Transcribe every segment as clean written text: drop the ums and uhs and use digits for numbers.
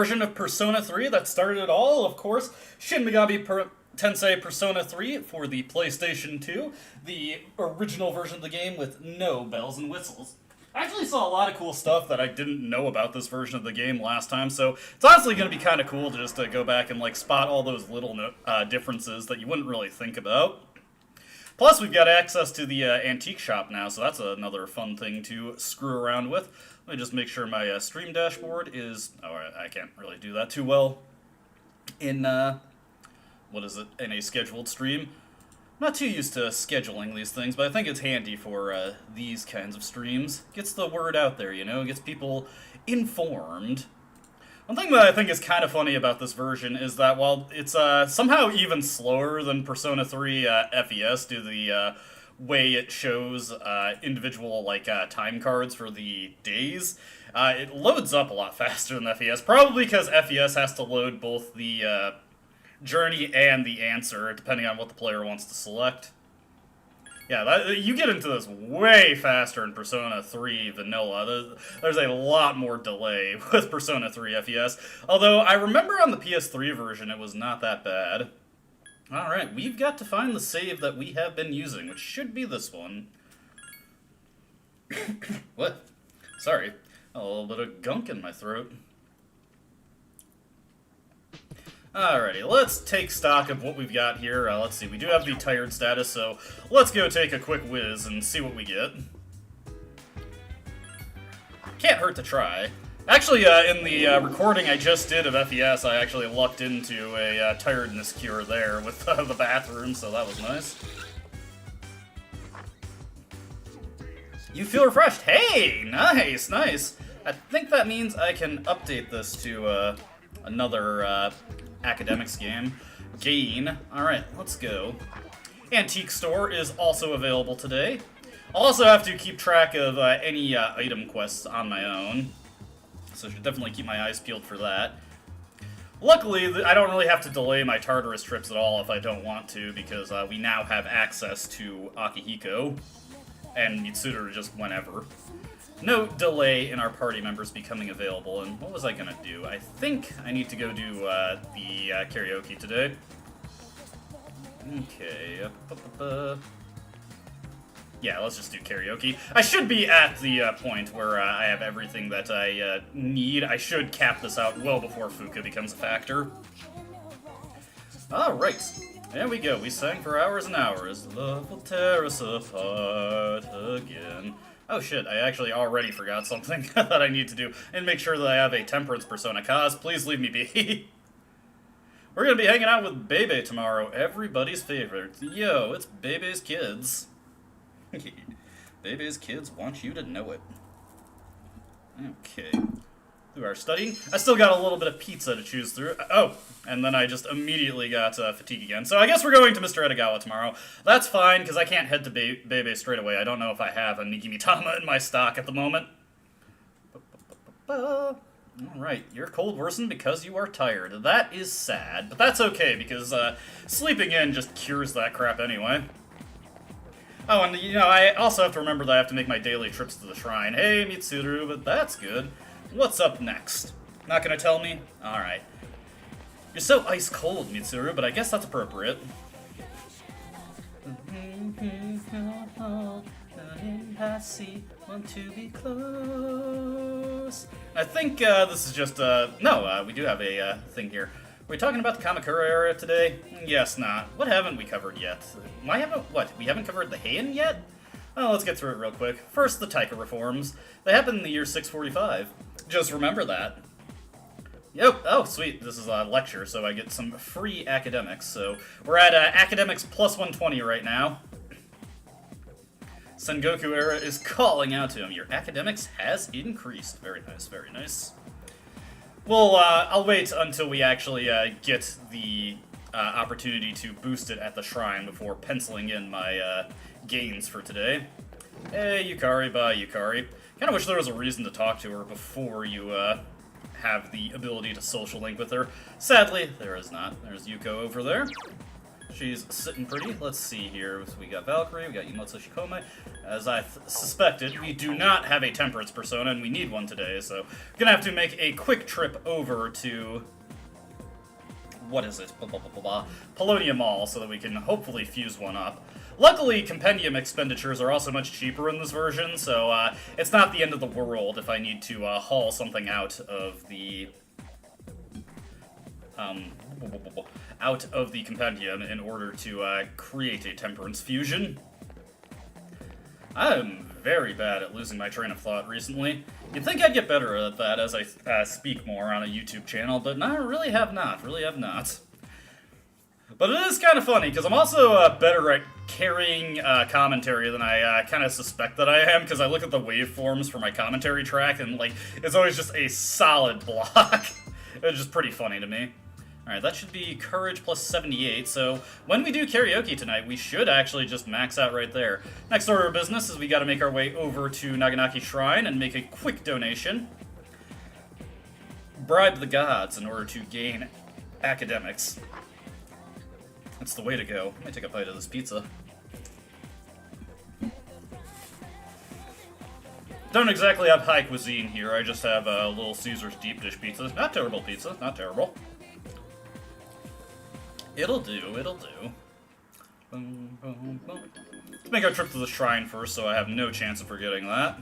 Version of Persona 3 that started it all, of course, Shin Megami Tensei Persona 3 for the PlayStation 2, the original version of the game with no bells and whistles. I actually saw a lot of cool stuff that I didn't know about this version of the game last time, so it's honestly going to be kind of cool to just go back and spot all those little differences that you wouldn't really think about. Plus, we've got access to the antique shop now, so that's another fun thing to screw around with. Let me just make sure my stream dashboard is... Oh, I can't really do that too well in, what is it, in a scheduled stream. I'm not too used to scheduling these things, but I think it's handy for these kinds of streams. Gets the word out there, you know, gets people informed. One thing that I think is kind of funny about this version is that while it's somehow even slower than Persona 3 FES due to the way it shows individual time cards for the days, it loads up a lot faster than FES. Probably because FES has to load both the journey and the answer, depending on what the player wants to select. Yeah, you get into this way faster in Persona 3 Vanilla. There's a lot more delay with Persona 3 FES. Although, I remember on the PS3 version it was not that bad. Alright, we've got to find the save that we have been using, which should be this one. What? Sorry. A little bit of gunk in my throat. Alrighty, let's take stock of what we've got here. Let's see, we do have the tired status, so let's go take a quick whiz and see what we get. Can't hurt to try. Actually, in the recording I just did of FES, I actually lucked into a tiredness cure there with the bathroom, so that was nice. You feel refreshed. Hey, nice, nice. I think that means I can update this to another academics game. Gain. Alright, let's go. Antique Store is also available today. I'll also have to keep track of any item quests on my own, so I should definitely keep my eyes peeled for that. Luckily, I don't really have to delay my Tartarus trips at all if I don't want to, because we now have access to Akihiko and Mitsuru just whenever. No delay in our party members becoming available, and what was I gonna do? I think I need to go do the karaoke today. Okay, yeah, let's just do karaoke. I should be at the point where I have everything that I need. I should cap this out well before Fuka becomes a factor. Alright, there we go. We sang for hours and hours. Love will tear us apart again. Oh shit, I actually already forgot something that I need to do, and make sure that I have a Temperance Persona. Kaz, please leave me be. We're gonna be hanging out with Bebe tomorrow, everybody's favorite. Yo, it's Bebe's kids. Bebe's kids want you to know it. Okay. Through our studying. I still got a little bit of pizza to choose through. Oh, and then I just immediately got fatigue again. So I guess we're going to Mr. Edogawa tomorrow. That's fine, because I can't head to Bebe straight away. I don't know if I have a Nigimitama in my stock at the moment. Alright, your cold worsened because you are tired. That is sad, but that's okay, because sleeping in just cures that crap anyway. Oh, and you know, I also have to remember that I have to make my daily trips to the shrine. Hey, Mitsuru, but that's good. What's up next? Not gonna tell me? Alright. You're so ice cold, Mitsuru, but I guess that's appropriate. Want to be close. I think this is just no, we do have a thing here. Are we talking about the Kamakura era today? Yes, not. What haven't we covered yet? What? We haven't covered the Heian yet? Oh, let's get through it real quick. First, the Taika reforms. They happened in the year 645. Just remember that. Yep. Oh, sweet. This is a lecture, so I get some free academics. So we're at academics plus 120 right now. Sengoku era is calling out to him. Your academics has increased. Very nice, very nice. Well, I'll wait until we actually get the opportunity to boost it at the shrine before penciling in my gains for today. Hey, Yukari, bye, Yukari. Kinda wish there was a reason to talk to her before you have the ability to social link with her. Sadly, there is not. There's Yuko over there. She's sitting pretty. Let's see here. We got Valkyrie, we got Emotes Shikome. As I suspected, we do not have a temperance persona, and we need one today, so we're gonna have to make a quick trip over to... what is it? Polonium Mall, so that we can hopefully fuse one up. Luckily, compendium expenditures are also much cheaper in this version, so it's not the end of the world if I need to haul something out of the... out of the compendium in order to create a temperance fusion. I'm very bad at losing my train of thought recently. You'd think I'd get better at that as I speak more on a YouTube channel, but I really have not. But it is kind of funny, because I'm also better at carrying commentary than I kind of suspect that I am, because I look at the waveforms for my commentary track, and like it's always just a solid block. It's just pretty funny to me. Alright, that should be courage plus 78, so when we do karaoke tonight, we should actually just max out right there. Next order of business is we gotta make our way over to Naganaki Shrine and make a quick donation. Bribe the gods in order to gain academics. That's the way to go. Let me take a bite of this pizza. Don't exactly have high cuisine here, I just have a Little Caesar's deep dish pizza. Not terrible pizza, not terrible. It'll do, it'll do. Boom, boom, boom. Let's make our trip to the shrine first, so I have no chance of forgetting that.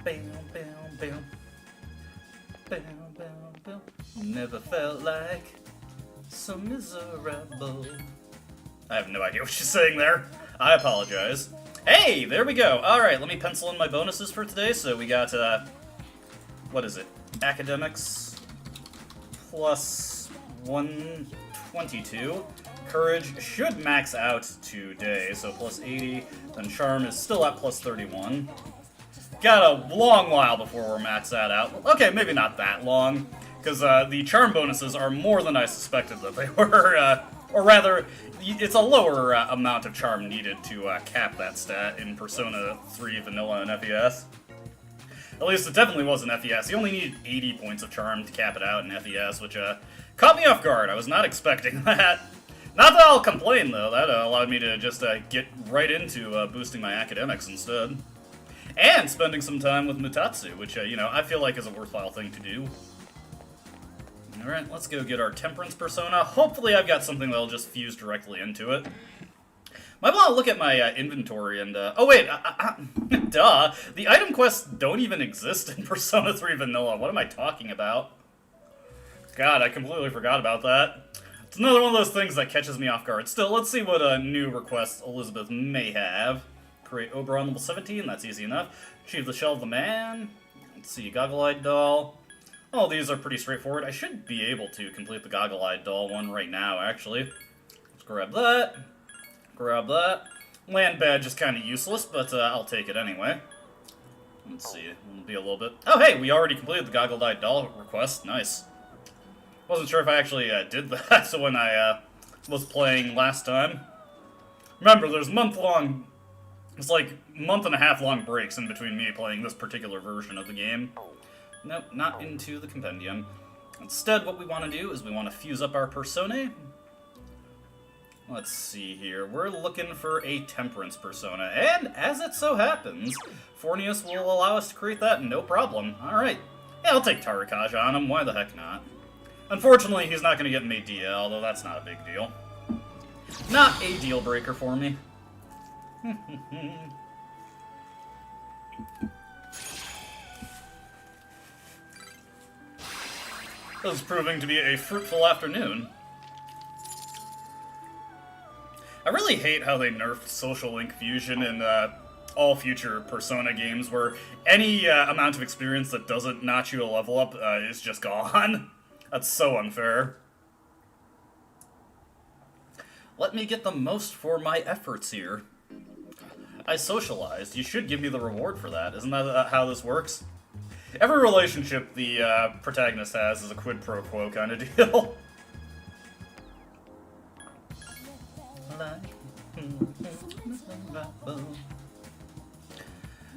Bam, bam, bam. Bam, bam, bam. Never felt like so miserable. I have no idea what she's saying there. I apologize. Hey, there we go. Alright, let me pencil in my bonuses for today. So we got, what is it? Academics. Plus 122. Courage should max out today, so plus 80. Then Charm is still at plus 31. Got a long while before we're maxed that out. Okay, maybe not that long, because the Charm bonuses are more than I suspected that they were, or rather, it's a lower amount of Charm needed to cap that stat in Persona 3 Vanilla and FES. At least it definitely was in FES. You only needed 80 points of Charm to cap it out in FES, which caught me off guard. I was not expecting that. Not that I'll complain, though. That allowed me to just get right into boosting my academics instead. And spending some time with Mutatsu, which, you know, I feel like is a worthwhile thing to do. Alright, let's go get our Temperance persona. Hopefully I've got something that'll just fuse directly into it. Might want to look at my inventory and, oh wait, duh. The item quests don't even exist in Persona 3 Vanilla. What am I talking about? God, I completely forgot about that. It's another one of those things that catches me off guard. Still, let's see what new requests Elizabeth may have. Create Oberon level 17, that's easy enough. Achieve the Shell of the Man. Let's see, Goggle-Eyed Doll. All these are pretty straightforward. I should be able to complete the Goggle-Eyed Doll one right now, actually. Let's grab that. Grab that. Land badge is kind of useless, but I'll take it anyway. Let's see, it'll be a little bit... Oh, hey, we already completed the Goggle-Eyed Doll request. Nice. Wasn't sure if I actually did that so when I was playing last time. Remember, there's month-long... It's like month-and-a-half long breaks in between me playing this particular version of the game. Nope, not into the compendium. Instead, what we want to do is we want to fuse up our personae. Let's see here. We're looking for a Temperance persona, and as it so happens, Fornius will allow us to create that, no problem. Alright. Yeah, I'll take Tarakaja on him, why the heck not? Unfortunately, he's not going to get made DL, although that's not a big deal. Not a deal breaker for me. This is proving to be a fruitful afternoon. I really hate how they nerfed Social Link Fusion in all future Persona games, where any amount of experience that doesn't notch you a level up is just gone. That's so unfair. Let me get the most for my efforts here. I socialized. You should give me the reward for that. Isn't that how this works? Every relationship the protagonist has is a quid pro quo kind of deal.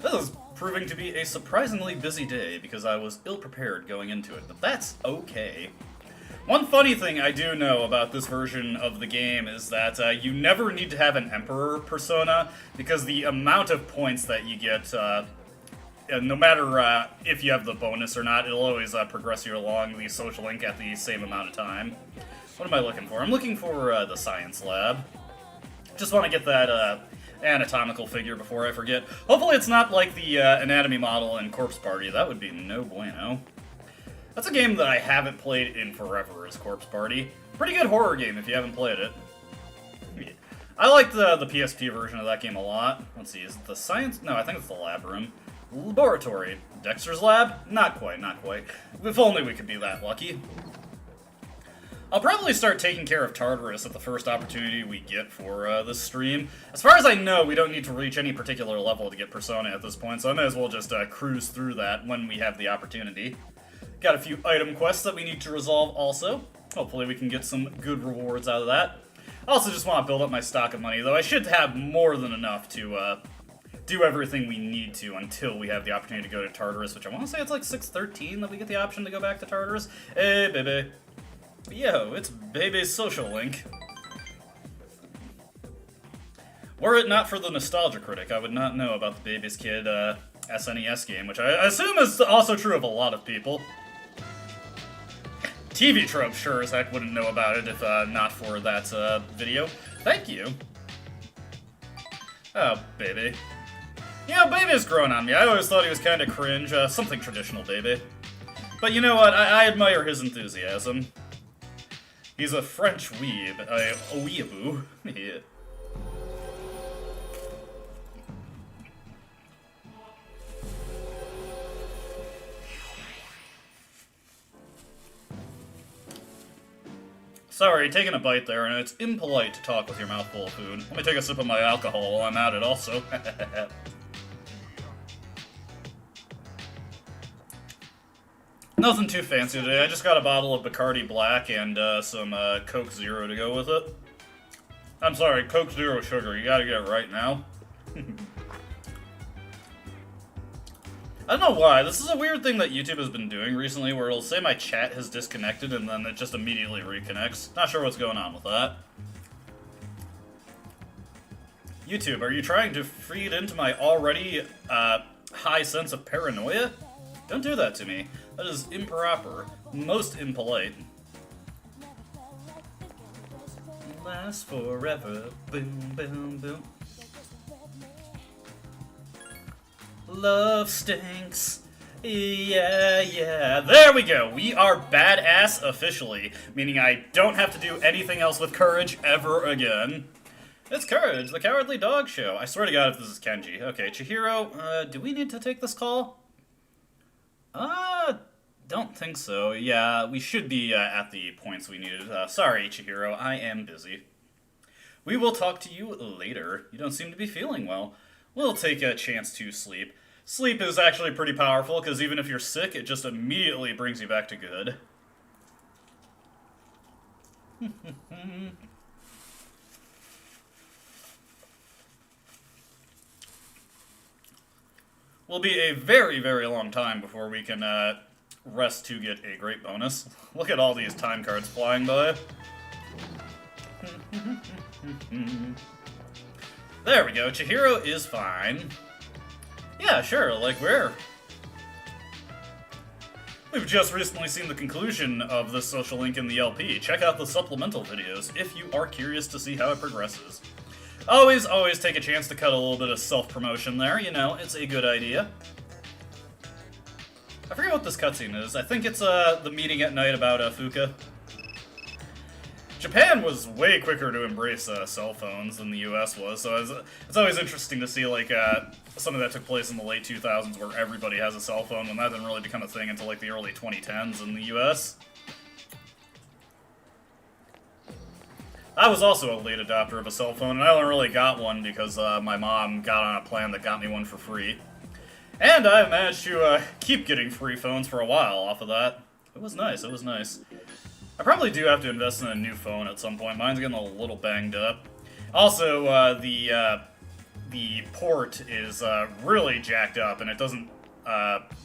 This is proving to be a surprisingly busy day because I was ill-prepared going into it, but that's okay. One funny thing I do know about this version of the game is that you never need to have an Emperor persona, because the amount of points that you get, no matter if you have the bonus or not, it'll always progress you along the social link at the same amount of time. What am I looking for? I'm looking for the science lab. Just want to get that anatomical figure before I forget. Hopefully it's not like the anatomy model in Corpse Party. That would be no bueno. That's a game that I haven't played in forever, is Corpse Party. Pretty good horror game if you haven't played it. I liked the PSP version of that game a lot. Let's see, is it the science? No, I think it's the lab room. Laboratory. Dexter's lab? Not quite, not quite. If only we could be that lucky. I'll probably start taking care of Tartarus at the first opportunity we get for this stream. As far as I know, we don't need to reach any particular level to get Persona at this point, so I may as well just cruise through that when we have the opportunity. Got a few item quests that we need to resolve also. Hopefully we can get some good rewards out of that. I also just want to build up my stock of money, though I should have more than enough to do everything we need to until we have the opportunity to go to Tartarus, which I want to say it's like 613 that we get the option to go back to Tartarus. Hey, baby. Yo, it's Bebe's social link. Were it not for the Nostalgia Critic, I would not know about the Baby's Kid SNES game, which I assume is also true of a lot of people. TV Trope sure as heck wouldn't know about it if not for that video. Thank you. Oh, Baby. You know, Baby's grown on me. I always thought he was kind of cringe. Something traditional, Baby. But you know what? I admire his enthusiasm. He's a French weeb. A weeaboo. Yeah. Sorry, taking a bite there, and it's impolite to talk with your mouth full of food. Let me take a sip of my alcohol while I'm at it also. Nothing too fancy today. I just got a bottle of Bacardi Black and some Coke Zero to go with it. I'm sorry, Coke Zero sugar. You gotta get it right now. I don't know why. This is a weird thing that YouTube has been doing recently, where it'll say my chat has disconnected and then it just immediately reconnects. Not sure what's going on with that. YouTube, are you trying to feed into my already high sense of paranoia? Don't do that to me. That is improper. Most impolite. Last forever. Boom, boom, boom. Love stinks. Yeah, yeah. There we go. We are badass officially, meaning I don't have to do anything else with Courage ever again. It's Courage, the Cowardly Dog Show. I swear to God if this is Kenji. Okay, Chihiro, do we need to take this call? Don't think so. Yeah, we should be at the points we needed. Sorry, Chihiro, I am busy. We will talk to you later. You don't seem to be feeling well. We'll take a chance to sleep. Sleep is actually pretty powerful, because even if you're sick, it just immediately brings you back to good. Will be a very, very long time before we can rest to get a great bonus. Look at all these time cards flying by. There we go. Chihiro is fine. Yeah, sure, like where? We've just recently seen the conclusion of this social link in the LP. Check out the supplemental videos if you are curious to see how it progresses. Always take a chance to cut a little bit of self-promotion there, you know, it's a good idea. I forget what this cutscene is. I think it's the meeting at night about Fuka. Japan was way quicker to embrace cell phones than the US was, so it's always interesting to see, like, something that took place in the late 2000s where everybody has a cell phone, when that didn't really become a thing until, like, the early 2010s in the US. I was also a late adopter of a cell phone, and I only really got one because my mom got on a plan that got me one for free. And I managed to keep getting free phones for a while off of that. It was nice, it was nice. I probably do have to invest in a new phone at some point. Mine's getting a little banged up. Also, the port is really jacked up, and it doesn't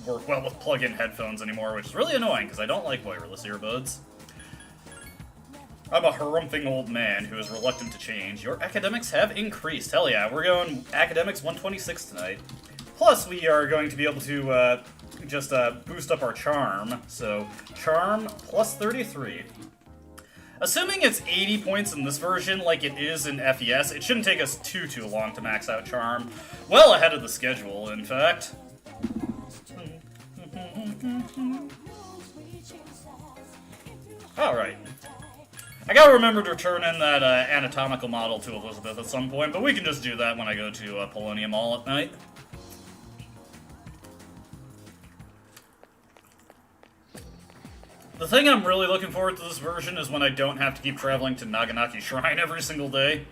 work well with plug-in headphones anymore, which is really annoying, because I don't like wireless earbuds. I'm a harumphing old man who is reluctant to change. Your academics have increased. Hell yeah, we're going academics 126 tonight. Plus, we are going to be able to just boost up our charm. So, charm plus 33. Assuming it's 80 points in this version, like it is in FES, it shouldn't take us too long to max out charm. Well ahead of the schedule, in fact. Alright. I gotta remember to turn in that anatomical model to Elizabeth at some point, but we can just do that when I go to Polonium Mall at night. The thing I'm really looking forward to this version is when I don't have to keep traveling to Naganaki Shrine every single day.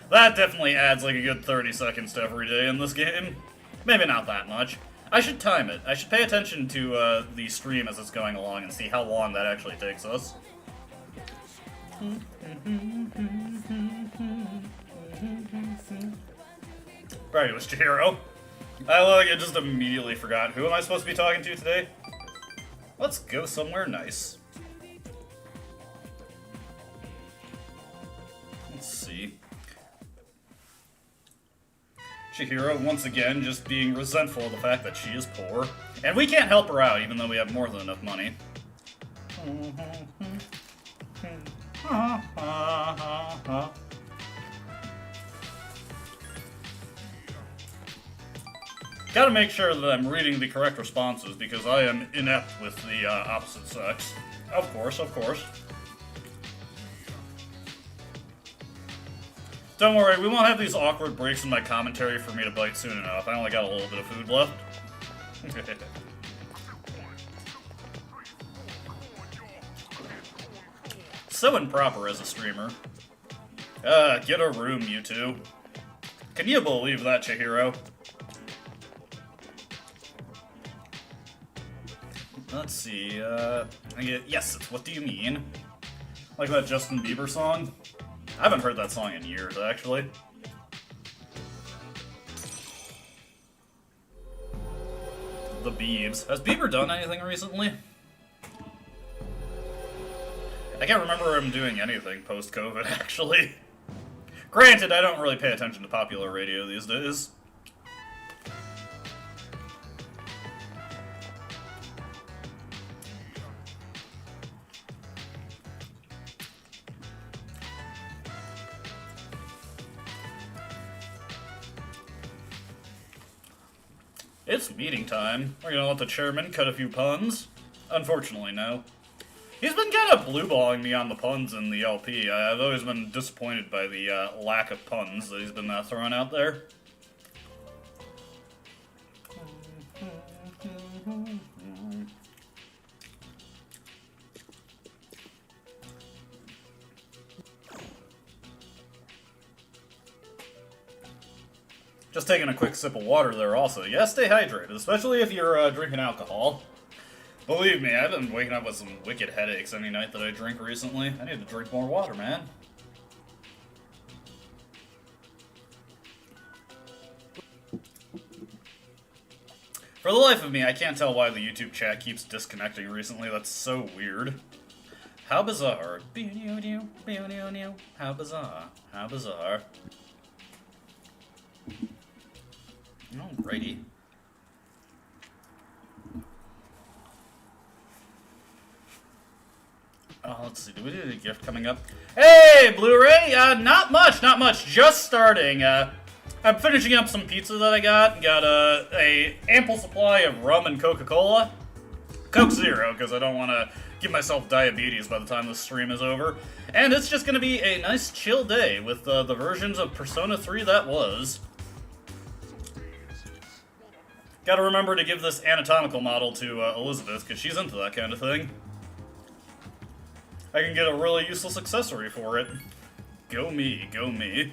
That definitely adds like a good 30 seconds to every day in this game. Maybe not that much. I should time it. I should pay attention to the stream as it's going along and see how long that actually takes us. Right, it was Chihiro. I just immediately forgot. Who am I supposed to be talking to today? Let's go somewhere nice. Let's see. Chihiro, once again, just being resentful of the fact that she is poor. And we can't help her out, even though we have more than enough money. Gotta make sure that I'm reading the correct responses, because I am inept with the opposite sex. Of course, of course. Don't worry, we won't have these awkward breaks in my commentary for me to bite soon enough. I only got a little bit of food left. So improper as a streamer. Get a room, you two. Can you believe that, Chihiro? Let's see, yes, it's What Do You Mean? Like that Justin Bieber song? I haven't heard that song in years, actually. The Biebs. Has Bieber done anything recently? I can't remember him doing anything post-COVID, actually. Granted, I don't really pay attention to popular radio these days. It's meeting time. We're gonna let the chairman cut a few puns. Unfortunately, no. He's been kind of blue-balling me on the puns in the LP. I've always been disappointed by the lack of puns that he's been throwing out there. Just taking a quick sip of water there also. Yeah, stay hydrated, especially if you're drinking alcohol. Believe me, I've been waking up with some wicked headaches any night that I drink recently. I need to drink more water, man. For the life of me, I can't tell why the YouTube chat keeps disconnecting recently. That's so weird. How bizarre. How bizarre. How bizarre. Alrighty. Let's see, do we do a gift coming up? Hey, Blu-ray! Not much. Just starting. I'm finishing up some pizza that I got. Got a ample supply of rum and Coca-Cola. Coke Zero, because I don't want to give myself diabetes by the time this stream is over. And it's just going to be a nice chill day with the versions of Persona 3 that was. Gotta remember to give this anatomical model to Elizabeth, because she's into that kind of thing. I can get a really useless accessory for it. Go me, go me.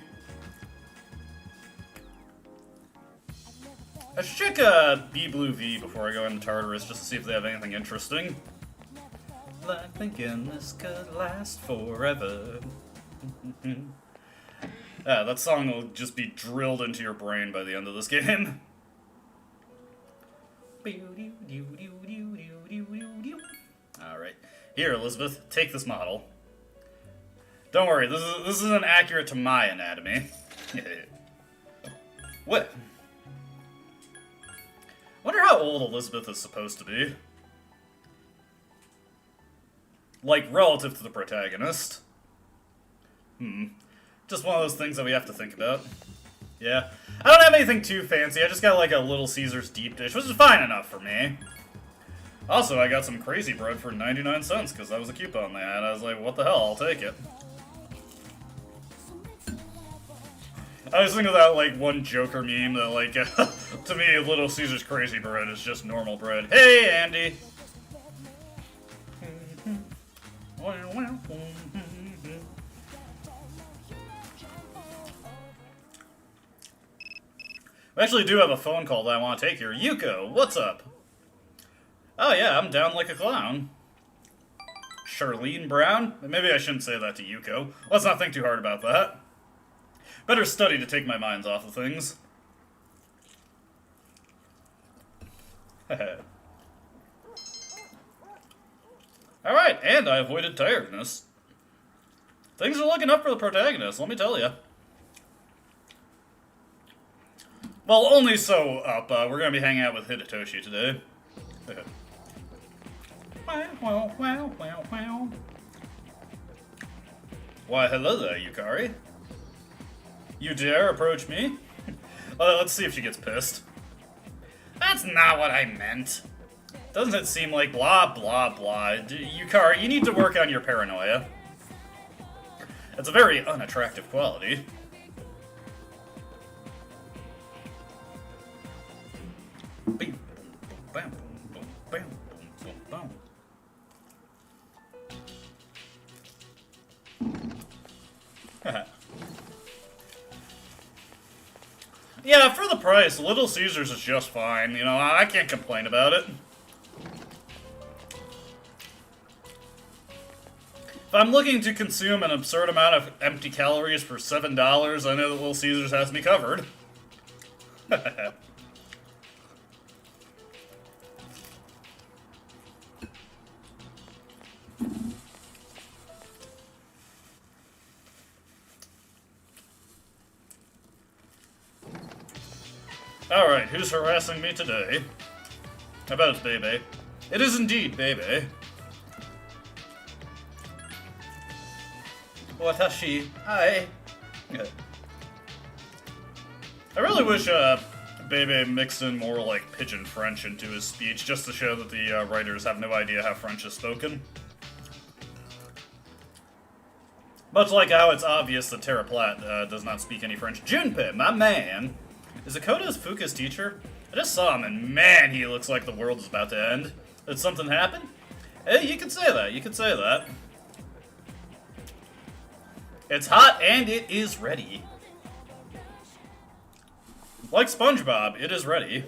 I should check B-Blue V before I go into Tartarus, just to see if they have anything interesting. Like thinking this could last forever. That song will just be drilled into your brain by the end of this game. Alright. Here, Elizabeth, take this model. Don't worry, this isn't accurate to my anatomy. What? Wonder how old Elizabeth is supposed to be. Like, relative to the protagonist. Just one of those things that we have to think about. Yeah. I don't have anything too fancy, I just got like a Little Caesars deep dish, which is fine enough for me. Also, I got some crazy bread for 99 cents, because that was a coupon they had. I was like, what the hell, I'll take it. I was thinking of that, like, one Joker meme that, like, to me, Little Caesars crazy bread is just normal bread. Hey, Andy! We actually do have a phone call that I want to take here. Yuko, what's up? Oh yeah, I'm down like a clown. Charlene Brown? Maybe I shouldn't say that to Yuko. Let's not think too hard about that. Better study to take my minds off of things. Alright, and I avoided tiredness. Things are looking up for the protagonist, let me tell you. Well, only so up. We're gonna be hanging out with Hidetoshi today. Why, hello there, Yukari. You dare approach me? Let's see if she gets pissed. That's not what I meant. Doesn't it seem like blah, blah, blah? Yukari, you need to work on your paranoia. It's a very unattractive quality. Bing, bam, boom, bam, boom, boom, boom. Yeah, for the price, Little Caesars is just fine. You know, I can't complain about it. If I'm looking to consume an absurd amount of empty calories for $7, I know that Little Caesars has me covered. Alright, who's harassing me today? I bet it's Bebe. It is indeed Bebe. Watashi. Hi. I really wish Bebe mixed in more like Pigeon French into his speech, just to show that the writers have no idea how French is spoken. Much like how it's obvious that Terra Platt does not speak any French. Junpei, my man! Is Akota's Fuka's teacher? I just saw him, and man, he looks like the world is about to end. Did something happen? Hey, you could say that. You could say that. It's hot, and it is ready. Like SpongeBob, it is ready.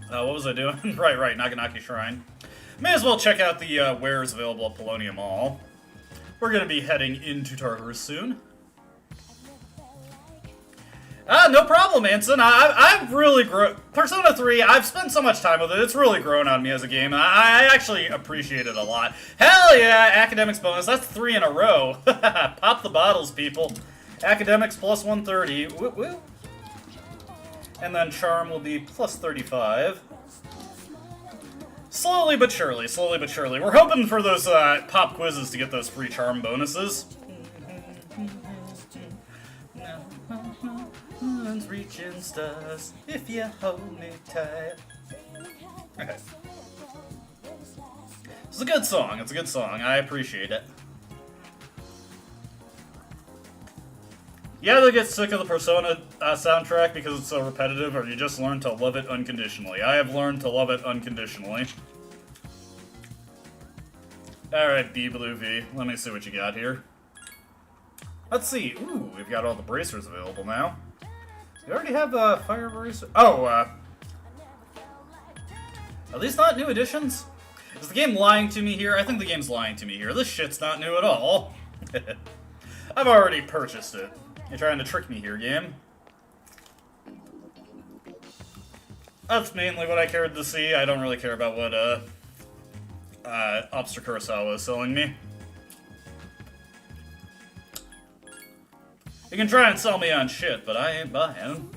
What was I doing? right, Naganaki Shrine. May as well check out the wares available at Polonium Mall. We're going to be heading into Tartarus soon. No problem, Anson. I've really grown... Persona 3, I've spent so much time with it. It's really grown on me as a game. I actually appreciate it a lot. Hell yeah, Academics bonus. That's 3 in a row. Pop the bottles, people. Academics plus 130. Woo woo. And then Charm will be plus 35. Slowly but surely, slowly but surely. We're hoping for those pop quizzes to get those free Charm bonuses. Reaching stars, if you hold me tight. Okay. It's a good song, it's a good song, I appreciate it. You either get sick of the Persona soundtrack because it's so repetitive, or you just learn to love it unconditionally. I have learned to love it unconditionally. Alright, B Blue V, let me see what you got here. Let's see, ooh, we've got all the bracers available now. We already have fire bracer. Oh, are these not new additions? Is the game lying to me here? I think the game's lying to me here. This shit's not new at all. I've already purchased it. You're trying to trick me here, game. That's mainly what I cared to see. I don't really care about what Obster Kurosawa is selling me. You can try and sell me on shit, but I ain't buying.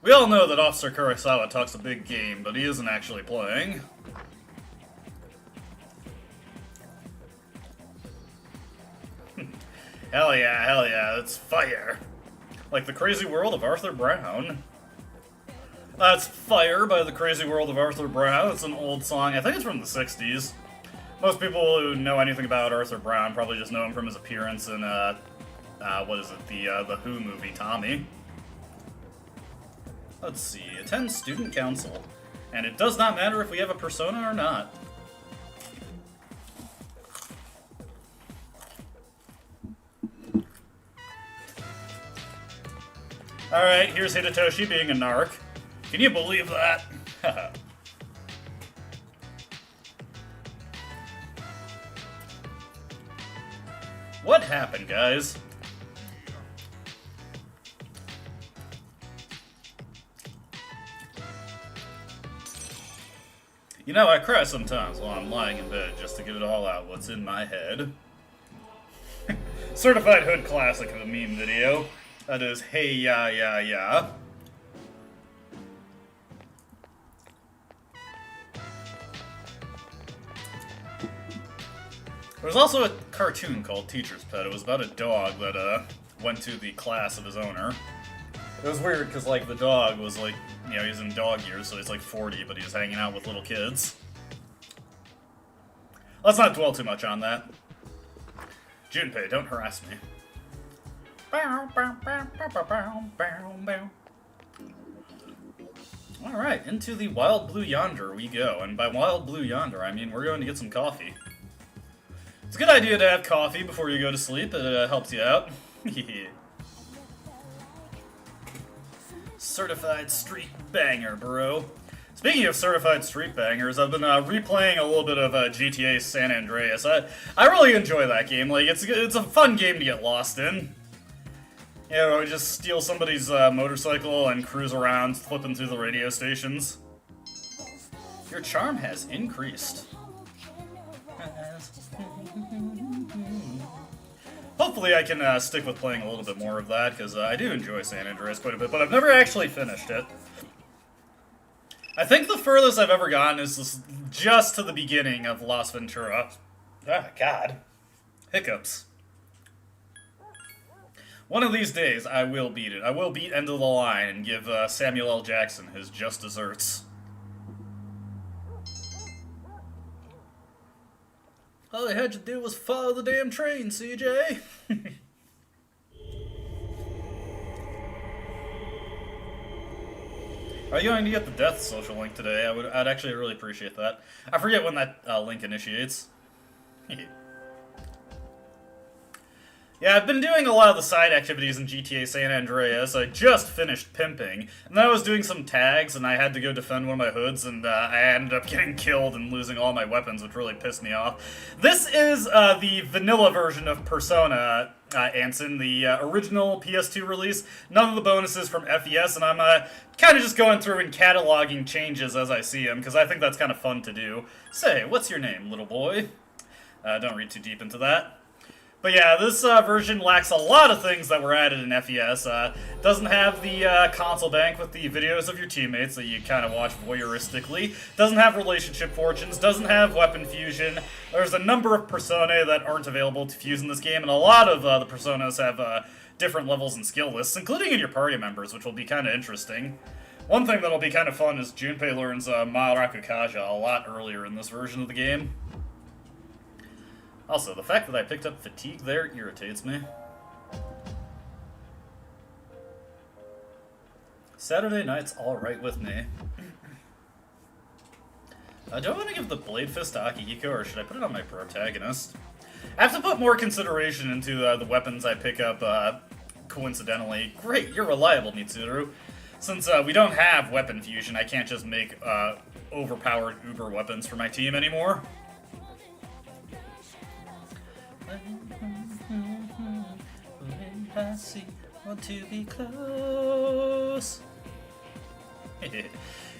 We all know that Officer Kurosawa talks a big game, but he isn't actually playing. Hell yeah, it's fire. Like the Crazy World of Arthur Brown. That's Fire by the Crazy World of Arthur Brown. It's an old song. I think it's from the 60s. Most people who know anything about Arthur Brown probably just know him from his appearance in, what is it, the Who movie, Tommy. Let's see, attend student council. And it does not matter if we have a persona or not. Alright, here's Hidetoshi being a narc. Can you believe that? What happened, guys? You know, I cry sometimes while I'm lying in bed just to get it all out what's in my head. Certified Hood classic of a meme video. That is, hey, yeah. There was also a cartoon called Teacher's Pet. It was about a dog that, went to the class of his owner. It was weird, because, like, the dog was, like, you know, he's in dog years, so he's, like, 40, but he's hanging out with little kids. Let's not dwell too much on that. Junpei, don't harass me. Alright, into the Wild Blue Yonder we go. And by Wild Blue Yonder, I mean we're going to get some coffee. It's a good idea to have coffee before you go to sleep. It helps you out. Certified street banger, bro. Speaking of certified street bangers, I've been replaying a little bit of GTA San Andreas. I really enjoy that game. Like, it's a fun game to get lost in. You know, just steal somebody's motorcycle and cruise around, flipping through the radio stations. Your charm has increased. Hopefully I can stick with playing a little bit more of that, because I do enjoy San Andreas quite a bit, but I've never actually finished it. I think the furthest I've ever gotten is just to the beginning of Las Ventura. Ah, God. Hiccups. One of these days, I will beat it. I will beat End of the Line and give Samuel L. Jackson his just desserts. All they had to do was follow the damn train, CJ. Are you going to get the death social link today? I'd actually really appreciate that. I forget when that link initiates. Yeah, I've been doing a lot of the side activities in GTA San Andreas. I just finished pimping, and then I was doing some tags, and I had to go defend one of my hoods, and I ended up getting killed and losing all my weapons, which really pissed me off. This is the vanilla version of Persona, Anson, the original PS2 release. None of the bonuses from FES, and I'm kind of just going through and cataloging changes as I see them, because I think that's kind of fun to do. Say, what's your name, little boy? Don't read too deep into that. But yeah, this version lacks a lot of things that were added in FES. Doesn't have the console bank with the videos of your teammates that you kind of watch voyeuristically. Doesn't have relationship fortunes. Doesn't have weapon fusion. There's a number of personae that aren't available to fuse in this game, and a lot of the personas have different levels and skill lists, including in your party members, which will be kind of interesting. One thing that'll be kind of fun is Junpei learns Maharakukaja a lot earlier in this version of the game. Also, the fact that I picked up fatigue there irritates me. Saturday night's alright with me. Do I want to give the Blade Fist to Akihiko, or should I put it on my protagonist? I have to put more consideration into the weapons I pick up coincidentally. Great, you're reliable, Mitsuru. Since we don't have weapon fusion, I can't just make overpowered uber weapons for my team anymore. I want to be close.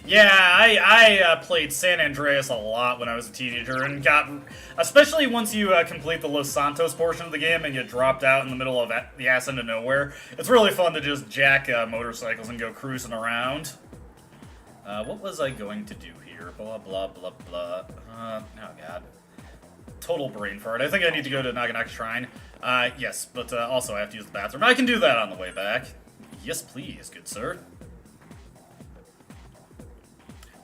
Yeah, I played San Andreas a lot when I was a teenager, and got, especially once you complete the Los Santos portion of the game and get dropped out in the middle of the ass into nowhere. It's really fun to just jack motorcycles and go cruising around. What was I going to do here? Blah, blah, blah, blah. Oh, God. Total brain fart. I think I need to go to Naganaki Shrine. Yes, but also I have to use the bathroom. I can do that on the way back. Yes, please, good sir.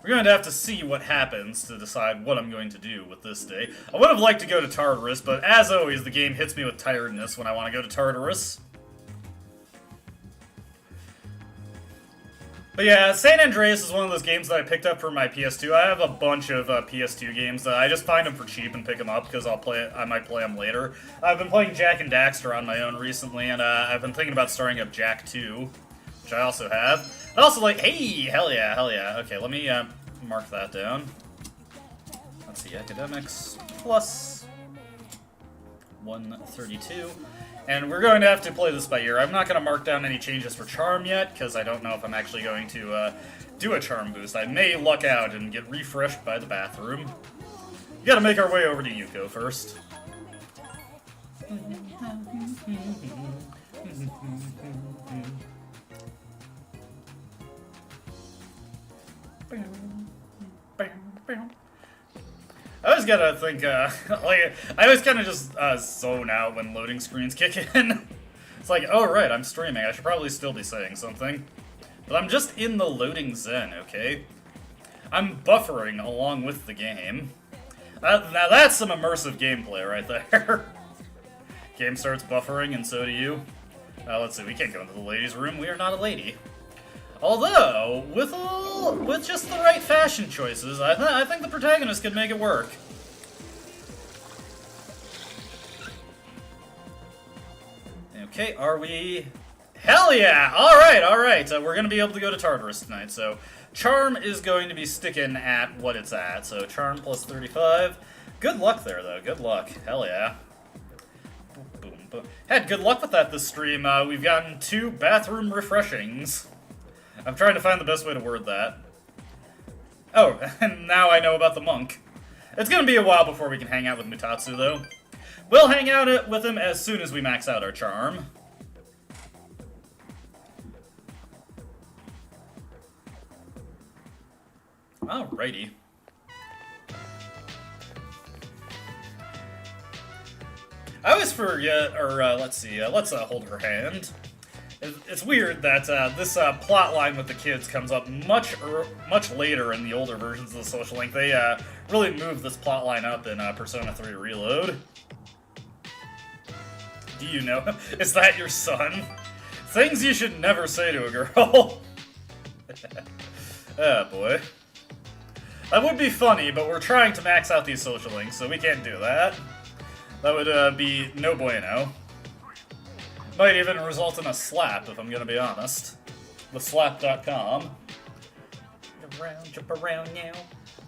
We're going to have to see what happens to decide what I'm going to do with this day. I would have liked to go to Tartarus, but as always, the game hits me with tiredness when I want to go to Tartarus. But yeah, San Andreas is one of those games that I picked up for my PS2. I have a bunch of PS2 games that I just find them for cheap and pick them up because I might play them later. I've been playing Jak and Daxter on my own recently, and I've been thinking about starting up Jak 2, which I also have. And also, like, hey, hell yeah, hell yeah. Okay, let me mark that down. Let's see, academics plus 132. And we're going to have to play this by ear. I'm not going to mark down any changes for charm yet, because I don't know if I'm actually going to do a charm boost. I may luck out and get refreshed by the bathroom. We gotta make our way over to Yuko first. I always gotta think, like, I always kind of just zone out when loading screens kick in. It's like, oh right, I'm streaming, I should probably still be saying something. But I'm just in the loading zen, okay? I'm buffering along with the game. Now that's some immersive gameplay right there. Game starts buffering and so do you. Let's see, we can't go into the ladies' room, we are not a lady. Although, with just the right fashion choices, I think the protagonist could make it work. Okay, are we... Hell yeah! Alright, alright, we're gonna be able to go to Tartarus tonight, so... Charm is going to be sticking at what it's at, so Charm plus 35. Good luck there, though, good luck. Hell yeah. Boom, boom, boom. Had good luck with that this stream. We've gotten 2 bathroom refreshings. I'm trying to find the best way to word that. Oh, and now I know about the monk. It's gonna be a while before we can hang out with Mutatsu, though. We'll hang out with him as soon as we max out our charm. Alrighty. I always forget, or let's see, let's hold her hand. It's weird that this plot line with the kids comes up much later in the older versions of the Social Link. They really moved this plot line up in Persona 3 Reload. Do you know? Is that your son? Things you should never say to a girl. Oh boy. That would be funny, but we're trying to max out these Social Links, so we can't do that. That would be no bueno. Might even result in a slap, if I'm gonna be honest. Theslap.com. Jump around now.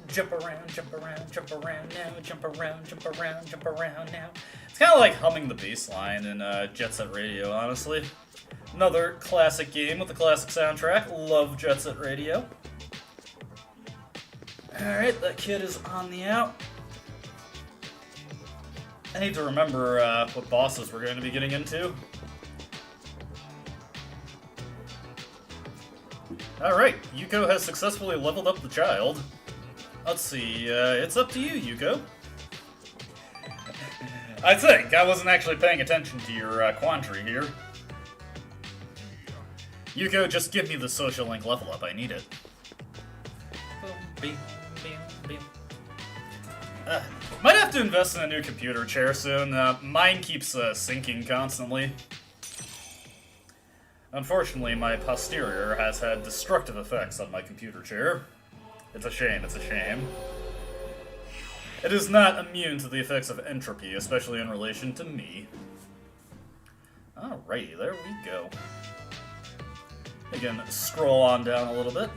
Jump around, jump around, jump around now. Jump around, jump around, jump around now. It's kind of like humming the bass line in Jet Set Radio, honestly. Another classic game with a classic soundtrack. Love Jet Set Radio. Alright, that kid is on the out. I need to remember what bosses we're going to be getting into. Alright, Yuko has successfully leveled up the child. Let's see, it's up to you, Yuko. I think I wasn't actually paying attention to your quandary here. Yuko, just give me the Social Link level up, I need it. Might have to invest in a new computer chair soon. Mine keeps sinking constantly. Unfortunately, my posterior has had destructive effects on my computer chair. It's a shame, it's a shame. It is not immune to the effects of entropy, especially in relation to me. Alrighty, there we go. Again, scroll on down a little bit.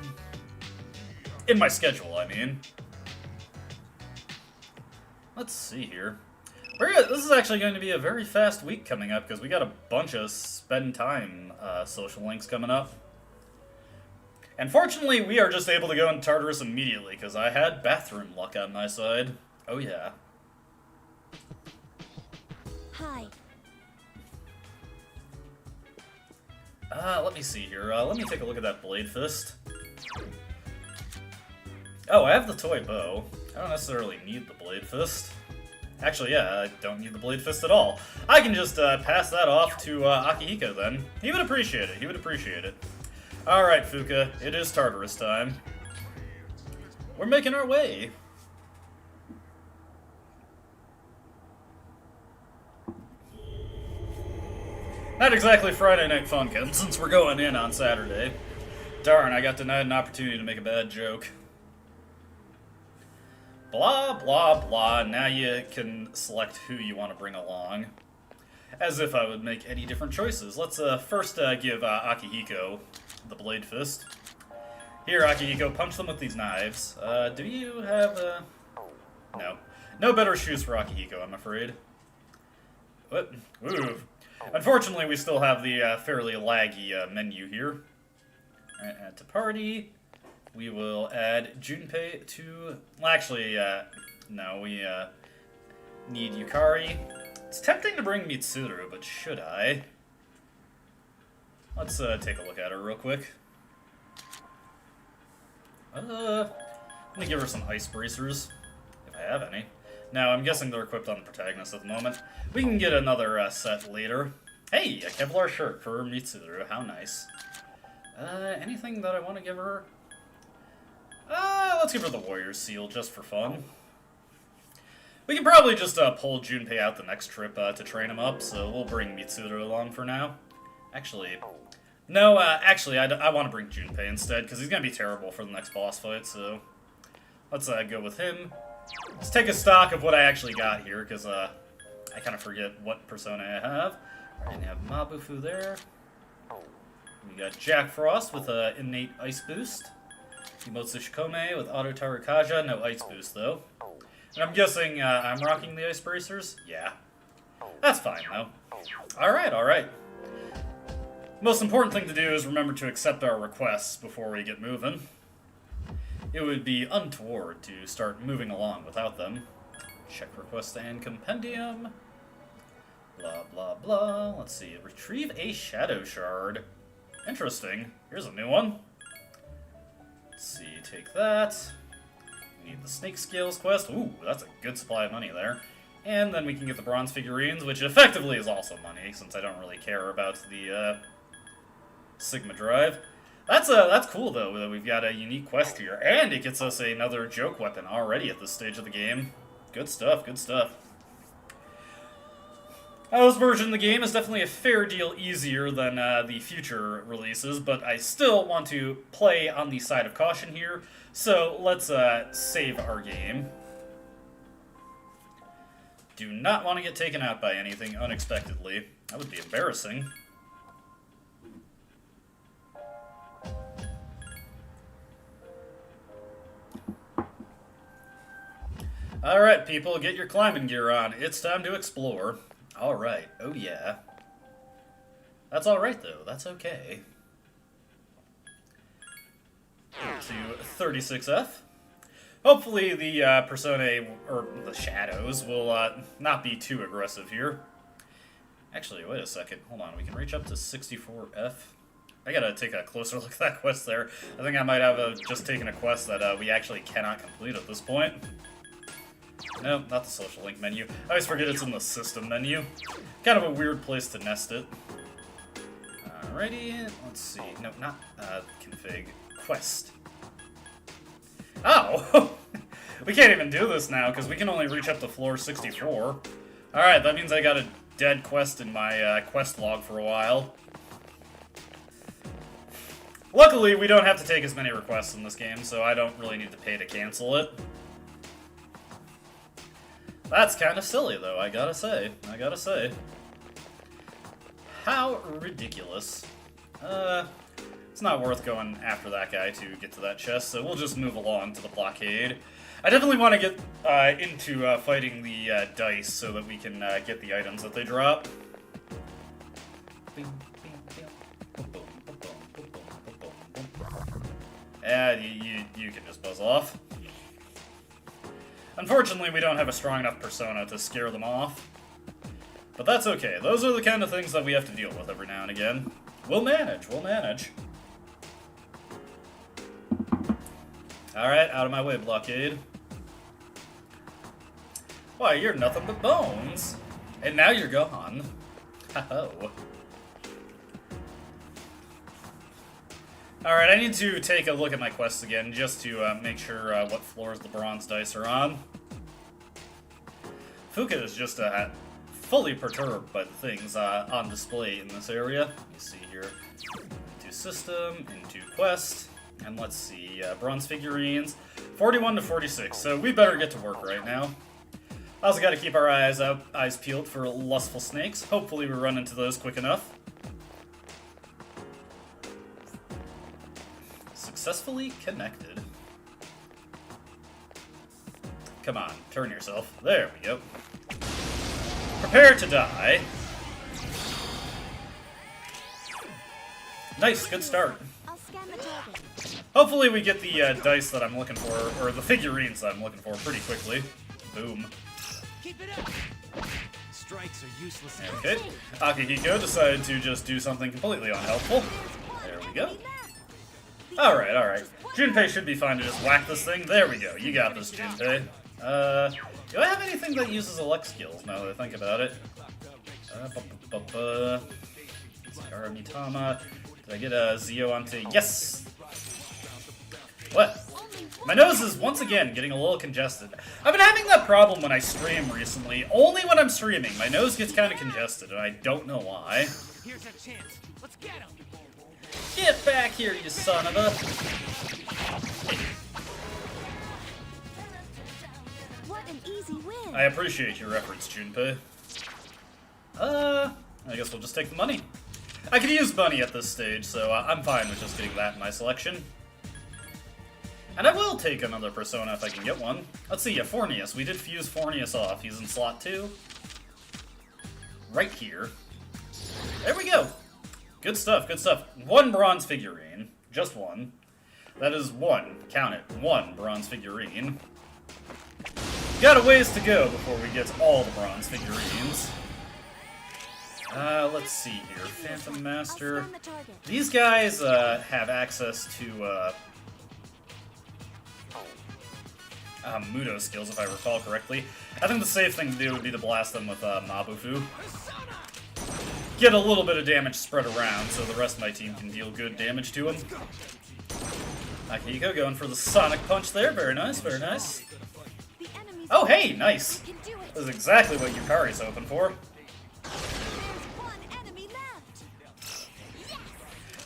In my schedule, I mean. Let's see here. This is actually going to be a very fast week coming up, because we got a bunch of spend time social links coming up. And fortunately, we are just able to go in Tartarus immediately, because I had bathroom luck on my side. Oh yeah. Hi. Let me see here. Let me take a look at that Blade Fist. Oh, I have the toy bow. I don't necessarily need the Blade Fist. Actually, yeah, I don't need the Blade Fist at all. I can just pass that off to Akihiko then. He would appreciate it. He would appreciate it. Alright, Fuka. It is Tartarus time. We're making our way. Not exactly Friday Night Funkin', since we're going in on Saturday. Darn, I got denied an opportunity to make a bad joke. Blah, blah, blah. Now you can select who you want to bring along. As if I would make any different choices. Let's first give Akihiko the Blade Fist. Here, Akihiko, punch them with these knives. Do you have No. No better shoes for Akihiko, I'm afraid. What? Ooh. Unfortunately, we still have the fairly laggy menu here. Alright, add to party. We will add Junpei to... Well, actually, no, we need Yukari. It's tempting to bring Mitsuru, but should I? Let's take a look at her real quick. I'm gonna give her some ice bracers, if I have any. No, I'm guessing they're equipped on the protagonist at the moment. We can get another set later. Hey, a Kevlar shirt for Mitsuru, how nice. Anything that I want to give her? Let's give her the Warrior's Seal, just for fun. We can probably just pull Junpei out the next trip to train him up, so we'll bring Mitsuru along for now. Actually, no, actually, I want to bring Junpei instead, because he's going to be terrible for the next boss fight, so let's go with him. Let's take a stock of what I actually got here, because I kind of forget what persona I have. I didn't have Mabufu there. We got Jack Frost with an innate ice boost. Emotes Shikome with Auto Tarukaja, no ice boost though. And I'm guessing I'm rocking the ice bracers? Yeah. That's fine though. Alright, alright. Most important thing to do is remember to accept our requests before we get moving. It would be untoward to start moving along without them. Check request and compendium. Blah, blah, blah. Let's see. Retrieve a shadow shard. Interesting. Here's a new one. Let's see. Take that. We need the snake scales quest. Ooh, that's a good supply of money there. And then we can get the bronze figurines, which effectively is also money, since I don't really care about the Sigma Drive. That's cool, though, that we've got a unique quest here. And it gets us another joke weapon already at this stage of the game. Good stuff, good stuff. This version of the game is definitely a fair deal easier than the future releases, but I still want to play on the side of caution here, so let's save our game. Do not want to get taken out by anything unexpectedly. That would be embarrassing. Alright, people, get your climbing gear on. It's time to explore. Alright, oh yeah. That's alright, though. That's okay. To 36F. Hopefully the Persona, or the shadows, will not be too aggressive here. Actually, wait a second. Hold on, we can reach up to 64F. I gotta take a closer look at that quest there. I think I might have just taken a quest that we actually cannot complete at this point. No, not the social link menu. I always forget it's in the system menu. Kind of a weird place to nest it. Alrighty, let's see. No, not config. Quest. Oh! We can't even do this now, because we can only reach up to floor 64. Alright, that means I got a dead quest in my quest log for a while. Luckily, we don't have to take as many requests in this game, so I don't really need to pay to cancel it. That's kind of silly, though, I gotta say. How ridiculous. It's not worth going after that guy to get to that chest, so we'll just move along to the blockade. I definitely want to get into fighting the dice so that we can get the items that they drop. You can just buzz off. Unfortunately, we don't have a strong enough persona to scare them off. But that's okay. Those are the kind of things that we have to deal with every now and again. We'll manage, we'll manage. Alright, out of my way, Blockade. Why, you're nothing but bones. And now you're gone. Ho-ho. Alright, I need to take a look at my quests again, just to make sure what floors the bronze dice are on. Fuka is just fully perturbed by the things on display in this area. You see here, into system, into quest, and let's see, bronze figurines, 41 to 46, so we better get to work right now. Also gotta keep our eyes peeled for lustful snakes. Hopefully we run into those quick enough. Successfully connected. Come on, turn yourself. There we go. Prepare to die. Nice, good start. Hopefully we get the dice that I'm looking for, or the figurines that I'm looking for pretty quickly. Boom. Strikes are useless. Okay, Akihiko decided to just do something completely unhelpful. There we go. Alright, alright. Junpei should be fine to just whack this thing. There we go. You got this, Junpei. Do I have anything that uses elect skills now that I think about it? Mitama. Did I get a Zio onto... Yes! What? My nose is once again getting a little congested. I've been having that problem when I stream recently. Only when I'm streaming, my nose gets kind of congested, and I don't know why. Here's a chance. Let's get him. Get back here, you son of a... What an easy win. I appreciate your efforts, Junpei. I guess we'll just take the money. I could use money at this stage, so I'm fine with just getting that in my selection. And I will take another persona if I can get one. Let's see, Fornius. We did fuse Fornius off. He's in slot 2. Right here. There we go. Good stuff, good stuff. One bronze figurine. Just one. That is one. Count it. One bronze figurine. Got a ways to go before we get all the bronze figurines. Let's see here. Phantom Master. These guys have access to Mudo skills, if I recall correctly. I think the safe thing to do would be to blast them with Mabufu. Get a little bit of damage spread around so the rest of my team can deal good damage to him. Akihiko going for the Sonic Punch there. Very nice, very nice. Oh, hey, nice. This is exactly what Yukari's hoping for.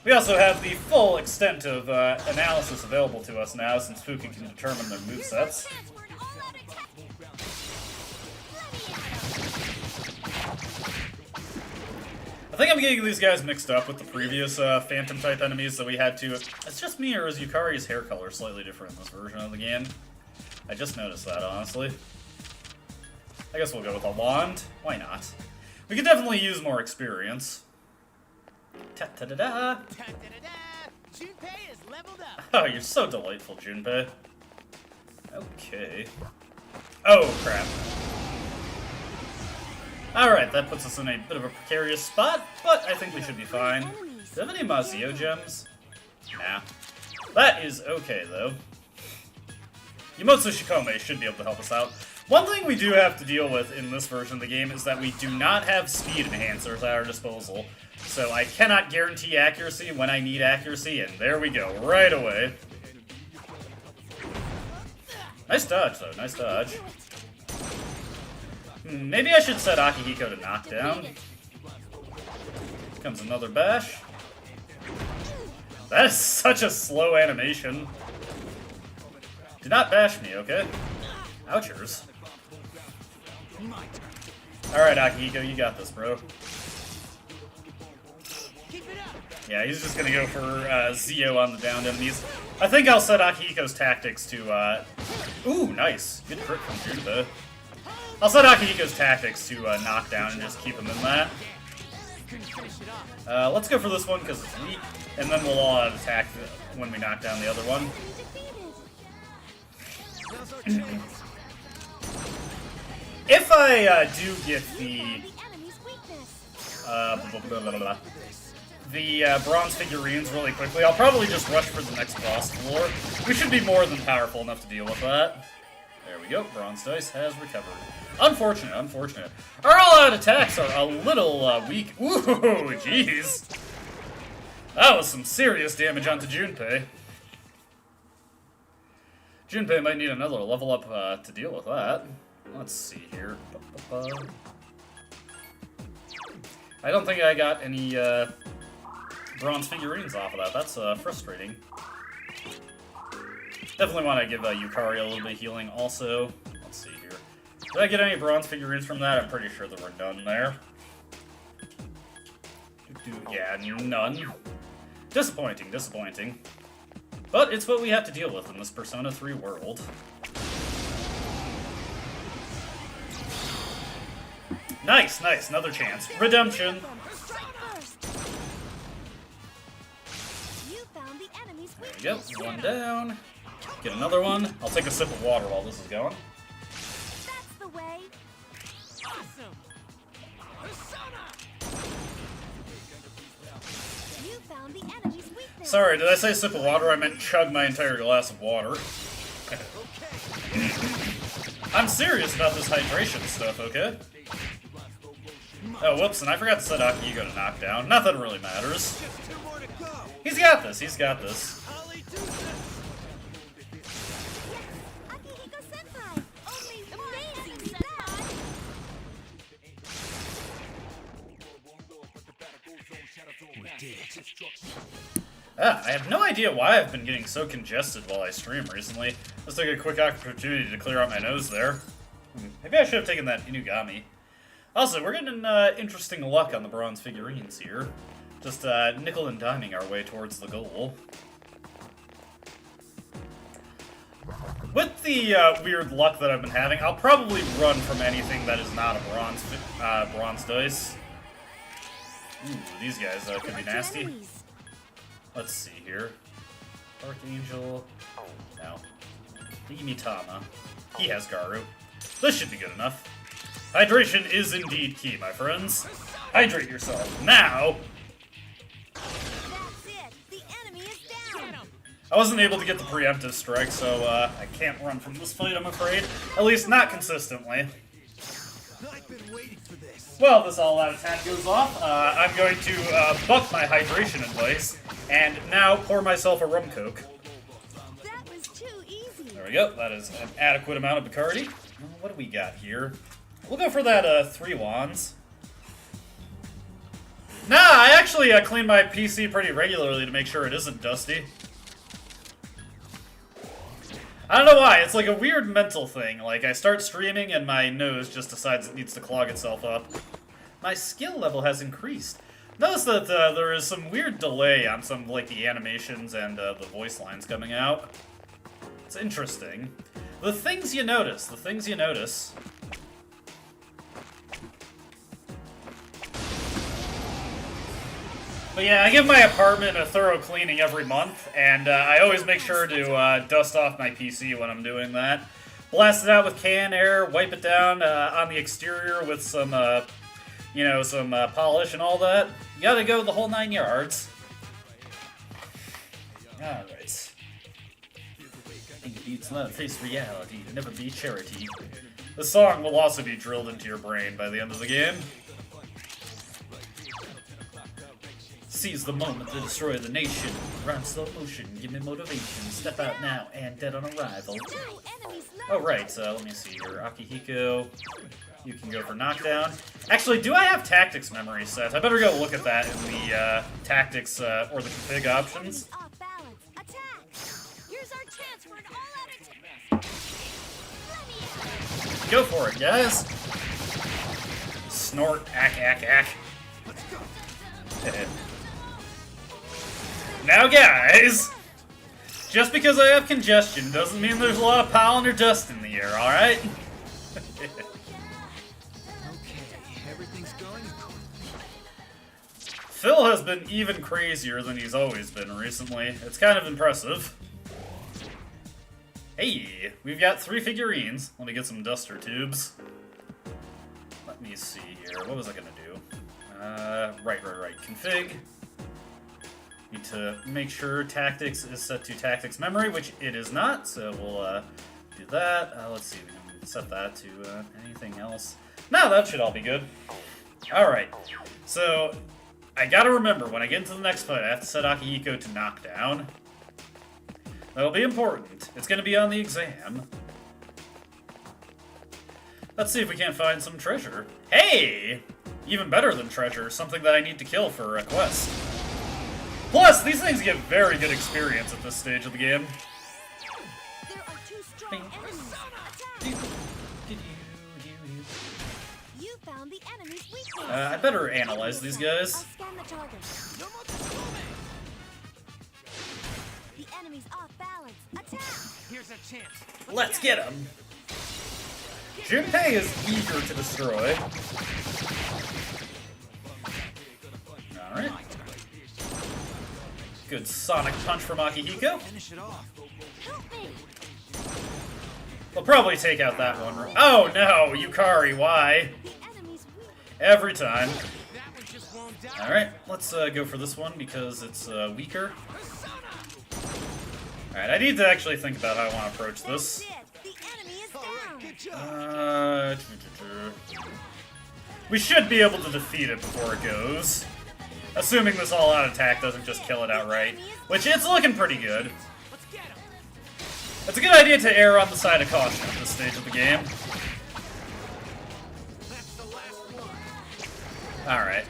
We also have the full extent of analysis available to us now, since Fuka can determine their movesets. I think I'm getting these guys mixed up with the previous Phantom-type enemies that we had to... It's just me, or is Yukari's hair color slightly different in this version of the game? I just noticed that, honestly. I guess we'll go with a wand. Why not? We could definitely use more experience. Ta-ta-da-da! Junpei is leveled up. Oh, you're so delightful, Junpei. Okay. Oh, crap. Alright, that puts us in a bit of a precarious spot, but I think we should be fine. Do I have any Mazio gems? Nah. That is okay, though. Yamotsu Shikome should be able to help us out. One thing we do have to deal with in this version of the game is that we do not have speed enhancers at our disposal. So I cannot guarantee accuracy when I need accuracy, and there we go, right away. Nice dodge, though, nice dodge. Maybe I should set Akihiko to knockdown. Comes another bash. That is such a slow animation. Do not bash me, okay? Ouchers. Alright, Akihiko, you got this, bro. Yeah, he's just gonna go for Zio on the downed enemies. I think I'll set Akihiko's tactics to, Ooh, nice. Good crit from Junpei. I'll set Akihiko's tactics to knock down and just keep him in that. Couldn't finish it off. Let's go for this one because it's weak, and then we'll all attack when we knock down the other one. Now's our chance. If I do get the enemy's weakness. the bronze figurines really quickly, I'll probably just rush for the next boss floor. We should be more than powerful enough to deal with that. There we go. Bronze dice has recovered. Unfortunate, unfortunate. Our all-out attacks are a little weak. Ooh, jeez. That was some serious damage onto Junpei. Junpei might need another level up to deal with that. Let's see here. I don't think I got any bronze figurines off of that. That's frustrating. Definitely want to give Yukari a little bit of healing also. Let's see here. Did I get any bronze figurines from that? I'm pretty sure there were none there. Yeah, none. Disappointing, disappointing. But it's what we have to deal with in this Persona 3 world. Nice, nice, another chance. Redemption. You found the enemy's There we weakness. go, one down. Get another one. I'll take a sip of water while this is going. That's the way. Awesome. Persona. You found the enemy's weakness. Sorry, did I say sip of water? I meant chug my entire glass of water. I'm serious about this hydration stuff, okay? Oh, whoops, and I forgot to set Akihiko to knockdown. Not that it really matters. Just 2 more to go. He's got this, he's got this. Akihiko Senpai. Only one enemy left. We did it. Ah, I have no idea why I've been getting so congested while I stream recently. Let's take a quick opportunity to clear out my nose there. Maybe I should have taken that Inugami. Also, we're getting interesting luck on the bronze figurines here. Just nickel and diming our way towards the goal. With the weird luck that I've been having, I'll probably run from anything that is not a bronze dice. Ooh, these guys could be nasty. Enemies. Let's see here. Archangel. No. Imitama. He has Garu. This should be good enough. Hydration is indeed key, my friends. Hydrate yourself now! That's it. The enemy is down. I wasn't able to get the preemptive strike, so I can't run from this fight, I'm afraid. At least not consistently. I've been waiting for this. Well, this all-out attack goes off. I'm going to buck my hydration advice, and now pour myself a rum coke. That was too easy. There we go. That is an adequate amount of Bacardi. What do we got here? We'll go for that 3 wands. Nah, I actually clean my PC pretty regularly to make sure it isn't dusty. I don't know why, it's like a weird mental thing. Like, I start streaming and my nose just decides it needs to clog itself up. My skill level has increased. Notice that there is some weird delay on some, like, the animations and the voice lines coming out. It's interesting. The things you notice, the things you notice. But yeah, I give my apartment a thorough cleaning every month, and I always make sure to dust off my PC when I'm doing that. Blast it out with can air, wipe it down on the exterior with some, you know, some polish and all that. You gotta go the whole 9 yards. Alright. Think it beats love, face reality, never be charity. The song will also be drilled into your brain by the end of the game. Seize the moment to destroy the nation. Rhyme slow motion, give me motivation. Step out now and dead on arrival. Two enemies left. Oh, right, let me see here. Akihiko, you can go for knockdown. Actually, do I have tactics memory set? I better go look at that in the tactics or the config options. Enemies off balance. Attack. Here's our chance for an all-out attack. Let me out. Go for it, guys. Snort, ack. Now, guys, just because I have congestion doesn't mean there's a lot of pollen or dust in the air, alright? Okay, everything's going according. Phil has been even crazier than he's always been recently. It's kind of impressive. Hey, we've got 3 figurines. Let me get some duster tubes. Let me see here. What was I gonna do? Right. Config. Need to make sure tactics is set to tactics memory, which it is not, so we'll do that. Let's see, we can set that to anything else. No, that should all be good. Alright, so I gotta remember, when I get into the next fight, I have to set Akihiko to knockdown. That'll be important. It's gonna be on the exam. Let's see if we can't find some treasure. Hey! Even better than treasure, something that I need to kill for a quest. Plus, these things get very good experience at this stage of the game. There are 2 strong enemies. Attack! You found the enemy's weakness. I better analyze these guys. I'll scan the target. No more disturbing. The enemy's off balance. Attack! Here's a chance. Let's get him. Junpei is eager to destroy. Alright. Good sonic punch from Akihiko. Finish it off. Help me! We'll probably take out that one. Oh no, Yukari, why? The enemy's weak. Every time. That one just won't die. Alright, let's go for this one because it's weaker. Alright, I need to actually think about how I want to approach That's this. it. The enemy is All right, down. good job. We should be able to defeat it before it goes. Assuming this all-out attack doesn't just kill it outright. Which, it's looking pretty good. Let's get him. It's a good idea to err on the side of caution at this stage of the game. That's the last one. Alright.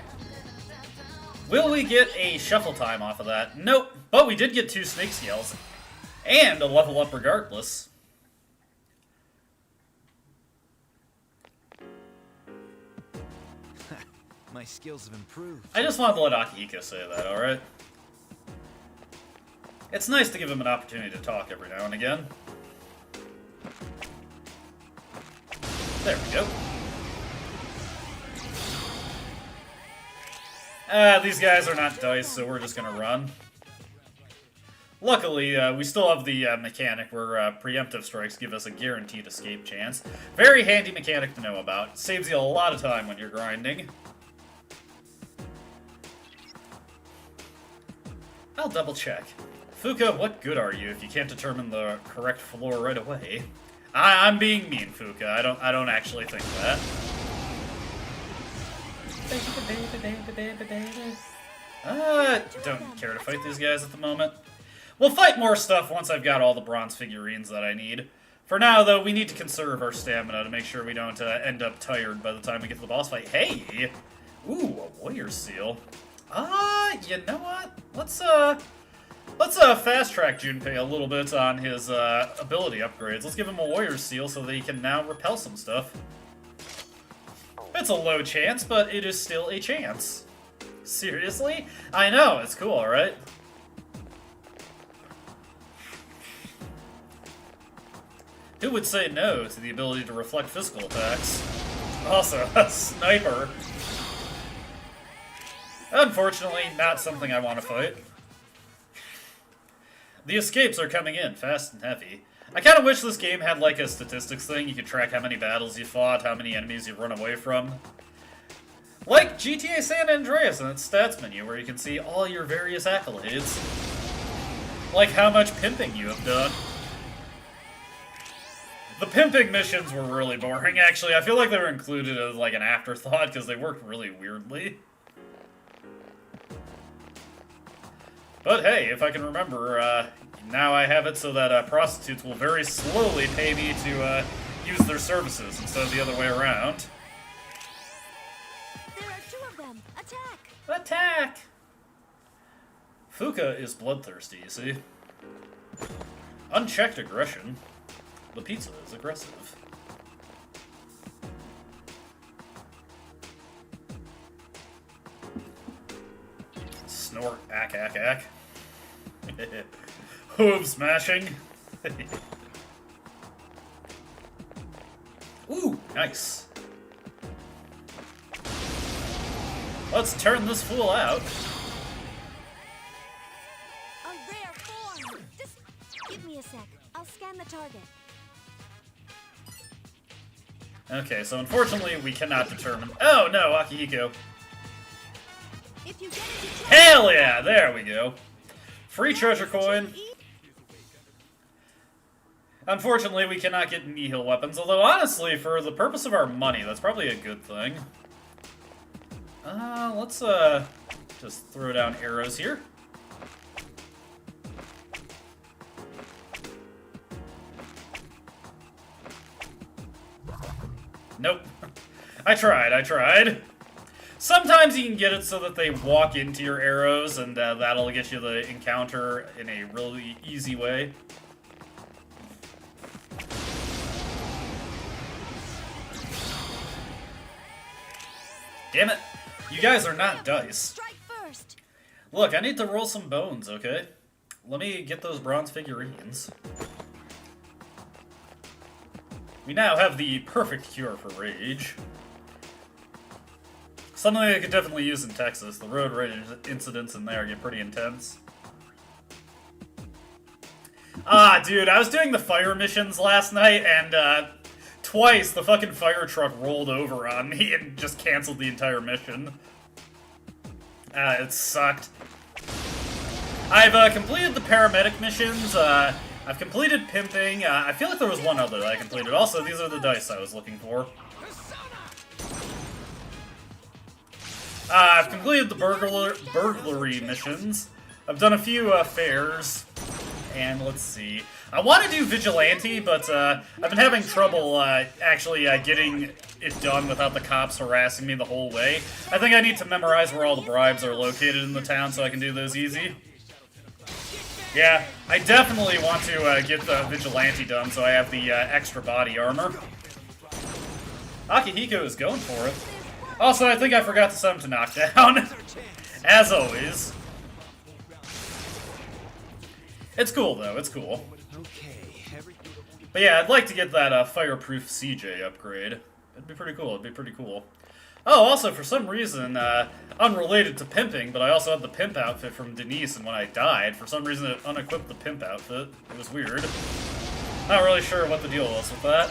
Will we get a shuffle time off of that? Nope. But we did get 2 snake scales. And a level up regardless. My skills have improved. I just wanted to let Akihiko say that, alright? It's nice to give him an opportunity to talk every now and again. There we go. These guys are not dice, so we're just gonna run. Luckily, we still have the mechanic where preemptive strikes give us a guaranteed escape chance. Very handy mechanic to know about. Saves you a lot of time when you're grinding. I'll double check. Fuka, what good are you if you can't determine the correct floor right away? I'm being mean, Fuka. I don't actually think that. Don't care to fight these guys at the moment. We'll fight more stuff once I've got all the bronze figurines that I need. For now, though, we need to conserve our stamina to make sure we don't end up tired by the time we get to the boss fight. Hey! Ooh, a warrior seal. You know what? Let's fast track Junpei a little bit on his ability upgrades. Let's give him a warrior seal so that he can now repel some stuff. It's a low chance, but it is still a chance. Seriously? I know, it's cool, right? Who would say no to the ability to reflect physical attacks? Also, a sniper. Unfortunately, not something I want to fight. The escapes are coming in, fast and heavy. I kind of wish this game had like a statistics thing. You could track how many battles you fought, how many enemies you've run away from. Like GTA San Andreas in its stats menu, where you can see all your various accolades. Like how much pimping you have done. The pimping missions were really boring, actually. I feel like they were included as like an afterthought because they worked really weirdly. But hey, if I can remember, now I have it so that prostitutes will very slowly pay me to use their services instead of the other way around. There are 2 of them. Attack! Attack! Fuka is bloodthirsty, you see. Unchecked aggression. The pizza is aggressive. Snort, ack, ack, ack. Hoof smashing. Ooh, nice. Let's turn this fool out. A rare form. Just give me a sec. I'll scan the target. Okay, so unfortunately we cannot determine. Oh no, Akihiko. If you get into Hell yeah! There we go. Free treasure coin. Unfortunately, we cannot get nihil weapons, although honestly, for the purpose of our money, that's probably a good thing. Let's just throw down arrows here. Nope. I tried. Sometimes you can get it so that they walk into your arrows, and that'll get you the encounter in a really easy way. Damn it. You guys are not dice. strike first. Look, I need to roll some bones, okay? Let me get those bronze figurines. We now have the perfect cure for rage. Something I could definitely use in Texas. The road rage incidents in there get pretty intense. Ah, dude, I was doing the fire missions last night, and twice the fucking fire truck rolled over on me and just canceled the entire mission. It sucked. I've completed the paramedic missions. I've completed pimping. I feel like there was one other that I completed. Also, these are the dice I was looking for. I've completed the burglary missions. I've done a few fairs. And let's see. I want to do vigilante, but I've been having trouble actually getting it done without the cops harassing me the whole way. I think I need to memorize where all the bribes are located in the town so I can do those easy. Yeah, I definitely want to get the vigilante done so I have the extra body armor. Akihiko is going for it. Also, I think I forgot to set him to knockdown. As always. It's cool, though. It's cool. But yeah, I'd like to get that fireproof CJ upgrade. It'd be pretty cool. It'd be pretty cool. Oh, also, for some reason, unrelated to pimping, but I also had the pimp outfit from Denise, and when I died, for some reason it unequipped the pimp outfit. It was weird. Not really sure what the deal was with that.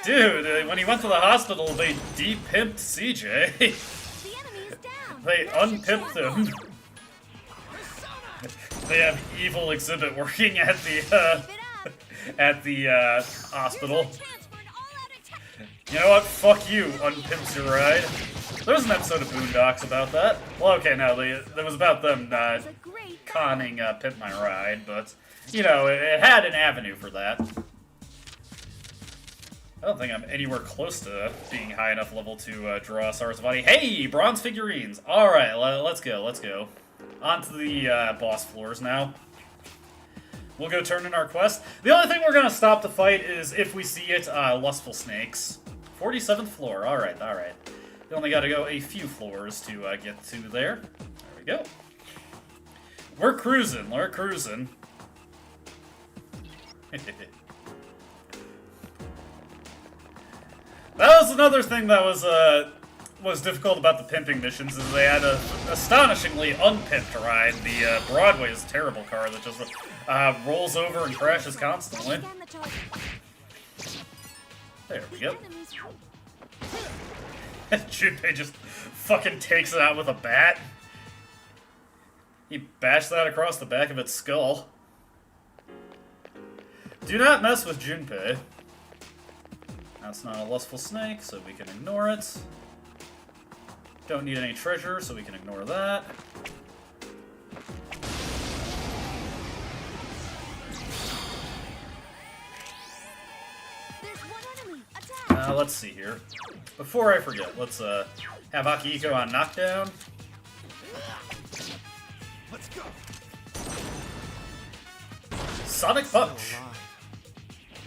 Dude, when he went to the hospital, they de-pimped CJ. The enemy is down. They unpimped him. They have evil exhibit working at the hospital. Chance for an all-out attack. You know what? Fuck you, unpimps your ride. There was an episode of Boondocks about that. Well, okay, no, it was about them It's a great conning Pimp My Ride, but, you know, it had an avenue for that. I don't think I'm anywhere close to being high enough level to draw a Sarasvati. Hey, bronze figurines! Alright, let's go, let's go. On to the boss floors now. We'll go turn in our quest. The only thing we're going to stop the fight is if we see it, Lustful Snakes. 47th floor, alright, alright. We only got to go a few floors to get to there. There we go. We're cruising, we're cruising. That was another thing that was difficult about the pimping missions, is they had a astonishingly unpimped ride. The Broadway is a terrible car that just rolls over and crashes constantly. Scan the target. There we go. Enemies. Junpei just fucking takes it out with a bat. He bashed that across the back of its skull. Do not mess with Junpei. That's not a lustful snake, so we can ignore it. Don't need any treasure, so we can ignore that. There's one enemy. Attack. Let's see here. Before I forget, let's have Akihiko on knockdown. Let's go. Sonic Punch.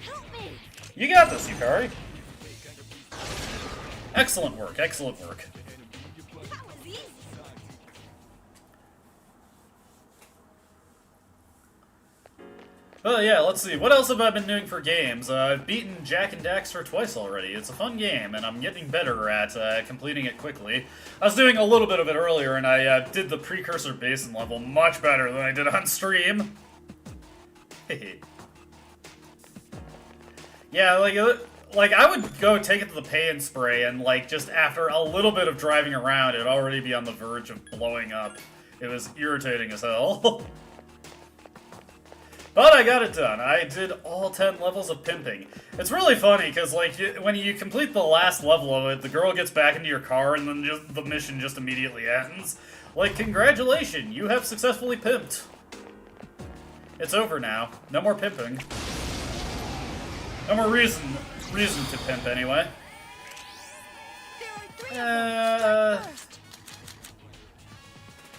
Help me. You got this, Yukari. Excellent work, excellent work. That was easy. Well, yeah, let's see. What else have I been doing for games? I've beaten Jack and Daxter twice already. It's a fun game, and I'm getting better at completing it quickly. I was doing a little bit of it earlier, and I did the Precursor Basin level much better than I did on stream. Yeah, like, I would go take it to the pay and spray, and, like, just after a little bit of driving around, it'd already be on the verge of blowing up. It was irritating as hell. But I got it done. I did all 10 levels of pimping. It's really funny, because, like, when you complete the last level of it, the girl gets back into your car, and then just the mission just immediately ends. Like, congratulations, you have successfully pimped. It's over now. No more pimping. No more reason to pimp, anyway. I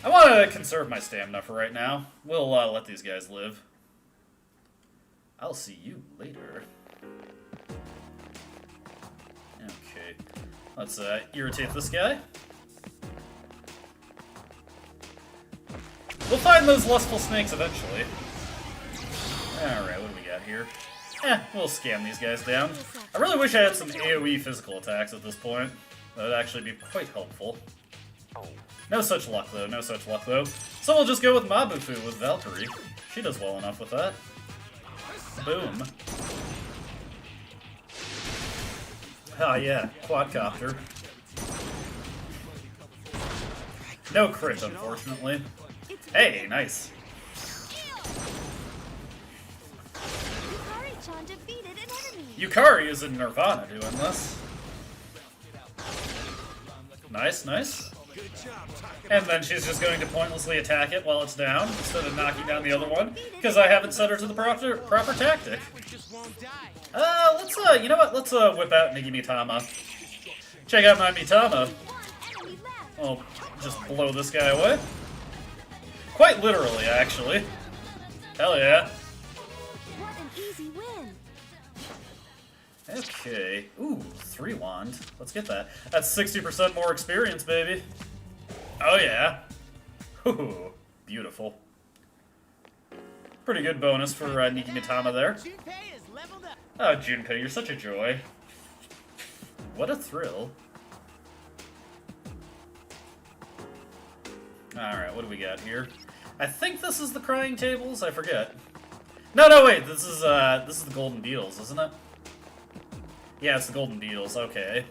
want to conserve my stamina for right now. We'll let these guys live. I'll see you later. Okay. Let's irritate this guy. We'll find those lustful snakes eventually. Alright, what do we got here? We'll scam these guys down. I really wish I had some AoE physical attacks at this point. That would actually be quite helpful. No such luck, though. No such luck, though. So we'll just go with Mabufu with Valkyrie. She does well enough with that. Boom. Oh, yeah. Quadcopter. No crit, unfortunately. Hey, nice. Yukari-chan defeated an enemy. Yukari is in Nirvana doing this. Nice, nice. And then she's just going to pointlessly attack it while it's down, instead of knocking down the other one, because I haven't set her to the proper tactic. Let's, you know what, let's, whip out Nigi Mitama. Check out my Mitama. I'll just blow this guy away. Quite literally, actually. Hell yeah. What an easy win. Okay. Ooh, 3 wand. Let's get that. That's 60% more experience, baby. Oh yeah. Ooh, beautiful. Pretty good bonus for Nigi Mitama there. Oh, Junpei, you're such a joy. What a thrill. Alright, what do we got here? I think this is the Crying Tables, I forget. No, wait, this is the Golden Beetles, isn't it? Yeah, it's the Golden Beetles, okay.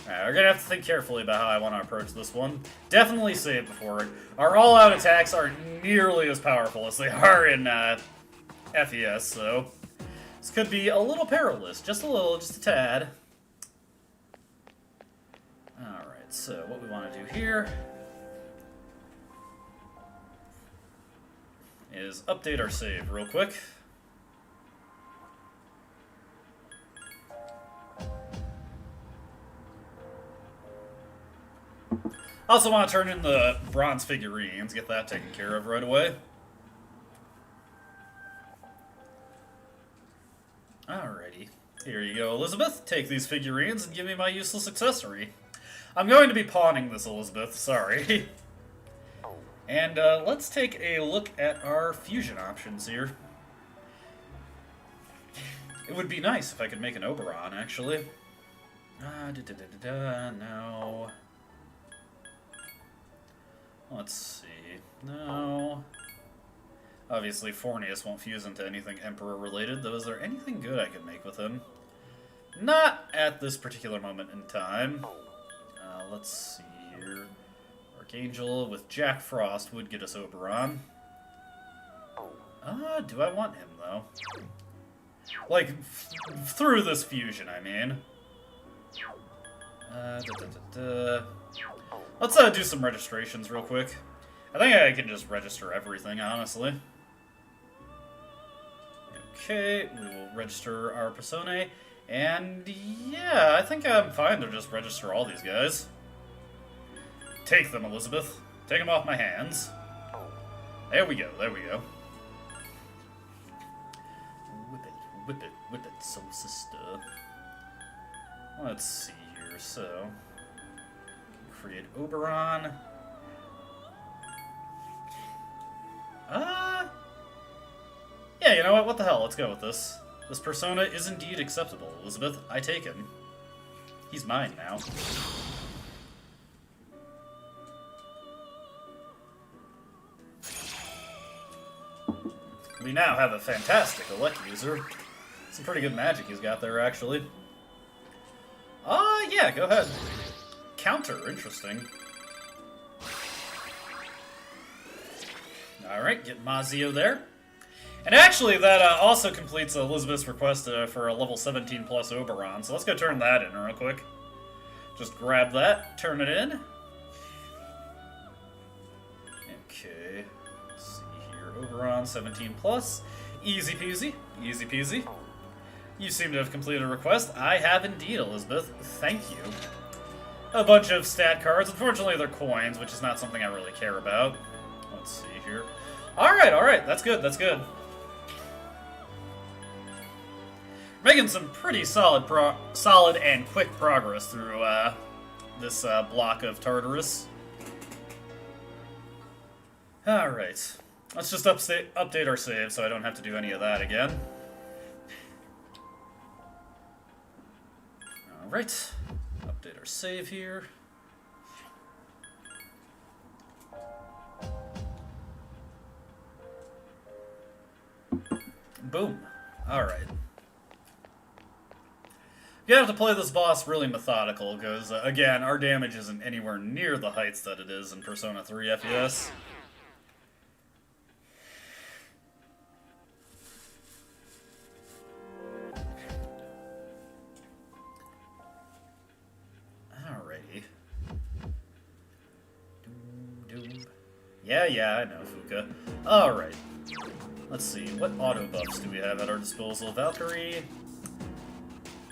Alright, we're gonna have to think carefully about how I want to approach this one. Definitely save before it. Our all-out attacks are nearly as powerful as they are in FES, so this could be a little perilous. Just a little, just a tad. Alright, so what we want to do here is update our save real quick. I also want to turn in the bronze figurines, get that taken care of right away. Alrighty. Here you go, Elizabeth. Take these figurines and give me my useless accessory. I'm going to be pawning this, Elizabeth. Sorry. And let's take a look at our fusion options here. It would be nice if I could make an Oberon, actually. No. Let's see. No. Obviously, Fornius won't fuse into anything Emperor-related, though is there anything good I could make with him? Not at this particular moment in time. Let's see here. Archangel with Jack Frost would get us Oberon. Do I want him, though? Like, through this fusion, I mean. Let's do some registrations real quick. I think I can just register everything, honestly. Okay, we will register our Personae. And yeah, I think I'm fine to just register all these guys. Take them, Elizabeth. Take them off my hands. There we go, there we go. Whip it, soul sister. Let's see here, so... create Oberon. Yeah, you know what? What the hell? Let's go with this. This persona is indeed acceptable, Elizabeth. I take him. He's mine now. We now have a fantastic elect user. Some pretty good magic he's got there, actually. Yeah, go ahead. Counter, interesting. Alright, get Mazio there. And actually, that also completes Elizabeth's request for a level 17 plus Oberon, so let's go turn that in real quick. Just grab that, turn it in. Okay, let's see here. Oberon 17 plus. Easy peasy, easy peasy. You seem to have completed a request. I have indeed, Elizabeth. Thank you. A bunch of stat cards. Unfortunately, they're coins, which is not something I really care about. Let's see here. Alright, that's good, that's good. Making some pretty solid and quick progress through this block of Tartarus. Alright. Let's just update our save so I don't have to do any of that again. Alright. Update our save here. Boom. Alright. You have to play this boss really methodical, because, again, our damage isn't anywhere near the heights that it is in Persona 3 FES. Alrighty. Yeah, I know, Fuka. Alright. Let's see, what auto buffs do we have at our disposal? Valkyrie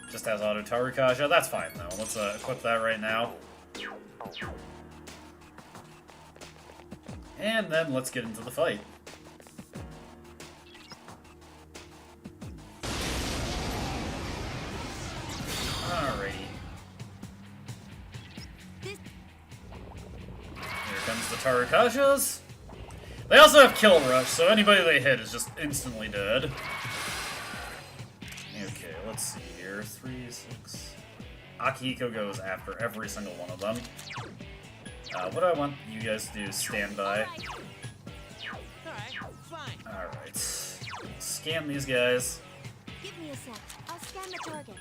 just has auto Tarikaja. That's fine, though. Let's equip that right now. And then let's get into the fight. Alrighty. Here comes the Tarikajas. They also have Kill Rush, so anybody they hit is just instantly dead. Okay, let's see here. 3, 6... Akihiko goes after every single one of them. What do I want you guys to do is stand by. Alright. Scan these guys. Give me a sec. I'll scan the target.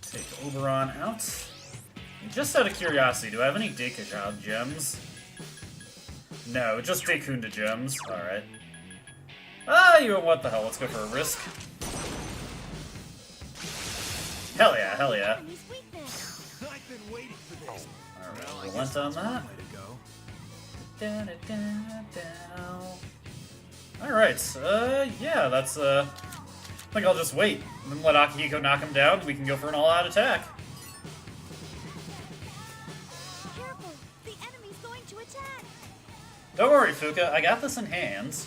Take Oberon out. And just out of curiosity, do I have any Dekajab gems? No, just Dekunda gems. Alright. You know what the hell, let's go for a risk. Hell yeah, hell yeah. I've been waiting for this. Alright, relent on that. Alright, yeah, that's, I think I'll just wait. And then let Akihiko knock him down, we can go for an all-out attack. Careful! The enemy's going to attack! Don't worry, Fuka, I got this in hands.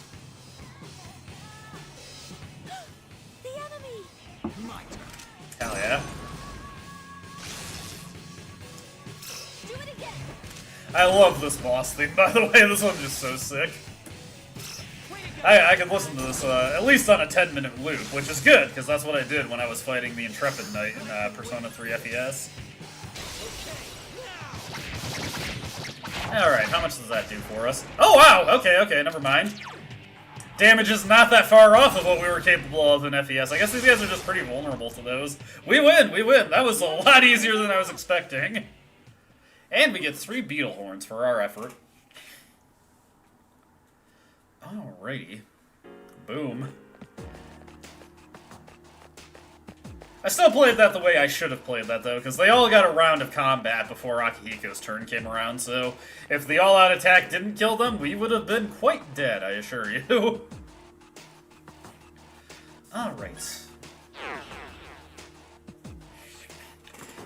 The enemy! My turn. Hell yeah. Do it again! I love this boss theme, by the way, this one's just so sick. I could listen to this at least on a 10-minute loop, which is good, because that's what I did when I was fighting the Intrepid Knight in Persona 3 FES. Alright, how much does that do for us? Oh wow! Okay, never mind. Damage is not that far off of what we were capable of in FES. I guess these guys are just pretty vulnerable to those. We win! That was a lot easier than I was expecting. And we get 3 beetle horns for our effort. Alrighty. Boom. I still played that the way I should have played that, though, because they all got a round of combat before Akihiko's turn came around, so if the all-out attack didn't kill them, we would have been quite dead, I assure you. Alright.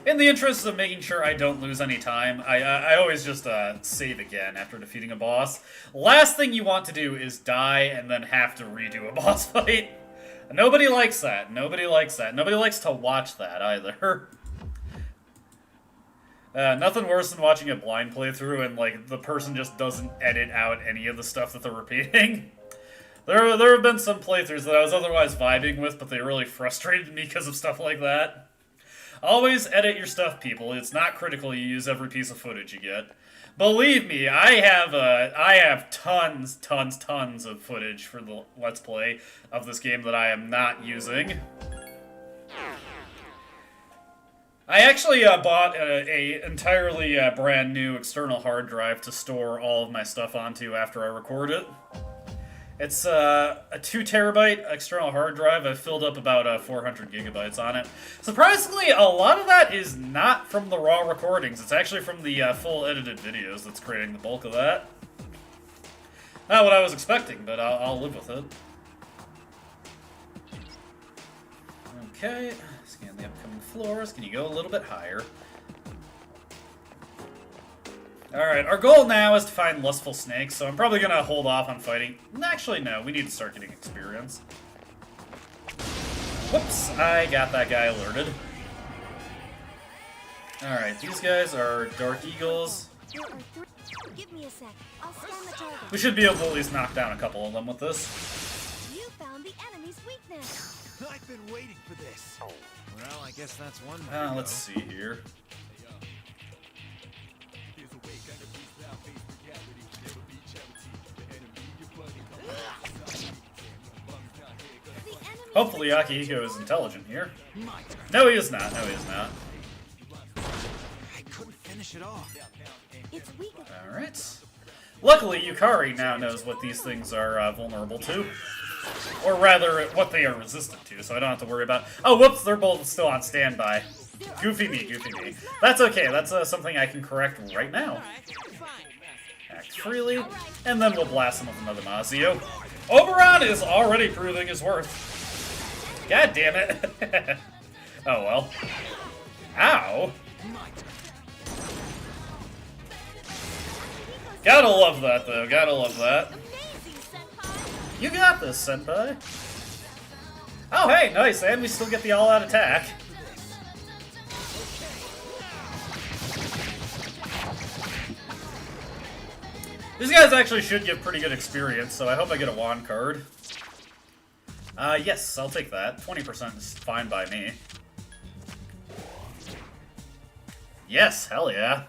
In the interest of making sure I don't lose any time, I always just save again after defeating a boss. Last thing you want to do is die and then have to redo a boss fight. Nobody likes that. Nobody likes that. Nobody likes to watch that either. Nothing worse than watching a blind playthrough and, like, the person just doesn't edit out any of the stuff that they're repeating. There have been some playthroughs that I was otherwise vibing with, but they really frustrated me because of stuff like that. Always edit your stuff, people. It's not critical you use every piece of footage you get. Believe me, I have tons of footage for the Let's Play of this game that I am not using. I actually bought a entirely brand new external hard drive to store all of my stuff onto after I record it. It's a 2 terabyte external hard drive. I've filled up about 400 gigabytes on it. Surprisingly, a lot of that is not from the raw recordings. It's actually from the full edited videos that's creating the bulk of that. Not what I was expecting, but I'll live with it. Okay, scan the upcoming floors. Can you go a little bit higher? Alright, our goal now is to find lustful snakes, so I'm probably gonna hold off on fighting. Actually, no, we need to start getting experience. Whoops, I got that guy alerted. Alright, these guys are Dark Eagles. Give me a sec. I'll scan the target. We should be able to at least knock down a couple of them with this. You found the enemy's weakness. I've been waiting for this. Well, I guess that's one way to Let's see here. Hopefully Akihiko is intelligent here. No, he is not. No, he is not. I couldn't finish it off. It's weak. Alright. Luckily, Yukari now knows what these things are vulnerable to. Or rather, what they are resistant to, so I don't have to worry about... Oh, whoops, they're both still on standby. Goofy me, goofy me. That's okay, that's something I can correct right now. Act freely, and then we'll blast him with another Mazio. Oberon is already proving his worth. God damn it. Oh well. Ow. Gotta love that, though. Gotta love that. You got this, Senpai. Oh, hey, nice. And we still get the all-out attack. These guys actually should give pretty good experience, so I hope I get a wand card. Yes, I'll take that. 20% is fine by me. Yes, hell yeah.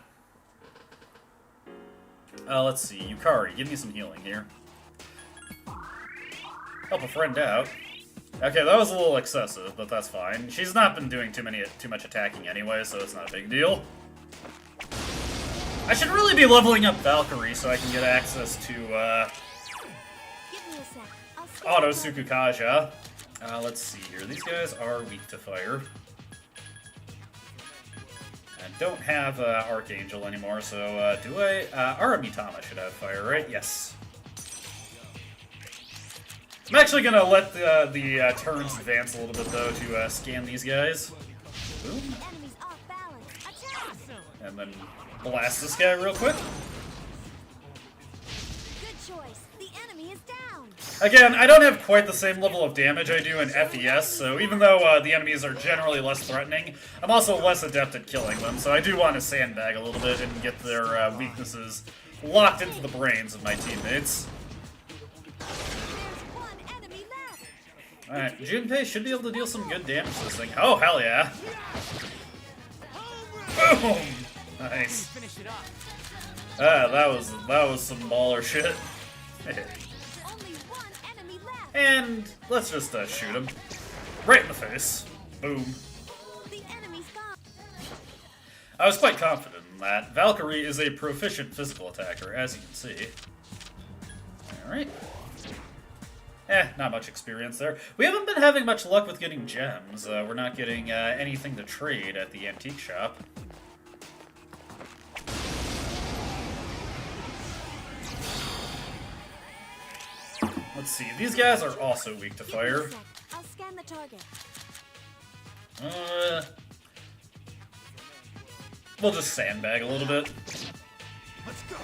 Let's see. Yukari, give me some healing here. Help a friend out. Okay, that was a little excessive, but that's fine. She's not been doing too much attacking anyway, so it's not a big deal. I should really be leveling up Valkyrie so I can get access to, Auto Tsukukaja. Let's see here. These guys are weak to fire. I don't have Archangel anymore, so do I? Aramitama should have fire, right? Yes. I'm actually gonna let the turns advance a little bit though to scan these guys. Boom. And then blast this guy real quick. Again, I don't have quite the same level of damage I do in FES, so even though the enemies are generally less threatening, I'm also less adept at killing them, so I do want to sandbag a little bit and get their weaknesses locked into the brains of my teammates. Alright, Junpei should be able to deal some good damage to this thing. Oh, hell yeah. Boom! Nice. That was some baller shit. And let's just shoot him. Right in the face. Boom. I was quite confident in that. Valkyrie is a proficient physical attacker, as you can see. Alright. Not much experience there. We haven't been having much luck with getting gems. We're not getting anything to trade at the antique shop. Let's see, these guys are also weak to fire. I'll scan the target. We'll just sandbag a little bit. Let's go.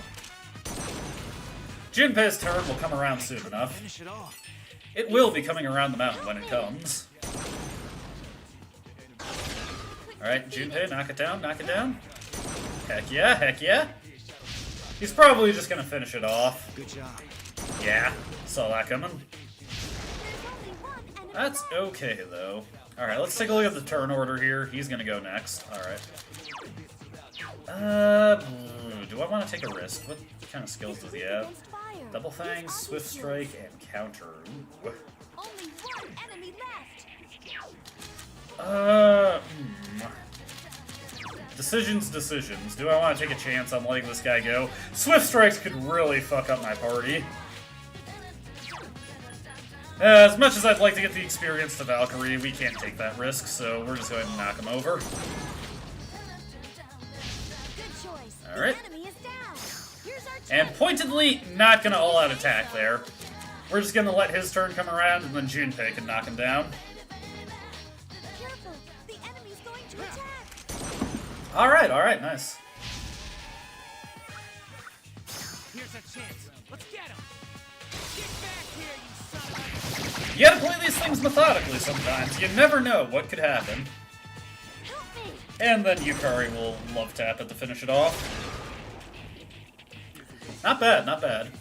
Junpei's turn will come around soon enough. It will be coming around the mountain when it comes. Alright, Junpei, knock it down, knock it down. Heck yeah, heck yeah. He's probably just gonna finish it off. Good job. Yeah, saw that coming. There's only one enemy That's left. okay, though. Alright, let's take a look at the turn order here. He's gonna go next. Alright. Do I want to take a risk? What kind of skills does he have? Against fire. Double Use Fang, obvious Swift moves. Strike, and Counter. Ooh. Only one enemy left. Decisions. Do I want to take a chance on letting this guy go? Swift Strikes could really fuck up my party. As much as I'd like to get the experience to Valkyrie, we can't take that risk, so we're just going to knock him over. Good choice. Alright. The enemy is down. Here's our And chance. pointedly, not gonna all-out attack there. We're just gonna let his turn come around, and then Junpei can knock him down. Careful. The enemy's going to attack. Alright, nice. Here's a chance. Let's get him. Get back here, you son of a... You gotta play these things methodically sometimes. You never know what could happen. Help me. And then Yukari will love tap it to finish it off. Not bad, not bad.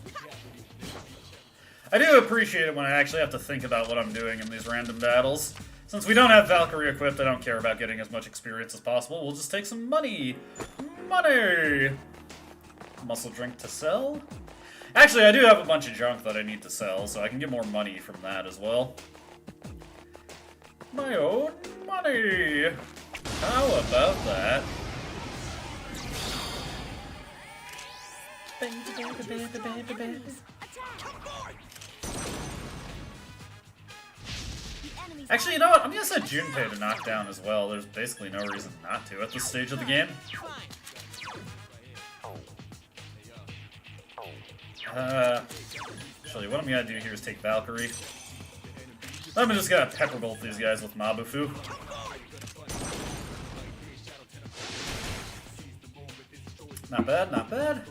I do appreciate it when I actually have to think about what I'm doing in these random battles. Since we don't have Valkyrie equipped, I don't care about getting as much experience as possible. We'll just take some money. Money! Muscle drink to sell? Actually, I do have a bunch of junk that I need to sell, so I can get more money from that as well. My own money! How about that? Actually, you know what? I'm gonna set Junpei to knock down as well. There's basically no reason not to at this stage of the game. Actually, what I'm gonna do here is take Valkyrie. I'm just gonna pepper bolt these guys with Mabufu. Not bad, not bad.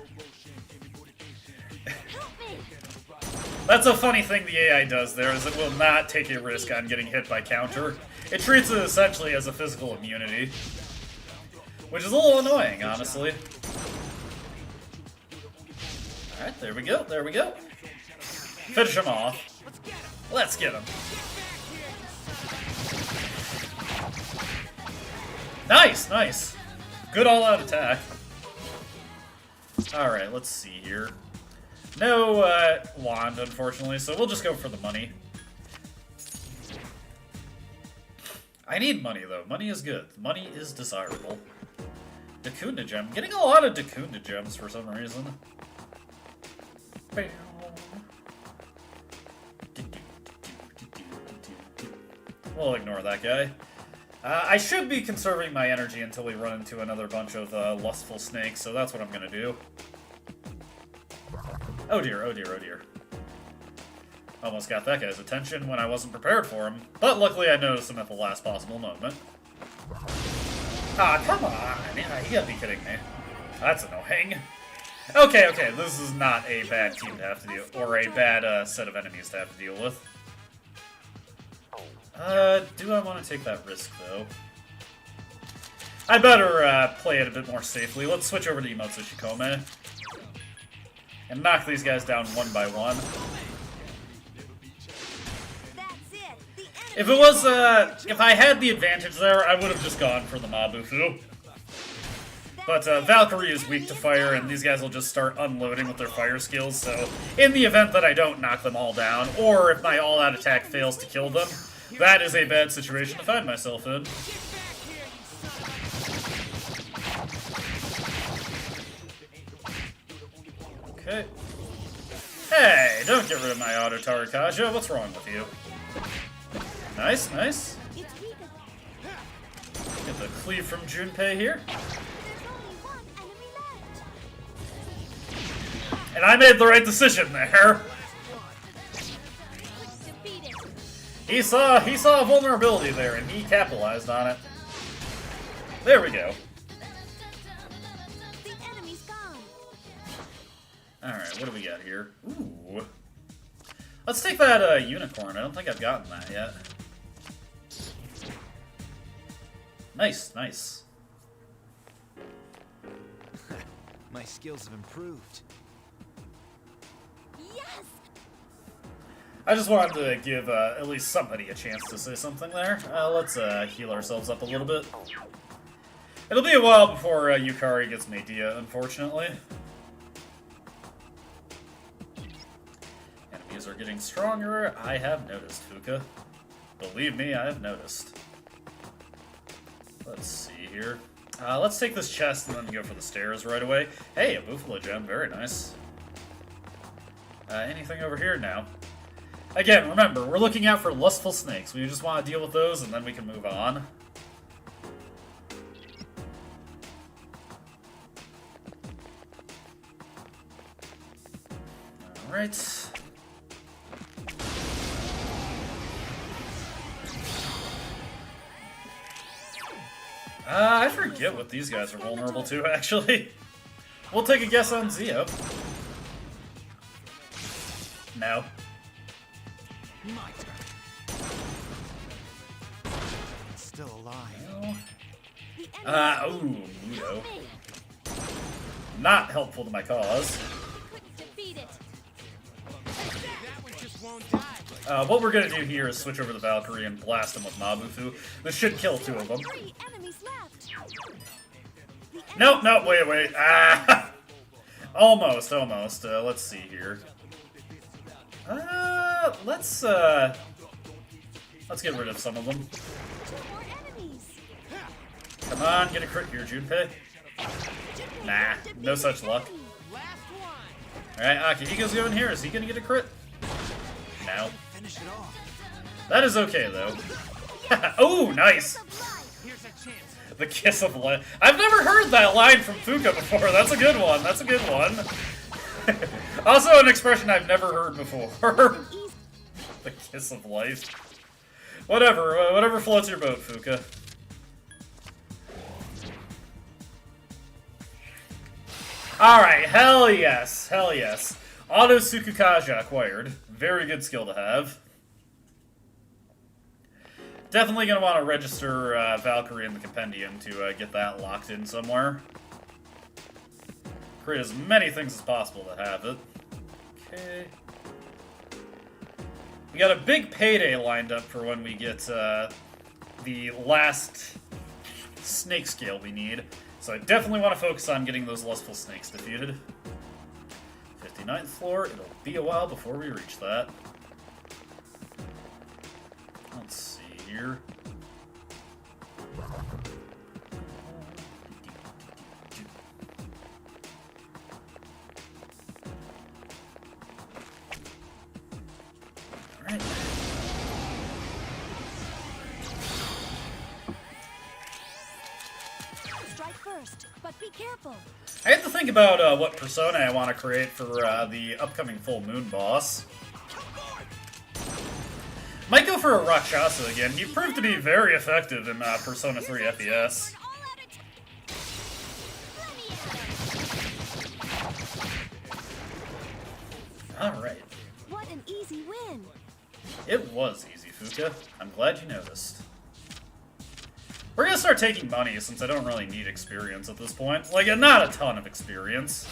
That's a funny thing the AI does there, is it will not take a risk on getting hit by counter. It treats it essentially as a physical immunity. Which is a little annoying, honestly. Alright, there we go, there we go. Finish him off. Let's get him. Nice, nice. Good all-out attack. Alright, let's see here. No wand, unfortunately, so we'll just go for the money. I need money, though. Money is good. Money is desirable. Dakunda gem. Getting a lot of Dakunda gems for some reason. We'll ignore that guy. I should be conserving my energy until we run into another bunch of lustful snakes, so that's what I'm gonna do. Oh dear, oh dear, oh dear. Almost got that guy's attention when I wasn't prepared for him, but luckily I noticed him at the last possible moment. Ah, come on! Yeah, you gotta be kidding me. That's annoying. Okay, okay, this is not a bad team to have to deal, or a bad set of enemies to have to deal with. Do I want to take that risk, though? I better play it a bit more safely. Let's switch over to emotes of Shikome. And knock these guys down one by one. That's it. The enemy. If it was, if I had the advantage there, I would have just gone for the Mabufu. But Valkyrie is weak to fire, and these guys will just start unloading with their fire skills, so in the event that I don't knock them all down, or if my all-out attack fails to kill them, that is a bad situation to find myself in. Okay. Hey, don't get rid of my auto Tarakaja. What's wrong with you? Nice, nice. It's weaker. Get the cleave from Junpei here. There's only one enemy left. And I made the right decision there. Defeated. He saw a vulnerability there, and he capitalized on it. There we go. The enemy's gone. Alright, what do we got here? Ooh. Let's take that unicorn. I don't think I've gotten that yet. Nice, nice. My skills have improved. Yes! I just wanted to give at least somebody a chance to say something there. Let's heal ourselves up a little bit. It'll be a while before Yukari gets Medea, unfortunately. Enemies are getting stronger. I have noticed, Fuka. Believe me, I have noticed. Let's see here. Let's take this chest and then go for the stairs right away. Hey, a Buffalo gem. Very nice. Anything over here now? Again, remember, we're looking out for lustful snakes. We just want to deal with those, and then we can move on. Alright. I forget what these guys are vulnerable to, actually. We'll take a guess on Zio. No. My turn. It's still alive. No. Ooh, Mudo. Not helpful to my cause. Couldn't defeat it. That one just won't die. What we're gonna do here is switch over the Valkyrie and blast them with Mabufu. This should kill two of them. 3 enemies left. Nope, nope, wait. Ah! Almost. Let's see here. Let's get rid of some of them. 2 more enemies. Come on, get a crit here, Junpei. Nah, no such luck. Last one. Alright, Akihiko's going here. Is he gonna get a crit? No. Finish it off. That is okay, though. Oh, nice! Here's a chance. The kiss of life. I've never heard that line from Fuka before. That's a good one. That's a good one. Also an expression I've never heard before. The kiss of life. Whatever floats your boat, Fuka. Alright, hell yes. Auto Tsukukaja acquired. Very good skill to have. Definitely going to want to register Valkyrie in the Compendium to get that locked in somewhere. Create as many things as possible to have it. Okay. We got a big payday lined up for when we get the last snake scale we need. So I definitely want to focus on getting those lustful snakes defeated. 59th floor. It'll be a while before we reach that. Let's see here. Alright. Strike first, but be careful. I have to think about what persona I want to create for the upcoming full moon boss. Might go for a Rakshasa again. He proved to be very effective in Persona 3 FES. Alright. What an easy win. It was easy, Fuka. I'm glad you noticed. We're gonna start taking money since I don't really need experience at this point. Like, not a ton of experience.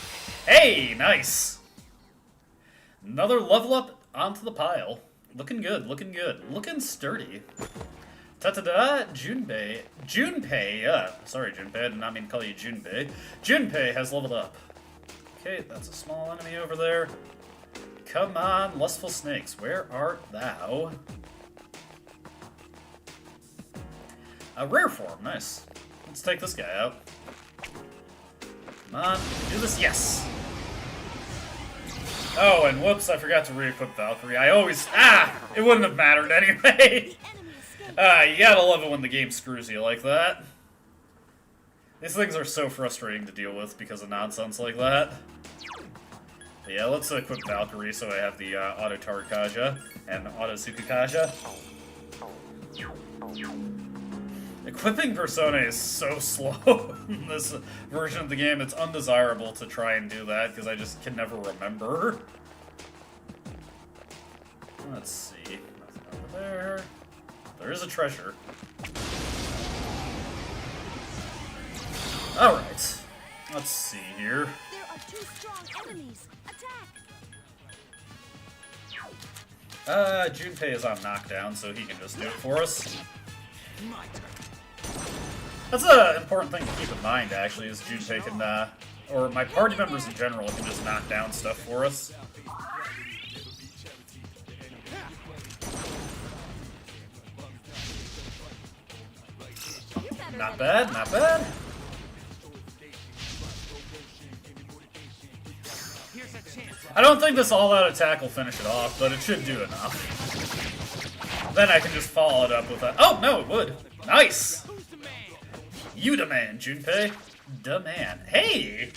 Hey, nice! Another level up onto the pile. Looking good, looking sturdy. Ta-ta-da, Junpei. Sorry, Junpei, I did not mean to call you Junpei. Junpei has leveled up. Okay, that's a small enemy over there. Come on, lustful snakes, where art thou? A rare form, nice. Let's take this guy out. Come on, do this, yes! Oh, and whoops, I forgot to re-equip Valkyrie. It wouldn't have mattered anyway. You gotta love it when the game screws you like that. These things are so frustrating to deal with because of nonsense like that. But yeah, let's equip Valkyrie so I have the Auto Tarikaja and Auto Tsukukaja. Equipping Persona is so slow in this version of the game, it's undesirable to try and do that, because I just can never remember. Let's see. Nothing over there. There is a treasure. Alright. Let's see here. There are 2 strong enemies. Attack! Junpei is on knockdown, so he can just do it for us. My turn. That's an important thing to keep in mind, actually, is Junpei can, or my party members in general can just knock down stuff for us. You're better Not than bad, not bad. Here's a chance. I don't think this all-out attack will finish it off, but it should do enough. Then I can just follow it up with that. Oh, no, it would. Nice! Who's the man? You the man, Junpei. The man. Hey!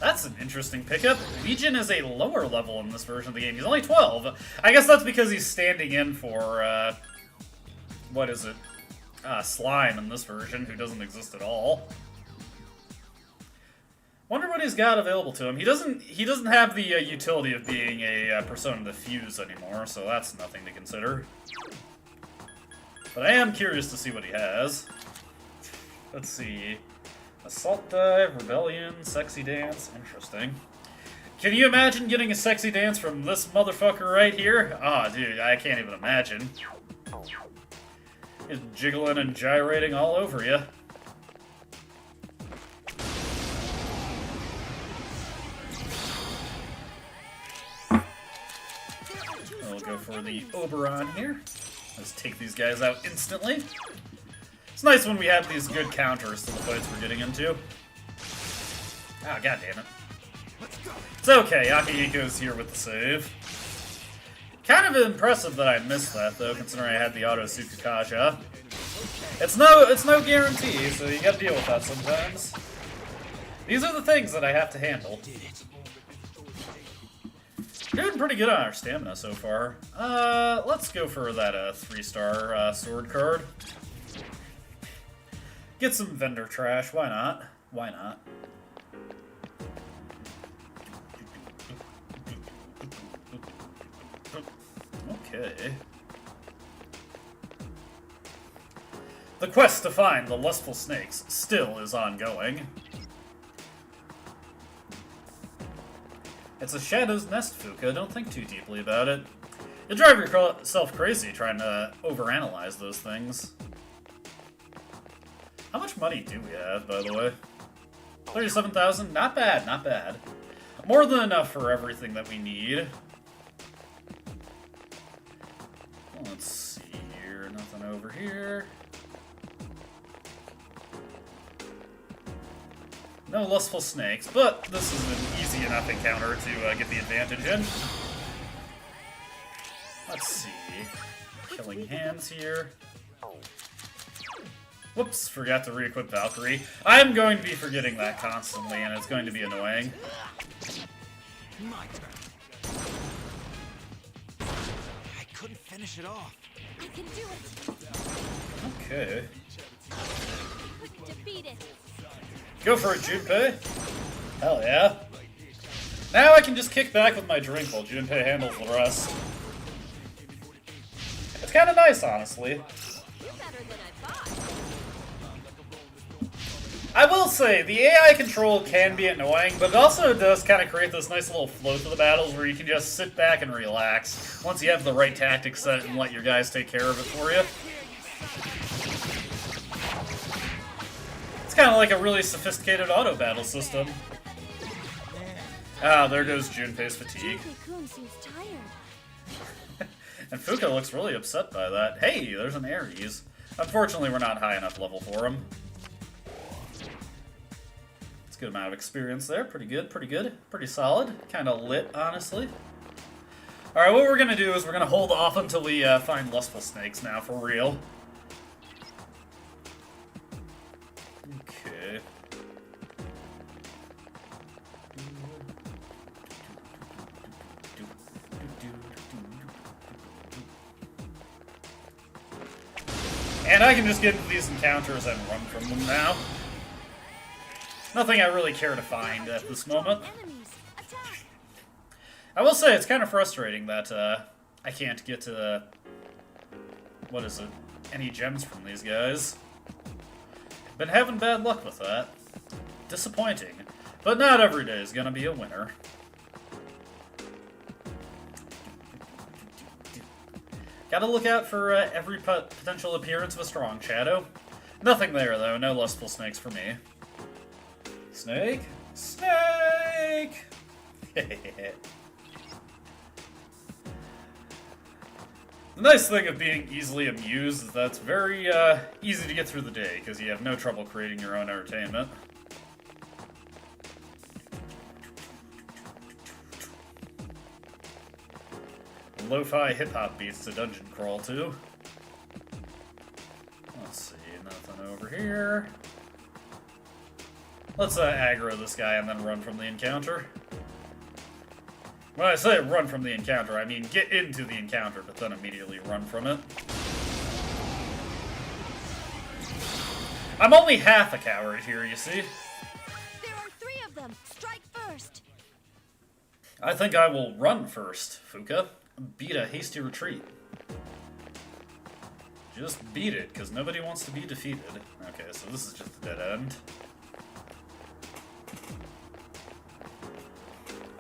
That's an interesting pickup. Legion is a lower level in this version of the game. He's only 12. I guess that's because he's standing in for, what is it? Slime in this version, who doesn't exist at all. Wonder what he's got available to him. He doesn't have the utility of being a Persona the Fuse anymore, so that's nothing to consider. But I am curious to see what he has. Let's see. Assault Dive, Rebellion, Sexy Dance. Interesting. Can you imagine getting a sexy dance from this motherfucker right here? Aw, oh, dude, I can't even imagine. He's jiggling and gyrating all over you. We'll go for the Oberon here. Let's take these guys out instantly. It's nice when we have these good counters to the fights we're getting into. Ah, god damn it. It's okay, Akihiko's here with the save. Kind of impressive that I missed that, though, considering I had the auto Tsukakaja. It's no guarantee, so you gotta deal with that sometimes. These are the things that I have to handle. Doing pretty good on our stamina so far. Let's go for that 3-star sword card. Get some vendor trash, why not? Why not? Okay. The quest to find the lustful snakes still is ongoing. It's a shadow's nest, Fuka. Don't think too deeply about it. You'll drive yourself crazy trying to overanalyze those things. How much money do we have, by the way? 37,000? Not bad, not bad. More than enough for everything that we need. Let's see here. Nothing over here. No lustful snakes, but this is an easy enough encounter to get the advantage in. Let's see. Killing hands here. Whoops, forgot to re-equip Valkyrie. I'm going to be forgetting that constantly, and it's going to be annoying. My turn. I couldn't finish it off. I can do it! Okay. Defeat it! Go for it, Junpei. Hell yeah. Now I can just kick back with my drink while Junpei handles the rest. It's kind of nice, honestly. You're better than I thought. I will say, the AI control can be annoying, but it also does kind of create this nice little flow to the battles where you can just sit back and relax once you have the right tactics set and let your guys take care of it for you. It's kind of like a really sophisticated auto battle system. Ah, there goes Junpei's fatigue. Junpei-kun seems tired. And Fuka looks really upset by that. Hey, there's an Ares. Unfortunately, we're not high enough level for him. It's a good amount of experience there. Pretty good, pretty good. Pretty solid. Kind of lit, honestly. Alright, what we're going to do is we're going to hold off until we find lustful snakes now, for real. Okay. And I can just get into these encounters and run from them now. Nothing I really care to find at this moment. Enemies, attack! I will say, it's kind of frustrating that I can't get to, what is it, any gems from these guys. Been having bad luck with that. Disappointing. But not every day is gonna be a winner. Gotta look out for every potential appearance of a strong shadow. Nothing there, though. No lustful snakes for me. Snake? Snake! The nice thing of being easily amused is that it's very easy to get through the day, because you have no trouble creating your own entertainment. Lo-fi hip-hop beats to dungeon crawl to. Let's see, nothing over here. Let's aggro this guy and then run from the encounter. When I say run from the encounter, I mean get into the encounter, but then immediately run from it. I'm only half a coward here, you see. There are 3 of them. Strike first. I think I will run first, Fuka. Beat a hasty retreat. Just beat it, because nobody wants to be defeated. Okay, so this is just a dead end.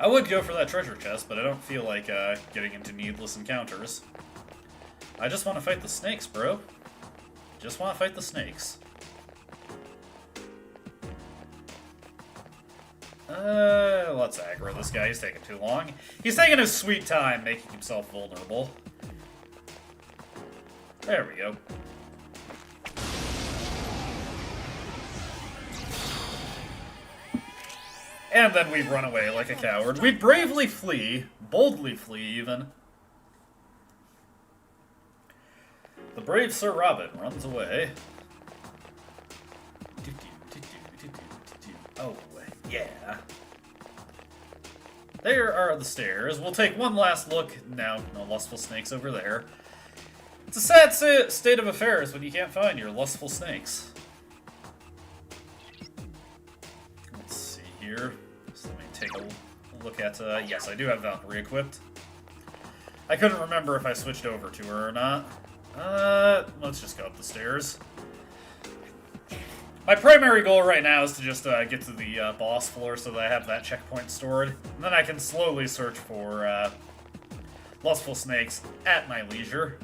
I would go for that treasure chest, but I don't feel like getting into needless encounters. I just want to fight the snakes, bro. Just want to fight the snakes. Let's aggro this guy. He's taking too long. He's taking his sweet time, making himself vulnerable. There we go. And then we run away like a coward. We bravely flee, boldly flee even. The brave Sir Robin runs away. Oh, yeah. There are the stairs. We'll take one last look. No lustful snakes over there. It's a sad state of affairs when you can't find your lustful snakes. Let's see here. So let me take a look at... yes, I do have Valkyrie equipped. I couldn't remember if I switched over to her or not. Let's just go up the stairs. My primary goal right now is to just get to the boss floor so that I have that checkpoint stored. And then I can slowly search for lustful snakes at my leisure.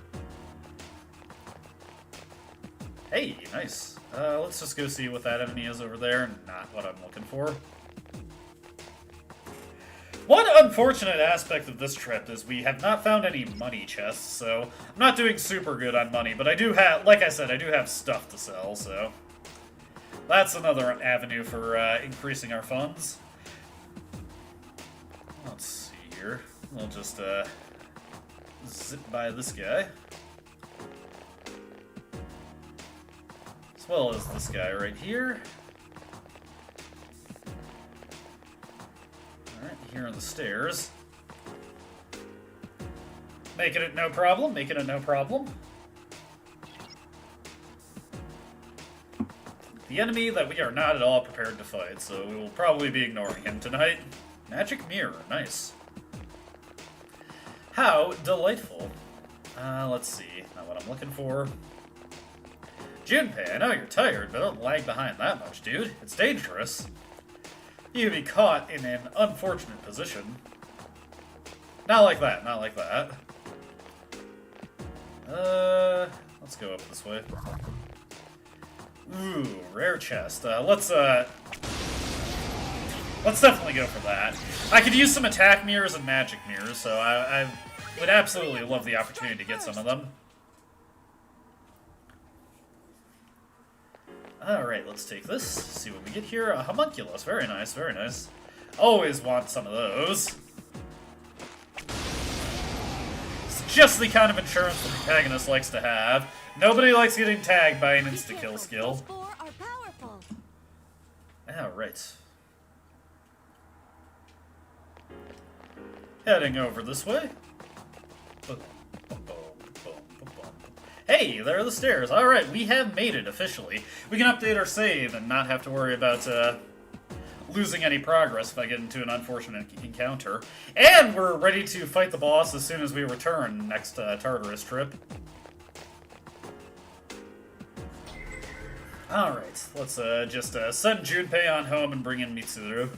Hey, nice. Let's just go see what that enemy is over there. Not what I'm looking for. One unfortunate aspect of this trip is we have not found any money chests, so I'm not doing super good on money, but I do have, like I said, I do have stuff to sell, so that's another avenue for increasing our funds. Let's see here. We'll just zip by this guy. As well as this guy right here. Alright, here are the stairs. Making it no problem, making it no problem. The enemy that we are not at all prepared to fight, so we will probably be ignoring him tonight. Magic mirror, nice. How delightful. Let's see, not what I'm looking for. Junpei, I know you're tired, but don't lag behind that much, dude. It's dangerous. You could be caught in an unfortunate position. Not like that, not like that. Let's go up this way. Ooh, rare chest. Let's definitely go for that. I could use some attack mirrors and magic mirrors, so I would absolutely love the opportunity to get some of them. Alright, let's take this, see what we get here. A homunculus, very nice, very nice. Always want some of those. It's just the kind of insurance the protagonist likes to have. Nobody likes getting tagged by an insta-kill skill. Alright. Heading over this way. Hey, there are the stairs. Alright, we have made it officially. We can update our save and not have to worry about losing any progress if I get into an unfortunate encounter. And we're ready to fight the boss as soon as we return next Tartarus trip. Alright, let's just send Junpei on home and bring in Mitsuru.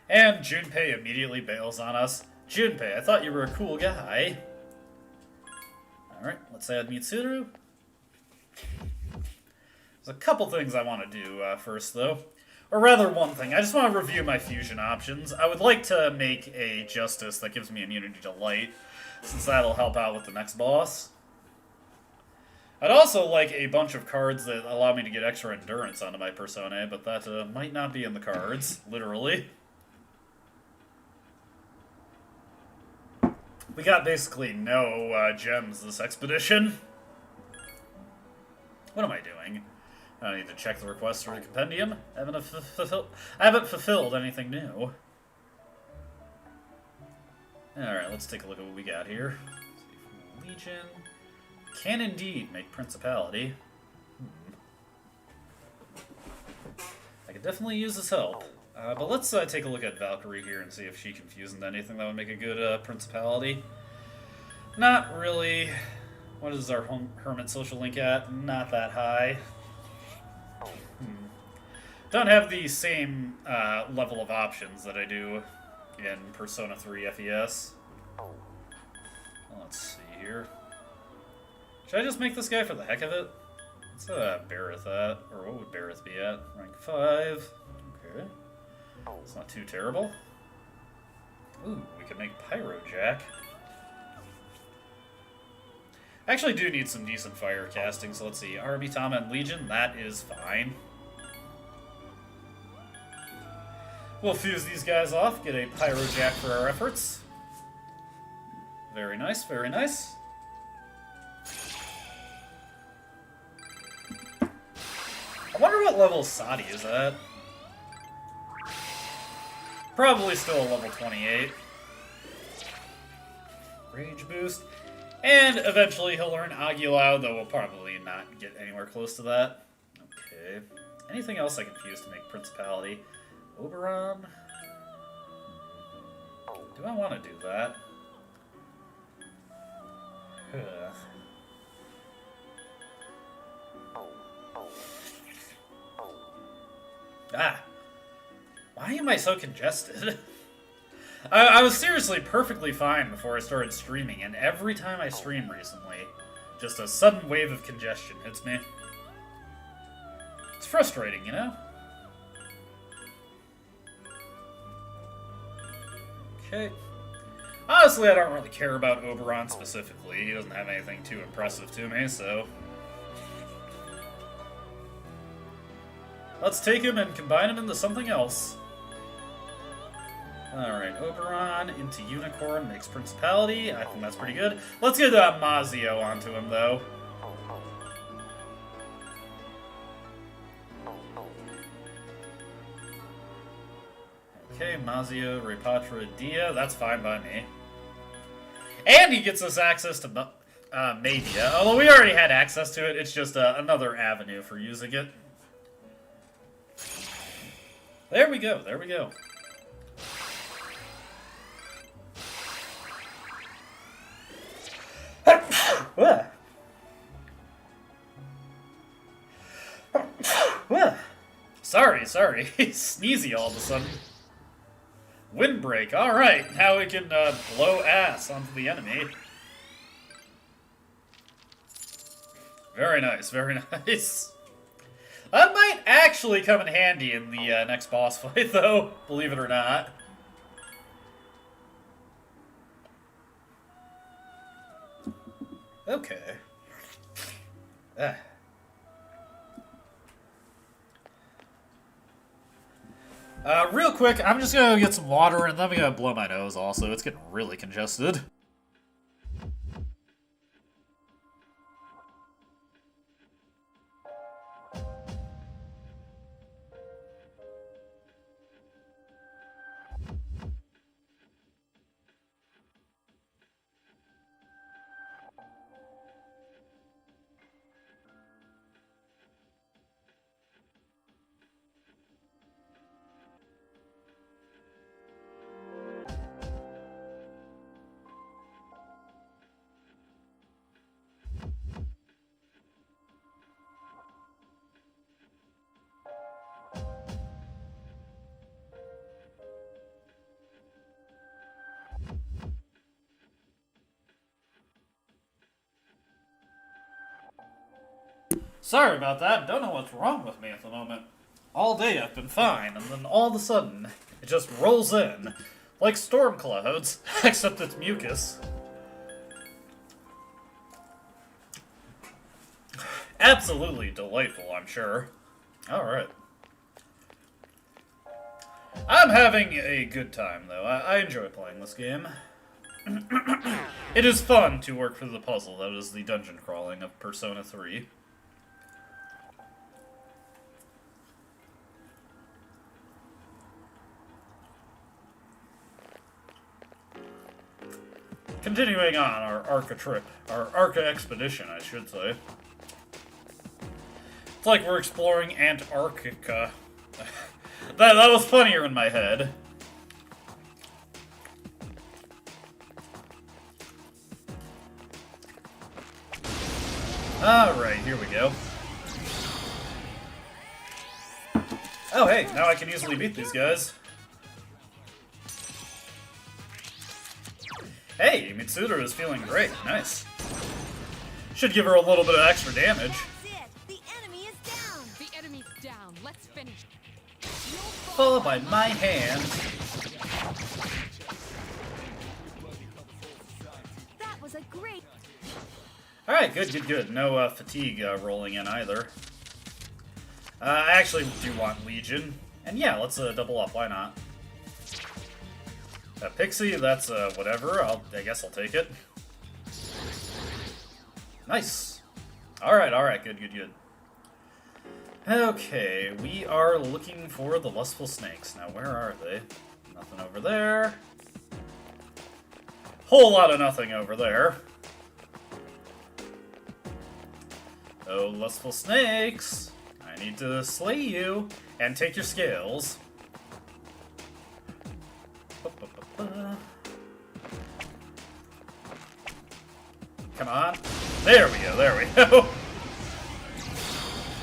And Junpei immediately bails on us. Junpei, I thought you were a cool guy. Alright, let's add Mitsuru. There's a couple things I want to do first, though. Or rather, one thing. I just want to review my fusion options. I would like to make a Justice that gives me immunity to light, since that'll help out with the next boss. I'd also like a bunch of cards that allow me to get extra endurance onto my Personae, but that might not be in the cards, literally. We got basically no gems this expedition. What am I doing? I need to check the request for the compendium. I haven't fulfilled anything new. Alright, let's take a look at what we got here. Legion. Can indeed make Principality. I could definitely use his help. But let's take a look at Valkyrie here and see if she can fuse into anything that would make a good Principality. Not really. What is our Hermit social link at? Not that high. Don't have the same level of options that I do in Persona 3 FES. Well, let's see here. Should I just make this guy for the heck of it? What's Bareth at? Or what would Bareth be at? Rank 5. Okay. It's not too terrible. Ooh, we can make Pyrojack. I actually do need some decent fire casting, so let's see. Armitama and Legion, that is fine. We'll fuse these guys off, get a Pyrojack for our efforts. Very nice, very nice. I wonder what level Sadi is at. Probably still a level 28. Rage boost. And eventually he'll learn Agilao, though we'll probably not get anywhere close to that. Okay. Anything else I can fuse to make Principality? Oberon? Do I want to do that? Ah! Why am I so congested? I was seriously perfectly fine before I started streaming, and every time I stream recently, just a sudden wave of congestion hits me. It's frustrating, you know? Okay. Honestly, I don't really care about Oberon specifically. He doesn't have anything too impressive to me, so... let's take him and combine him into something else. Alright, Oberon into Unicorn makes Principality. I think that's pretty good. Let's get Mazio onto him, though. Okay, Mazio, Repatra, Dia. That's fine by me. And he gets us access to Mavia. Although we already had access to it, it's just another avenue for using it. There we go, there we go. Sorry. Sneezy all of a sudden. Windbreak, alright. Now we can blow ass onto the enemy. Very nice, very nice. That might actually come in handy in the next boss fight, though, believe it or not. Okay. Real quick, I'm just gonna get some water and then I'm gonna blow my nose also. It's getting really congested. Sorry about that. Don't know what's wrong with me at the moment. All day I've been fine, and then all of a sudden, it just rolls in. Like storm clouds, except it's mucus. Absolutely delightful, I'm sure. Alright. I'm having a good time, though. I enjoy playing this game. It is fun to work through the puzzle that is the dungeon crawling of Persona 3. Continuing on our Arca trip, our Arca expedition, I should say. It's like we're exploring Antarctica. that was funnier in my head. Alright, here we go. Oh hey, now I can easily beat these guys. Hey, Mitsuru is feeling great. Nice. Should give her a little bit of extra damage. That's it. The enemy is down. The enemy's down. Let's finish. Followed by my hand. That was a great. Alright, good. No fatigue rolling in either. I actually do want Legion. And yeah, let's double up. Why not? Pixie, that's whatever. I guess I'll take it. Nice. Alright, good. Okay, we are looking for the lustful snakes. Now, where are they? Nothing over there. Whole lot of nothing over there. Oh, lustful snakes. I need to slay you and take your scales. Come on. There we go.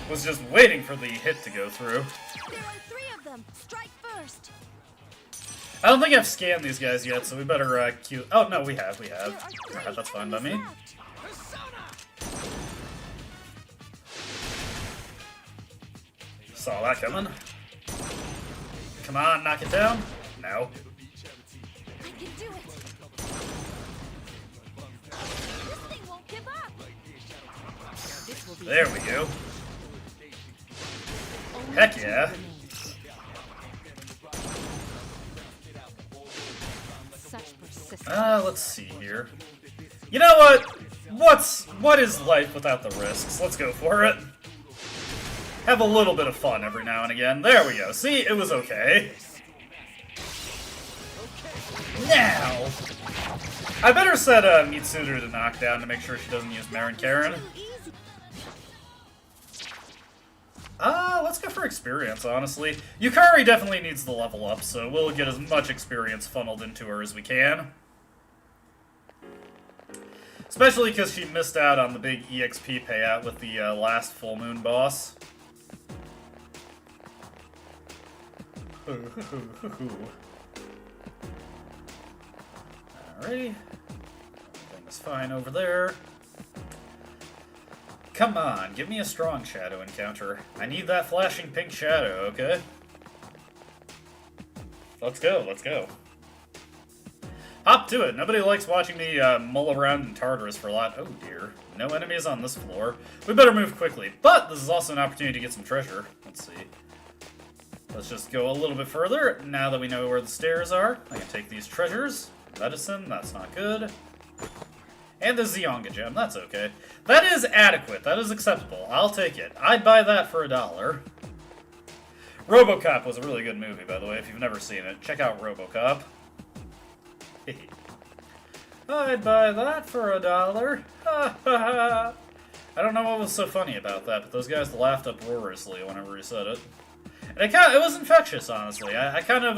Was just waiting for the hit to go through. There are 3 of them. Strike first. I don't think I've scanned these guys yet, so we better queue. Oh, no, we have. There are 3 Alright, that's fine by me. enemies left. Saw that coming. Come on, knock it down. No. I can do it. This thing won't give up. This will be There we go. only Heck 2 yeah. remain. Such persistence. Let's see here. You know what? What is life without the risks? Let's go for it. Have a little bit of fun every now and again. There we go. See, it was okay. Now, I better set Mitsuru to knockdown to make sure she doesn't use Marin Karen. Too easy. Let's go for experience, honestly. Yukari definitely needs the level up, so we'll get as much experience funneled into her as we can. Especially because she missed out on the big EXP payout with the last full moon boss. Alrighty. Everything is fine over there. Come on, give me a strong shadow encounter. I need that flashing pink shadow, okay? Let's go. Hop to it. Nobody likes watching me mull around in Tartarus for a lot. Oh dear. No enemies on this floor. We better move quickly. But this is also an opportunity to get some treasure. Let's see. Let's just go a little bit further. Now that we know where the stairs are, I can take these treasures. Medicine, that's not good. And the Zionga gem, that's okay. That is adequate. That is acceptable. I'll take it. I'd buy that for $1. RoboCop was a really good movie, by the way. If you've never seen it, check out RoboCop. I'd buy that for $1. I don't know what was so funny about that, but those guys laughed uproariously whenever he said it. And it was infectious, honestly. I kind of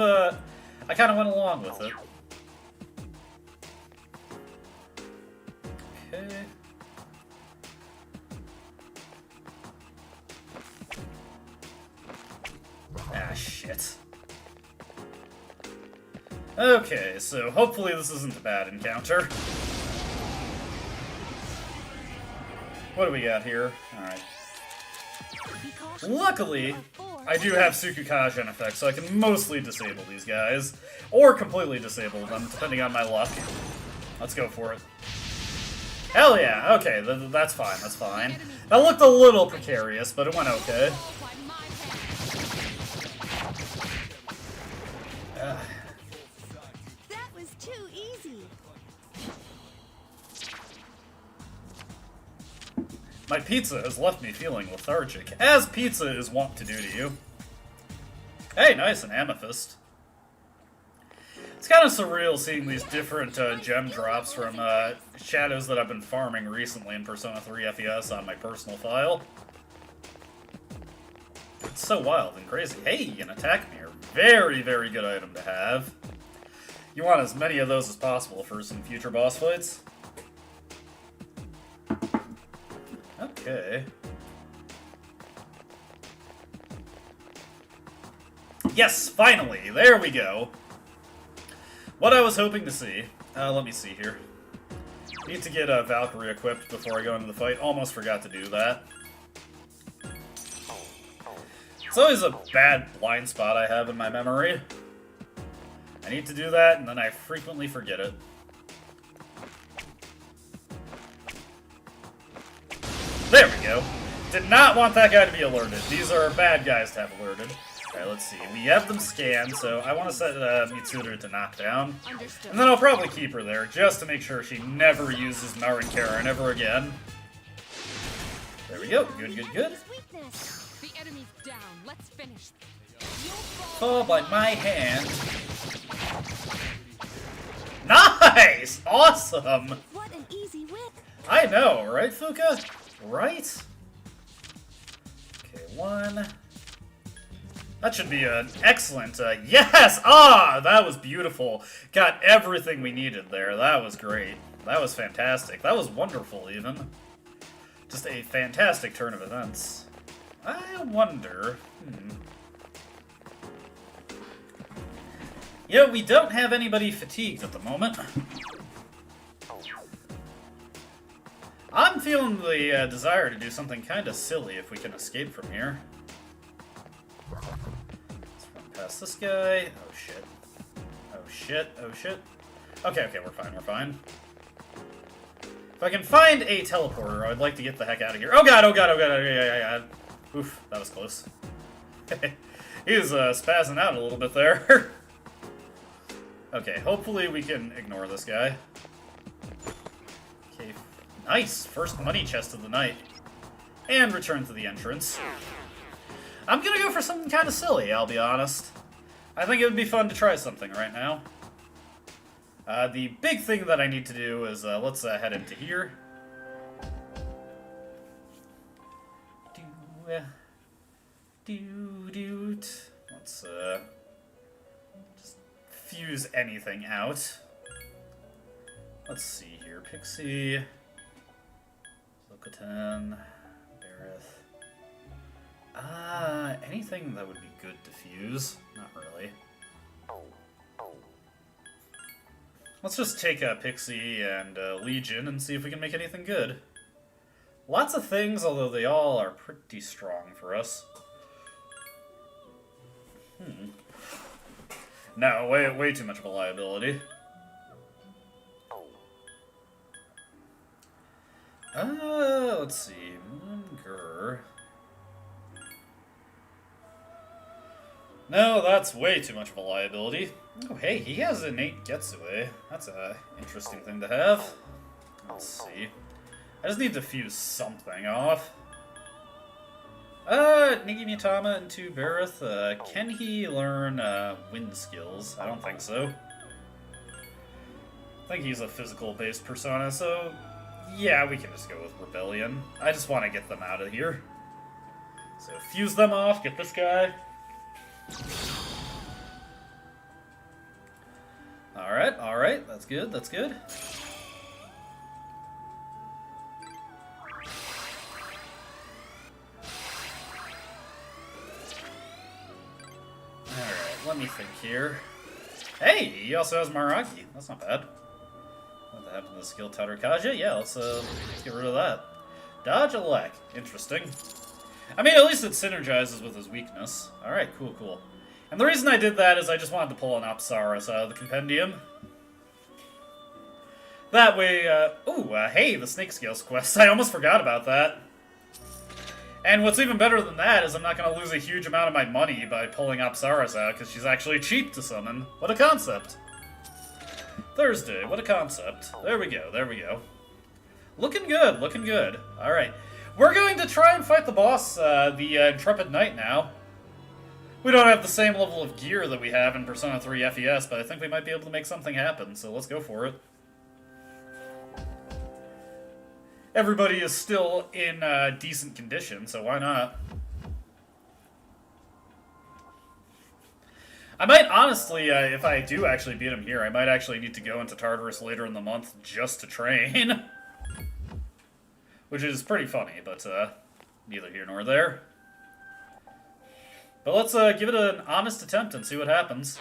went along with it. Okay. Ah, shit. Okay, so hopefully this isn't a bad encounter. What do we got here? Alright. Be cautious. Luckily, Or four. I do have Tsukukagen effect, so I can mostly disable these guys. Or completely disable them, depending on my luck. Let's go for it. Hell yeah, okay, that's fine, that's fine. That looked a little precarious, but it went okay. That was too easy. My pizza has left me feeling lethargic, as pizza is wont to do to you. Hey, nice, an amethyst. It's kind of surreal seeing these different gem drops from shadows that I've been farming recently in Persona 3 FES on my personal file. It's so wild and crazy. Hey, an attack mirror. Very, very good item to have. You want as many of those as possible for some future boss fights. Okay. Yes, finally! There we go! What I was hoping to see. Let me see here. Need to get Valkyrie equipped before I go into the fight. Almost forgot to do that. It's always a bad blind spot I have in my memory. I need to do that, and then I frequently forget it. There we go. Did not want that guy to be alerted. These are bad guys to have alerted. Alright, let's see. We have them scanned, so I want to set Mitsuru to knockdown. Understood. And then I'll probably keep her there, just to make sure she never uses Marin Karen ever again. There we go. Good, good, good. Weakness. The enemy's down. Let's finish. Fall by my hand. Nice! Awesome! What an easy whip. I know, right, Fuka? Right? Okay, one. That should be an excellent, yes! Ah! That was beautiful. Got everything we needed there. That was great. That was fantastic. That was wonderful, even. Just a fantastic turn of events. I wonder... You know, we don't have anybody fatigued at the moment. I'm feeling the desire to do something kind of silly if we can escape from here. Let's run past this guy. Oh shit. Oh shit. Oh shit. Okay, okay, we're fine, we're fine. If I can find a teleporter, I'd like to get the heck out of here. Oh god, oh god, oh god, oh god. Oof, that was close. He was spazzing out a little bit there. Okay, hopefully we can ignore this guy. Okay, nice! First money chest of the night. And return to the entrance. I'm gonna go for something kind of silly, I'll be honest. I think it would be fun to try something right now. The big thing that I need to do is, let's head into here. Let's, just fuse anything out. Let's see here. Pixie. Lokoten. Bareth. Anything that would be good to fuse? Not really. Let's just take Pixie and Legion and see if we can make anything good. Lots of things, although they all are pretty strong for us. No, way too much of a liability. Let's see. Munger. No, that's way too much of a liability. Oh, hey, he has innate Getsue. That's a interesting thing to have. Let's see. I just need to fuse something off. Nigi Mitama into Bareth. Can he learn wind skills? I don't think so. I think he's a physical-based persona, so yeah, we can just go with Rebellion. I just want to get them out of here. So fuse them off, get this guy. Alright, that's good, that's good. Alright, let me think here. Hey, he also has Maraki. That's not bad. What happened to the skill Tatarkaja? Yeah, let's get rid of that. Dodge Elec. Interesting. I mean, at least it synergizes with his weakness. Alright, cool, cool. And the reason I did that is I just wanted to pull an Apsaras out of the compendium. That way, hey, the Snake Scales quest. I almost forgot about that. And what's even better than that is I'm not going to lose a huge amount of my money by pulling Apsaras out, because she's actually cheap to summon. What a concept. Thursday, what a concept. There we go, there we go. Looking good, looking good. Alright. We're going to try and fight the boss, the Intrepid Knight now. We don't have the same level of gear that we have in Persona 3 FES, but I think we might be able to make something happen, so let's go for it. Everybody is still in decent condition, so why not? I might honestly, if I do actually beat him here, I might actually need to go into Tartarus later in the month just to train. Which is pretty funny, but neither here nor there. But let's give it an honest attempt and see what happens.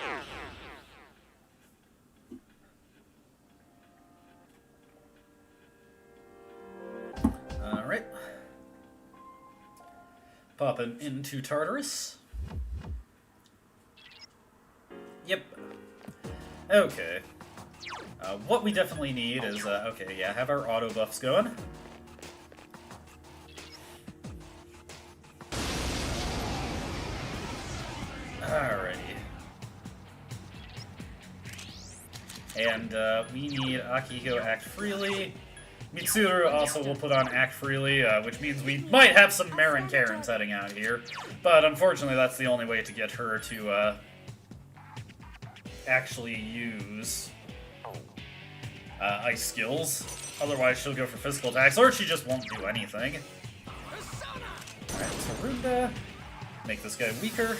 Alright. Pop him into Tartarus. Yep. Okay. What we definitely need is, okay, yeah, have our auto buffs going. Alrighty. And we need Akihiko Act Freely. Mitsuru also will put on Act Freely, which means we might have some Marin Karens heading out here. But unfortunately, that's the only way to get her to actually use ice skills. Otherwise, she'll go for physical attacks, or she just won't do anything. Alright, so Runda. Make this guy weaker.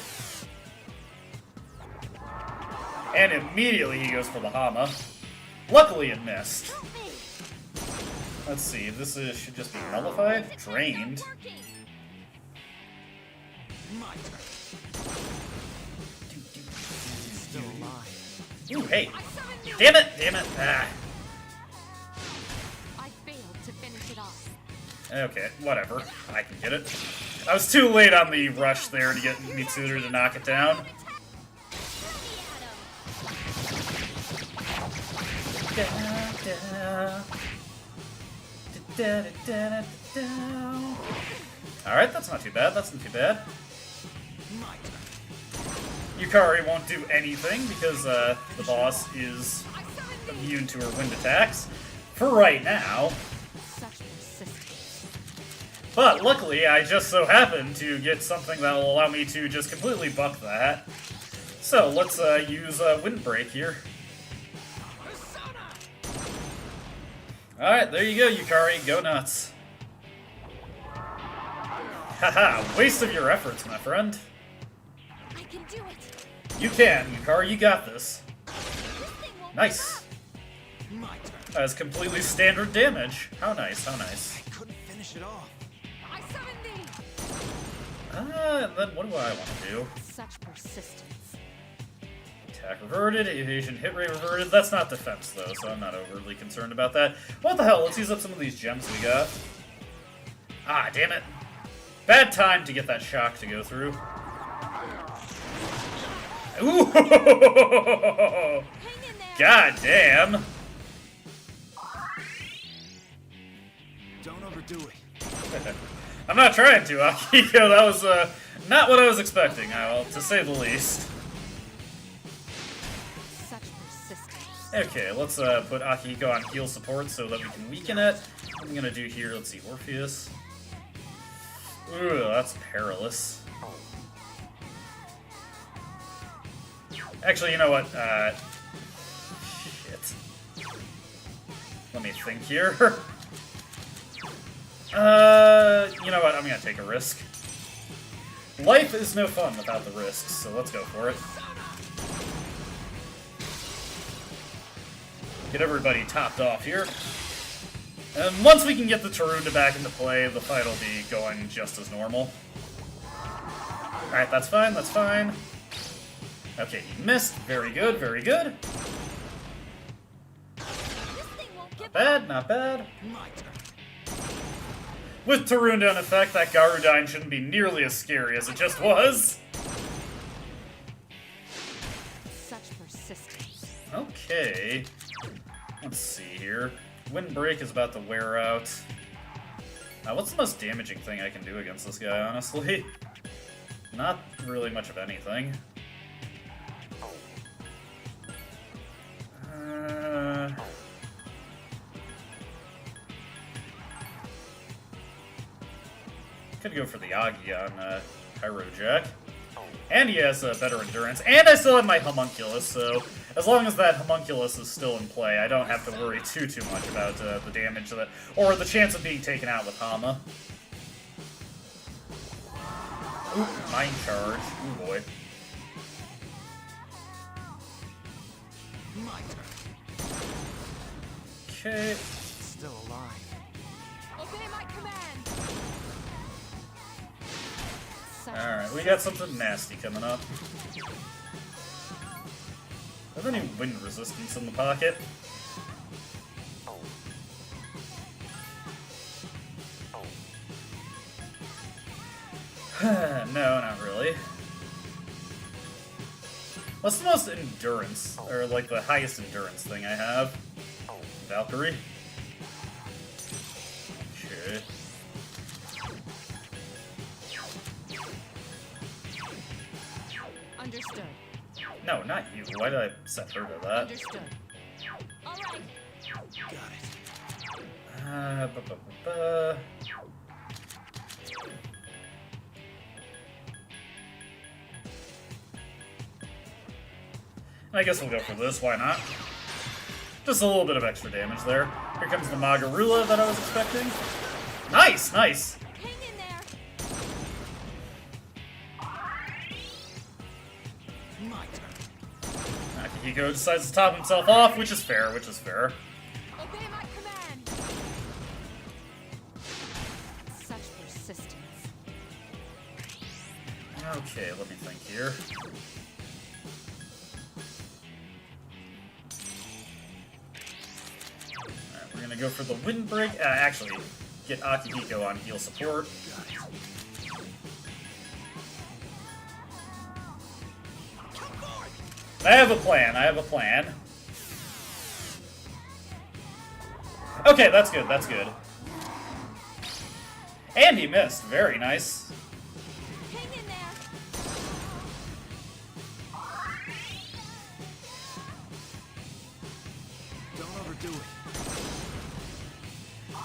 And immediately he goes for the Hama. Luckily it missed. Let's see, this should just be nullified? Drained. Ooh, hey! Damn it! Damn it! Ah. I failed to finish it off. Okay, whatever. I can get it. I was too late on the rush there to get Mitsuru to knock it down. Alright, that's not too bad, that's not too bad. Yukari won't do anything because the boss is immune to her wind attacks. For right now. But luckily, I just so happen to get something that will allow me to just completely buck that. So let's use Windbreak here. Alright, there you go, Yukari. Go nuts. Haha, waste of your efforts, my friend. I can do it. You can, Yukari. You got this. Nice. That is completely standard damage. How nice, how nice. I couldn't finish it off. I summoned thee. And then what do I want to do? Such persistence. Attack reverted, evasion hit rate reverted. That's not defense, though, so I'm not overly concerned about that. What the hell? Let's use up some of these gems we got. Ah, damn it. Bad time to get that shock to go through. Ooh! Hang in there. God damn! Don't overdo it. I'm not trying to, Akihiko. That was not what I was expecting, to say the least. Such persistence. Okay, let's put Akihiko on heal support so that we can weaken it. What I'm gonna do here, let's see, Orpheus. Ooh, that's perilous. Actually, you know what? Shit. Let me think here. You know what? I'm gonna take a risk. Life is no fun without the risks, so let's go for it. Get everybody topped off here. And once we can get the Tarunda back into play, the fight will be going just as normal. Alright, that's fine, that's fine. Okay, he missed. Very good, very good. Not bad, not bad. With Tarunda in effect, that Garudine shouldn't be nearly as scary as it just was. Such persistence. Okay. Let's see here. Windbreak is about to wear out. What's the most damaging thing I can do against this guy, honestly? Not really much of anything. Could go for the Agi on Pyrojack. And he has better endurance. And I still have my Homunculus, so as long as that Homunculus is still in play, I don't have to worry too much about the damage that, or the chance of being taken out with Hama. Ooh, Mind Charge. Ooh boy. My turn. Okay. Still alive. Obey my command. Such Alright, we got something nasty coming up. Have any wind resistance in the pocket? No, not really. What's the most endurance, or like the highest endurance thing I have? Valkyrie? Okay. Understood. No, not you. Why did I set her to that? Understood. All right. Got it. Ba-ba-ba-ba. I guess we'll go for this, why not? Just a little bit of extra damage there. Here comes the Magarula that I was expecting. Nice, nice! Hang in there. My turn. Akihiko decides to top himself off, which is fair, which is fair. Obey my command. Such persistence. Okay, let me think here. Alright, we're gonna go for the Windbreak. Actually, get Akihiko on heal support. I have a plan, I have a plan. Okay, that's good, that's good. And he missed, very nice. Hang in there. Don't overdo it.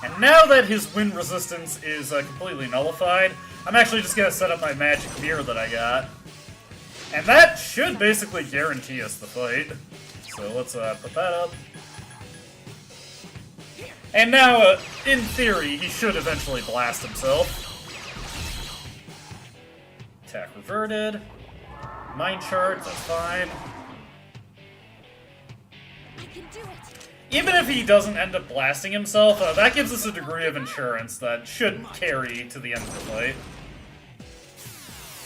And now that his wind resistance is completely nullified, I'm actually just gonna set up my magic mirror that I got. And that should basically guarantee us the fight. So let's put that up. And now, in theory, he should eventually blast himself. Attack reverted. Mind Charge, that's fine. I can do it. Even if he doesn't end up blasting himself, that gives us a degree of insurance that should carry to the end of the fight.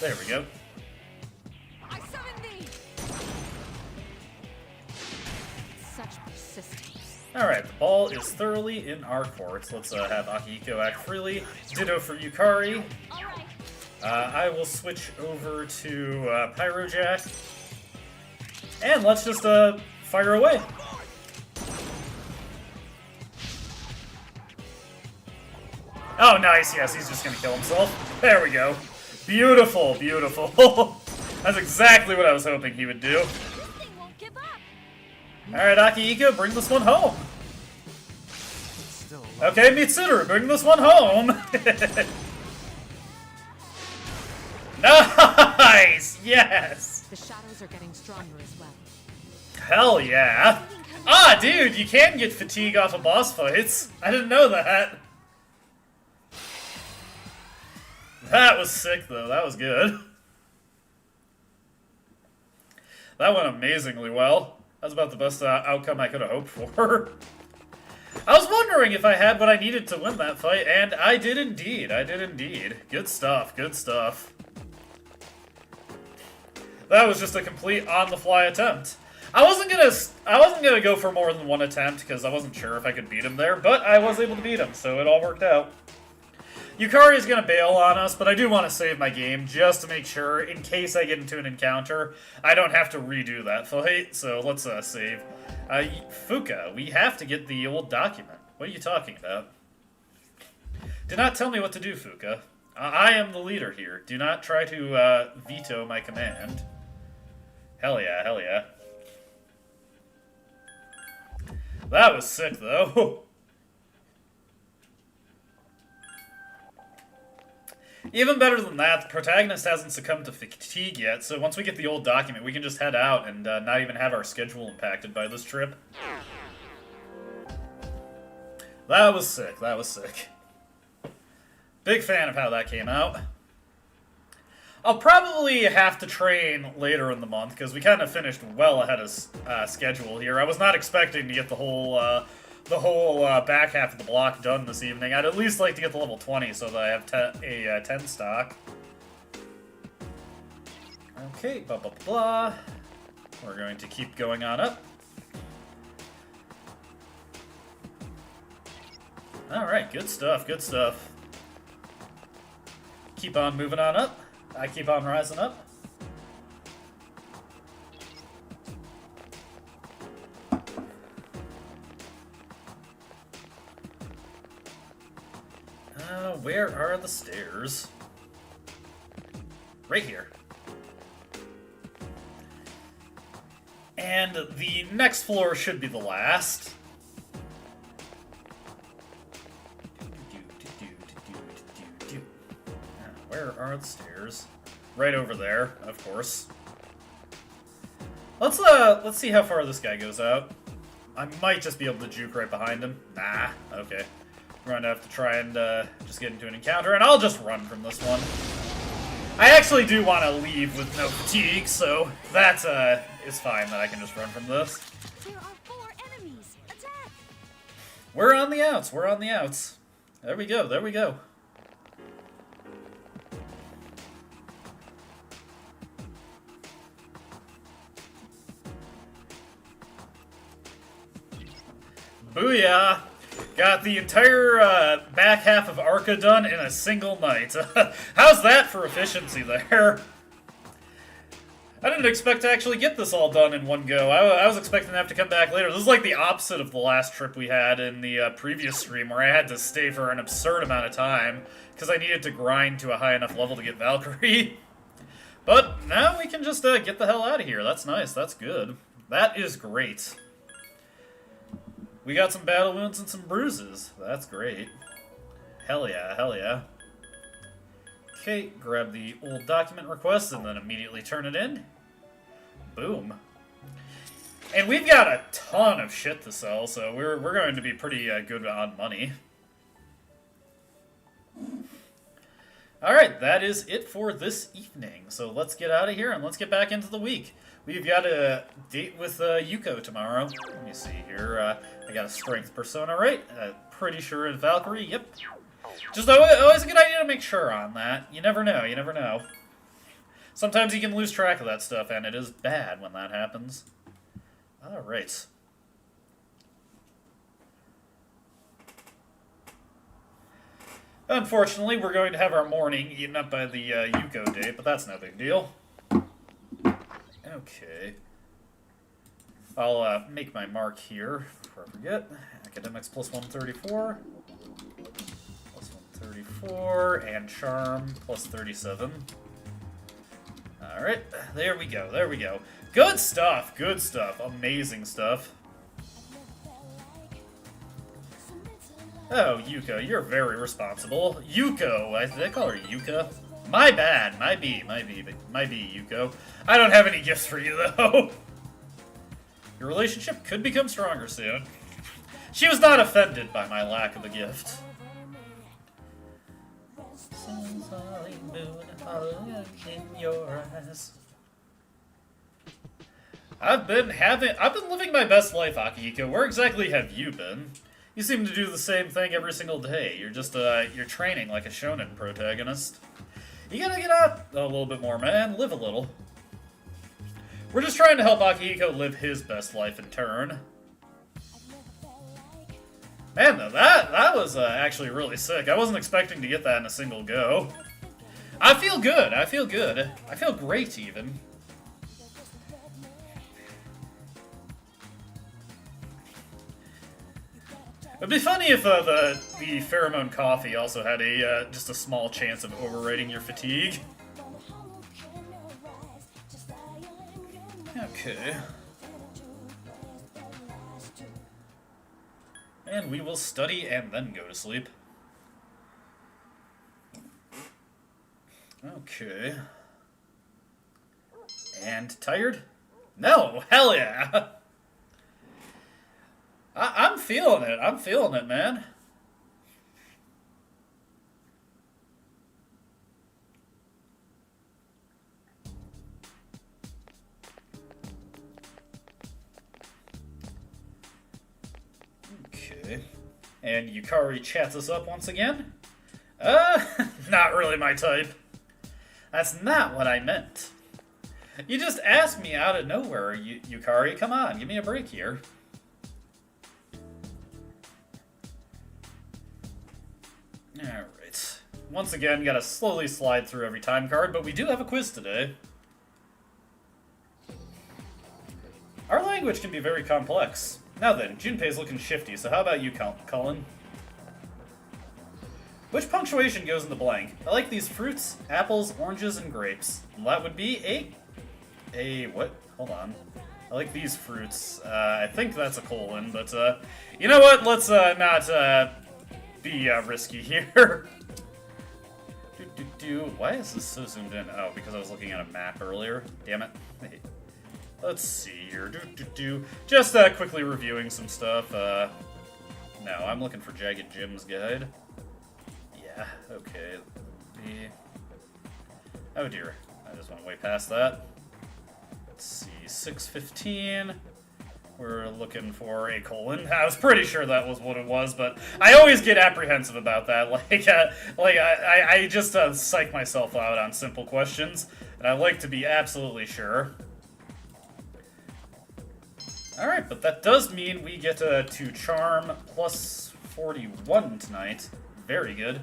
There we go. I summon thee. Such persistence. Alright, the ball is thoroughly in our court. Let's have Akihiko act freely. Ditto for Yukari. All right. I will switch over to Pyrojack. And let's just fire away. Oh, nice. Yes, he's just gonna kill himself. There we go. Beautiful, beautiful. That's exactly what I was hoping he would do. This thing won't give up. Alright, Akihiko, bring this one home. Still alive. Okay, Mitsuru, bring this one home. Nice! Yes! The shadows are getting stronger as well. Hell yeah. Ah, dude, you can get fatigue off of boss fights. I didn't know that. That was sick, though. That was good. That went amazingly well. That was about the best outcome I could have hoped for. I was wondering if I had what I needed to win that fight, and I did indeed. I did indeed. Good stuff. Good stuff. That was just a complete on-the-fly attempt. I wasn't gonna go for more than one attempt because I wasn't sure if I could beat him there, but I was able to beat him, so it all worked out. Yukari's gonna bail on us, but I do want to save my game just to make sure, in case I get into an encounter, I don't have to redo that fight. So let's save. Fuka, we have to get the old document. What are you talking about? Do not tell me what to do, Fuka. I am the leader here. Do not try to veto my command. Hell yeah, hell yeah. That was sick, though. Even better than that, the protagonist hasn't succumbed to fatigue yet, so once we get the old document, we can just head out and not even have our schedule impacted by this trip. That was sick, that was sick. Big fan of how that came out. I'll probably have to train later in the month, because we kind of finished well ahead of schedule here. I was not expecting to get the whole back half of the block done this evening. I'd at least like to get to level 20 so that I have a 10 stock. Okay, blah, blah, blah. We're going to keep going on up. Alright, good stuff, good stuff. Keep on moving on up. I keep on rising up. Where are the stairs? Right here. And the next floor should be the last. Where are the stairs? Right over there, of course. Let's see how far this guy goes out. I might just be able to juke right behind him. Nah, okay. We're going to have to try and just get into an encounter, and I'll just run from this one. I actually do want to leave with no fatigue, so that is fine that I can just run from this. There are 4 enemies. Attack! We're on the outs, we're on the outs. There we go, there we go. Booyah! Got the entire back half of Arca done in a single night. How's that for efficiency there? I didn't expect to actually get this all done in one go. I was expecting to have to come back later. This is like the opposite of the last trip we had in the previous stream, where I had to stay for an absurd amount of time because I needed to grind to a high enough level to get Valkyrie. But now we can just get the hell out of here. That's nice. That's good. That is great. We got some battle wounds and some bruises. That's great. Hell yeah, hell yeah. Okay, grab the old document request and then immediately turn it in. Boom. And we've got a ton of shit to sell, so we're going to be pretty good on money. Alright, that is it for this evening. So let's get out of here and let's get back into the week. We've got a date with Yuko tomorrow. Let me see here. I got a strength persona, right? Pretty sure it's Valkyrie. Yep. Just always a good idea to make sure on that. You never know. You never know. Sometimes you can lose track of that stuff, and it is bad when that happens. All right. Unfortunately, we're going to have our morning eaten up by the Yuko date, but that's no big deal. Okay. I'll make my mark here before I forget. Academics plus 134. Plus 134. And Charm plus 37. Alright. There we go. There we go. Good stuff. Good stuff. Amazing stuff. Oh, Yuka, you're very responsible. Yuko. Did I call her Yuka? My bad. Might be Yuko. I don't have any gifts for you, though. Your relationship could become stronger soon. She was not offended by my lack of a gift. In your eyes. I've been living my best life, Akihiko. Where exactly have you been? You seem to do the same thing every single day. You're just you're training like a shonen protagonist. You gotta get out a little bit more, man. Live a little. We're just trying to help Akihiko live his best life in turn. Man, that was actually really sick. I wasn't expecting to get that in a single go. I feel good. I feel good. I feel great, even. It'd be funny if the pheromone coffee also had a just a small chance of overriding your fatigue. Okay. And we will study and then go to sleep. Okay. And tired? No! Hell yeah! I'm feeling it. I'm feeling it, man. Okay. And Yukari chats us up once again. Not really my type. That's not what I meant. You just asked me out of nowhere, Yukari. Come on, give me a break here. Alright. Once again, gotta slowly slide through every time card, but we do have a quiz today. Our language can be very complex. Now then, Junpei's looking shifty, so how about you, Cullen? Which punctuation goes in the blank? I like these fruits, apples, oranges, and grapes. Well, that would be a what? Hold on. I like these fruits. I think that's a colon, but you know what? Let's not be risky here. Why is this so zoomed in? Oh, because I was looking at a map earlier. Damn it. Hey. Let's see here. Just quickly reviewing some stuff. No, I'm looking for Jagged Jim's guide. Yeah, okay. Oh dear. I just went way past that. Let's see. 615. We're looking for a colon. I was pretty sure that was what it was, but I always get apprehensive about that. I just psych myself out on simple questions, and I like to be absolutely sure. Alright, but that does mean we get to charm plus 41 tonight. Very good.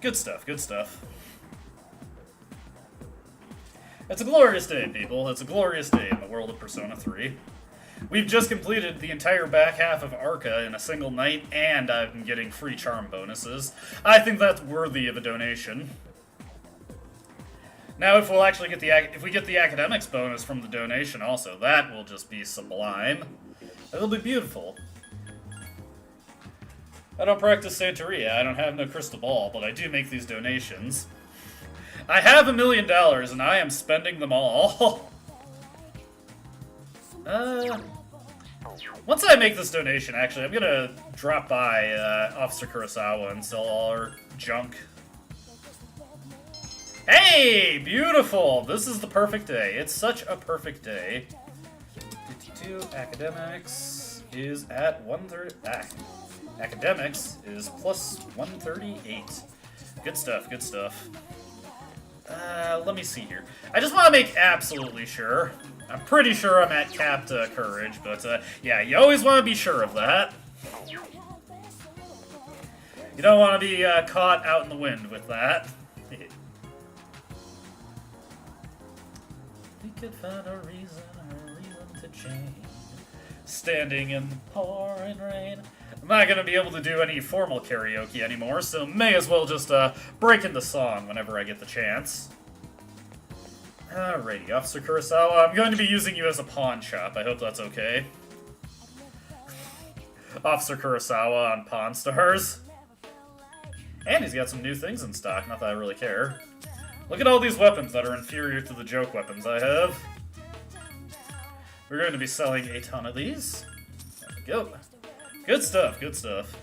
Good stuff, good stuff. It's a glorious day, people. It's a glorious day in the world of Persona 3. We've just completed the entire back half of Arca in a single night, and I've been getting free charm bonuses. I think that's worthy of a donation. Now, if we'll actually get if we get the academics bonus from the donation also, that will just be sublime. It'll be beautiful. I don't practice Santeria, I don't have no crystal ball, but I do make these donations. I have $1 million, and I am spending them all. Once I make this donation, actually, I'm gonna drop by Officer Kurosawa and sell all our junk. Hey! Beautiful! This is the perfect day. It's such a perfect day. Academics is at 130. Academics is plus 138. Good stuff, good stuff. Let me see here. I just want to make absolutely sure. I'm pretty sure I'm at capped courage, but yeah, you always want to be sure of that. You don't want to be caught out in the wind with that. We could find a reason to change. Standing in the pouring rain. I'm not going to be able to do any formal karaoke anymore, so may as well just break into song whenever I get the chance. Alrighty, Officer Kurosawa, I'm going to be using you as a pawn shop. I hope that's okay. Officer Kurosawa on Pawn Stars. And he's got some new things in stock, not that I really care. Look at all these weapons that are inferior to the joke weapons I have. We're going to be selling a ton of these. There we go. Good stuff, good stuff.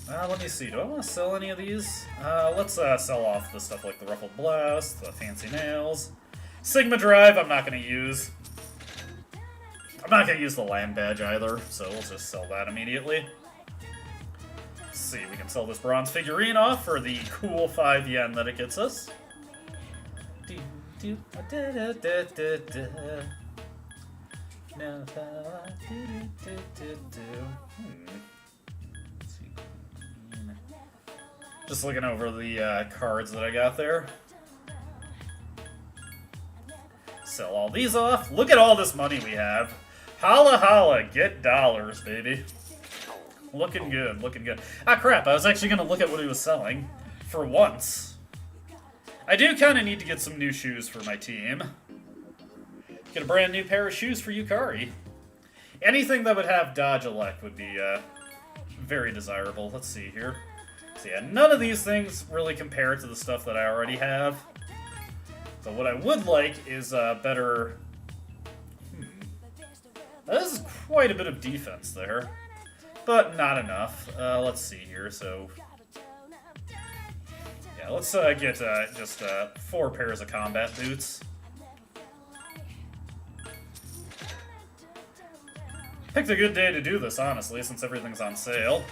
Let me see, do I want to sell any of these? Let's sell off the stuff like the Ruffled Blast, the Fancy Nails. Sigma Drive, I'm not going to use. I'm not going to use the Land Badge either, so we'll just sell that immediately. Let's see, we can sell this bronze figurine off for the cool 5 yen that it gets us. Now how I do. Let's see. Just looking over the cards that I got there. Sell all these off. Look at all this money we have. Holla holla, get dollars, baby. Looking good, looking good. Ah, crap, I was actually going to look at what he was selling. For once. I do kind of need to get some new shoes for my team. Get a brand new pair of shoes for Yukari. Anything that would have dodge elect would be very desirable. Let's see here. So yeah, none of these things really compare to the stuff that I already have. But what I would like is better... That is quite a bit of defense there. But not enough. Let's see here, so... Yeah, let's get just 4 pairs of combat boots. Picked a good day to do this, honestly, since everything's on sale.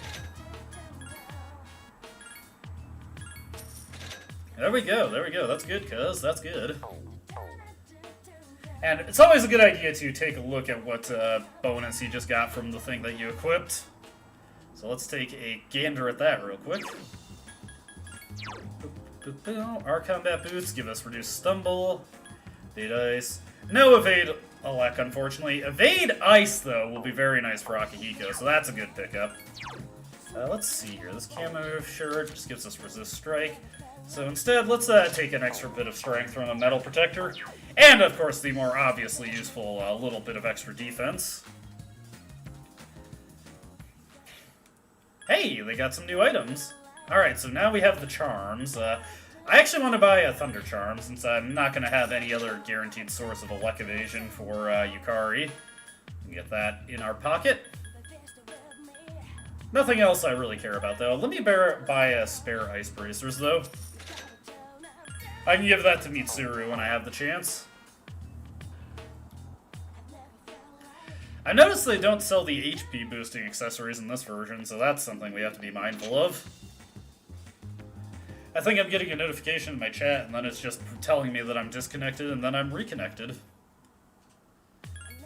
There we go, that's good, cuz, that's good. And it's always a good idea to take a look at what bonus you just got from the thing that you equipped. So let's take a gander at that real quick. Our combat boots give us reduced stumble, evade ice. No evade elect, unfortunately. Evade ice, though, will be very nice for Akihiko, so that's a good pickup. Let's see here. This camo shirt just gives us resist strike. So instead, let's take an extra bit of strength from a metal protector. And, of course, the more obviously useful little bit of extra defense. Hey, they got some new items. Alright, so now we have the charms. I actually want to buy a Thunder Charm, since I'm not going to have any other guaranteed source of elect evasion for Yukari. Get that in our pocket. Nothing else I really care about, though. Let me buy a spare Ice Bracers, though. I can give that to Mitsuru when I have the chance. I noticed they don't sell the HP boosting accessories in this version, so that's something we have to be mindful of. I think I'm getting a notification in my chat, and then it's just telling me that I'm disconnected, and then I'm reconnected.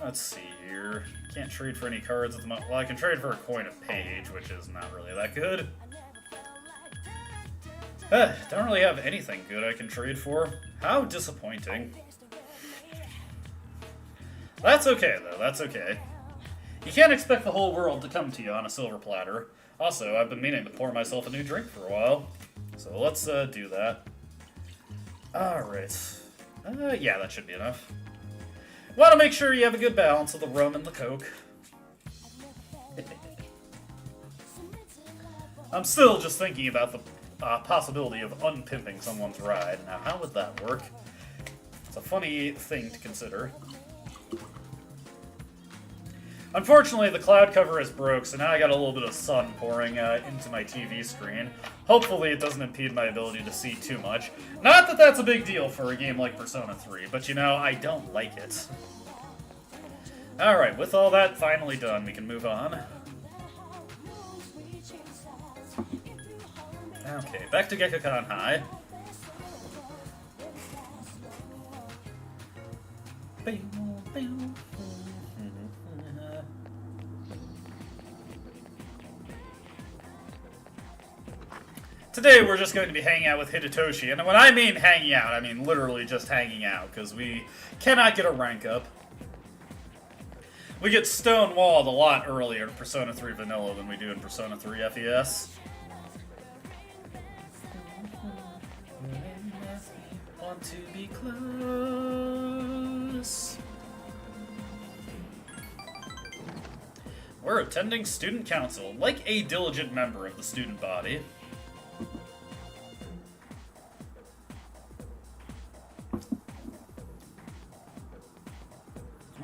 Let's see here. Can't trade for any cards at the moment. Well, I can trade for a coin of page, which is not really that good. Don't really have anything good I can trade for. How disappointing. That's okay, though. That's okay. You can't expect the whole world to come to you on a silver platter. Also, I've been meaning to pour myself a new drink for a while. So let's do that. Alright. Yeah, that should be enough. Want to make sure you have a good balance of the rum and the coke. I'm still just thinking about the possibility of unpimping someone's ride. Now, how would that work? It's a funny thing to consider. Unfortunately, the cloud cover is broke, so now I got a little bit of sun pouring into my TV screen. Hopefully it doesn't impede my ability to see too much. Not that that's a big deal for a game like Persona 3, but you know, I don't like it. Alright, with all that finally done, we can move on. Okay, back to Gekkoukan High. Today we're just going to be hanging out with Hidetoshi, and when I mean hanging out, I mean literally just hanging out, because we cannot get a rank up. We get stonewalled a lot earlier in Persona 3 Vanilla than we do in Persona 3 FES. Want to be close. We're attending student council, like a diligent member of the student body.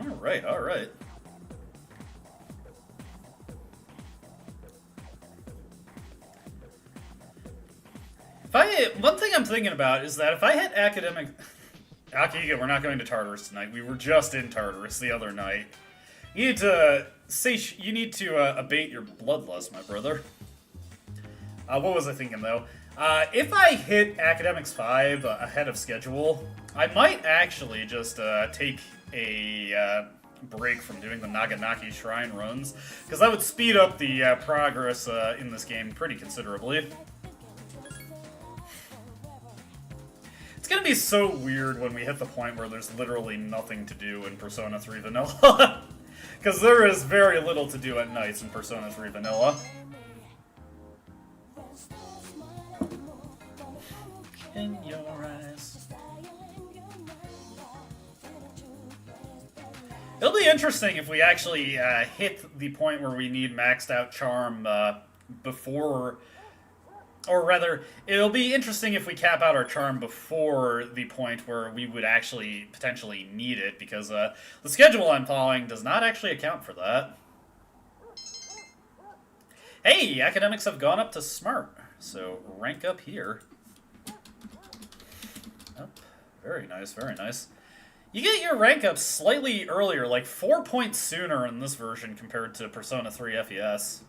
Alright, alright. One thing I'm thinking about is that if I hit academic... Akihiko, we're not going to Tartarus tonight. We were just in Tartarus the other night. You need to abate your bloodlust, my brother. What was I thinking, though? If I hit Academics 5 ahead of schedule, I might actually just take a break from doing the Naganaki Shrine runs, because that would speed up the progress in this game pretty considerably. It's gonna be so weird when we hit the point where there's literally nothing to do in Persona 3 Vanilla. Because there is very little to do at nights in Persona 3 Vanilla. In your eyes. It'll be interesting if we actually hit the point where we need maxed out charm before... Or rather, it'll be interesting if we cap out our charm before the point where we would actually potentially need it, because the schedule I'm following does not actually account for that. Hey, academics have gone up to smart, so rank up here. Oh, very nice, very nice. You get your rank up slightly earlier, like 4 points sooner in this version compared to Persona 3 FES.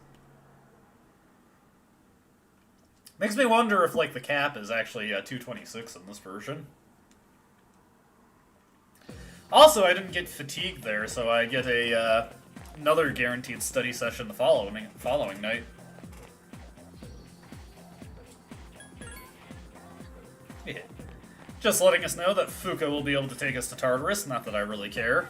Makes me wonder if, like, the cap is actually 226 in this version. Also, I didn't get fatigued there, so I get a another guaranteed study session the following night. Yeah. Just letting us know that Fuka will be able to take us to Tartarus, not that I really care.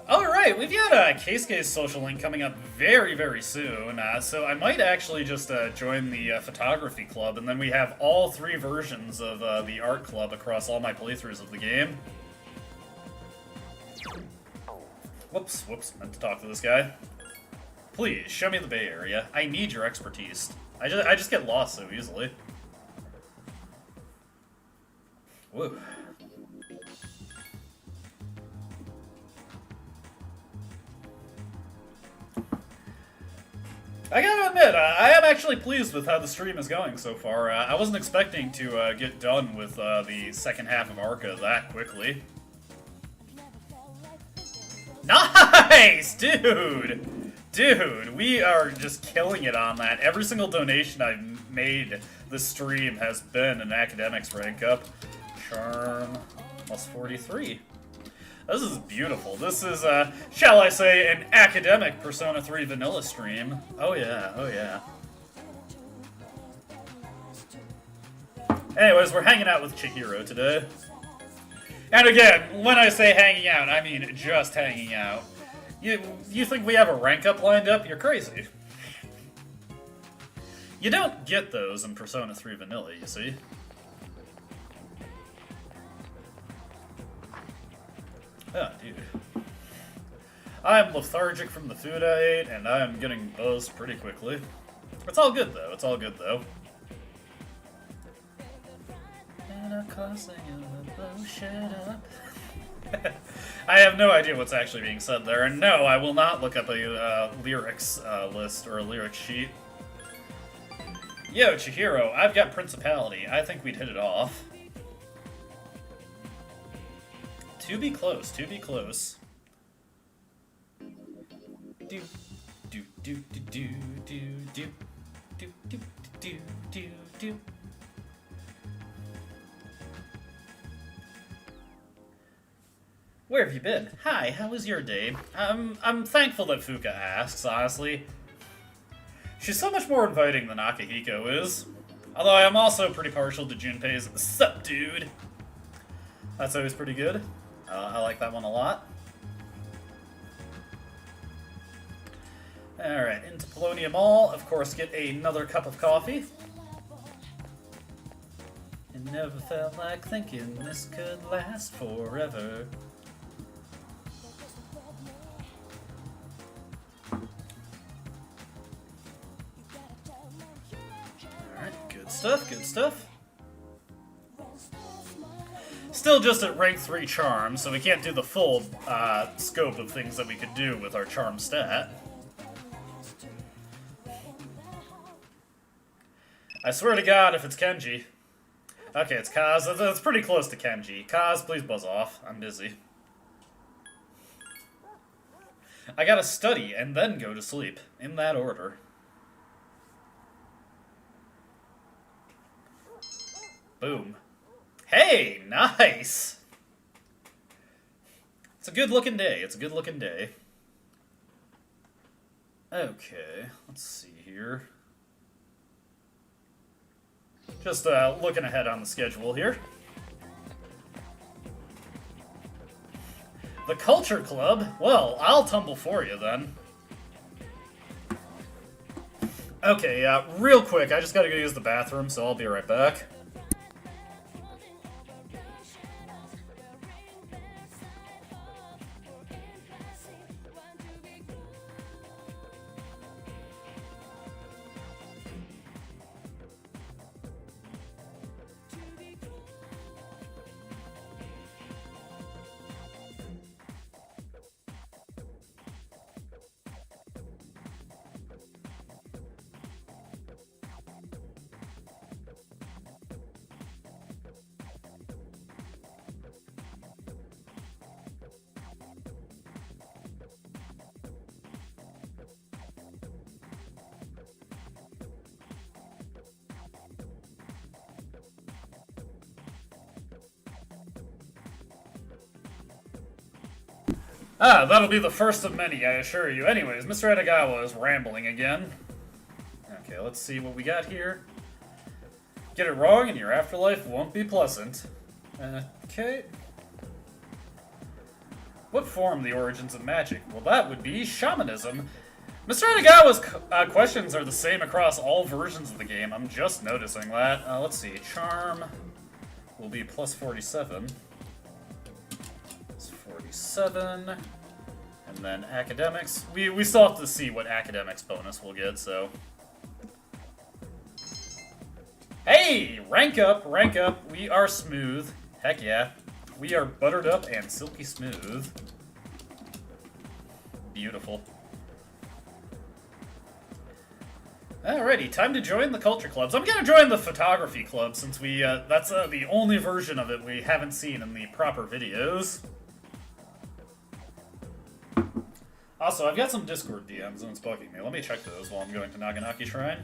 Alright, we've got a Keisuke's social link coming up very, very soon, so I might actually just join the photography club, and then we have all 3 versions of the art club across all my playthroughs of the game. Whoops, meant to talk to this guy. Please, show me the Bay Area. I need your expertise. I just get lost so easily. Whoa. I gotta admit, I am actually pleased with how the stream is going so far. I wasn't expecting to get done with the second half of Arca that quickly. Nice! Dude, we are just killing it on that. Every single donation I've made this stream has been an academics rank up. Charm, plus 43. This is beautiful. This is, shall I say, an academic Persona 3 vanilla stream. Oh yeah, oh yeah. Anyways, we're hanging out with Chihiro today. And again, when I say hanging out, I mean just hanging out. You think we have a rank up lined up? You're crazy. You don't get those in Persona 3 vanilla, you see. Oh, dude. I'm lethargic from the food I ate, and I'm getting buzzed pretty quickly. It's all good, though. It's all good, though. I have no idea what's actually being said there, and no, I will not look up a lyrics list or a lyric sheet. Yo, Chihiro, I've got Principality. I think we'd hit it off. To be close, to be close. Do do do do do do do do do do do do. Where have you been? Hi, how was your day? I'm thankful that Fuka asks, honestly. She's so much more inviting than Akihiko is. Although I am also pretty partial to Junpei's "Sup, dude?" That's always pretty good. I like that one a lot. Alright, into Polonium Mall. Of course, get another cup of coffee. It never felt like thinking this could last forever. Alright, good stuff, good stuff. Still just at rank 3 charm, so we can't do the full scope of things that we could do with our charm stat. I swear to God, if it's Kenji. Okay, it's Kaz. That's pretty close to Kenji. Kaz, please buzz off. I'm busy. I gotta study and then go to sleep. In that order. Boom. Hey, nice! It's a good looking day. It's a good looking day. Okay, let's see here. Just looking ahead on the schedule here. The Culture Club? Well, I'll tumble for you then. Okay, real quick, I just gotta go use the bathroom, so I'll be right back. Ah, that'll be the first of many, I assure you. Anyways, Mr. Edogawa is rambling again. Okay, let's see what we got here. Get it wrong and your afterlife won't be pleasant. Okay. What form the origins of magic? Well, that would be shamanism. Mr. Edogawa's questions are the same across all versions of the game. I'm just noticing that. Let's see. Charm will be plus 47. 47, and then academics. We still have to see what academics bonus we'll get, so. Hey! Rank up, rank up. We are smooth. Heck yeah. We are buttered up and silky smooth. Beautiful. Alrighty, time to join the culture clubs. I'm gonna join the photography club since we, that's the only version of it we haven't seen in the proper videos. Also, I've got some Discord DMs and it's bugging me. Let me check those while I'm going to Naganaki Shrine.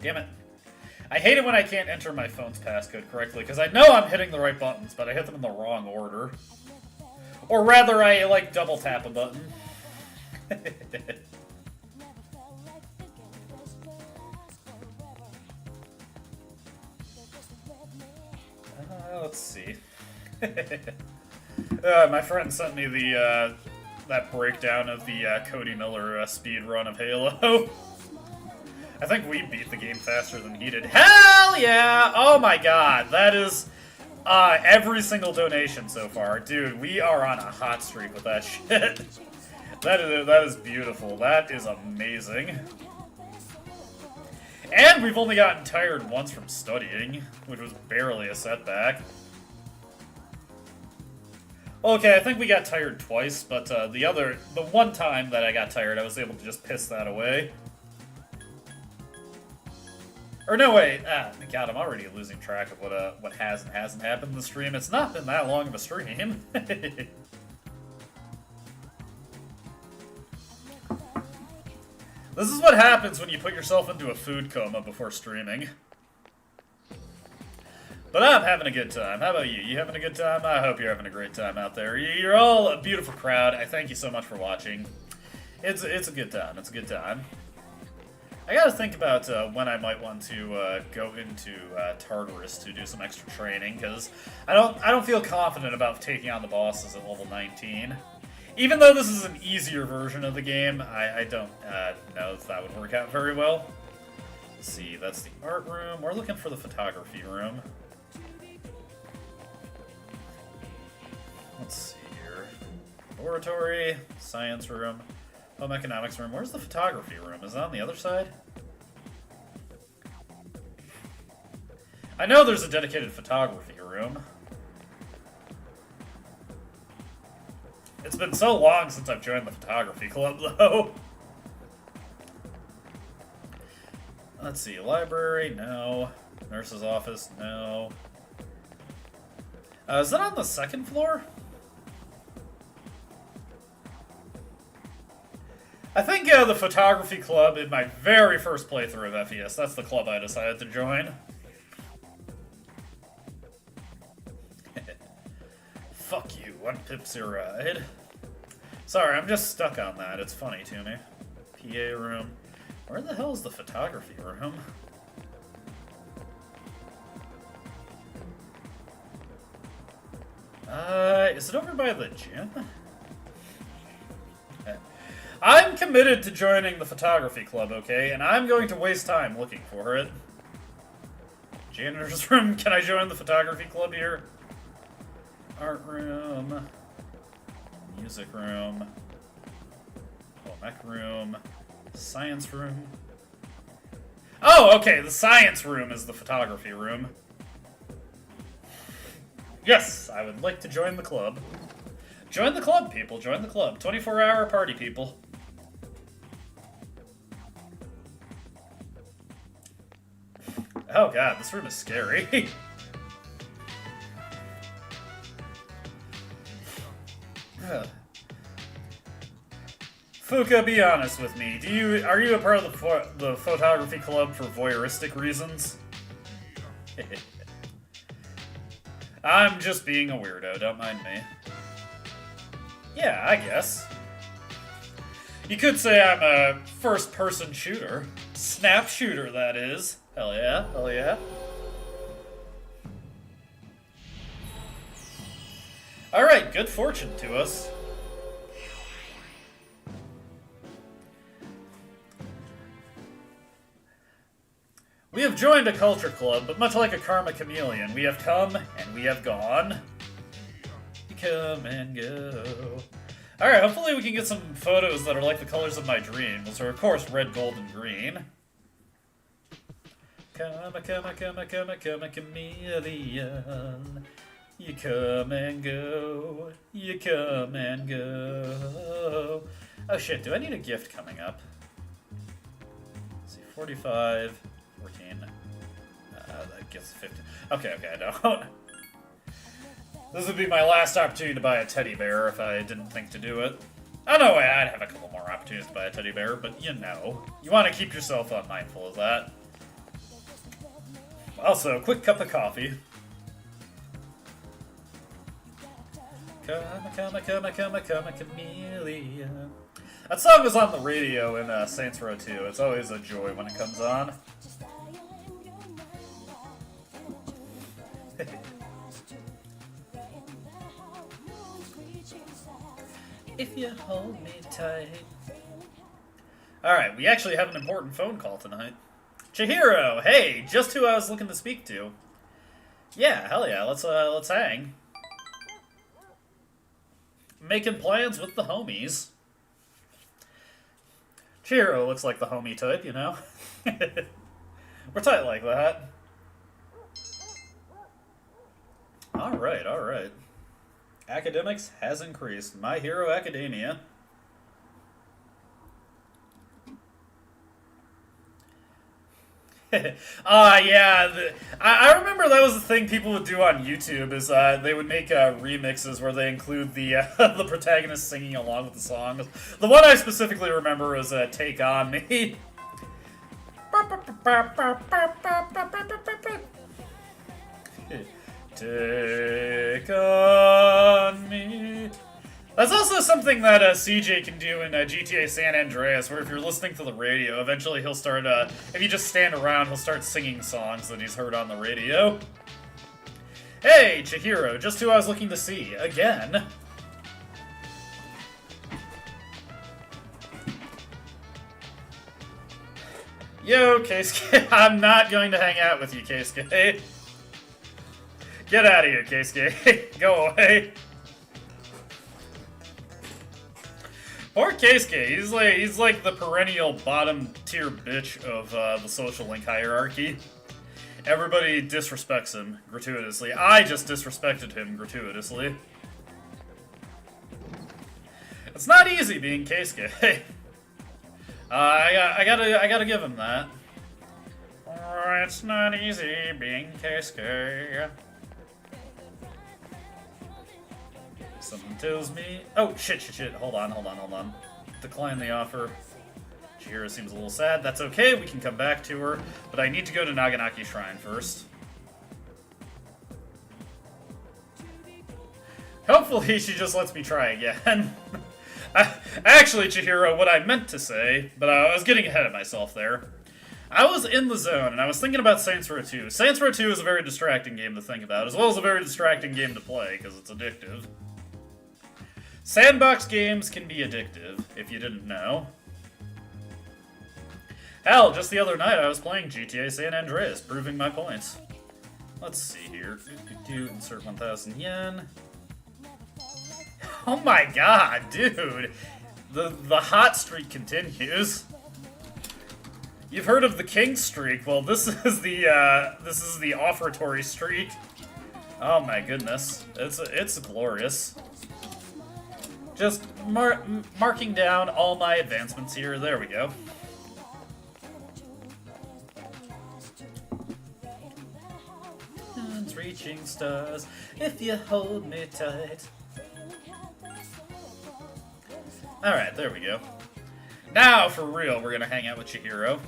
Damn it. I hate it when I can't enter my phone's passcode correctly, because I know I'm hitting the right buttons, but I hit them in the wrong order. Or rather, I, like, double tap a button. Let's see. My friend sent me the that breakdown of the Cody Miller speed run of Halo. I think we beat the game faster than he did. Hell yeah! Oh my god, that is every single donation so far. Dude, we are on a hot streak with that shit. That is beautiful. That is amazing. And we've only gotten tired once from studying, which was barely a setback. Okay, I think we got tired twice, but the one time that I got tired, I was able to just piss that away. Or no, wait, God, I'm already losing track of what has and hasn't happened in the stream. It's not been that long of a stream. This is what happens when you put yourself into a food coma before streaming. But I'm having a good time. How about you? You having a good time? I hope you're having a great time out there. You're all a beautiful crowd. I thank you so much for watching. It's a good time. It's a good time. I gotta think about when I might want to go into Tartarus to do some extra training, because I don't feel confident about taking on the bosses at level 19. Even though this is an easier version of the game, I don't know if that would work out very well. Let's see, that's the art room. We're looking for the photography room. Let's see here. Laboratory, science room, home economics room. Where's the photography room? Is it on the other side? I know there's a dedicated photography room. It's been so long since I've joined the photography club, though. Let's see, library, no. Nurse's office, no. Is that on the second floor? I think the photography club in my very first playthrough of FES, that's the club I decided to join. Fuck you, what pips your ride? Sorry, I'm just stuck on that. It's funny to me. PA room. Where the hell is the photography room? Is it over by the gym? I'm committed to joining the photography club, okay? And I'm going to waste time looking for it. Janitor's room. Can I join the photography club here? Art room. Music room. Mech room. Science room. Oh, okay. The science room is the photography room. Yes, I would like to join the club. Join the club, people. Join the club. 24-hour party, people. Oh god, this room is scary. Fuka, be honest with me. Are you a part of the photography club for voyeuristic reasons? I'm just being a weirdo, don't mind me. Yeah, I guess. You could say I'm a first-person shooter. Snap shooter, that is. Hell yeah, hell yeah. Alright, good fortune to us. We have joined a culture club, but much like a karma chameleon, we have come and we have gone. We come and go. Alright, hopefully we can get some photos that are like the colors of my dreams, which are of course red, gold, and green. Come, chameleon. You come and go. You come and go. Oh shit, do I need a gift coming up? Let's see, 45, 14. That gets 15. Okay, I don't. This would be my last opportunity to buy a teddy bear if I didn't think to do it. Oh no, wait, I'd have a couple more opportunities to buy a teddy bear, but you know. You want to keep yourself mindful of that. Also, quick cup of coffee. Come, chameleon. That song was on the radio in Saints Row 2. It's always a joy when it comes on. If you hold me tight. Alright, we actually have an important phone call tonight. Chihiro, hey, just who I was looking to speak to. Yeah, hell yeah, let's hang. Making plans with the homies. Chihiro looks like the homie type, you know? We're tight like that. Alright. Academics has increased. My Hero Academia. Yeah. I remember that was the thing people would do on YouTube, is they would make remixes where they include the the protagonist singing along with the song. The one I specifically remember was Take On Me. Take on me. That's also something that CJ can do in GTA San Andreas, where if you're listening to the radio, eventually he'll start, if you just stand around, he'll start singing songs that he's heard on the radio. Hey, Chihiro, just who I was looking to see. Again. Yo, Keisuke. I'm not going to hang out with you, Keisuke. Get out of here, Keisuke. Go away. Poor Keisuke. He's like the perennial bottom tier bitch of the social link hierarchy. Everybody disrespects him gratuitously. I just disrespected him gratuitously. It's not easy being Keisuke. I gotta give him that. It's not easy being Keisuke. Something tells me... Oh, shit. Hold on. Decline the offer. Chihiro seems a little sad. That's okay, we can come back to her. But I need to go to Naganaki Shrine first. Hopefully she just lets me try again. Actually, Chihiro, what I meant to say, but I was getting ahead of myself there. I was in the zone, and I was thinking about Saints Row 2. Saints Row 2 is a very distracting game to think about, as well as a very distracting game to play, because it's addictive. Sandbox games can be addictive, if you didn't know. Hell, just the other night I was playing GTA San Andreas, proving my points. Let's see here. Insert 1,000 yen. Oh my god, dude! The hot streak continues. You've heard of the king streak? Well, this is the offertory streak. Oh my goodness, it's glorious. Just marking down all my advancements here. There we go. It's reaching stars if you hold me tight. Alright, there we go. Now, for real, we're gonna hang out with Chihiro.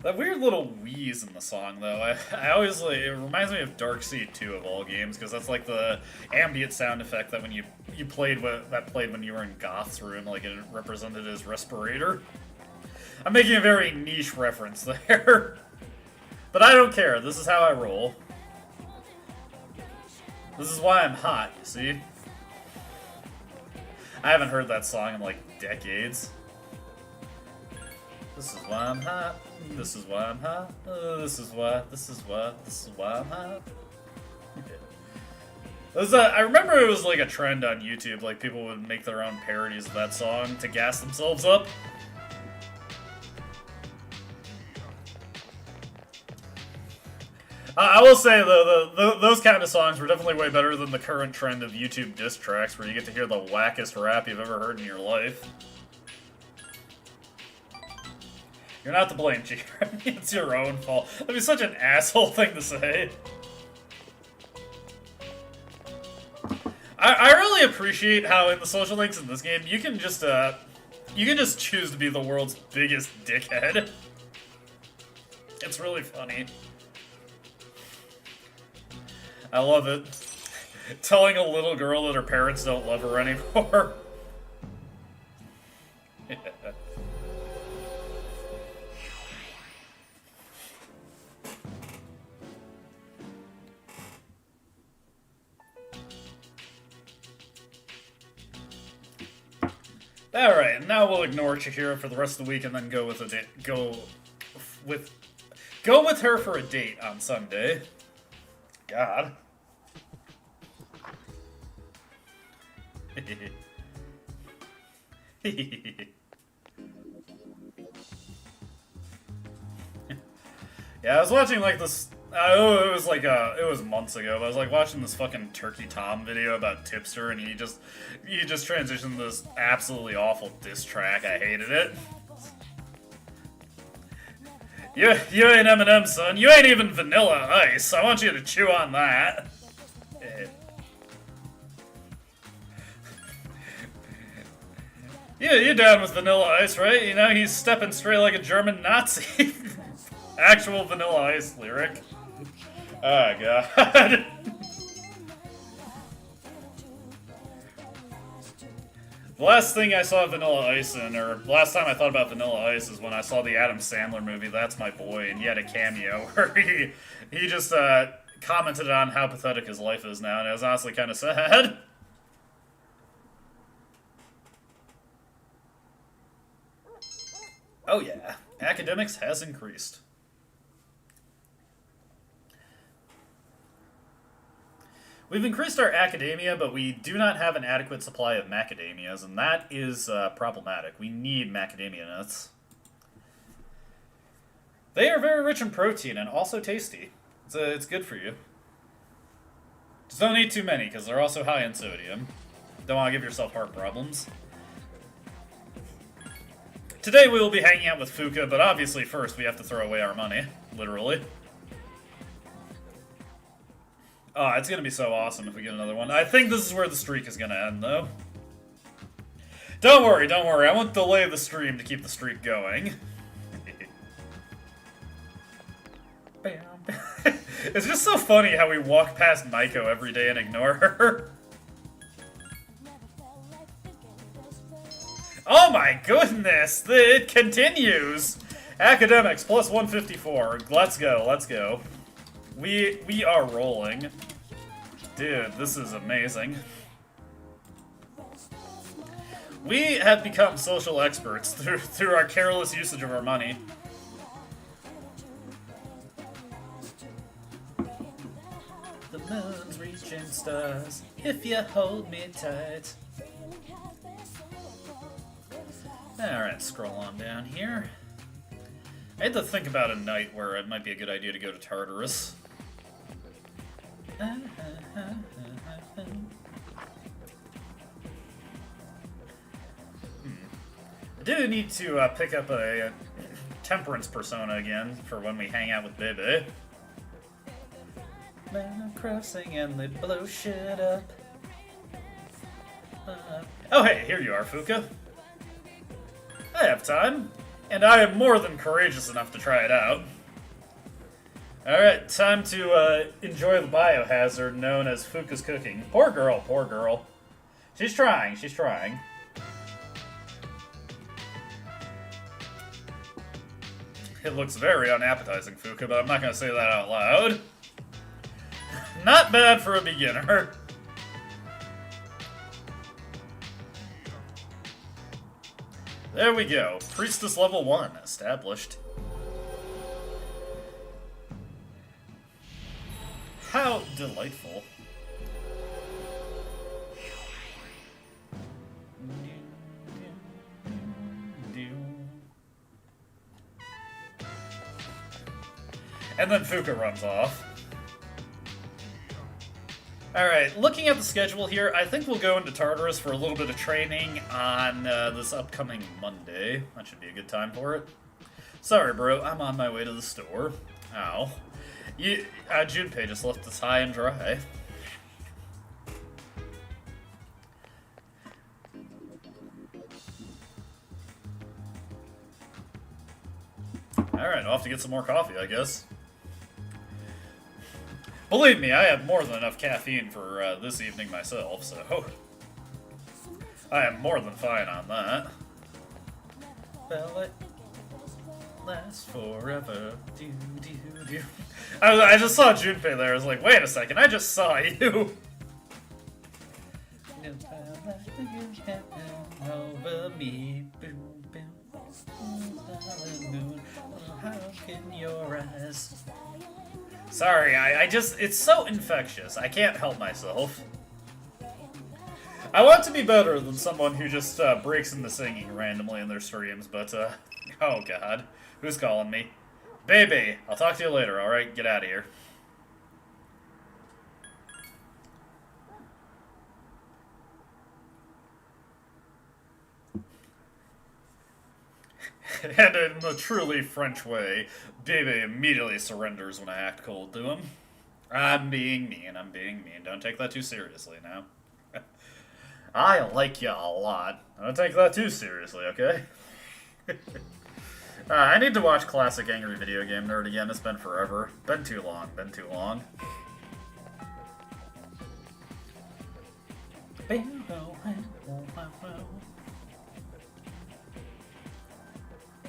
That weird little wheeze in the song, though, I always, like, it reminds me of Darkseid 2 of all games, because that's like the ambient sound effect that when you played when you were in Goth's room, like it represented his respirator. I'm making a very niche reference there. But I don't care, this is how I roll. This is why I'm hot, you see? I haven't heard that song in, like, decades. This is why I'm hot. This is why I'm hot. This is why I'm hot. I remember it was, like, a trend on YouTube, like, people would make their own parodies of that song to gas themselves up. I will say, though, those kind of songs were definitely way better than the current trend of YouTube diss tracks, where you get to hear the wackest rap you've ever heard in your life. You're not to blame, Chihiro. It's your own fault. That'd be such an asshole thing to say. I really appreciate how in the social links in this game, you can just choose to be the world's biggest dickhead. It's really funny. I love it. Telling a little girl that her parents don't love her anymore. Yeah. Alright, now we'll ignore Chihiro for the rest of the week and then go with her for a date on Sunday. God. Yeah, I was watching like this. It was months ago. But I was like watching this fucking Turkey Tom video about Tipster, and he just transitioned this absolutely awful diss track. I hated it. You ain't Eminem, son. You ain't even Vanilla Ice. I want you to chew on that. Yeah, you're down with Vanilla Ice, right? You know, he's stepping straight like a German Nazi. Actual Vanilla Ice lyric. Oh, God. The last thing I saw Vanilla Ice in, or last time I thought about Vanilla Ice, is when I saw the Adam Sandler movie, That's My Boy, and he had a cameo where he just commented on how pathetic his life is now, and it was honestly kind of sad. Oh yeah, academics has increased. We've increased our academia, but we do not have an adequate supply of macadamias, and that is problematic. We need macadamia nuts. They are very rich in protein and also tasty. It's good for you. Just don't eat too many, because they're also high in sodium. Don't want to give yourself heart problems. Today we will be hanging out with Fuka, but obviously first we have to throw away our money. Literally. Oh, it's gonna be so awesome if we get another one. I think this is where the streak is gonna end, though. Don't worry, don't worry. I won't delay the stream to keep the streak going. It's just so funny how we walk past Maiko every day and ignore her. Oh my goodness! It continues! Academics plus 154. Let's go, let's go. We are rolling. Dude, this is amazing. We have become social experts through our careless usage of our money. The moon's reaching stars if you hold me tight. Alright, scroll on down here. I had to think about a night where it might be a good idea to go to Tartarus. I do need to pick up a temperance persona again for when we hang out with Bebe. Man, I'm crossing and they blow shit up. Oh hey, here you are, Fuka. I have time, and I am more than courageous enough to try it out. Alright, time to enjoy the biohazard known as Fuka's cooking. Poor girl, poor girl. She's trying, she's trying. It looks very unappetizing, Fuka, but I'm not going to say that out loud. Not bad for a beginner. There we go. Priestess level 1 established. How delightful. And then Fuka runs off. Alright, looking at the schedule here, I think we'll go into Tartarus for a little bit of training on this upcoming Monday. That should be a good time for it. Sorry, bro, I'm on my way to the store. Ow. Junpei just left us high and dry. Alright, off to get some more coffee, I guess. Believe me, I have more than enough caffeine for this evening myself, so I am more than fine on that. Well, it lasts forever. Do, do, do. I just saw Junpei there. I was like, wait a second, I just saw you. Over me, boom, boom. How can your eyes? Sorry, I just, it's so infectious. I can't help myself. I want to be better than someone who just breaks into singing randomly in their streams, but, oh god. Who's calling me? Baby, I'll talk to you later, alright? Get out of here. And in the truly French way, Bebe immediately surrenders when I act cold to him. I'm being mean, I'm being mean. Don't take that too seriously now. I like ya a lot. Don't take that too seriously, okay? I need to watch Classic Angry Video Game Nerd again. It's been forever. Been too long, been too long.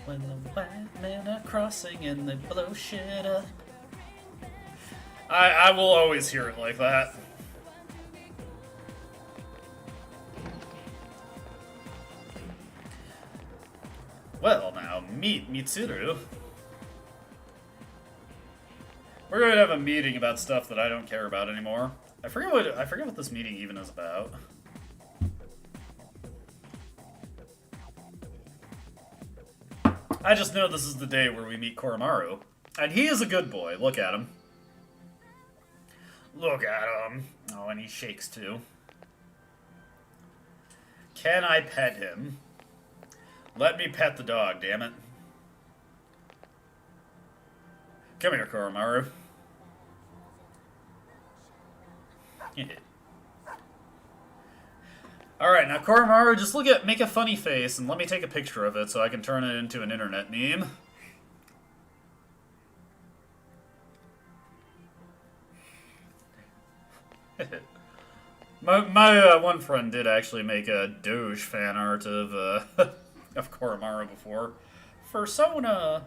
When the white men are crossing and they blow shit up. I will always hear it like that. Well, now, meet Mitsuru. We're going to have a meeting about stuff that I don't care about anymore. I forget what this meeting even is about. I just know this is the day where we meet Koromaru. And he is a good boy. Look at him. Look at him. Oh, and he shakes too. Can I pet him? Let me pet the dog, damn it. Come here, Koromaru. Alright, now Koromaru, just make a funny face and let me take a picture of it so I can turn it into an internet meme. My one friend did actually make a Doge fan art of of Koromaru before. Persona.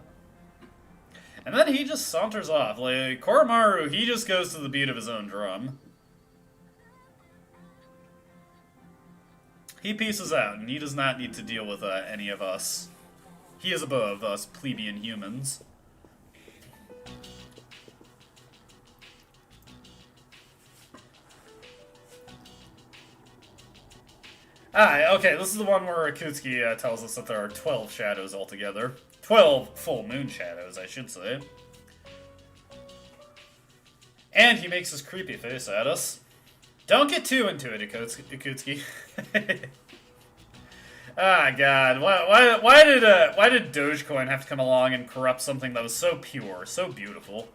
And then he just saunters off. Like, Koromaru, he just goes to the beat of his own drum. He pieces out, and he does not need to deal with any of us. He is above us plebeian humans. Ah, okay, this is the one where Akutsuki tells us that there are 12 shadows altogether. 12 full moon shadows, I should say. And he makes his creepy face at us. Don't get too into it, Akutsuki. Ah, God. Why did Dogecoin have to come along and corrupt something that was so pure, so beautiful?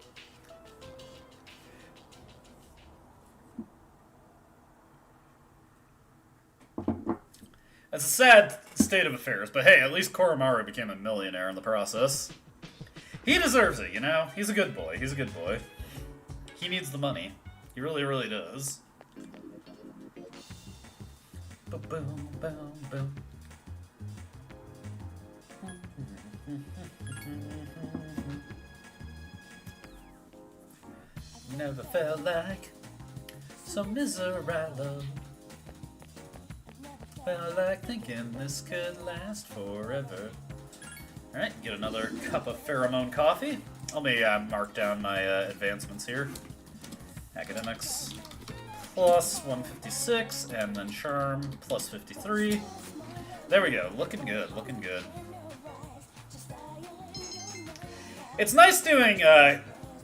It's a sad state of affairs, but hey, at least Koromaru became a millionaire in the process. He deserves it, you know? He's a good boy. He's a good boy. He needs the money. He really, really does. Boom, boom, boom, boom. Never felt like so miserable. Felt like thinking this could last forever. Alright, get another cup of pheromone coffee. Let me mark down my advancements here. Academics plus 156, and then Charm plus 53. There we go, looking good, looking good. It's nice doing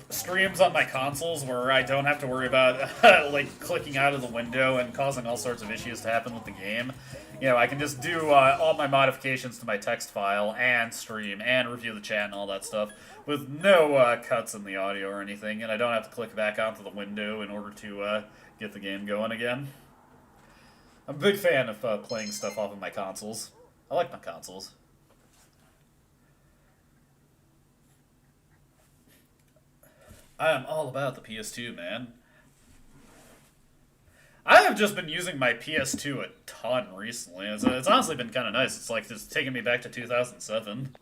streams on my consoles where I don't have to worry about like clicking out of the window and causing all sorts of issues to happen with the game. You know, I can just do all my modifications to my text file and stream and review the chat and all that stuff with no cuts in the audio or anything, and I don't have to click back onto the window in order to get the game going again. I'm a big fan of playing stuff off of my consoles. I like my consoles. I am all about the PS2, man. I have just been using my PS2 a ton recently. It's honestly been kind of nice. It's like it's taking me back to 2007.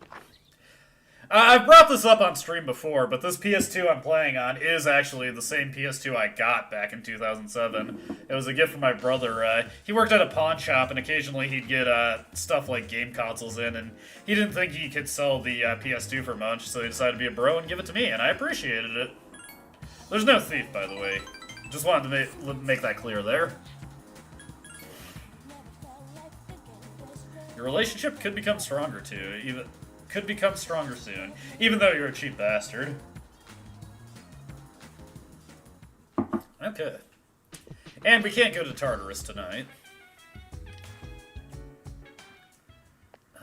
I've brought this up on stream before, but this PS2 I'm playing on is actually the same PS2 I got back in 2007. It was a gift from my brother. He worked at a pawn shop, and occasionally he'd get stuff like game consoles in, and he didn't think he could sell the PS2 for much, so he decided to be a bro and give it to me, and I appreciated it. There's no thief, by the way. Just wanted to make that clear there. Your relationship could become stronger, too. Could become stronger soon, even though you're a cheap bastard. Okay. And we can't go to Tartarus tonight.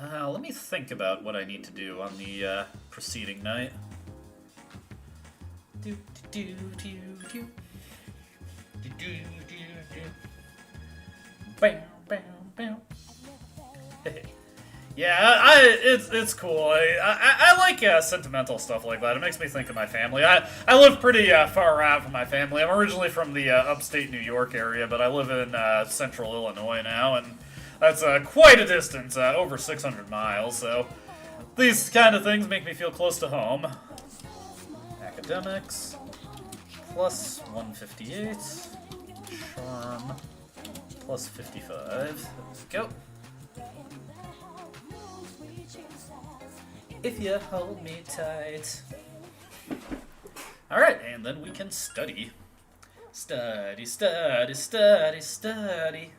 Let me think about what I need to do on the preceding night. Do do do do do do do do. Bam bam bam. Yeah, it's cool. I like sentimental stuff like that. It makes me think of my family. I live pretty far out from my family. I'm originally from the upstate New York area, but I live in central Illinois now, and that's quite a distance, over 600 miles. So these kind of things make me feel close to home. Academics plus 158, Charm plus 55. Go. If you hold me tight. Alright, and then we can study. Study, study, study, study.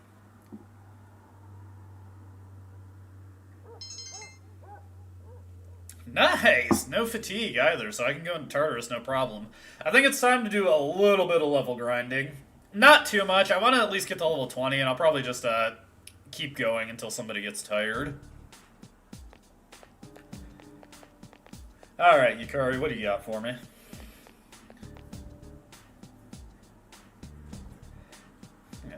Nice! No fatigue either, so I can go into Tartarus no problem. I think it's time to do a little bit of level grinding. Not too much. I want to at least get to level 20, and I'll probably just keep going until somebody gets tired. Alright, Yukari, what do you got for me? Yeah.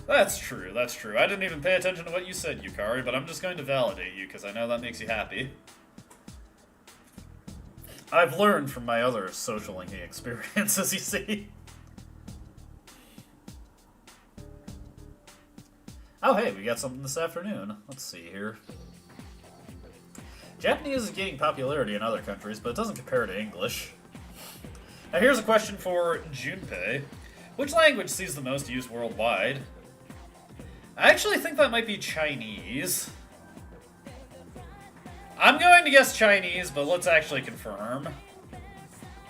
That's true, that's true. I didn't even pay attention to what you said, Yukari, but I'm just going to validate you, because I know that makes you happy. I've learned from my other social linking experiences, you see. Oh, hey, we got something this afternoon. Let's see here. Japanese is gaining popularity in other countries, but it doesn't compare to English. Now here's a question for Junpei. Which language sees the most use worldwide? I actually think that might be Chinese. I'm going to guess Chinese, but let's actually confirm.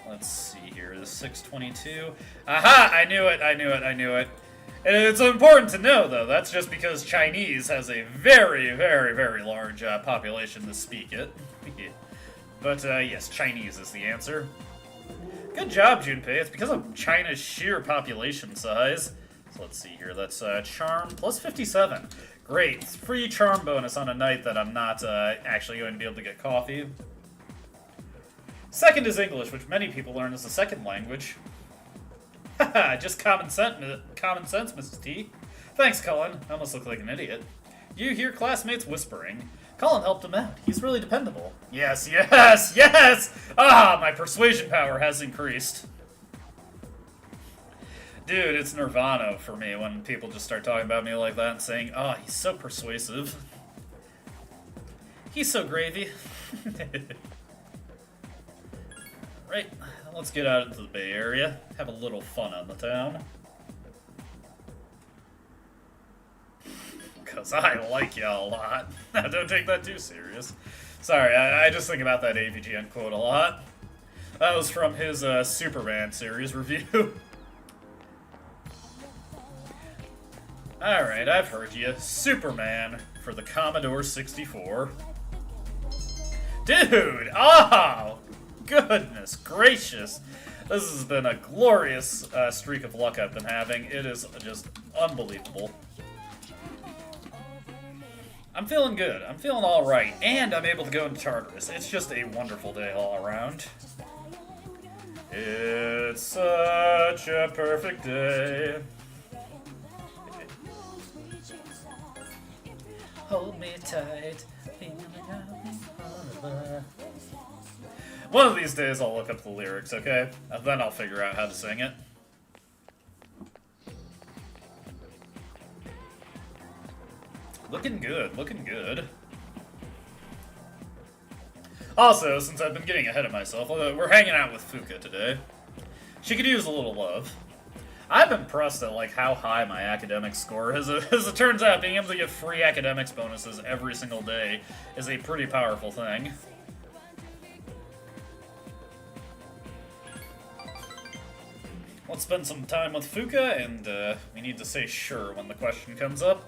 Let's see here, the 622. Aha! I knew it, I knew it, I knew it. It's important to know, though, that's just because Chinese has a very, very, very large population to speak it. But, yes, Chinese is the answer. Good job, Junpei. It's because of China's sheer population size. So let's see here, that's Charm plus 57. Great, free Charm bonus on a night that I'm not actually going to be able to get coffee. Second is English, which many people learn as a second language. Haha, just common sense, Mrs. T. Thanks, Cullen. I almost look like an idiot. You hear classmates whispering. Cullen helped him out. He's really dependable. Yes, yes, yes! Ah, my persuasion power has increased. Dude, it's nirvana for me when people just start talking about me like that and saying, oh, he's so persuasive. He's so gravy. Right, let's get out into the Bay Area. Have a little fun on the town. Because I like you a lot. Don't take that too serious. Sorry, I just think about that AVGN quote a lot. That was from his Superman series review. Alright, I've heard you. Superman for the Commodore 64. Dude! Oh! Goodness gracious! This has been a glorious streak of luck I've been having. It is just unbelievable. I'm feeling good. I'm feeling alright. And I'm able to go into Tartarus. It's just a wonderful day all around. It's such a perfect day. Hold me tight. One of these days I'll look up the lyrics, okay? And then I'll figure out how to sing it. Looking good, looking good. Also, since I've been getting ahead of myself, we're hanging out with Fuka today. She could use a little love. I'm impressed at like how high my academic score is. As it turns out, being able to get free academics bonuses every single day is a pretty powerful thing. Let's spend some time with Fuka, and we need to say sure when the question comes up.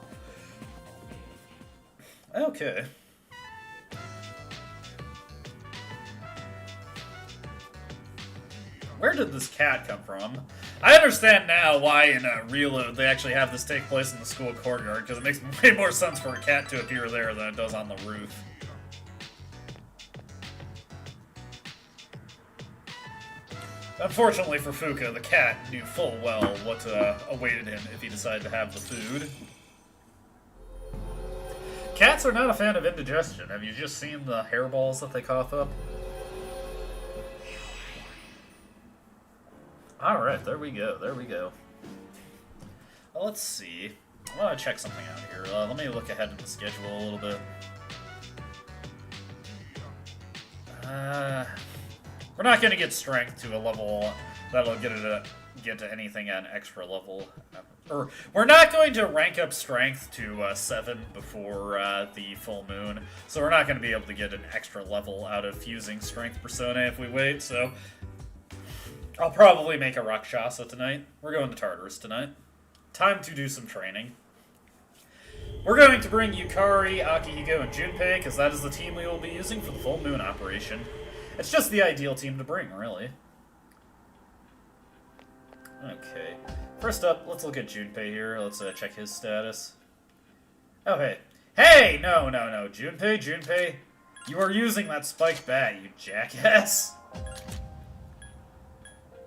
Okay. Where did this cat come from? I understand now why in Reload they actually have this take place in the school courtyard, because it makes way more sense for a cat to appear there than it does on the roof. Unfortunately for Fuka, the cat knew full well what awaited him if he decided to have the food. Cats are not a fan of indigestion. Have you just seen the hairballs that they cough up? Alright, there we go, there we go. Well, let's see. I want to check something out here. Let me look ahead in the schedule a little bit. We're not going to get strength to a level that'll get to anything at an extra level. Or we're not going to rank up strength to 7 before the full moon, so we're not going to be able to get an extra level out of fusing strength persona if we wait, so I'll probably make a Rakshasa tonight. We're going to Tartarus tonight. Time to do some training. We're going to bring Yukari, Akihiko, and Junpei, because that is the team we will be using for the full moon operation. It's just the ideal team to bring, really. Okay. First up, let's look at Junpei here. Let's check his status. Oh, hey. Hey! No, no, no. Junpei, you are using that spiked bat, you jackass.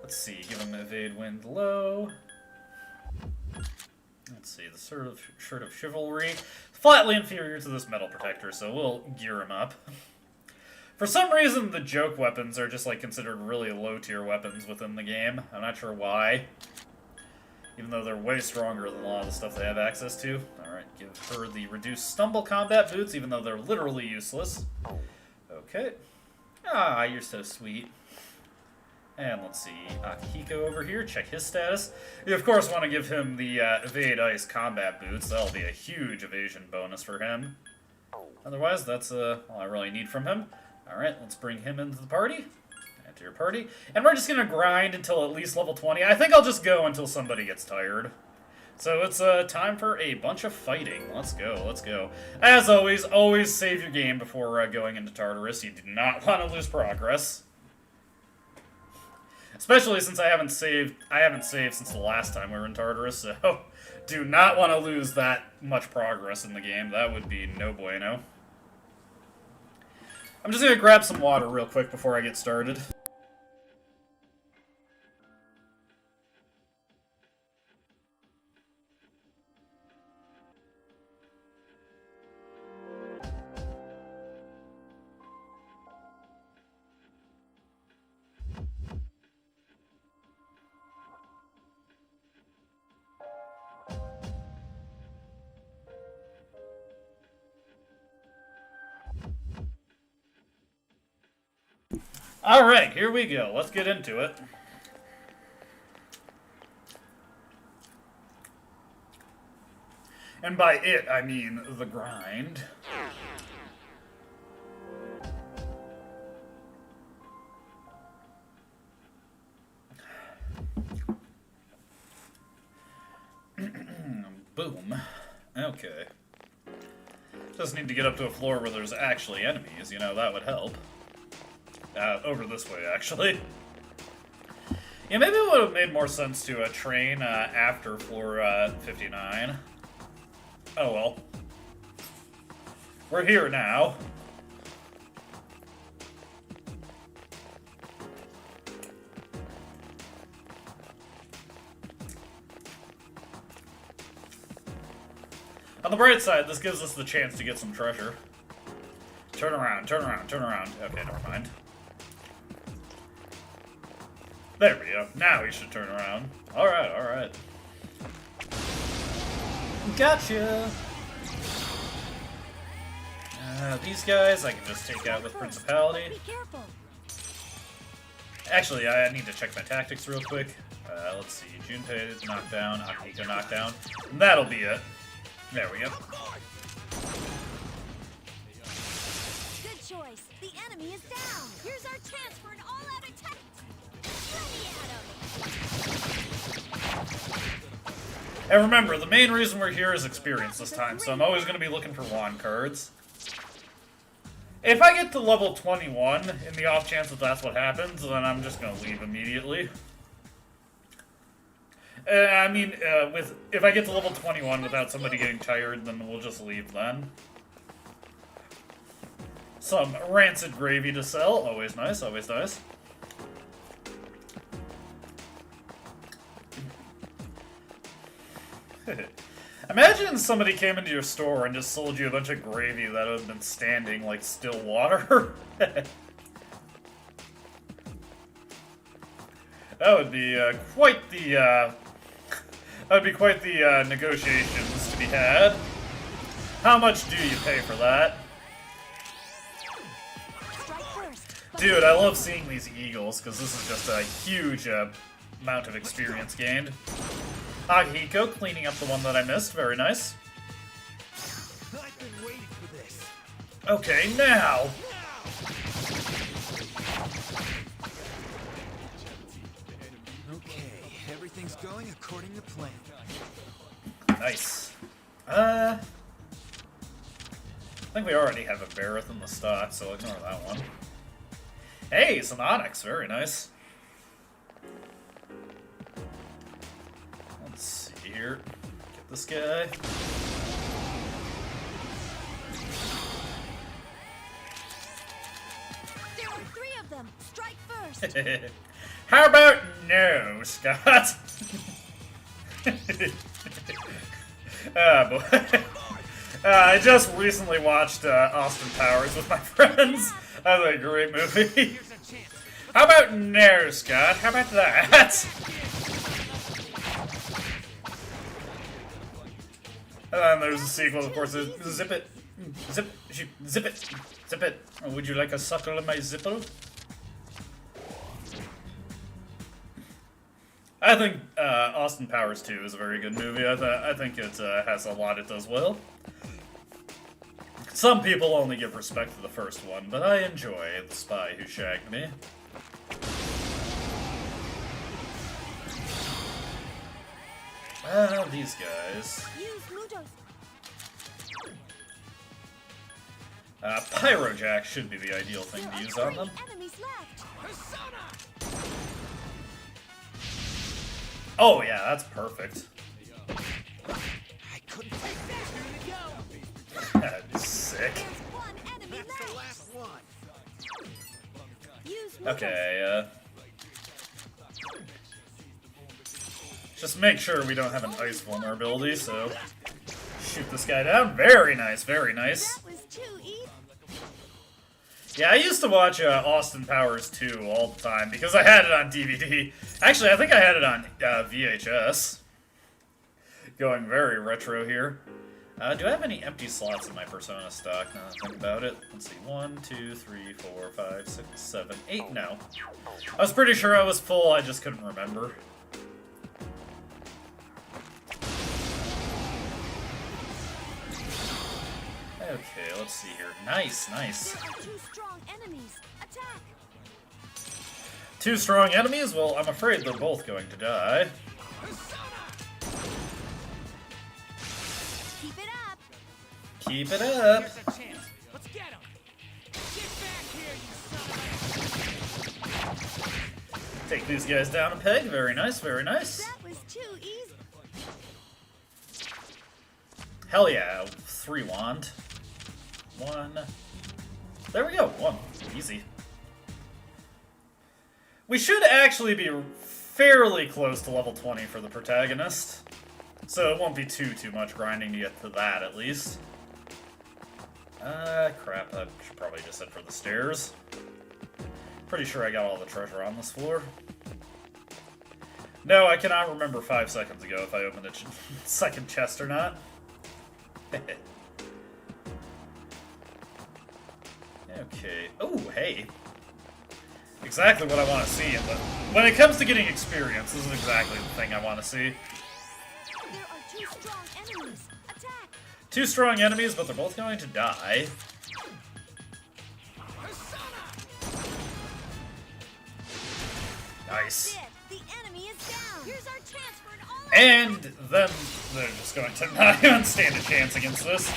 Let's see. Give him evade wind low. Let's see. The shirt of chivalry. Flatly inferior to this metal protector, so we'll gear him up. For some reason, the joke weapons are just, like, considered really low-tier weapons within the game. I'm not sure why. Even though they're way stronger than a lot of the stuff they have access to. Alright, give her the reduced stumble combat boots, even though they're literally useless. Okay. Ah, you're so sweet. And let's see, Akihiko over here, check his status. You of course want to give him the Evade Ice combat boots. That'll be a huge evasion bonus for him. Otherwise, that's all I really need from him. Alright, let's bring him into the party. Add to your party. And we're just going to grind until at least level 20. I think I'll just go until somebody gets tired. So it's time for a bunch of fighting. Let's go, let's go. As always save your game before going into Tartarus. You do not want to lose progress. Especially since I haven't saved since the last time we were in Tartarus, so do not want to lose that much progress in the game. That would be no bueno. I'm just going to grab some water real quick before I get started. Alright, here we go. Let's get into it. And by it, I mean the grind. Boom. Okay. Just need to get up to a floor where there's actually enemies, you know, that would help. Over this way, actually. Yeah, maybe it would have made more sense to train after floor 59. Oh well. We're here now. On the bright side, this gives us the chance to get some treasure. Turn around, turn around, turn around. Okay, never mind. There we go. Now we should turn around. Alright, alright. Gotcha! These guys I can just take out with Principality. Be careful. Actually, I need to check my tactics real quick. Let's see. Junpei knockdown, Akihiko knockdown. And that'll be it. There we go. Good choice. The enemy is down. Here's our chance for an all-out attack. Let me at him. And remember, the main reason we're here is experience this time, so I'm always going to be looking for wand cards. If I get to level 21, in the off chance that that's what happens, then I'm just going to leave immediately. I mean, if I get to level 21 without somebody getting tired, then we'll just leave then. Some rancid gravy to sell, always nice, always nice. Imagine somebody came into your store and just sold you a bunch of gravy that would have been standing like still water. That would be quite the negotiations to be had. How much do you pay for that? Dude, I love seeing these eagles because this is just a huge amount of experience gained. Akihiko cleaning up the one that I missed. Very nice. I've been waiting for this. Okay, now. Okay, everything's going according to plan. Nice. I think we already have a Barrett in the stock, so ignore that one. Hey, some Onyx. Very nice. Let's see here. Get this guy. There are 3 of them. Strike first. How about no, Scott? Ah, boy. I just recently watched Austin Powers with my friends. That was a great movie. How about no, Scott? How about that? And then there's a sequel, of course. Zip it. Zip it. Zip it. Oh, would you like a suckle in my zipple? I think Austin Powers 2 is a very good movie. I think it has a lot it does well. Some people only give respect to the first one, but I enjoy The Spy Who Shagged Me. Well, these guys. Pyrojack should be the ideal thing to use on them. Oh yeah, that's perfect. I couldn't take that. That's sick. That's the last one. Okay, just make sure we don't have an ice vulnerability, so shoot this guy down. Very nice, very nice. That was too easy. Yeah, I used to watch Austin Powers 2 all the time because I had it on DVD. Actually, I think I had it on VHS. Going very retro here. Do I have any empty slots in my Persona stock? Now that I think about it. Let's see. 1, 2, 3, 4, 5, 6, 7, 8. No. I was pretty sure I was full, I just couldn't remember. Okay, let's see here. Nice, nice. There are 2 strong enemies. Attack. 2 strong enemies? Well, I'm afraid they're both going to die. Keep it up. Keep it up. Here's a chance. Let's get him. Get back here, you son of a... Take these guys down a peg. Very nice, very nice. That was too easy. Hell yeah. 3 wand. 1. There we go. 1. Easy. We should actually be fairly close to level 20 for the protagonist. So it won't be too much grinding to get to that, at least. Crap. I should probably just head for the stairs. Pretty sure I got all the treasure on this floor. No, I cannot remember 5 seconds ago if I opened a second chest or not. Okay. Oh, hey. Exactly what I want to see. But when it comes to getting experience, this is exactly the thing I want to see. There are 2 strong enemies. Attack. 2 strong enemies, but they're both going to die. Nice. The enemy is down. Here's our chance for an all-out. And then they're just going to not stand a chance against this.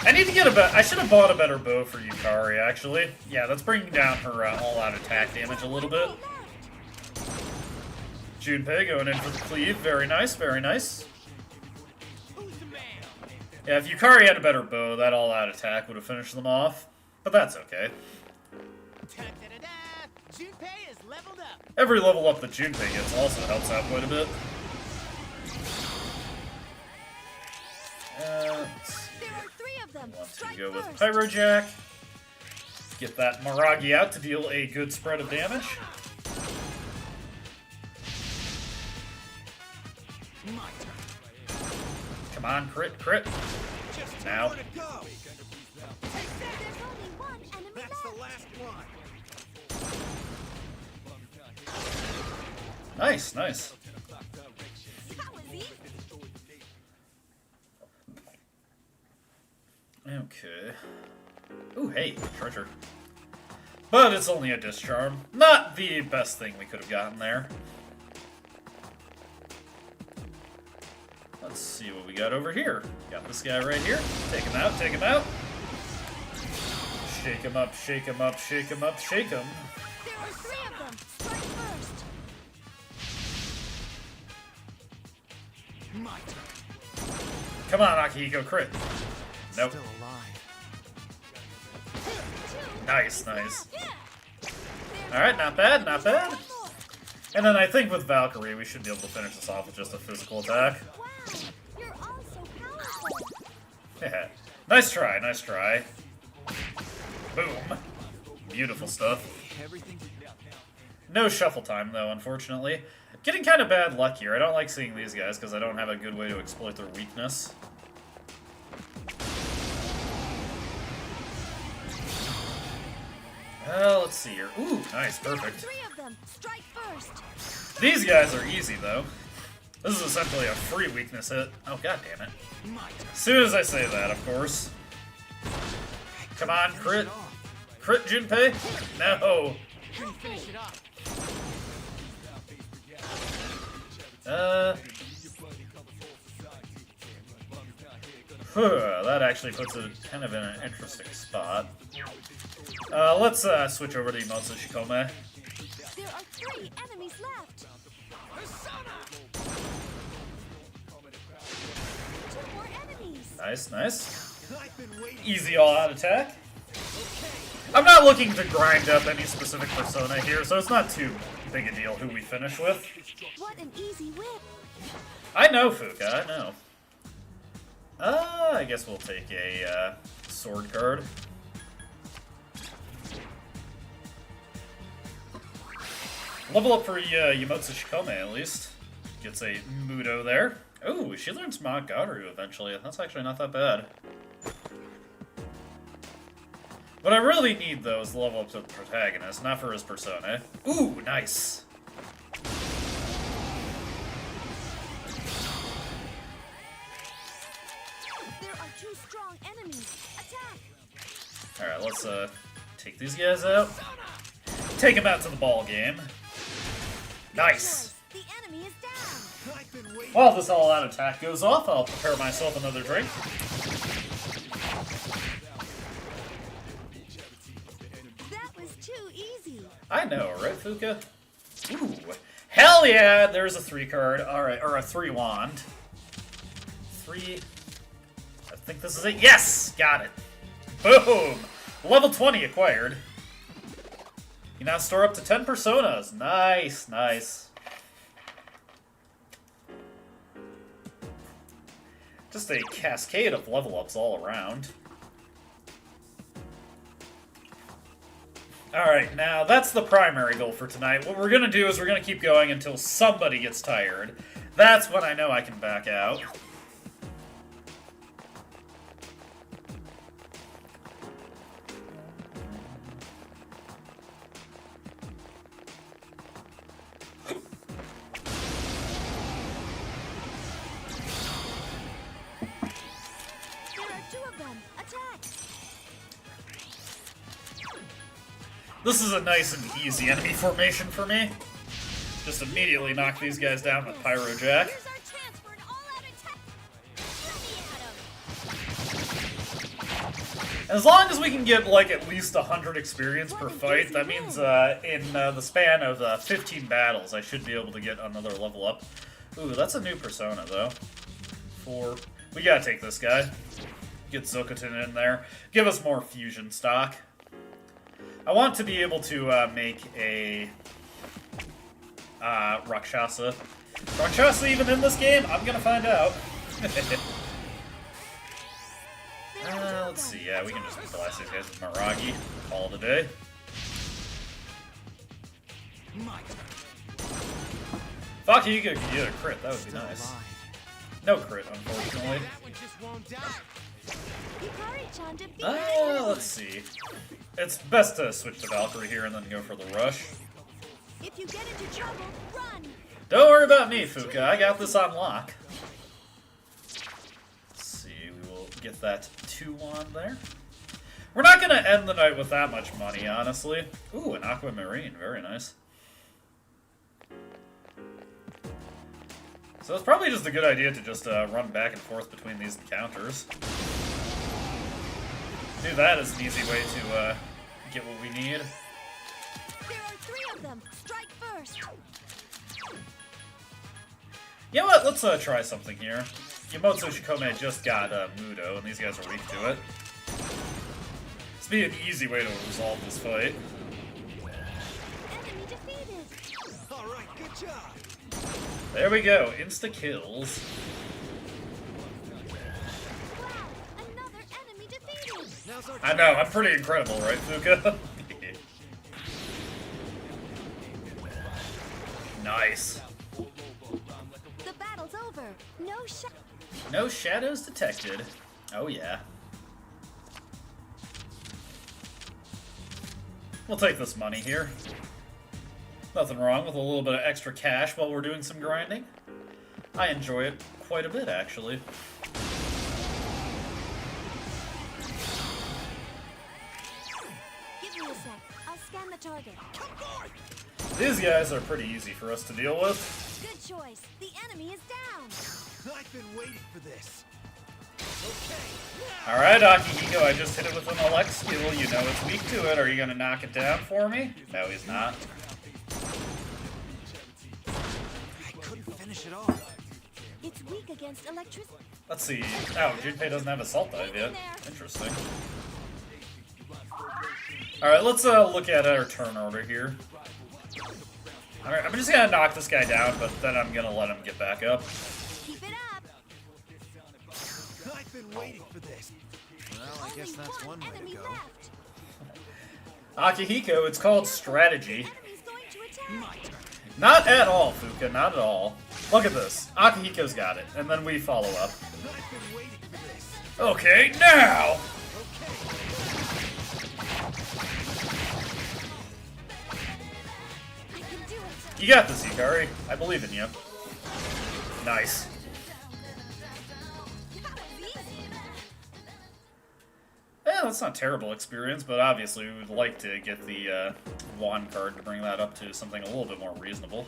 I need to get a I should have bought a better bow for Yukari, actually. Yeah, that's bringing down her all-out attack damage a little bit. Junpei going in for the cleave. Very nice, very nice. Who's the man? Yeah, if Yukari had a better bow, that all-out attack would have finished them off. But that's okay. Da-da-da-da. Junpei is leveled up. Every level up that Junpei gets also helps out quite a bit. Let's see. There are 3 of them. Want to Strike go with first. Pyrojack. Get that Maragi out to deal a good spread of damage. My turn. Come on, crit, crit. Just Now. more to go. Take that. There's only 1 enemy That's the left. last one. Nice, nice. That was easy. Okay. Ooh, hey, treasure. But it's only a discharm. Not the best thing we could have gotten there. Let's see what we got over here. Got this guy right here. Take him out, take him out. Shake him up, shake him up, shake him up, shake him. There are 3 of them. Strike first. My turn. Come on, Akihiko, crit. Nope. Still alive. Nice, nice. Alright, not bad, not bad. And then I think with Valkyrie, we should be able to finish this off with just a physical attack. Wow, you're all so powerful. Yeah. Nice try, nice try. Boom. Beautiful stuff. Everything's No shuffle time, though, unfortunately. Getting kind of bad luck here. I don't like seeing these guys because I don't have a good way to exploit their weakness. Let's see here. Ooh, nice, There are perfect. 3 of them. Strike first. These guys are easy, though. This is essentially a free weakness hit. Oh, god damn it. As soon as I say that, of course. Come on, crit. Crit, Junpei? No. Finish it up. That actually puts it kind of in an interesting spot. Let's switch over to Emotes Shikome. There are 3 enemies left. Persona! 2 more enemies. Nice, nice. Easy all-out attack. I'm not looking to grind up any specific persona here, so it's not too big a deal who we finish with. What an easy whip. I know, Fuka, I know. I guess we'll take a sword card. Level up for Yamotsu Shikome, at least. Gets a Mudo there. Oh, she learns Magaru eventually. That's actually not that bad. What I really need, though, is the level up to the protagonist, not for his persona. Ooh, nice. There are 2 strong enemies. Attack. Alright, let's take these guys out. Take them out to the ball game. Nice. The enemy is down. While this all-out attack goes off, I'll prepare myself another drink. That was too easy. I know, right, Fuka? Ooh. Hell yeah! There's a 3 card. Alright, or a 3 wand. 3. I think this is it. Yes! Got it. Boom! Level 20 acquired. You now store up to 10 personas. Nice, nice. Just a cascade of level ups all around. Alright, now that's the primary goal for tonight. What we're gonna do is we're gonna keep going until somebody gets tired. That's when I know I can back out. There are 2 of them. Attack. This is a nice and easy enemy formation for me. Just immediately knock these guys down with Pyro Jack. Here's our chance for an all-out attack. Let me at him. As long as we can get, like, at least 100 experience per fight, that means in the span of 15 battles, I should be able to get another level up. Ooh, that's a new persona, though. 4. We gotta take this guy. Get Zokuten in there. Give us more fusion stock. I want to be able to make a Rakshasa. Rakshasa even in this game? I'm gonna find out. Let's see. Yeah, we can just blast these guys with Maragi. Call it a day. Fuck, you get a crit. That would be nice. No crit, unfortunately. That one just won't die. Hikari-chan defeated. Let's see. It's best to switch to Valkyrie here and then go for the rush. If you get into trouble, run. Don't worry about me, Fuka. I got this on lock. Let's see. We will get that 2 wand there. We're not going to end the night with that much money, honestly. Ooh, an Aquamarine. Very nice. So it's probably just a good idea to just run back and forth between these encounters. Do that as an easy way to get what we need. There are 3 of them. Strike first. You know what? Let's try something here. Yamotsu Shikome just got Mudo, and these guys are weak to it. This would be an easy way to resolve this fight. Enemy defeated. Alright, good job. There we go. Insta-kills. Wow, another enemy defeated. Now's our I know, I'm pretty incredible, right, Fuka? Nice. The battle's over. No shadows detected. Oh, yeah. We'll take this money here. Nothing wrong with a little bit of extra cash while we're doing some grinding. I enjoy it quite a bit, actually. Give me a sec. I'll scan the target. Come forth! These guys are pretty easy for us to deal with. Good choice. The enemy is down. I've been waiting for this. Okay. Alright, Akihiko, I just hit it with an elect skill. You know it's weak to it. Are you gonna knock it down for me? No, he's not. I couldn't finish it off. It's weak against electricity. Let's see. Oh, Junpei doesn't have Assault Dive yet. Interesting. Alright, let's look at our turn order here. Alright, I'm just gonna knock this guy down, but then I'm gonna let him get back up. Keep it up. I've been waiting for this. Well, I guess Only that's one way enemy to go. left. Akihiko, it's called strategy. Enemy's going to attack. Not at all, Fuka, not at all. Look at this. Akihiko's got it, and then we follow up. I've been waiting for this. Okay, now! I can do it. You got this, Hikari. I believe in you. Nice. That was easy. Yeah, that's not a terrible experience, but obviously we would like to get the wand card to bring that up to something a little bit more reasonable.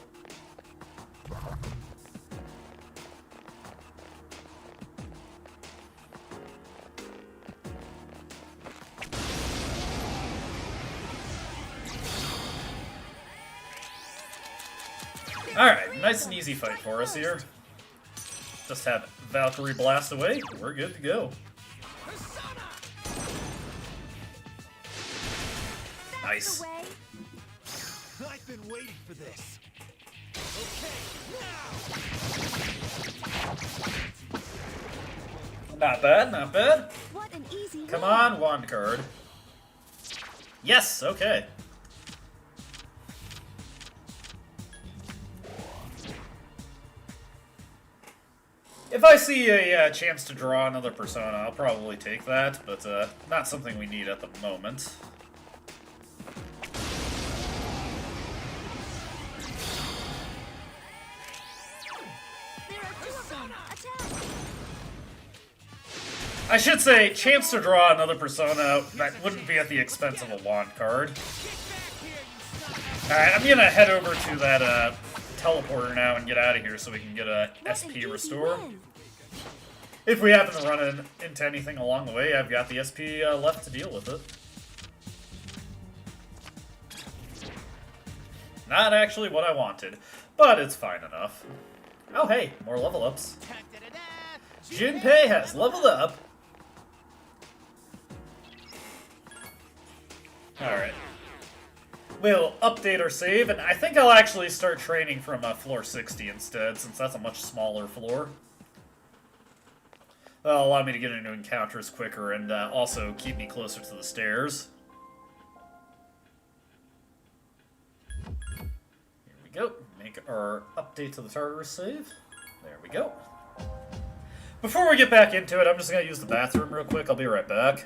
Alright, nice and easy fight for us here. Just have Valkyrie blast away, we're good to go. Nice. The way. I've been waiting for this. Okay, Not bad, not bad. What an easy Come win. on, wand card. Yes, okay. If I see a chance to draw another Persona, I'll probably take that, but not something we need at the moment. There are two of them. Attack. I should say, chance to draw another Persona, that wouldn't be at the expense of a wand card. Alright, I'm gonna head over to that teleporter now and get out of here so we can get a What an SP easy restore. win. If we happen to run into anything along the way, I've got the SP left to deal with it. Not actually what I wanted, but it's fine enough. Oh hey, more level ups. Junpei has leveled up. Alright. We'll update our save, and I think I'll actually start training from floor 60 instead, since that's a much smaller floor. That'll allow me to get into encounters quicker and also keep me closer to the stairs. Here we go. Make our update to the Tartarus save. There we go. Before we get back into it, I'm just going to use the bathroom real quick. I'll be right back.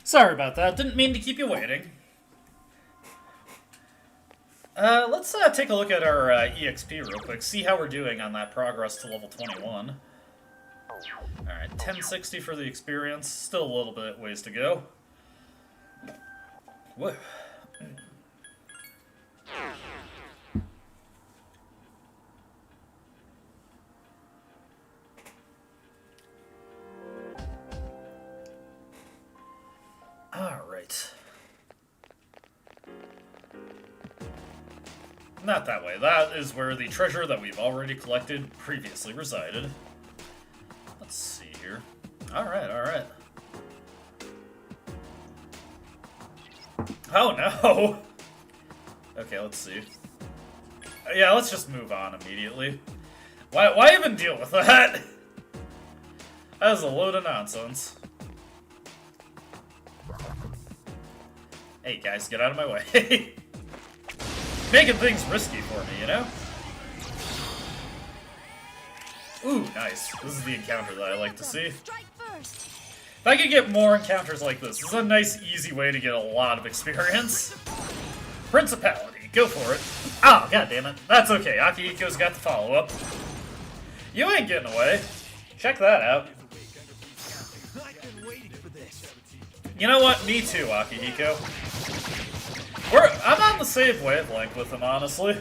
Sorry about that. Didn't mean to keep you waiting. Let's take a look at our EXP real quick. See how we're doing on that progress to level 21. Alright, 1060 for the experience. Still a little bit ways to go. Whoa. Alright. Not that way. That is where the treasure that we've already collected previously resided. Let's see here. Alright, alright. Oh no! Okay, let's see. Yeah, let's just move on immediately. Why even deal with that? That is a load of nonsense. Hey guys, get out of my way. Making things risky for me, you know? Ooh, nice. This is the encounter that I like to see. If I could get more encounters like this is a nice, easy way to get a lot of experience. Principality, go for it. Oh, god damn it. That's okay, Akihiko's got the follow-up. You ain't getting away. Check that out. You know what? Me too, Akihiko. I'm on the same wavelength with him, honestly.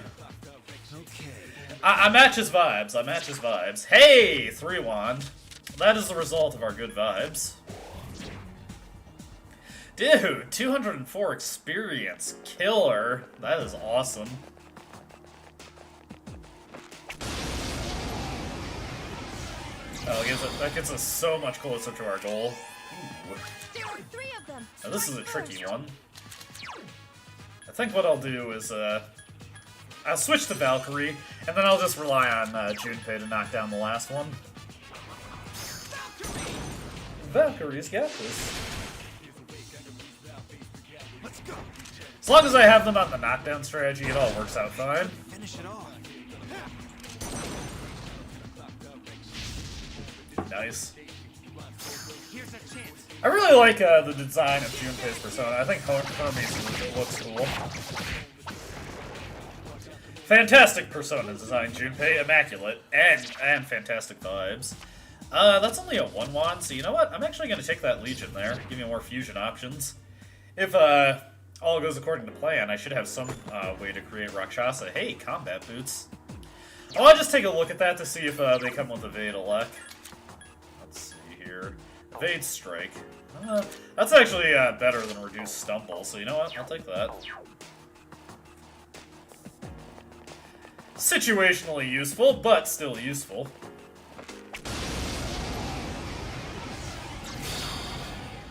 I match his vibes. I match his vibes. Hey, 3 wand. That is the result of our good vibes. Dude, 204 experience. Killer. That is awesome. Oh, that gets us so much closer to our goal. Ooh. There were 3 of them. Now, this is a tricky one. I think what I'll do is, I'll switch to Valkyrie, and then I'll just rely on Junpei to knock down the last one. Valkyrie's got this. As long as I have them on the knockdown strategy, it all works out fine. Finish it off. Nice. Here's a chance. I really like the design of Junpei's persona. I think Hermes looks cool. Fantastic persona design, Junpei. Immaculate. And fantastic vibes. That's only a 1 wand, so you know what? I'm actually going to take that Legion there. Give me more fusion options. If all goes according to plan, I should have some way to create Rakshasa. Hey, combat boots. I'll just take a look at that to see if they come with Evade Elec. Let's see here. Evade Strike. That's actually better than Reduced Stumble, so you know what? I'll take that. Situationally useful, but still useful.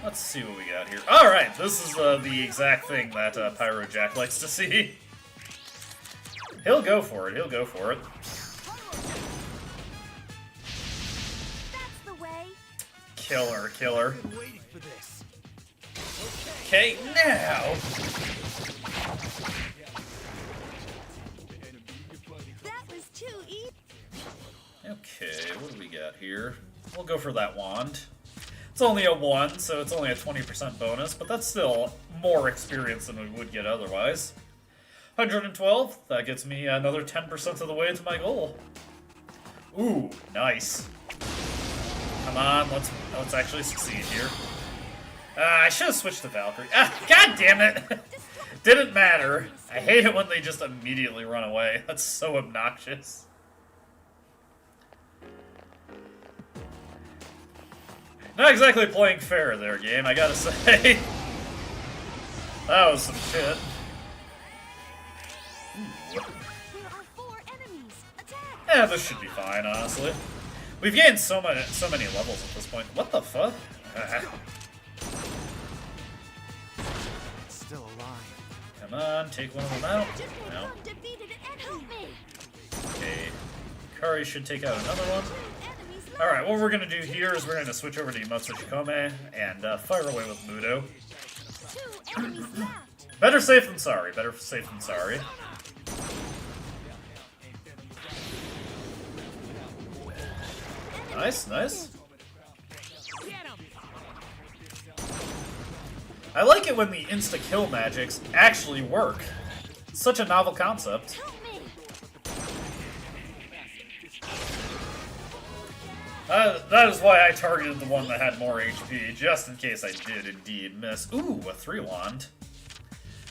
Let's see what we got here. Alright, this is the exact thing that Pyro Jack likes to see. He'll go for it, he'll go for it. That's the way. Killer, killer. Okay, now. That was too easy. Okay, what do we got here? We'll go for that wand. It's only a 1, so it's only a 20% bonus, but that's still more experience than we would get otherwise. 112, that gets me another 10% of the way to my goal. Ooh, nice. Come on, let's actually succeed here. I should have switched to Valkyrie. Ah, god damn it! Didn't matter. I hate it when they just immediately run away. That's so obnoxious. Not exactly playing fair there, game, I gotta say. That was some shit. Ooh. There are 4 enemies. Attack. Yeah, this should be fine, honestly. We've gained so many levels at this point. What the fuck? Still alive. Come on, take one of them out. Just No. one defeated it and help me. Okay. Kari should take out another one. 2 enemies left. Alright, what we're gonna do here is we're gonna switch over to Emotes Shikome and fire away with Mudo. 2 enemies left. Better safe than sorry. Better safe than sorry. Nice, nice. Get him. I like it when the insta-kill magics actually work. It's such a novel concept. Help me. That is why I targeted the one that had more HP, just in case I did indeed miss. Ooh, a 3-wand.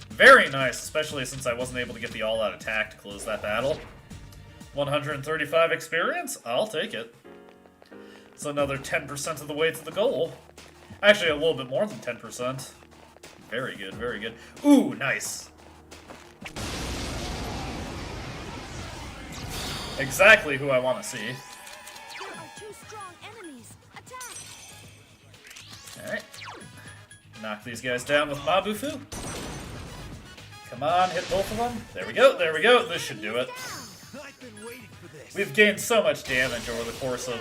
Very nice, especially since I wasn't able to get the all-out attack to close that battle. 135 experience? I'll take it. It's another 10% of the way to the goal. Actually, a little bit more than 10%. Very good, very good. Ooh, nice. Exactly who I want to see. There are 2 strong enemies. Attack. Alright. Knock these guys down with Mabufu. Come on, hit both of them. There we go, there we go. This should do it. I've been waiting for this. We've gained so much damage over the course of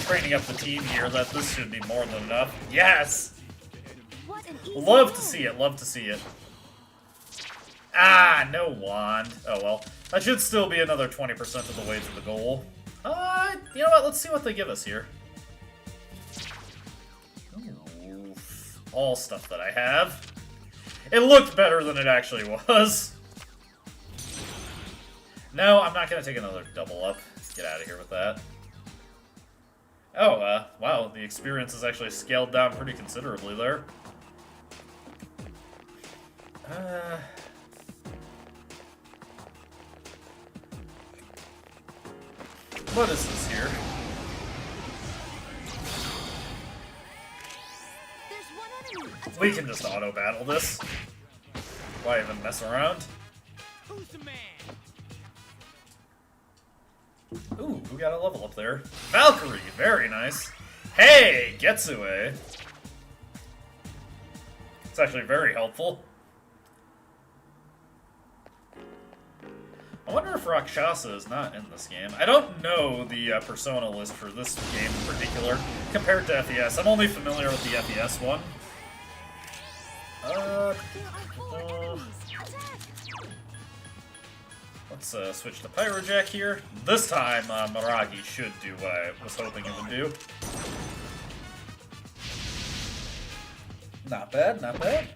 training up the team here that this should be more than enough. Yes! What an easy Love to win. see it, love to see it. Ah, no wand. Oh well. That should still be another 20% of the way to the goal. You know what? Let's see what they give us here. Ooh, all stuff that I have. It looked better than it actually was. No, I'm not going to take another double up. Get out of here with that. Oh, wow, the experience is actually scaled down pretty considerably there. What is this here? There's one enemy. Attack. We can just auto-battle this. Why even mess around? Who's the man? Ooh, who got a level up there? Valkyrie, very nice. Hey, Getsue. It's actually very helpful. I wonder if Rakshasa is not in this game. I don't know the persona list for this game in particular compared to FES. I'm only familiar with the FES one. There are 4 enemies. Attack. Let's switch to Pyrojack here. This time, Maragi should do what I was hoping it would do. Not bad, not bad.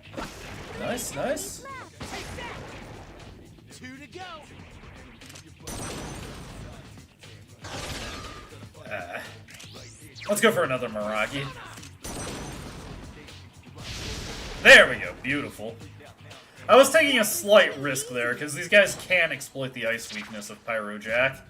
Nice, nice. Take that. 2 to go. Let's go for another Maragi. There we go, beautiful. I was taking a slight risk there, because these guys can exploit the ice weakness of Pyrojack.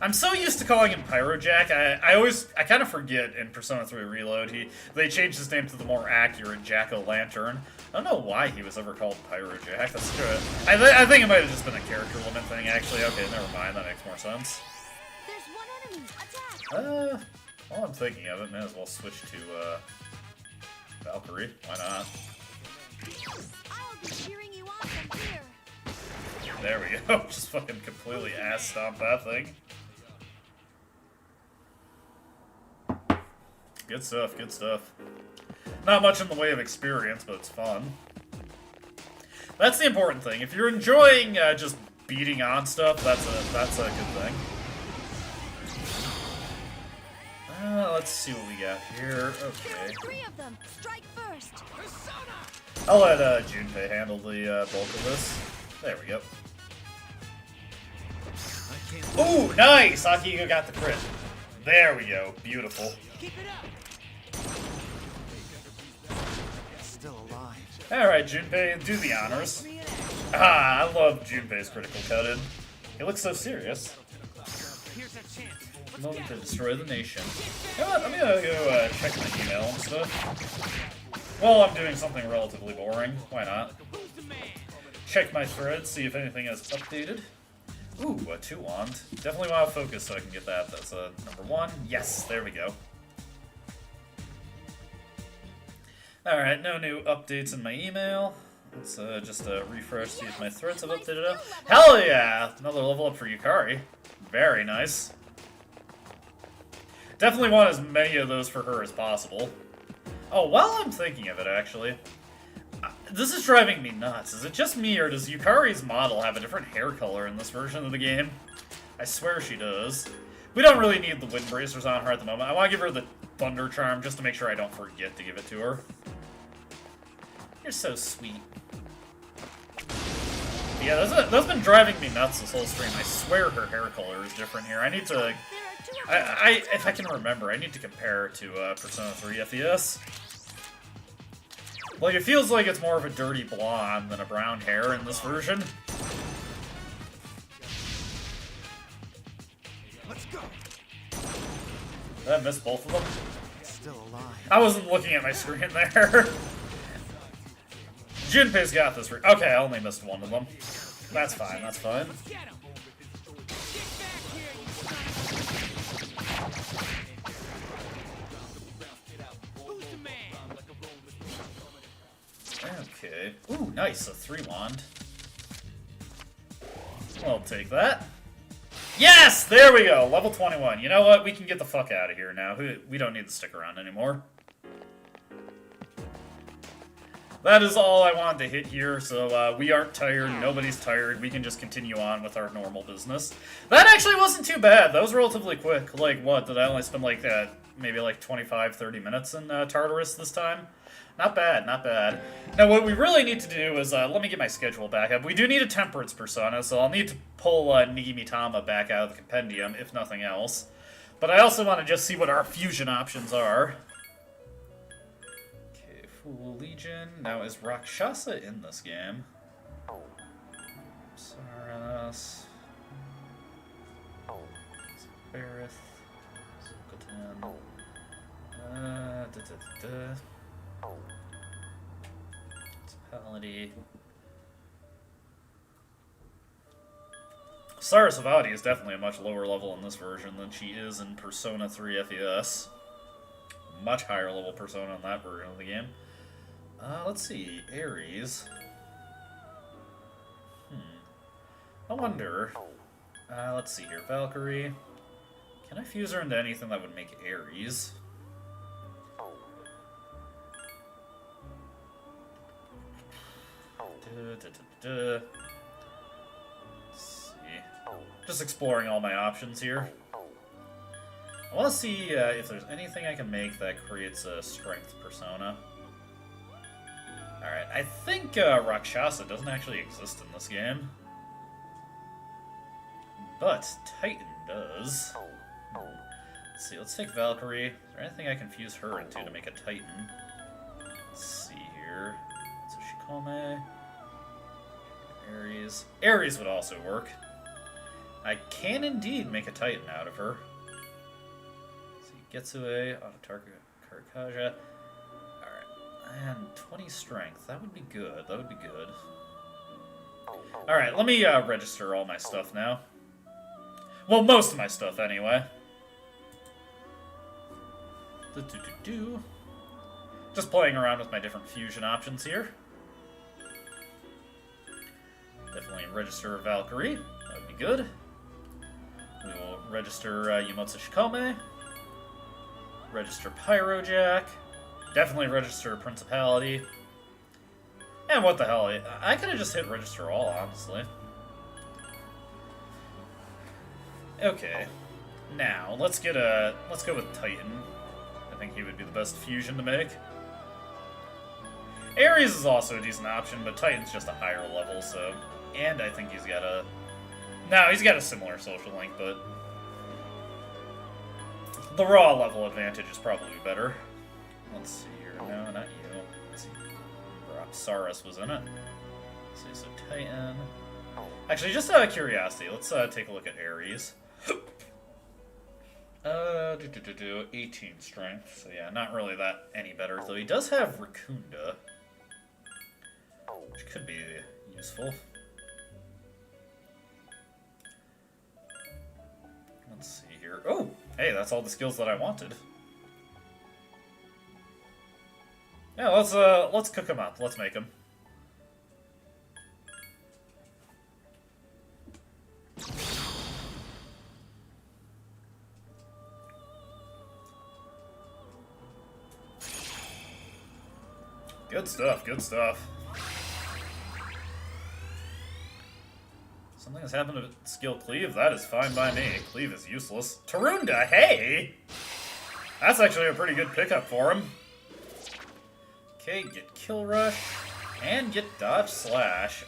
I'm so used to calling him Pyrojack, I kind of forget in Persona 3 Reload, they changed his name to the more accurate Jack-O-Lantern. I don't know why he was ever called Pyrojack, that's true. I think it might have just been a character limit thing, actually. Okay, never mind, that makes more sense. There's one enemy. Attack. While I'm thinking of it, may as well switch to, Valkyrie. Why not? I'll be cheering you on from here. There we go. Just fucking completely ass stomp that thing. Good stuff, good stuff. Not much in the way of experience, but it's fun. That's the important thing. If you're enjoying just beating on stuff, that's a good thing. Let's see what we got here. There Okay. are 3 of them. Strike first. Persona. I'll let Junpei handle the bulk of this. There we go. Ooh, nice! Akihiko got the crit. There we go. Beautiful. Keep it up. Still alive. Alright, Junpei, do the honors. Ah, I love Junpei's critical cut-in. He looks so serious. Here's a chance. Let's Moment get to it. destroy the nation. You know what? I'm gonna go check my email and stuff. Well, I'm doing something relatively boring. Why not? Who's the man? Check my thread, see if anything has updated. Ooh, a 2-wand. Definitely want to focus so I can get that. That's number 1. Yes, there we go. Alright, no new updates in my email. Let's just refresh, see if my threads have updated up. Hell yeah! Another level up for Yukari. Very nice. Definitely want as many of those for her as possible. Oh, while I'm thinking of it, actually, this is driving me nuts. Is it just me, or does Yukari's model have a different hair color in this version of the game? I swear she does. We don't really need the wind bracers on her at the moment. I want to give her the Thunder Charm just to make sure I don't forget to give it to her. You're so sweet. Yeah, that's been driving me nuts this whole stream. I swear her hair color is different here. I need to... if I can remember, I need to compare to Persona 3 FES. Like, it feels like it's more of a dirty blonde than a brown hair in this version. Let's go. Did I miss both of them? Still alive. I wasn't looking at my screen there. Junpei's got this. Okay, I only missed one of them. That's fine, that's fine. Let's get him. Get back here, you son of a... Who's the man? Okay. Ooh, nice, a 3-wand. I'll take that. Yes! There we go, level 21. You know what? We can get the fuck out of here now. We don't need to stick around anymore. That is all I wanted to hit here, so we aren't tired, nobody's tired, we can just continue on with our normal business. That actually wasn't too bad, that was relatively quick. Like, what, did I only spend like, maybe like 25-30 minutes in Tartarus this time? Not bad, not bad. Now what we really need to do is, let me get my schedule back up. We do need a Temperance Persona, so I'll need to pull Nigimitama back out of the compendium, if nothing else. But I also want to just see what our fusion options are. Fool Legion. Now, is Rakshasa in this game? Saras. Barith. Zulkatan. Municipality. Sarasvati is definitely a much lower level in this version than she is in Persona 3 FES. Much higher level Persona in that version of the game. Let's see, Ares. I wonder. Let's see here, Valkyrie. Can I fuse her into anything that would make Ares? Let's see. Just exploring all my options here. I want to see if there's anything I can make that creates a strength persona. Alright, I think Rakshasa doesn't actually exist in this game. But Titan does. Let's see, let's take Valkyrie. Is there anything I can fuse her into to make a Titan? Let's see here. So Shikome. Ares. Ares would also work. I can indeed make a Titan out of her. Getsue, Karakaja. Alright. And 20 strength. That would be good. That would be good. Alright, let me register all my stuff now. Well, most of my stuff, anyway. Just playing around with my different fusion options here. Definitely register Valkyrie. That would be good. We will register Yumotsu Shikome. Register Pyrojack. Definitely register Principality. And what the hell? I could have just hit register all, honestly. Okay. Now, let's go with Titan. I think he would be the best fusion to make. Ares is also a decent option, but Titan's just a higher level, so... And I think he's got a... No, he's got a similar social link, but... The raw level advantage is probably better. Let's see here. No, not you. Let's see. Saras was in it. Let's see, so Titan... Actually, just out of curiosity, let's take a look at Ares. 18 strength, so yeah, not really that any better, though he does have Racunda, which could be useful. Let's see here. Oh, hey, that's all the skills that I wanted. Yeah, let's cook them up. Let's make them. Good stuff, good stuff. Something has happened to skill Cleave? That is fine by me. Cleave is useless. Tarunda, hey! That's actually a pretty good pickup for him. Okay, get Kill Rush. And get Dodge Slash.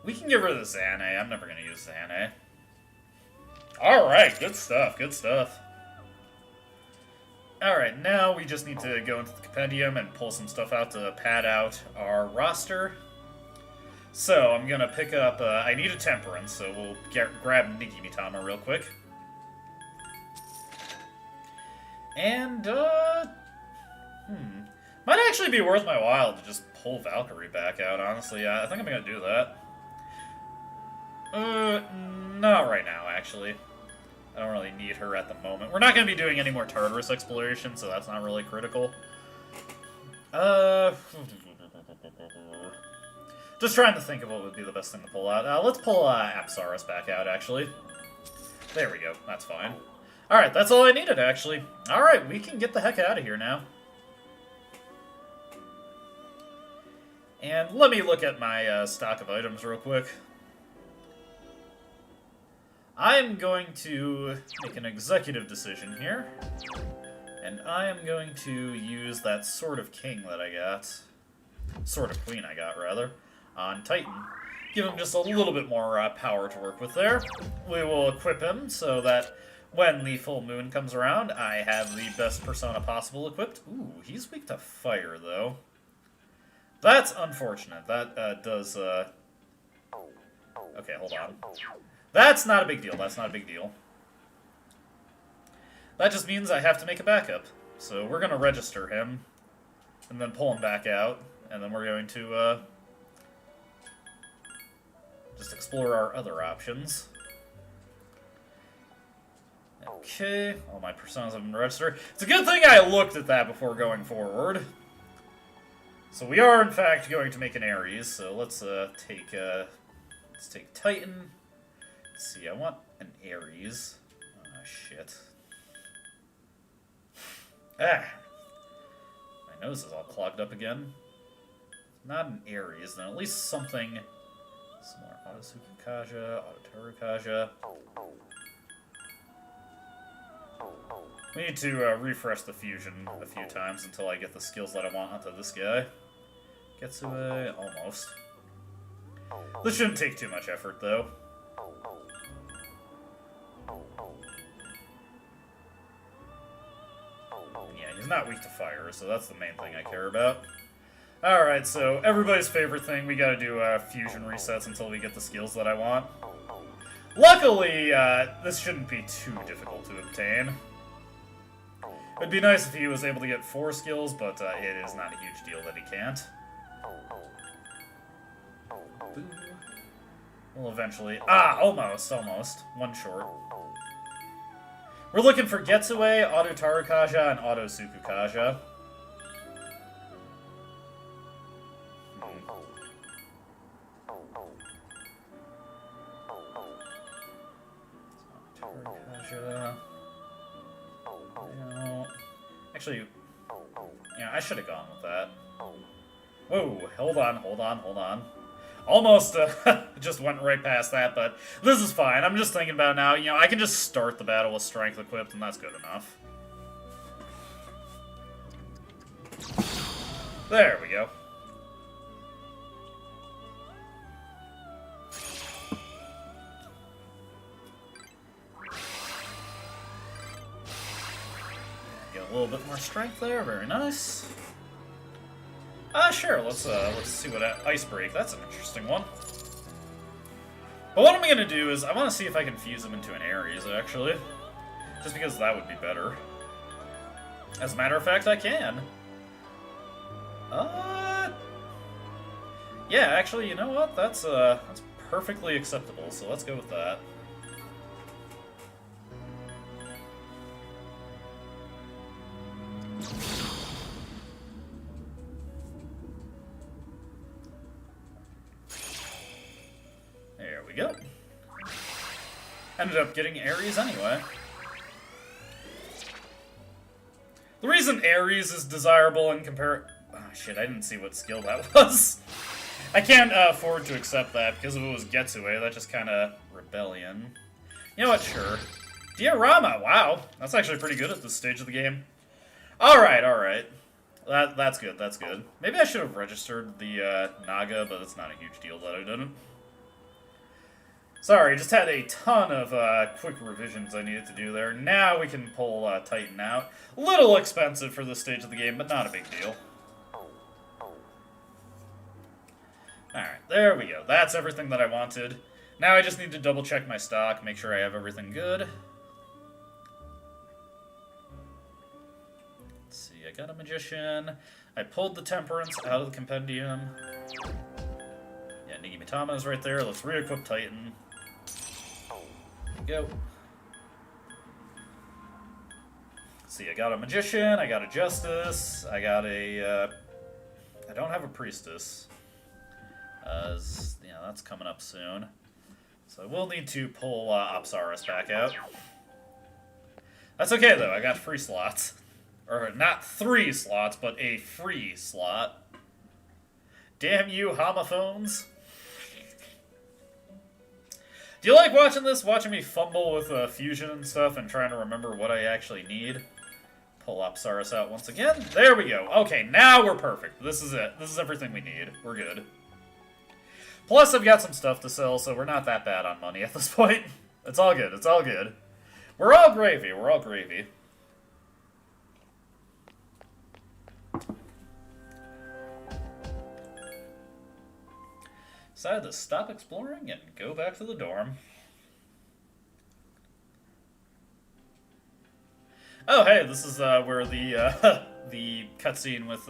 We can get rid of the Xane. I'm never going to use Xane. Alright, good stuff, good stuff. Alright, now we just need to go into the compendium and pull some stuff out to pad out our roster. So, I'm going to pick up, I need a Temperance, so we'll grab Niki Mitama real quick. And, might actually be worth my while to just pull Valkyrie back out, honestly. I think I'm going to do that. Not right now, actually. I don't really need her at the moment. We're not going to be doing any more Tartarus exploration, so that's not really critical. Just trying to think of what would be the best thing to pull out. Let's pull Apsaris back out, actually. There we go. That's fine. Alright, that's all I needed, actually. Alright, we can get the heck out of here now. And let me look at my stock of items real quick. I'm going to make an executive decision here. And I am going to use that Sword of King that I got. Sword of Queen I got, rather. On Titan. Give him just a little bit more power to work with there. We will equip him so that when the full moon comes around, I have the best persona possible equipped. Ooh, he's weak to fire, though. That's unfortunate. That does, Okay, hold on. That's not a big deal. That's not a big deal. That just means I have to make a backup. So we're going to register him, and then pull him back out, and then we're going to, just explore our other options. Okay, all my personas have been registered. It's a good thing I looked at that before going forward. So we are, in fact, going to make an Ares. So let's take Titan. Let's see, I want an Ares. Oh, shit. Ah! My nose is all clogged up again. Not an Ares, then at least something... Some more Autosuku Kaja, Autotoru Kaja. We need to refresh the fusion a few times until I get the skills that I want onto this guy. Getsue, almost. This shouldn't take too much effort, though. Yeah, he's not weak to fire, so that's the main thing I care about. Alright, so everybody's favorite thing, we gotta do fusion resets until we get the skills that I want. Luckily, this shouldn't be too difficult to obtain. It'd be nice if he was able to get 4 skills, but it is not a huge deal that he can't. Well, eventually... Ah, almost. One short. We're looking for Getsue, Autotaru Kaja, and Autosuku Kaja. Actually, yeah, I should have gone with that. Whoa, hold on. Almost just went right past that, but this is fine. I'm just thinking about it now. You know, I can just start the battle with strength equipped, and that's good enough. There we go. Get a little bit more strength there. Very nice. Sure. Let's see what Ice Break. That's an interesting one. But what I'm gonna do is I want to see if I can fuse him into an Ares, actually, just because that would be better. As a matter of fact, I can. Yeah, actually, you know what? That's perfectly acceptable. So let's go with that. There we go. Ended up getting Ares anyway. The reason Ares is desirable in compare... Oh, shit, I didn't see what skill that was. I can't afford to accept that, because if it was Getsue, that's just kind of rebellion. You know what, sure. Diorama, wow. That's actually pretty good at this stage of the game. Alright, alright. That's good, that's good. Maybe I should have registered the Naga, but it's not a huge deal that I didn't. Sorry, just had a ton of quick revisions I needed to do there. Now we can pull Titan out. A little expensive for this stage of the game, but not a big deal. Alright, there we go. That's everything that I wanted. Now I just need to double check my stock, make sure I have everything good. Let's see, I got a Magician. I pulled the Temperance out of the Compendium. Yeah, Nigimitama is right there. Let's re-equip Titan. There we go. Let's see, I got a Magician, I got a Justice, I got a... I don't have a Priestess. Yeah, that's coming up soon. So I will need to pull Apsaris back out. That's okay, though. I got free slots. Or, not 3 slots, but a free slot. Damn you, homophones. Do you like watching this? Watching me fumble with fusion and stuff and trying to remember what I actually need? Pull Apsaris out once again. There we go. Okay, now we're perfect. This is it. This is everything we need. We're good. Plus, I've got some stuff to sell, so we're not that bad on money at this point. It's all good. It's all good. We're all gravy. We're all gravy. Decided to stop exploring and go back to the dorm. Oh, hey, this is where the the cutscene with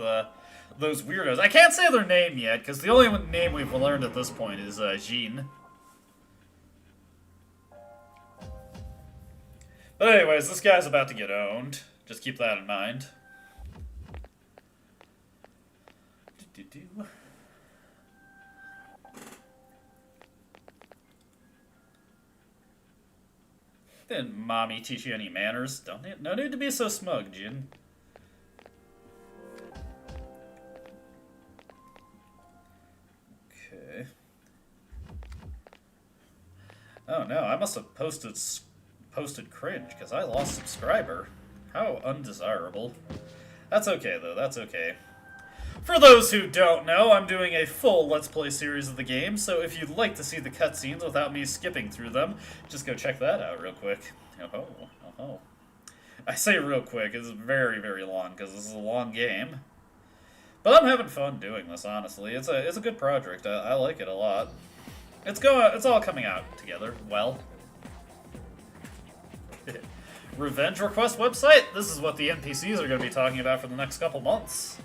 those weirdos. I can't say their name yet, because the only name we've learned at this point is Jin. But anyways, this guy's about to get owned. Just keep that in mind. Didn't mommy teach you any manners? No need to be so smug, Jin. Okay. Oh no, I must have posted cringe because I lost subscriber. How undesirable. That's okay though, that's okay. For those who don't know, I'm doing a full Let's Play series of the game, so if you'd like to see the cutscenes without me skipping through them, just go check that out real quick. Oh. I say real quick, it's very, very long, because this is a long game. But I'm having fun doing this, honestly. It's a good project. I like it a lot. It's all coming out together well. Revenge request website? This is what the NPCs are going to be talking about for the next couple months.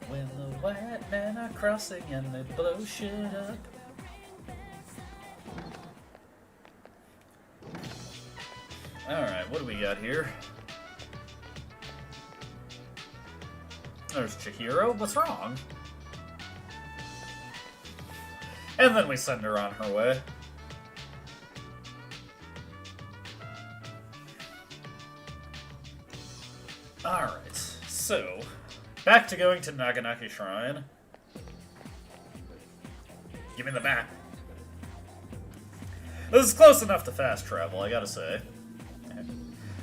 When the white men are crossing and they blow shit up. Alright, what do we got here? There's Chihiro. What's wrong? And then we send her on her way. Alright, so... back to going to Naganaki Shrine. Give me the map. This is close enough to fast travel, I gotta say.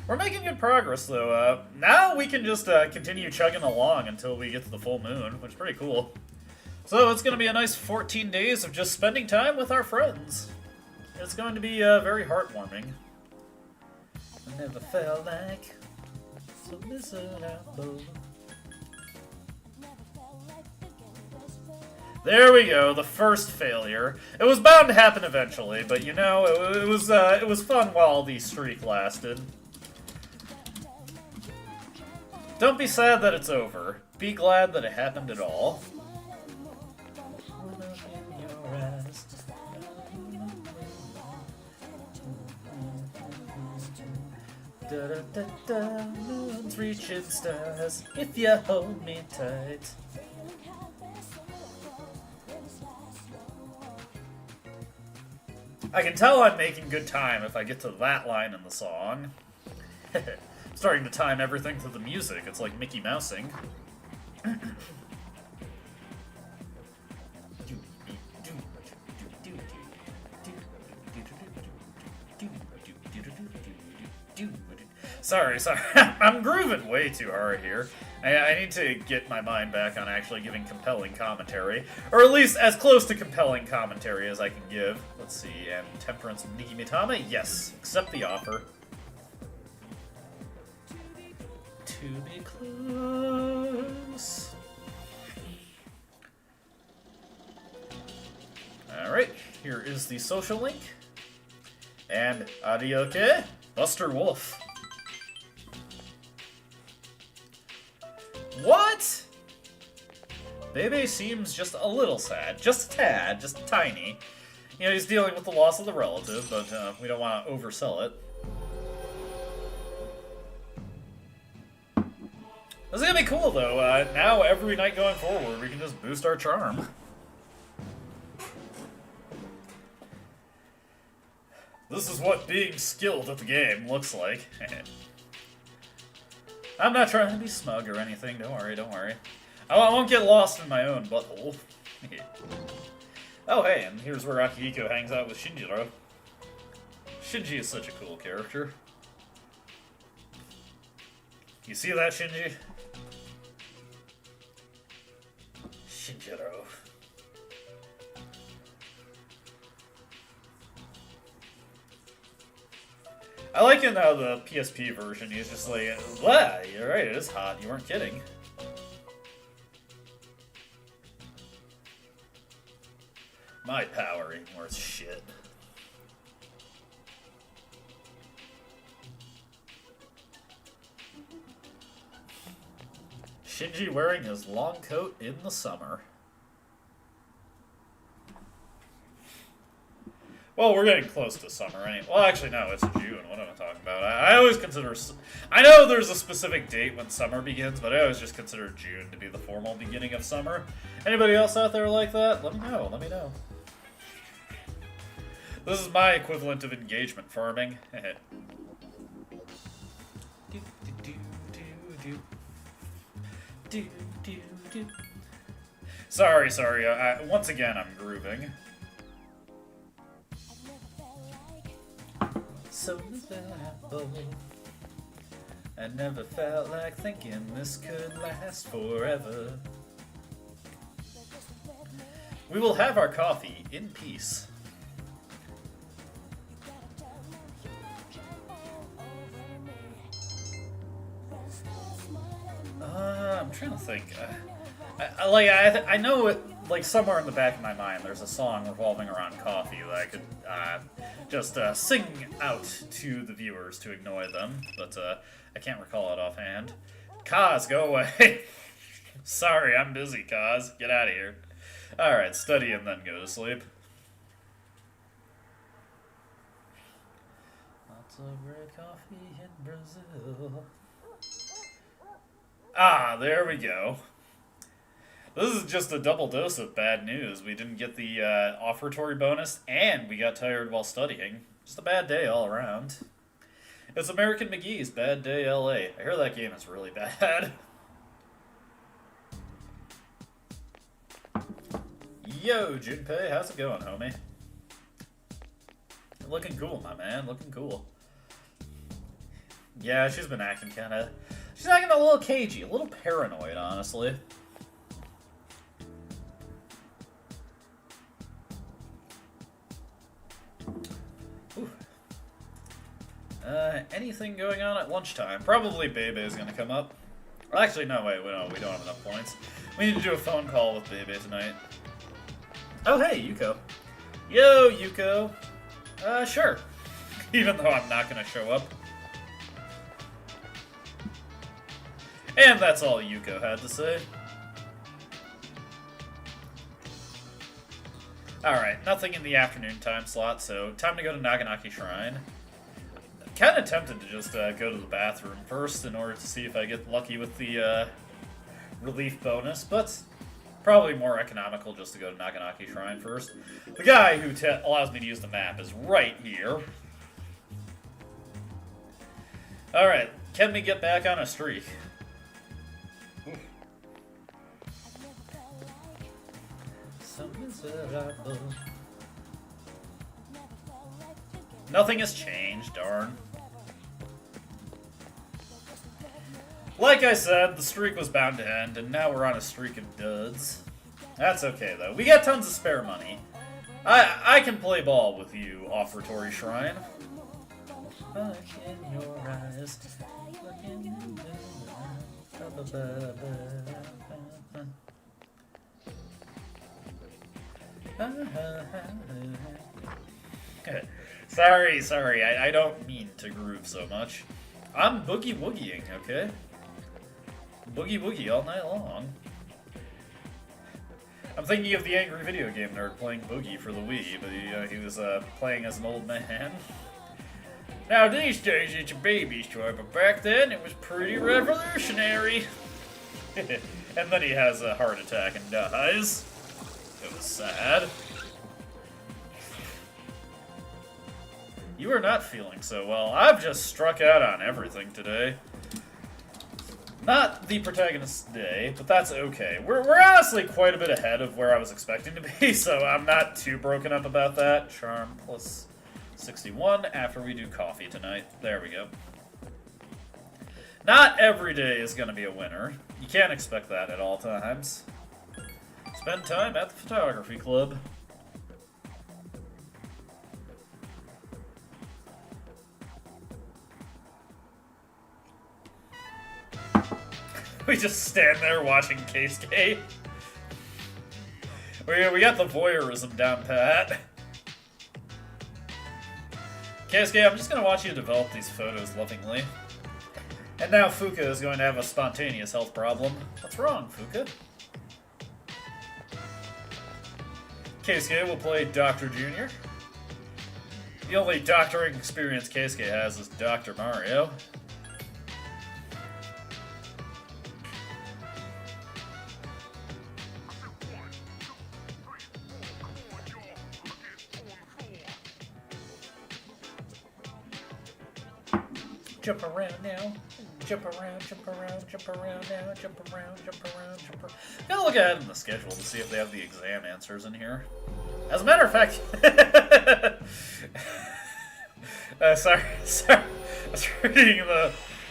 We're making good progress, though. Now we can just continue chugging along until we get to the full moon, which is pretty cool. So it's going to be a nice 14 days of just spending time with our friends. It's going to be very heartwarming. I never felt like so miserable. There we go, the first failure. It was bound to happen eventually, but you know, it was fun while the streak lasted. Don't be sad that it's over. Be glad that it happened at all. Da da da da, moon's reaching stars if you hold me tight. I can tell I'm making good time if I get to that line in the song. Starting to time everything to the music. It's like Mickey Mousing. Sorry. I'm grooving way too hard here. I need to get my mind back on actually giving compelling commentary. Or at least as close to compelling commentary as I can give. Let's see, and Temperance Nikimitama? Yes, accept the offer. To be close. Alright, here is the social link. And adioke, Buster Wolf. What? Bebe seems just a little sad. Just a tad, just tiny. You know, he's dealing with the loss of the relative, but we don't want to oversell it. This is gonna be cool, though. Now, every night going forward, we can just boost our charm. This is what being skilled at the game looks like. I'm not trying to be smug or anything. Don't worry, don't worry. I won't get lost in my own butthole. Oh, hey, and here's where Akihiko hangs out with Shinjiro. Shinji is such a cool character. You see that, Shinji? Shinjiro. I like it now, the PSP version, he's just like, wow, you're right, it is hot, you weren't kidding. My power ain't worth shit. Shinji wearing his long coat in the summer. Well, we're getting close to summer anyway. Well, actually, no, it's June. What am I talking about? I always consider... I know there's a specific date when summer begins, but I always just consider June to be the formal beginning of summer. Anybody else out there like that? Let me know. Let me know. This is my equivalent of engagement farming. Sorry. Once again, I'm grooving. So miserable. I never felt like thinking this could last forever. We will have our coffee in peace. I'm trying to think. I know it, like, somewhere in the back of my mind there's a song revolving around coffee that I could just sing out to the viewers to annoy them, but I can't recall it offhand. Kaz, go away. Sorry, I'm busy, Kaz. Get out of here. Alright, study and then go to sleep. Lots of red coffee in Brazil. Ah, there we go. This is just a double dose of bad news. We didn't get the offertory bonus, and we got tired while studying. Just a bad day all around. It's American McGee's Bad Day LA. I hear that game is really bad. Yo, Junpei, how's it going, homie? You're looking cool, my man. Looking cool. Yeah, she's been acting kinda... She's acting a little cagey, a little paranoid, honestly. Anything going on at lunchtime? Probably Bebe is gonna come up. Well, actually, no, wait, we don't have enough points. We need to do a phone call with Bebe tonight. Oh, hey, Yuko. Yo, Yuko. Sure. Even though I'm not gonna show up. And that's all Yuko had to say. Alright, nothing in the afternoon time slot, so time to go to Naganaki Shrine. Kind of tempted to just go to the bathroom first in order to see if I get lucky with the relief bonus, but probably more economical just to go to Naganaki Shrine first. The guy who allows me to use the map is right here. Alright, can we get back on a streak? Nothing has changed, darn. Like I said, the streak was bound to end, and now we're on a streak of duds. That's okay, though. We got tons of spare money. I can play ball with you, Offertory Shrine. Look in your eyes. Look in sorry, I don't mean to groove so much. I'm boogie woogieing, okay? Boogie woogie all night long. I'm thinking of the angry video game nerd playing Boogie for the Wii, but he was playing as an old man. Now these days it's a baby's toy, but back then it was pretty revolutionary. And then he has a heart attack and dies. It was sad. You are not feeling so well. I've just struck out on everything today. Not the protagonist's day, but that's okay. We're honestly quite a bit ahead of where I was expecting to be, so I'm not too broken up about that. Charm plus 61 after we do coffee tonight. There we go. Not every day is going to be a winner. You can't expect that at all times. Spend time at the photography club. We just stand there watching Keisuke. We got the voyeurism down pat. Keisuke, I'm just gonna watch you develop these photos lovingly. And now Fuka is going to have a spontaneous health problem. What's wrong, Fuka? Keisuke will play Dr. Jr. The only doctoring experience Keisuke has is Dr. Mario. Jump around now. Jump around, jump around, jump around now. Jump around, jump around, jump around. Gotta look ahead in the schedule to see if they have the exam answers in here. As a matter of fact... sorry.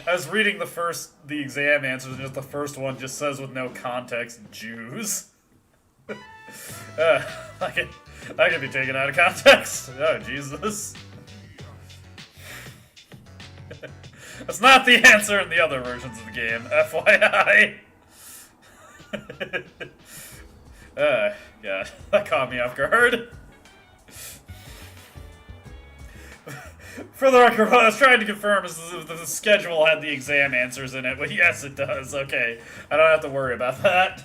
I was reading the exam answers, and just the first one just says with no context, Jews. That could be taken out of context. Oh, Jesus. That's not the answer in the other versions of the game, FYI. God, that caught me off guard. For the record, what I was trying to confirm is the schedule had the exam answers in it, but yes, it does. Okay, I don't have to worry about that.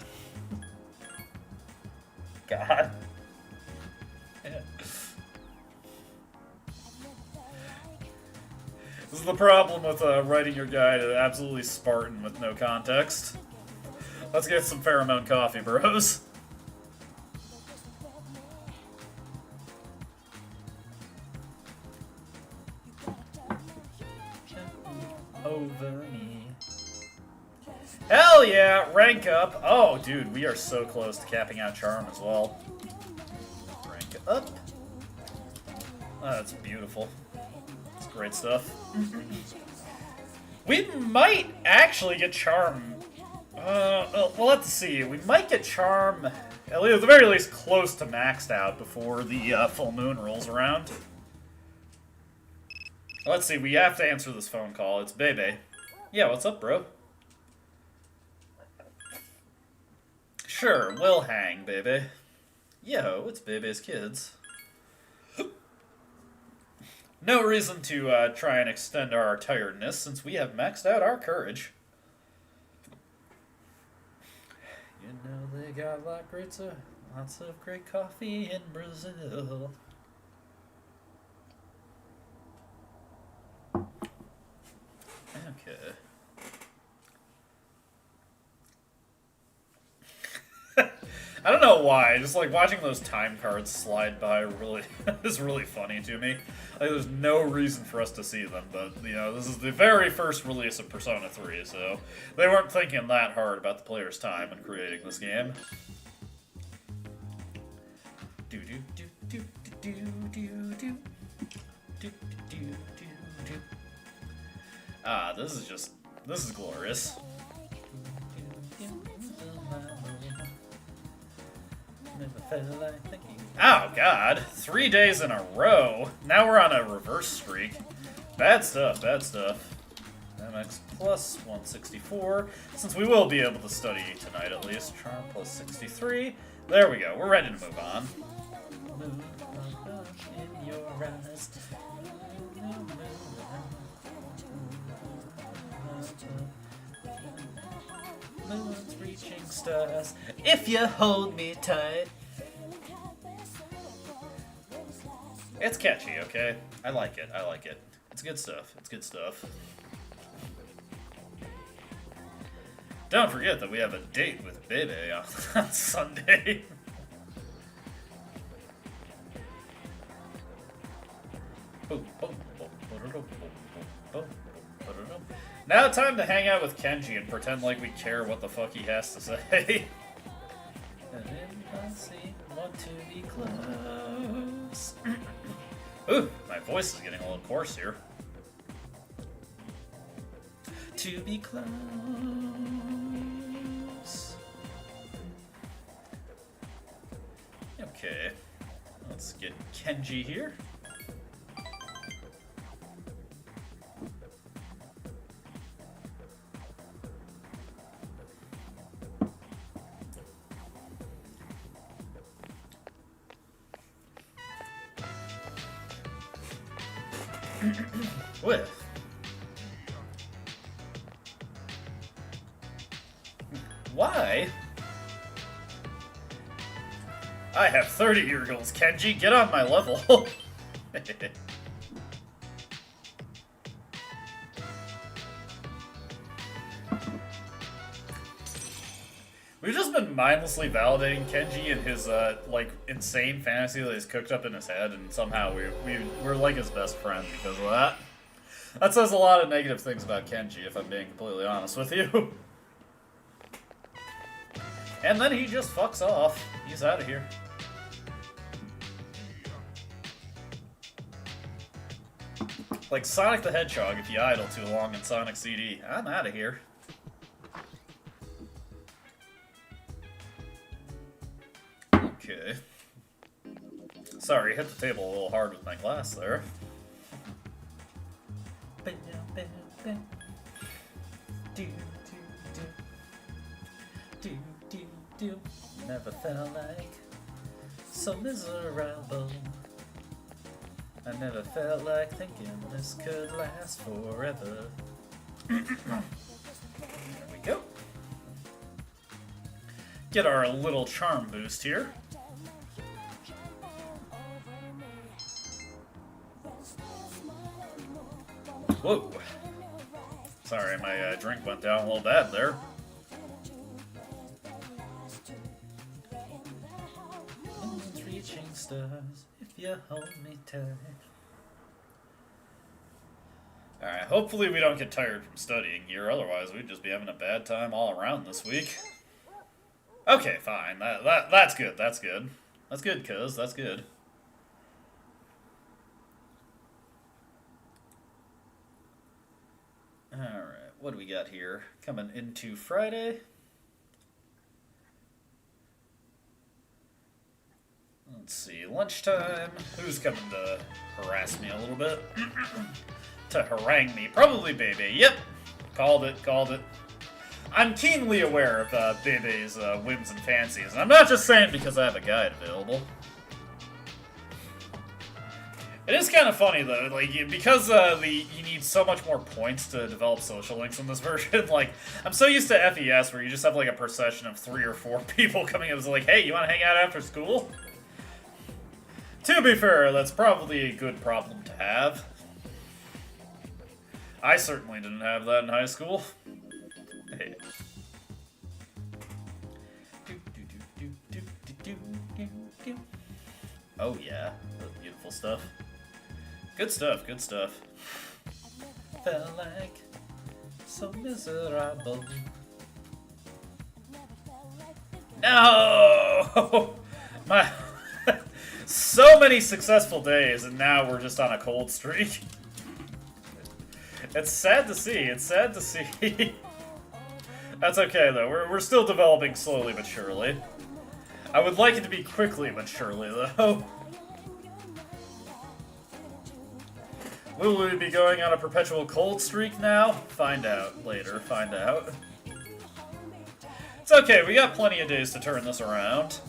God. This is the problem with writing your guide absolutely Spartan with no context. Let's get some pheromone coffee, bros. Over me. Hell yeah! Rank up! Oh, dude, we are so close to capping out Charm as well. Rank up. Oh, that's beautiful. That's great stuff. We might actually get Charm. We'll have to see. We might get Charm, at the very least, close to maxed out before the full moon rolls around. Let's see. We have to answer this phone call. It's Bebe. Yeah, what's up, bro? Sure, we'll hang, Bebe. Yo, it's Bebe's kids. No reason to try and extend our tiredness, since we have maxed out our courage. You know they got lots of great coffee in Brazil. Okay. I don't know why, just like watching those time cards slide by really is really funny to me. Like there's no reason for us to see them, but you know, this is the very first release of Persona 3, so they weren't thinking that hard about the player's time in creating this game. Do do do do do do do do do do do. Ah, this is glorious. felt like thinking. Oh god, 3 days in a row. Now we're on a reverse streak. Bad stuff, bad stuff. MX plus 164. Since we will be able to study tonight at least. Charm plus 63. There we go, we're ready to move on. In your eyes. Moon's reaching stars. If you hold me tight. It's catchy, okay? I like it, I like it. It's good stuff, it's good stuff. Don't forget that we have a date with Bebe on Sunday. Now time to hang out with Kenji and pretend like we care what the fuck he has to say. Want to be close. Ooh, my voice is getting a little coarse here. To be close. Okay, let's get Kenji here. With why? I have 30-year goals, Kenji. Get on my level. We've just been mindlessly validating Kenji and his like insane fantasy that he's cooked up in his head, and somehow we're like his best friend because of that. That says a lot of negative things about Kenji, if I'm being completely honest with you. And then he just fucks off. He's out of here. Like Sonic the Hedgehog if you idle too long in Sonic CD. I'm out of here. Okay. Sorry, hit the table a little hard with my glass there. Never felt like so miserable. I never felt like thinking this could last forever. There we go. Get our little charm boost here. Whoa. Sorry, my drink went down a little bad there. Moon's reaching stars if you hold me tight. Alright, hopefully we don't get tired from studying here, otherwise we'd just be having a bad time all around this week. Okay, fine. That's good, that's good. That's good, cuz, that's good. Alright, what do we got here? Coming into Friday. Let's see, lunchtime. Who's coming to harass me a little bit? To harangue me? Probably Bebe. Yep, called it, called it. I'm keenly aware of Bebe's whims and fancies, and I'm not just saying because I have a guide available. It is kind of funny though, like because you need so much more points to develop social links in this version. Like I'm so used to FES where you just have like a procession of 3 or 4 people coming up and like, hey, you want to hang out after school? To be fair, that's probably a good problem to have. I certainly didn't have that in high school. Hey. Oh yeah, that's beautiful stuff. Good stuff, good stuff. Felt like so miserable. No! My so many successful days, and now we're just on a cold streak. It's sad to see, it's sad to see. That's okay though, we're still developing slowly but surely. I would like it to be quickly but surely, though. Will we be going on a perpetual cold streak now? Find out later. Find out. It's okay, we got plenty of days to turn this around.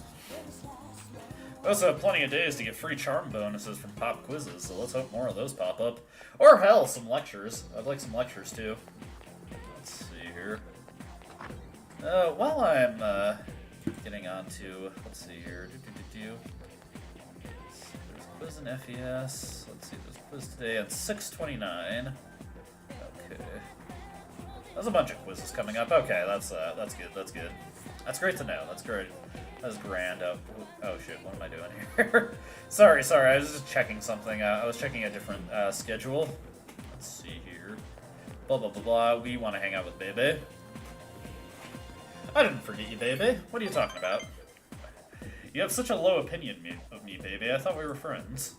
We also have plenty of days to get free charm bonuses from pop quizzes, so let's hope more of those pop up. Or hell, some lectures. I'd like some lectures too. Let's see here. While I'm getting on to, let's see here. There's a quiz in FES. Let's see, there's a quiz today at 6:29. Okay. There's a bunch of quizzes coming up. Okay, that's good. That's good. That's great to know. That's great. That's grand. Oh shit! What am I doing here? sorry. I was just checking something. I was checking a different schedule. Let's see here. Blah blah blah blah. We want to hang out with Bebe. I didn't forget you, Bebe. What are you talking about? You have such a low opinion of me, Bebe. I thought we were friends.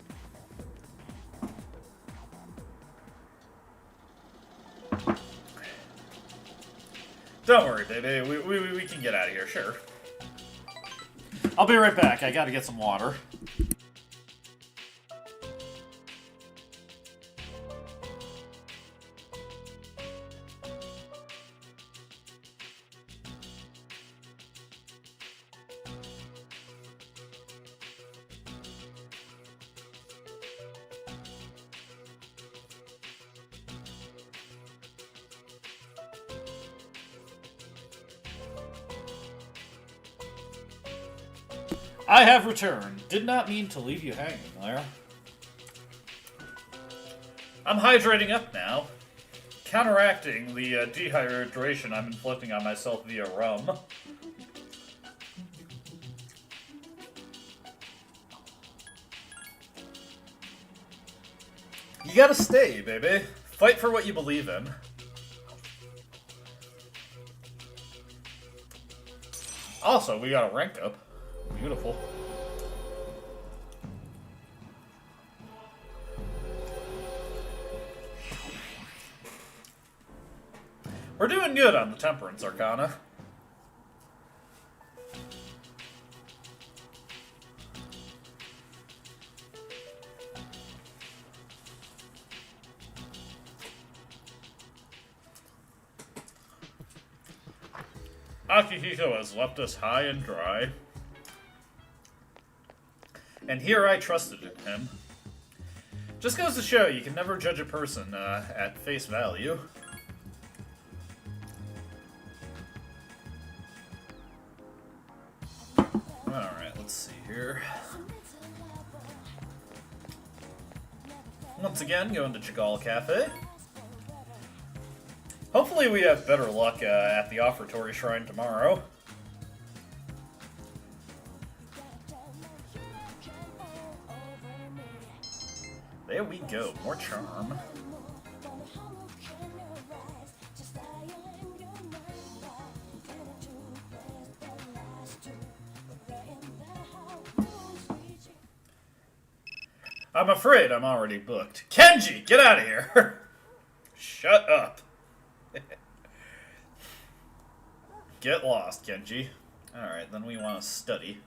Don't worry, baby. We can get out of here, sure. I'll be right back. I gotta get some water. I have returned. Did not mean to leave you hanging there. I'm hydrating up now, counteracting the dehydration I'm inflicting on myself via rum. You gotta stay, baby. Fight for what you believe in. Also, we got a rank up. Beautiful. We're doing good on the Temperance Arcana. Akihiko has left us high and dry. And here I trusted in him. Just goes to show you can never judge a person at face value. Alright, let's see here. Once again, going to Chagall Cafe. Hopefully we have better luck at the Offertory Shrine tomorrow. There we go, more charm. I'm afraid I'm already booked. Kenji, get out of here! Shut up. Get lost, Kenji. Alright, then we want to study.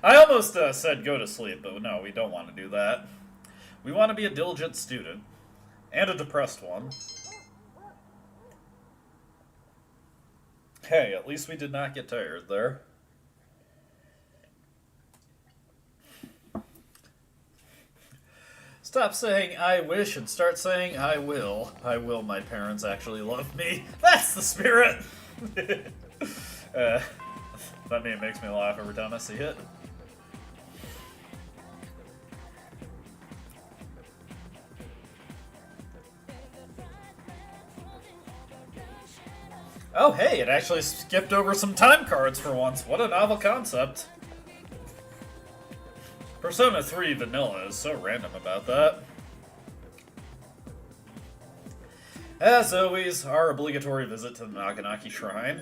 I almost said go to sleep, but no, we don't want to do that. We want to be a diligent student. And a depressed one. Hey, at least we did not get tired there. Stop saying I wish and start saying I will. I will, my parents actually love me. That's the spirit! That meme makes me laugh every time I see it. Oh hey, it actually skipped over some time cards for once. What a novel concept. Persona 3 Vanilla is so random about that. As always, our obligatory visit to the Naganaki Shrine.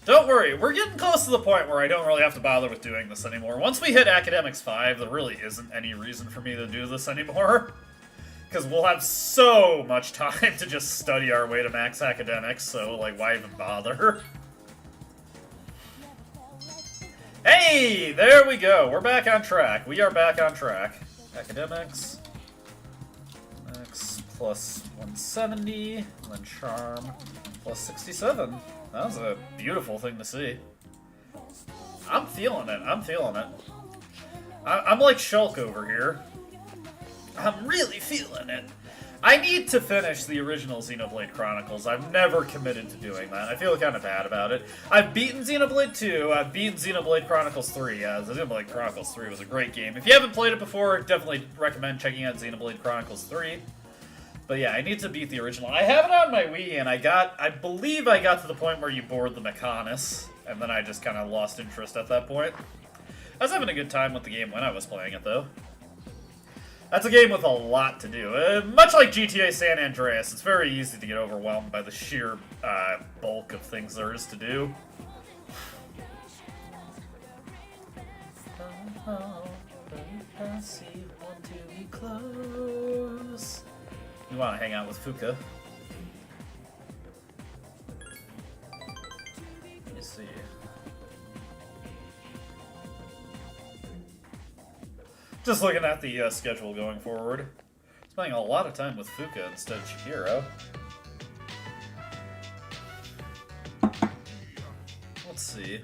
Don't worry, we're getting close to the point where I don't really have to bother with doing this anymore. Once we hit Academics 5, there really isn't any reason for me to do this anymore. Because we'll have so much time to just study our way to max academics, so, like, why even bother? Hey, there we go. We're back on track. We are back on track. Academics. X plus 170. And then charm plus 67. That was a beautiful thing to see. I'm feeling it. I'm feeling it. I'm like Shulk over here. I'm really feeling it. I need to finish the original Xenoblade Chronicles. I've never committed to doing that. I feel kind of bad about it. I've beaten Xenoblade 2. I've beaten Xenoblade Chronicles 3. Yeah, Xenoblade Chronicles 3 was a great game. If you haven't played it before, definitely recommend checking out Xenoblade Chronicles 3. But yeah, I need to beat the original. I have it on my Wii, and I believe I got to the point where you board the Mechanis, and then I just kind of lost interest at that point. I was having a good time with the game when I was playing it, though. That's a game with a lot to do. Much like GTA San Andreas, it's very easy to get overwhelmed by the sheer bulk of things there is to do. You want to hang out with Fuka. Let me see. Just looking at the schedule going forward. Spending a lot of time with Fuka instead of Chihiro. Let's see.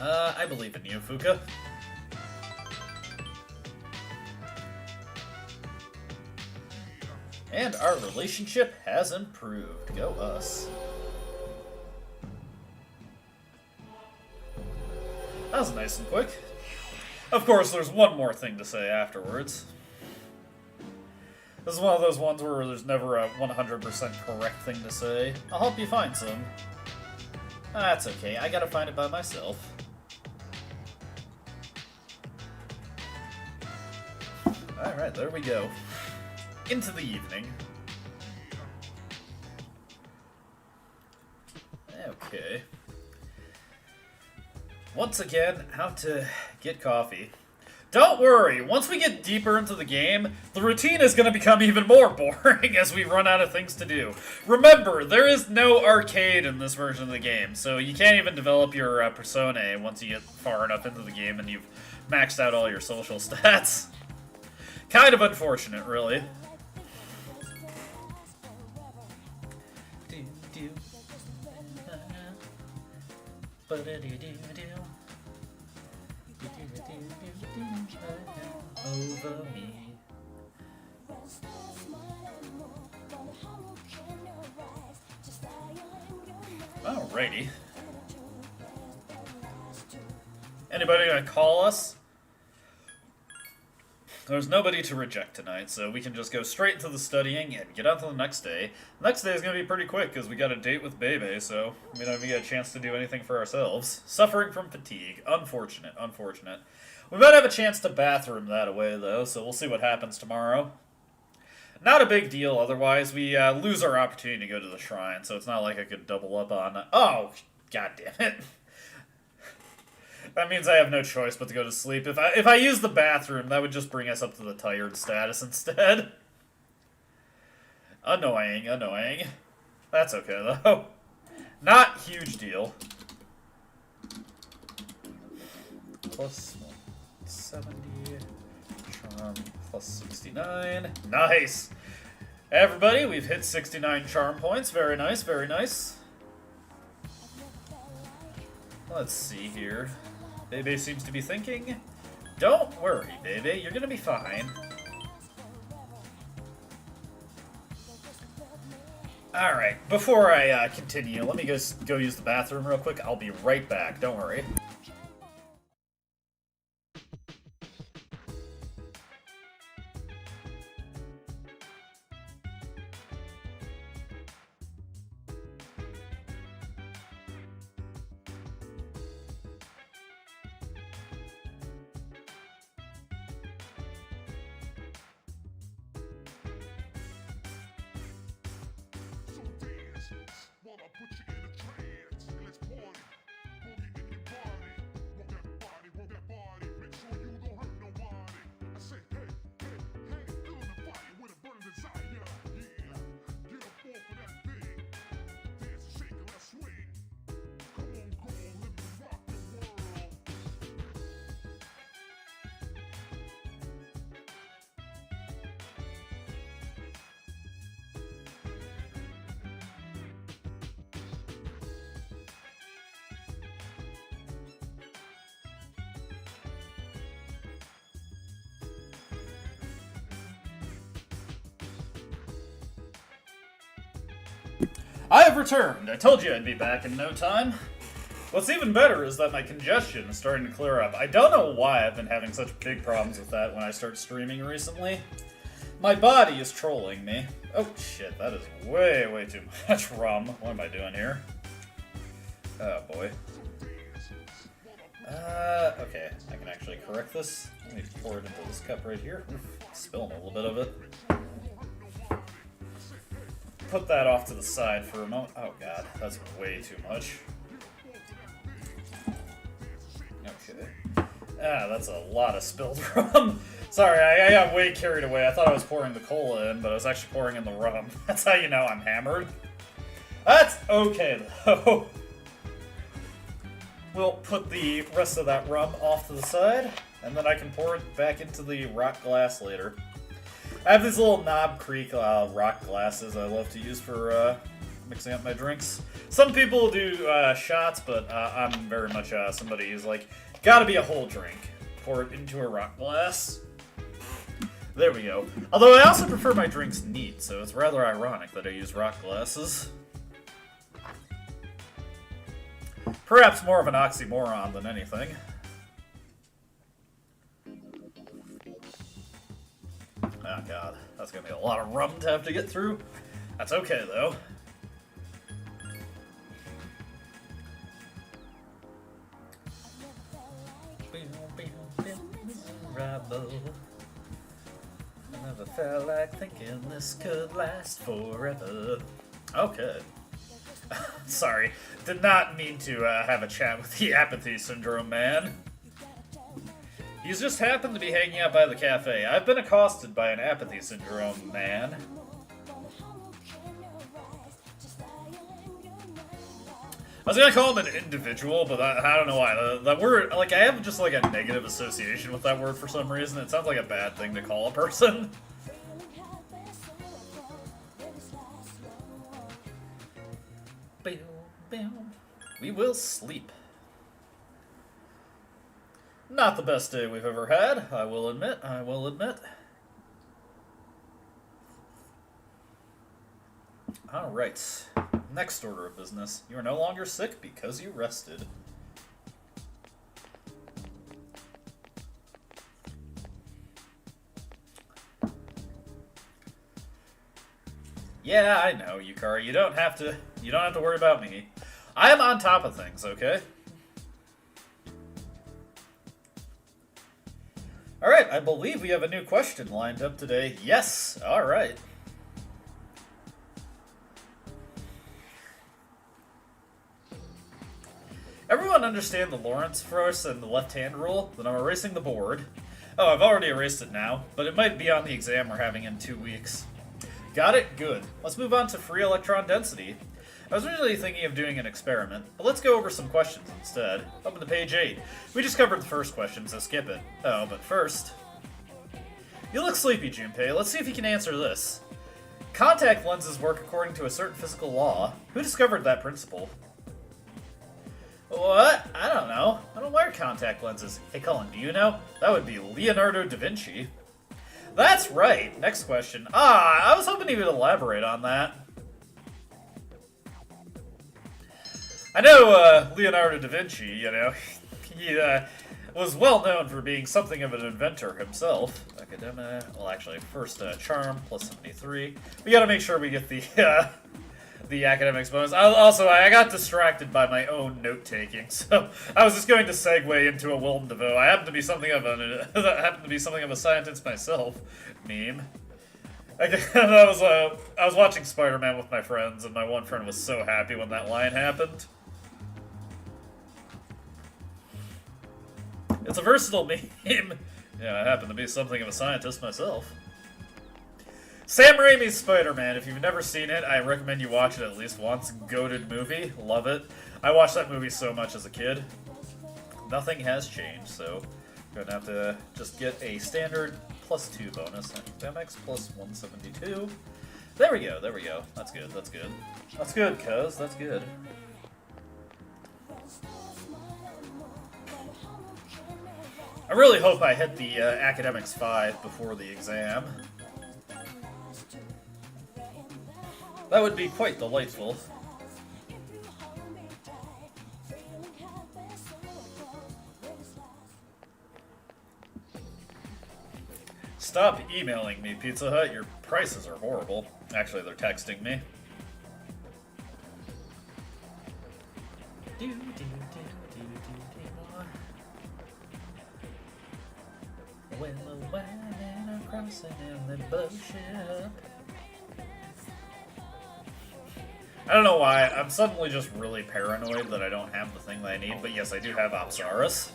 I believe in you, Fuka. And our relationship has improved. Go us. That was nice and quick. Of course, there's one more thing to say afterwards. This is one of those ones where there's never a 100% correct thing to say. I'll help you find some. That's okay, I gotta find it by myself. Alright, there we go. Into the evening. Okay. Once again, how to get coffee. Don't worry, once we get deeper into the game, the routine is going to become even more boring as we run out of things to do. Remember, there is no arcade in this version of the game, so you can't even develop your persona once you get far enough into the game and you've maxed out all your social stats. Kind of unfortunate, really. Over me. Alrighty. Anybody gonna call us? There's nobody to reject tonight, so we can just go straight into the studying and get on to the next day. The next day is going to be pretty quick, because we got a date with Bebe, so we don't even get a chance to do anything for ourselves. Suffering from fatigue. Unfortunate, unfortunate. We might have a chance to bathroom that away, though, so we'll see what happens tomorrow. Not a big deal, otherwise. We lose our opportunity to go to the shrine, so it's not like I could double up on... Oh, god damn it. That means I have no choice but to go to sleep. If I use the bathroom, that would just bring us up to the tired status instead. Annoying, annoying. That's okay, though. Not huge deal. Plus 170. Charm plus 69. Nice! Everybody, we've hit 69 charm points. Very nice, very nice. Let's see here. Bebe seems to be thinking. Don't worry, Bebe. You're gonna be fine. Alright, before I continue, let me just go use the bathroom real quick. I'll be right back. Don't worry. Wanna put you in a trance, let's party. Boogie in your body, I have returned. I told you I'd be back in no time. What's even better is that my congestion is starting to clear up. I don't know why I've been having such big problems with that when I start streaming recently. My body is trolling me. Oh shit, that is way too much rum. What am I doing here? Oh boy. Okay, I can actually correct this. Let me pour it into this cup right here. Spilling a little bit of it. Put that off to the side for a moment. Oh god, that's way too much. Okay. That's a lot of spilled rum. Sorry, I got way carried away. I thought I was pouring the cola in, but I was actually pouring in the rum. That's how you know I'm hammered. That's okay, though. We'll put the rest of that rum off to the side, and then I can pour it back into the rock glass later. I have these little Knob Creek rock glasses I love to use for mixing up my drinks. Some people do shots, but I'm very much somebody who's like, gotta be a whole drink. Pour it into a rock glass. There we go. Although I also prefer my drinks neat, so it's rather ironic that I use rock glasses. Perhaps more of an oxymoron than anything. Oh god, that's gonna be a lot of rum to have to get through. That's okay, though. I never felt like thinking this could last forever. Okay. Sorry, did not mean to have a chat with the apathy syndrome man. He's just happened to be hanging out by the cafe. I've been accosted by an apathy syndrome man. I was gonna call him an individual, but I don't know why. That word, like, I have just like a negative association with that word for some reason. It sounds like a bad thing to call a person. We will sleep. Not the best day we've ever had, I will admit. Alright. Next order of business. You are no longer sick because you rested. Yeah, I know, Yukari. You don't have to worry about me. I am on top of things, okay? Alright, I believe we have a new question lined up today. Yes, alright. Everyone understand the Lawrence force and the left-hand rule? Then I'm erasing the board. Oh, I've already erased it now, but it might be on the exam we're having in 2 weeks. Got it? Good. Let's move on to free electron density. I was originally thinking of doing an experiment, but let's go over some questions instead. Open to page 8. We just covered the first question, so skip it. Oh, but first... You look sleepy, Junpei. Let's see if you can answer this. Contact lenses work according to a certain physical law. Who discovered that principle? What? I don't know. I don't wear contact lenses. Hey, Cullen, do you know? That would be Leonardo da Vinci. That's right. Next question. I was hoping he would elaborate on that. I know Leonardo da Vinci, you know, he was well known for being something of an inventor himself. Academic, well actually, first charm, plus 73. We gotta make sure we get the academics bonus. I got distracted by my own note-taking, so I was just going to segue into a Willem Dafoe. I happen to be something of a scientist myself. Meme. I was watching Spider-Man with my friends, and my one friend was so happy when that line happened. It's a versatile meme. Yeah, I happen to be something of a scientist myself. Sam Raimi's Spider-Man. If you've never seen it, I recommend you watch it at least once. Goated movie. Love it. I watched that movie so much as a kid. Nothing has changed, so I'm gonna have to just get a standard +2 bonus. Academics plus 172. There we go, there we go. That's good, that's good. That's good, cuz. That's good. I really hope I hit the Academics 5 before the exam. That would be quite delightful. Stop emailing me, Pizza Hut. Your prices are horrible. Actually, they're texting me. When the women are crossing in the bullshit. I don't know why, I'm suddenly just really paranoid that I don't have the thing that I need, but yes, I do have Apsaris.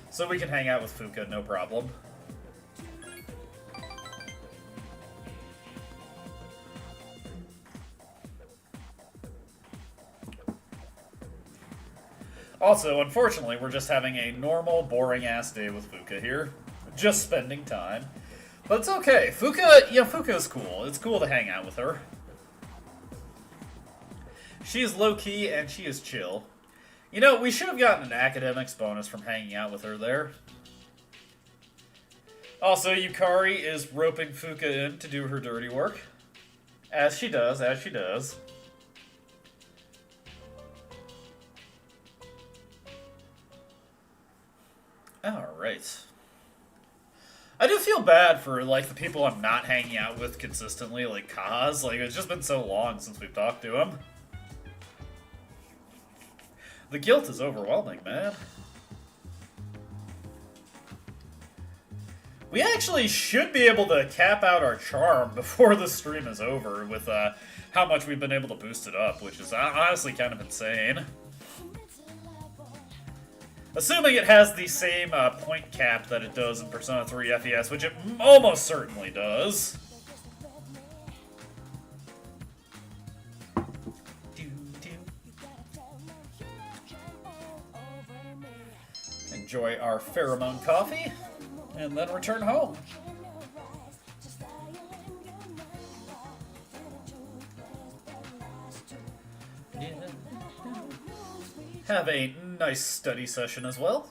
So we can hang out with Fuka, no problem. Also, unfortunately, we're just having a normal, boring-ass day with Fuka here. Just spending time. But it's okay. Fuka, yeah, Fuka's cool. It's cool to hang out with her. She is low-key, and she is chill. You know, we should have gotten an academics bonus from hanging out with her there. Also, Yukari is roping Fuka in to do her dirty work. As she does, as she does. Alright. I do feel bad for, like, the people I'm not hanging out with consistently, like Kaz. Like, it's just been so long since we've talked to him. The guilt is overwhelming, man. We actually should be able to cap out our charm before the stream is over with how much we've been able to boost it up, which is honestly kind of insane. Assuming it has the same point cap that it does in Persona 3 FES, which it almost certainly does. Enjoy our pheromone coffee, and then return home. Have a nice study session as well.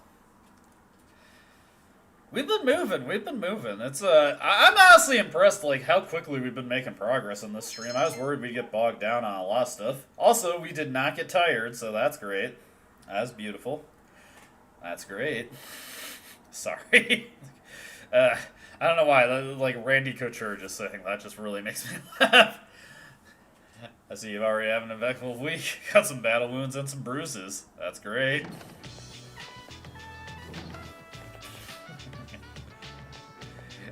We've been moving. It's I'm honestly impressed, like, how quickly we've been making progress in this stream. I was worried we'd get bogged down on a lot of stuff. Also, we did not get tired, so that's great. That's beautiful. That's great. Sorry. I don't know why, like, Randy Couture just saying that just really makes me laugh. I see you already have an eventful week. Got some battle wounds and some bruises. That's great.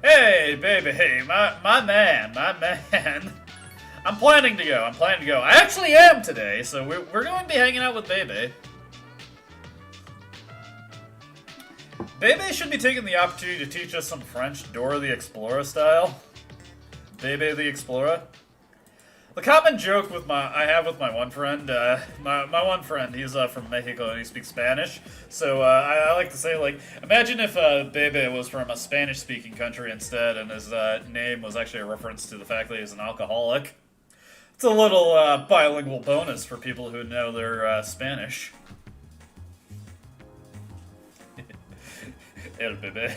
Hey, baby, hey, my man. I'm planning to go. I actually am today, so we're going to be hanging out with Bebe. Bebe should be taking the opportunity to teach us some French Dora the Explorer style. Bebe the Explorer. The common joke I have with my one friend, my one friend, he's from Mexico and he speaks Spanish. So I like to say, like, imagine if Bebe was from a Spanish-speaking country instead, and his name was actually a reference to the fact that he's an alcoholic. It's a little bilingual bonus for people who know their Spanish. El Bebe.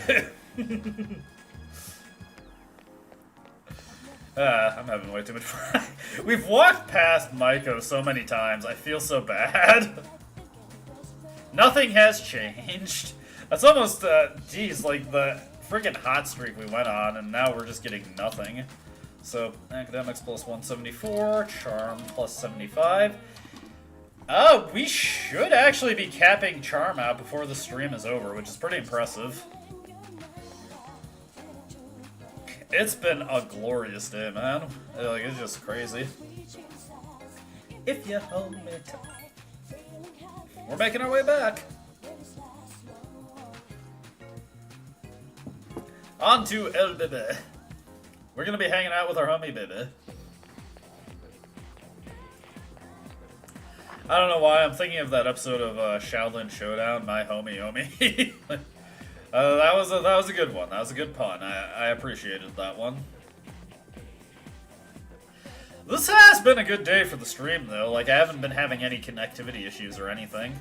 I'm having way too much fun. We've walked past Maiko so many times, I feel so bad. Nothing has changed. That's almost, geez, like the freaking hot streak we went on, and now we're just getting nothing. So, academics plus 174, charm plus 75. We should actually be capping charm out before the stream is over, which is pretty impressive. It's been a glorious day, man. Like, it's just crazy. If you hold me tight. We're making our way back. On to El Bebe. We're gonna be hanging out with our homie Bebe. I don't know why, I'm thinking of that episode of Shaolin Showdown, My Homie Homie. That was a good one. That was a good pun. I appreciated that one. This has been a good day for the stream, though. Like, I haven't been having any connectivity issues or anything.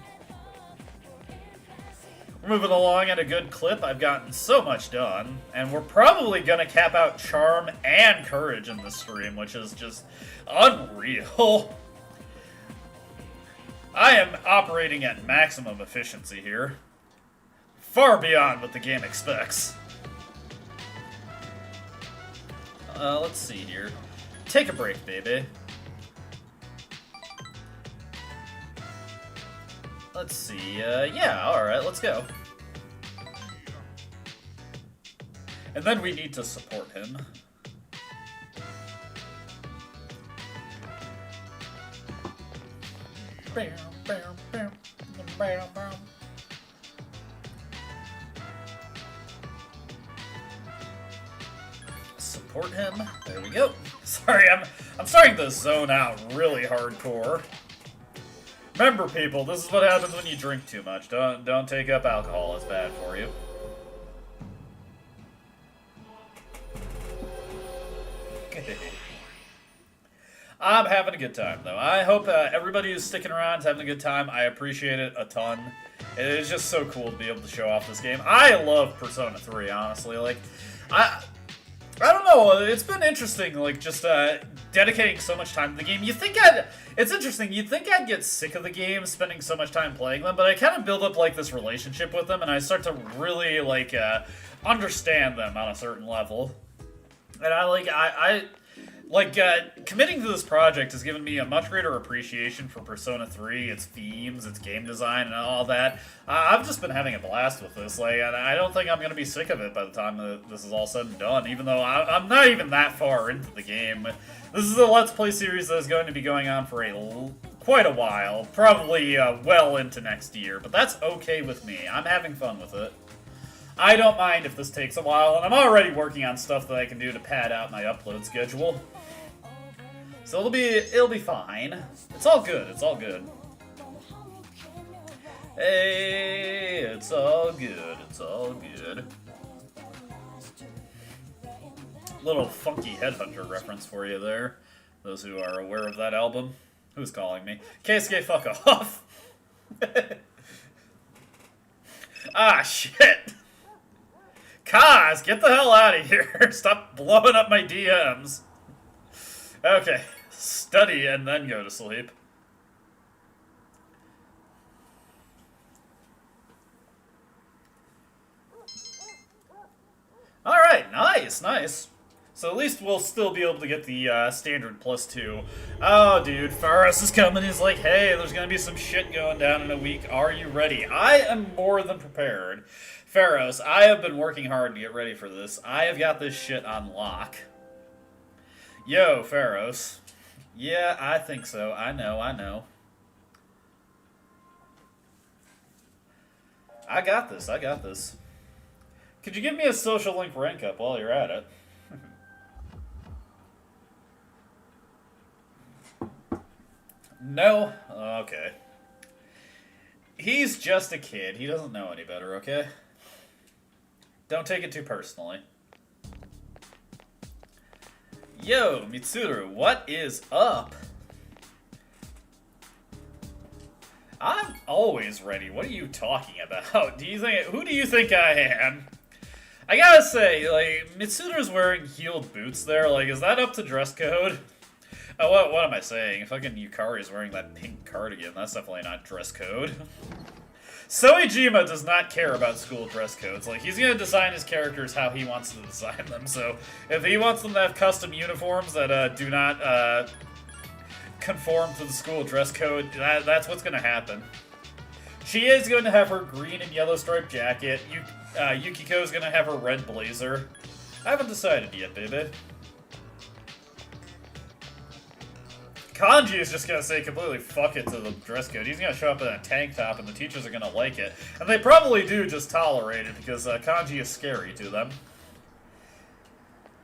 We're moving along at a good clip. I've gotten so much done. And we're probably going to cap out Charm and Courage in this stream, which is just unreal. I am operating at maximum efficiency here. Far beyond what the game expects. Let's see here. Take a break, baby. Let's see, yeah, alright, let's go. And then we need to support him. Support him. There we go. Sorry, I'm starting to zone out really hardcore. Remember, people, this is what happens when you drink too much. Don't take up alcohol; it's bad for you. I'm having a good time, though. I hope everybody who's sticking around is having a good time. I appreciate it a ton. It is just so cool to be able to show off this game. I love Persona 3, honestly. Like, I don't know, it's been interesting, like, just dedicating so much time to the game. It's interesting, you'd think I'd get sick of the game, spending so much time playing them, but I kind of build up, like, this relationship with them, and I start to really, like, understand them on a certain level. And committing to this project has given me a much greater appreciation for Persona 3, its themes, its game design, and all that. I've just been having a blast with this, like, and I don't think I'm going to be sick of it by the time that this is all said and done, even though I'm not even that far into the game. This is a Let's Play series that is going to be going on for quite a while, probably well into next year, but that's okay with me. I'm having fun with it. I don't mind if this takes a while, and I'm already working on stuff that I can do to pad out my upload schedule. So it'll be fine. It's all good, it's all good. Hey, it's all good, it's all good. Little funky Headhunter reference for you there. Those who are aware of that album. Who's calling me? Keisuke, fuck off. Ah, shit. Kaz, get the hell out of here. Stop blowing up my DMs. Okay, study and then go to sleep. Alright, nice, nice. So at least we'll still be able to get the standard +2. Oh, dude, Faros is coming. He's like, hey, there's gonna be some shit going down in a week. Are you ready? I am more than prepared. Faros, I have been working hard to get ready for this. I have got this shit on lock. Yo, Faros. Yeah, I think so. I know, I know. I got this, I got this. Could you give me a social link rank up while you're at it? No? Okay. He's just a kid. He doesn't know any better, okay? Don't take it too personally. Yo, Mitsuru, what is up? I'm always ready. What are you talking about? Who do you think I am? I gotta say, like, Mitsuru's wearing heeled boots there. Like, is that up to dress code? Oh, what am I saying? Fucking Yukari's wearing that pink cardigan. That's definitely not dress code. Soejima does not care about school dress codes. Like, he's gonna design his characters how he wants to design them. So, if he wants them to have custom uniforms that do not conform to the school dress code, that's what's gonna happen. She is going to have her green and yellow striped jacket. Yukiko's gonna have her red blazer. I haven't decided yet, baby. Kanji is just gonna say completely fuck it to the dress code. He's gonna show up in a tank top and the teachers are gonna like it. And they probably do just tolerate it because Kanji is scary to them.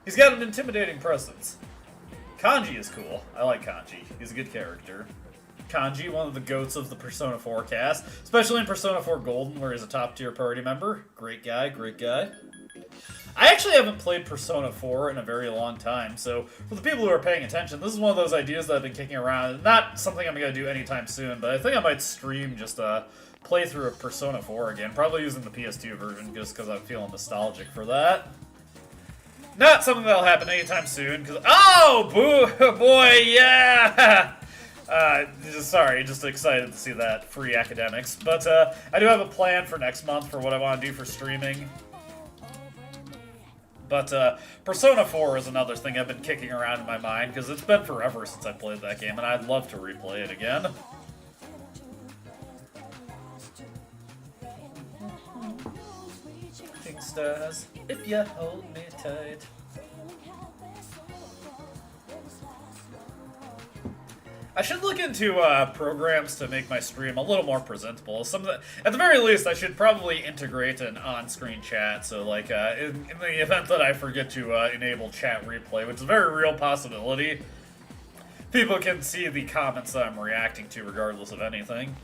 He's got an intimidating presence. Kanji is cool. I like Kanji. He's a good character. Kanji, one of the goats of the Persona 4 cast, especially in Persona 4 Golden, where he's a top-tier party member. Great guy, great guy. I actually haven't played Persona 4 in a very long time, so for the people who are paying attention, this is one of those ideas that I've been kicking around. Not something I'm going to do anytime soon, but I think I might stream just playthrough of Persona 4 again, probably using the PS2 version just because I'm feeling nostalgic for that. Not something that'll happen anytime soon, because... Oh! Boo! Boy, yeah! Sorry, just excited to see that. Free academics. But, I do have a plan for next month for what I want to do for streaming. But, Persona 4 is another thing I've been kicking around in my mind, because it's been forever since I played that game, and I'd love to replay it again. Stars, if you hold me tight. I should look into programs to make my stream a little more presentable. At the very least, I should probably integrate an on-screen chat. So, like, in the event that I forget to enable chat replay, which is a very real possibility, people can see the comments that I'm reacting to regardless of anything.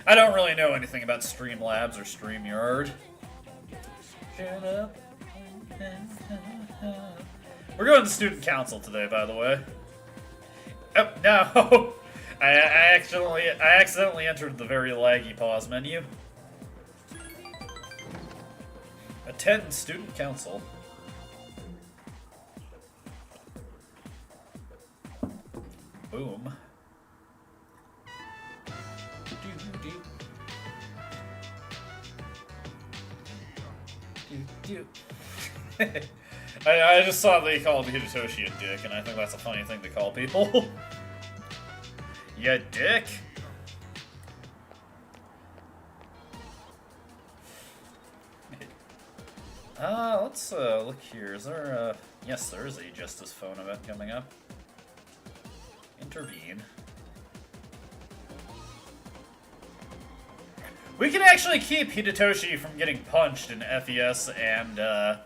I don't really know anything about Streamlabs or StreamYard. Shut up. We're going to student council today, by the way. Oh, no! I accidentally entered the very laggy pause menu. Attend student council. Boom. I just saw they called Hidetoshi a dick, and I think that's a funny thing to call people. Ya dick? Let's look here. Is there yes, there is a Justice Phone event coming up. Intervene. We can actually keep Hidetoshi from getting punched in FES and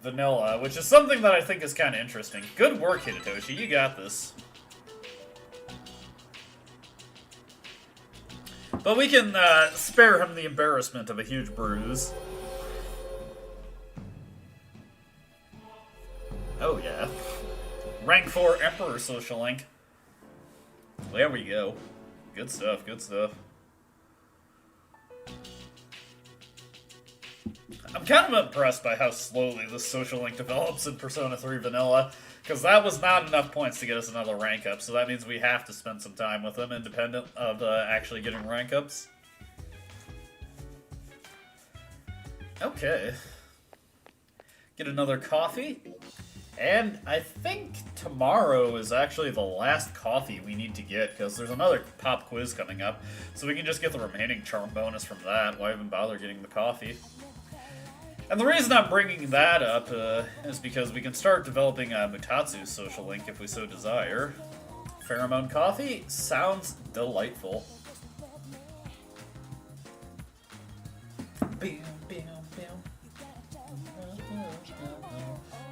Vanilla, which is something that I think is kind of interesting. Good work, Hidetoshi. You got this. But we can spare him the embarrassment of a huge bruise. Oh, yeah. Rank 4 Emperor Social Link. There we go. Good stuff, good stuff. I'm kind of impressed by how slowly this social link develops in Persona 3 Vanilla, because that was not enough points to get us another rank up, so that means we have to spend some time with them, independent of actually getting rank ups. Okay. Get another coffee. And I think tomorrow is actually the last coffee we need to get, because there's another pop quiz coming up, so we can just get the remaining charm bonus from that. Why even bother getting the coffee? And the reason I'm bringing that up is because we can start developing Mutatsu's social link if we so desire. Pheromone coffee sounds delightful.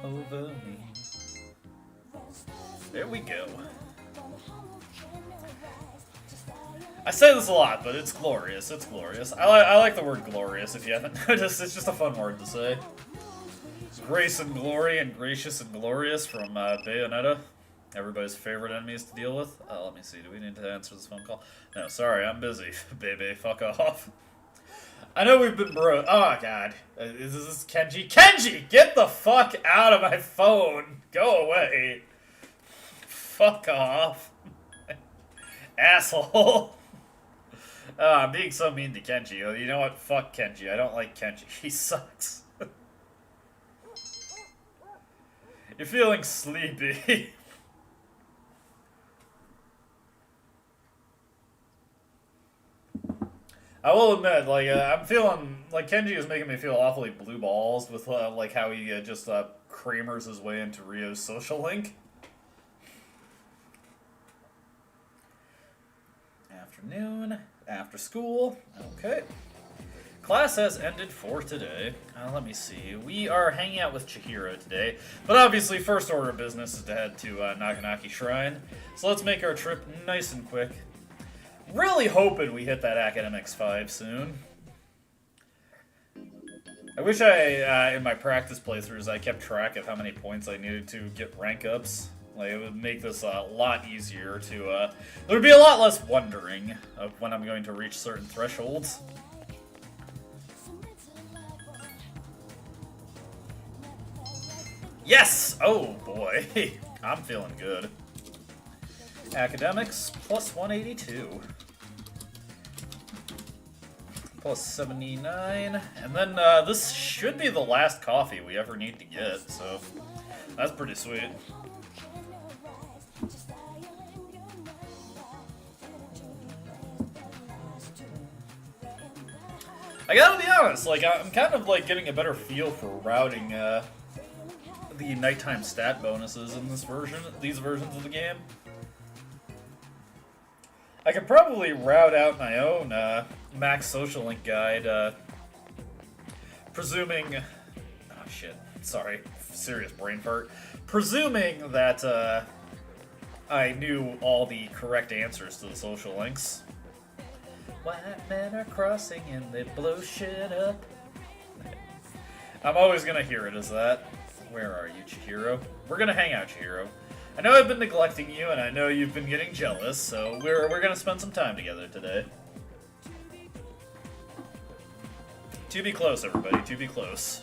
Over me. There we go. I say this a lot, but it's glorious. It's glorious. I like the word glorious, if you haven't noticed. It's just a fun word to say. Grace and glory and gracious and glorious from Bayonetta. Everybody's favorite enemies to deal with. Let me see. Do we need to answer this phone call? No, sorry. I'm busy. Baby, fuck off. I know we've been Oh, God. Is this Kenji? Kenji! Get the fuck out of my phone! Go away. Fuck off. Asshole. I'm being so mean to Kenji. You know what? Fuck Kenji. I don't like Kenji. He sucks. You're feeling sleepy. I will admit, like, I'm feeling, like, Kenji is making me feel awfully blue balls with, like, how he just Kramers his way into Ryo's social link. Afternoon, after school, okay. Class has ended for today. Let me see. We are hanging out with Chihiro today, but obviously first order of business is to head to Naganaki Shrine. So let's make our trip nice and quick. Really hoping we hit that Academics 5 soon. I wish in my practice playthroughs, I kept track of how many points I needed to get rank ups. Like, it would make this a lot easier to, there would be a lot less wondering of when I'm going to reach certain thresholds. Yes! Oh boy, I'm feeling good. Academics, plus 182. Plus 79. And then this should be the last coffee we ever need to get, so that's pretty sweet. I gotta be honest, like, I'm kind of like getting a better feel for routing the nighttime stat bonuses in this version, these versions of the game. I could probably route out my own max social link guide, presuming... Oh shit, sorry, serious brain fart. Presuming that I knew all the correct answers to the social links. White men are crossing and they blow shit up. I'm always gonna hear it as that. Where are you, Chihiro? We're gonna hang out, Chihiro. I know I've been neglecting you, and I know you've been getting jealous, so we're gonna spend some time together today. To be close, everybody. To be close.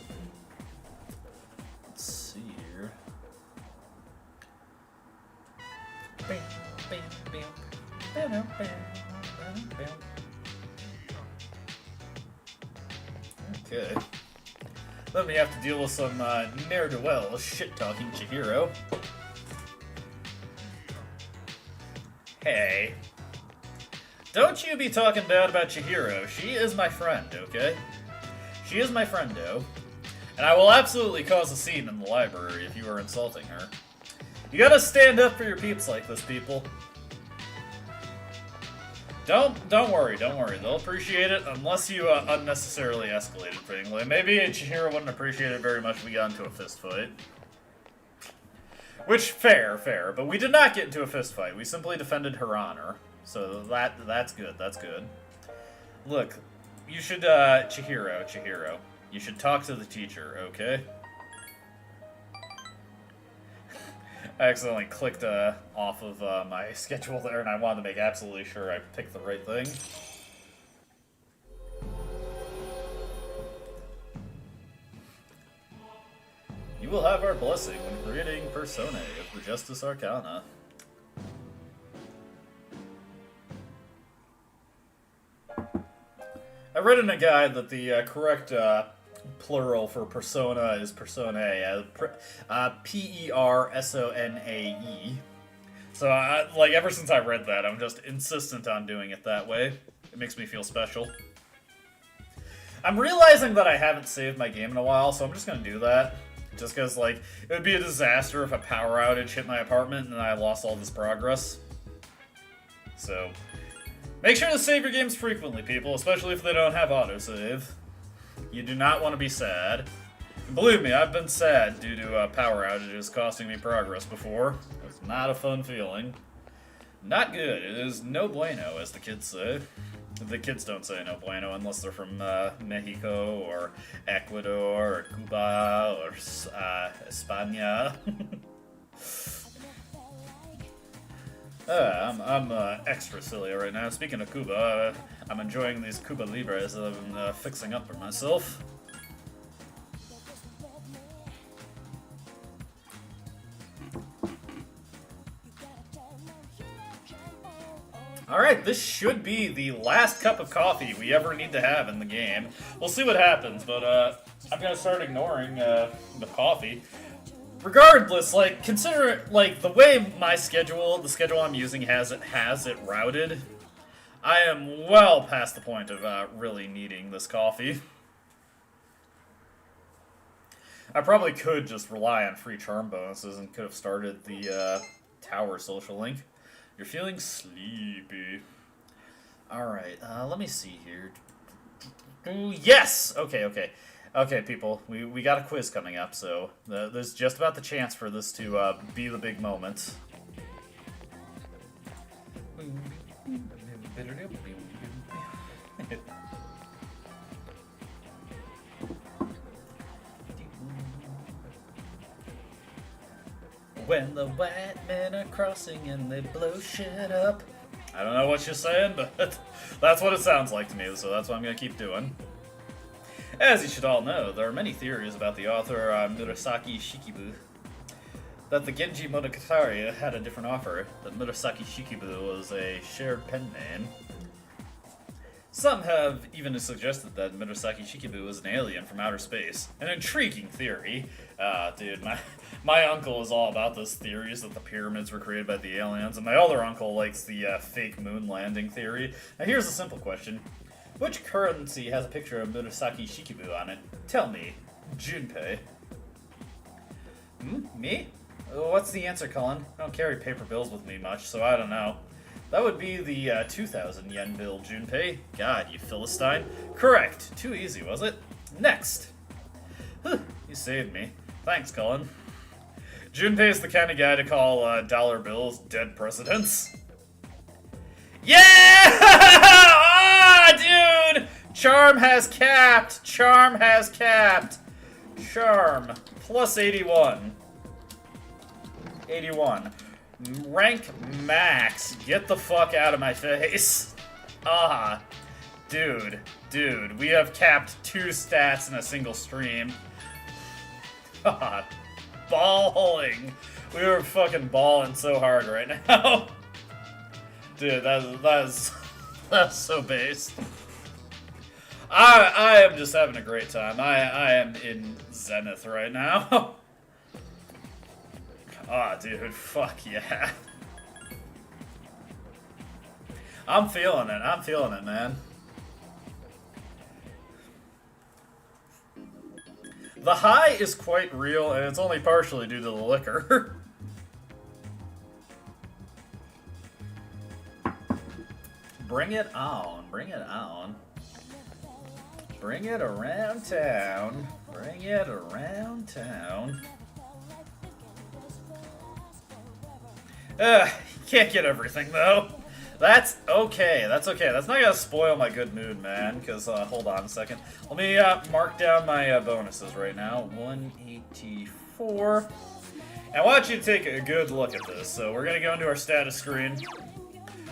Let's see here. Bam, bam, bam. Bam, bam, bam, bam. Okay. Then we have to deal with some ne'er-do-well shit-talking Chihiro. Hey. Don't you be talking bad about Chihiro. She is my friend, okay? She is my friendo. And I will absolutely cause a scene in the library if you are insulting her. You gotta stand up for your peeps like this, people. Don't worry, don't worry. They'll appreciate it unless you unnecessarily escalated things. Like, maybe Chihiro wouldn't appreciate it very much if we got into a fist fight. Which, fair, but we did not get into a fist fight. We simply defended her honor. So that's good, that's good. Look, you should, Chihiro, you should talk to the teacher, okay? I accidentally clicked off of my schedule there, and I wanted to make absolutely sure I picked the right thing. You will have our blessing when creating Personae of the Justice Arcana. I read in a guide that the correct plural for persona is personae, P-E-R-S-O-N-A-E. So, like, ever since I read that, I'm just insistent on doing it that way. It makes me feel special. I'm realizing that I haven't saved my game in a while, so I'm just gonna do that. Just because, like, it would be a disaster if a power outage hit my apartment and I lost all this progress. So, make sure to save your games frequently, people, especially if they don't have autosave. You do not want to be sad. And believe me, I've been sad due to power outages costing me progress before. It's not a fun feeling. Not good. It is no bueno, as the kids say. The kids don't say no bueno unless they're from Mexico or Ecuador or Cuba or España. I'm extra silly right now. Speaking of Cuba, I'm enjoying these Cuba Libres that I've been fixing up for myself. Alright, this should be the last cup of coffee we ever need to have in the game. We'll see what happens, but I'm gonna start ignoring the coffee. Regardless, like, consider, like, the way my schedule, the schedule I'm using has it routed, I am well past the point of really needing this coffee. I probably could just rely on free charm bonuses and could have started the tower social link. You're feeling sleepy. Alright, let me see here. Yes! Okay. Okay, people, we got a quiz coming up, so there's just about the chance for this to be the big moment. When the white men are crossing and they blow shit up. I don't know what you're saying, but that's what it sounds like to me, so that's what I'm gonna keep doing. As you should all know, there are many theories about the author Murasaki Shikibu. That the Genji Monogatari had a different offer, that Murasaki Shikibu was a shared pen name. Some have even suggested that Murasaki Shikibu was an alien from outer space. An intriguing theory. Dude, my uncle is all about those theories that the pyramids were created by the aliens, and my other uncle likes the fake moon landing theory. Now here's a simple question. Which currency has a picture of Murasaki Shikibu on it? Tell me. Junpei. Me? What's the answer, Colin? I don't carry paper bills with me much, so I don't know. That would be the 2,000 yen bill, Junpei. God, you Philistine. Correct. Too easy, was it? Next. Whew, you saved me. Thanks, Colin. Junpei's the kind of guy to call dollar bills dead presidents. Yeah! Ah, dude! Charm has capped. Charm has capped. Charm. Plus 81. 81. Rank max. Get the fuck out of my face. Ah. Dude. Dude. We have capped 2 stats in a single stream. God. Balling. We were fucking balling so hard right now. Dude, that's so based. I am just having a great time. I am in zenith right now. Ah, dude, fuck yeah. I'm feeling it, man. The high is quite real, and it's only partially due to the liquor. Bring it on, bring it on. Bring it around town. Bring it around town. You can't get everything, though. That's okay. That's okay. That's not gonna spoil my good mood, man. Because, hold on a second. Let me mark down my bonuses right now. 184. And I want you to take a good look at this. So we're gonna go into our status screen.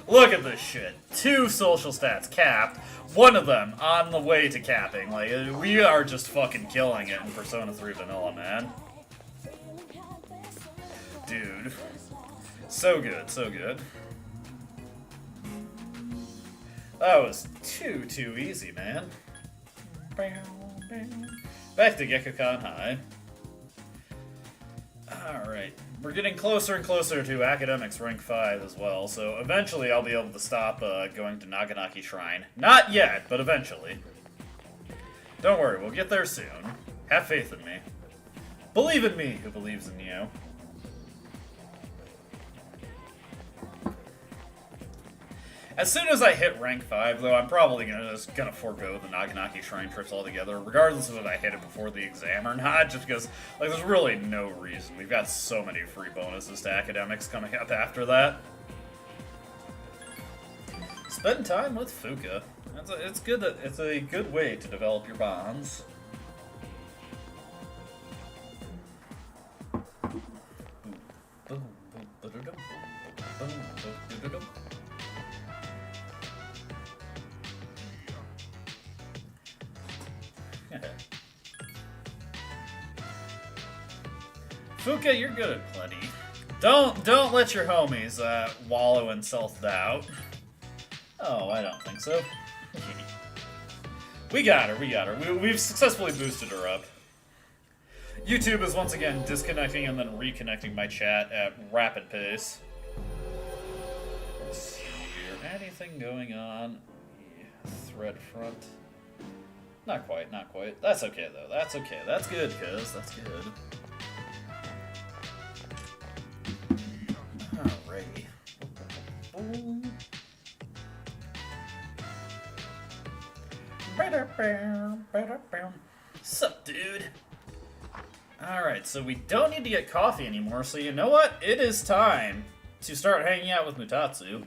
Look at this shit. 2 social stats capped. 1 of them on the way to capping. Like, we are just fucking killing it in Persona 3 Vanilla, man. Dude. So good, so good. That was too easy, man. Back to Gekkoukan High. Alright. We're getting closer and closer to Academics rank 5 as well, so eventually I'll be able to stop going to Naganaki Shrine. Not yet, but eventually. Don't worry, we'll get there soon. Have faith in me. Believe in me who believes in you. As soon as I hit rank 5, though, I'm probably just gonna forego the Naganaki Shrine trips altogether, regardless of if I hit it before the exam or not, just because, like, there's really no reason. We've got so many free bonuses to academics coming up after that. Spend time with Fuka. It's good that it's a good way to develop your bonds. Fuka, you're good at plenty. Don't let your homies wallow in self-doubt. Oh, I don't think so. We got her. We've successfully boosted her up. YouTube is once again disconnecting and then reconnecting my chat at rapid pace. Let's see here. Anything going on? Thread front. Not quite. That's okay, though. That's okay. That's good, cuz. That's good. Alrighty. Sup, dude? Alright, so we don't need to get coffee anymore, so you know what? It is time to start hanging out with Mutatsu.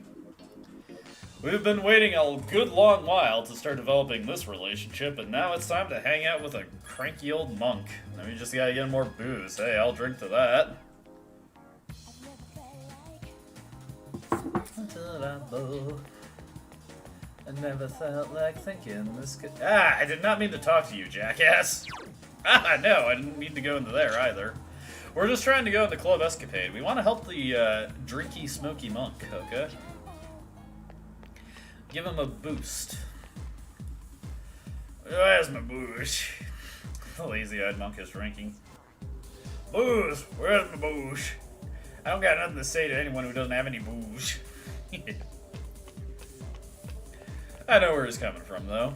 We've been waiting a good long while to start developing this relationship, and now it's time to hang out with a cranky old monk. Now we just gotta get more booze. Hey, I'll drink to that. until I'm bold. I never felt like thinking this could. Ah, I did not mean to talk to you, jackass. Ah, no, I didn't mean to go into there either. We're just trying to go into Club Escapade. We want to help the drinky, smoky monk, okay? Give him a boost. Where's my booze? The lazy-eyed monk is drinking. Booze! Where's my booze? I don't got nothing to say to anyone who doesn't have any booze. I know where he's coming from, though.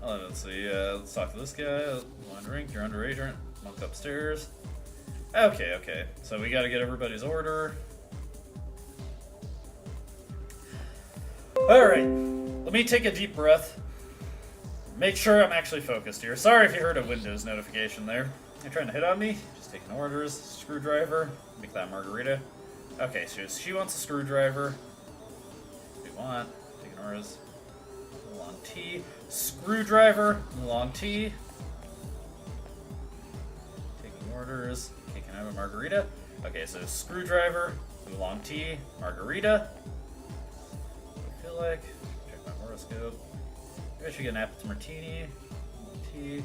Let's see, let's talk to this guy. You want a drink? You're underage, aren't you? Monk upstairs. Okay, okay. So we gotta get everybody's order. Alright. Let me take a deep breath. Make sure I'm actually focused here. Sorry if you heard a Windows notification there. You're trying to hit on me? Just taking orders. Screwdriver. Make that margarita. Okay, so she wants a screwdriver. We want. Taking orders. Long T. Screwdriver. Long T. Taking orders. Okay, can I have a margarita? Okay, so screwdriver. Long T. Margarita. I feel like. Check my horoscope. Maybe I should get an apple martini. Tea.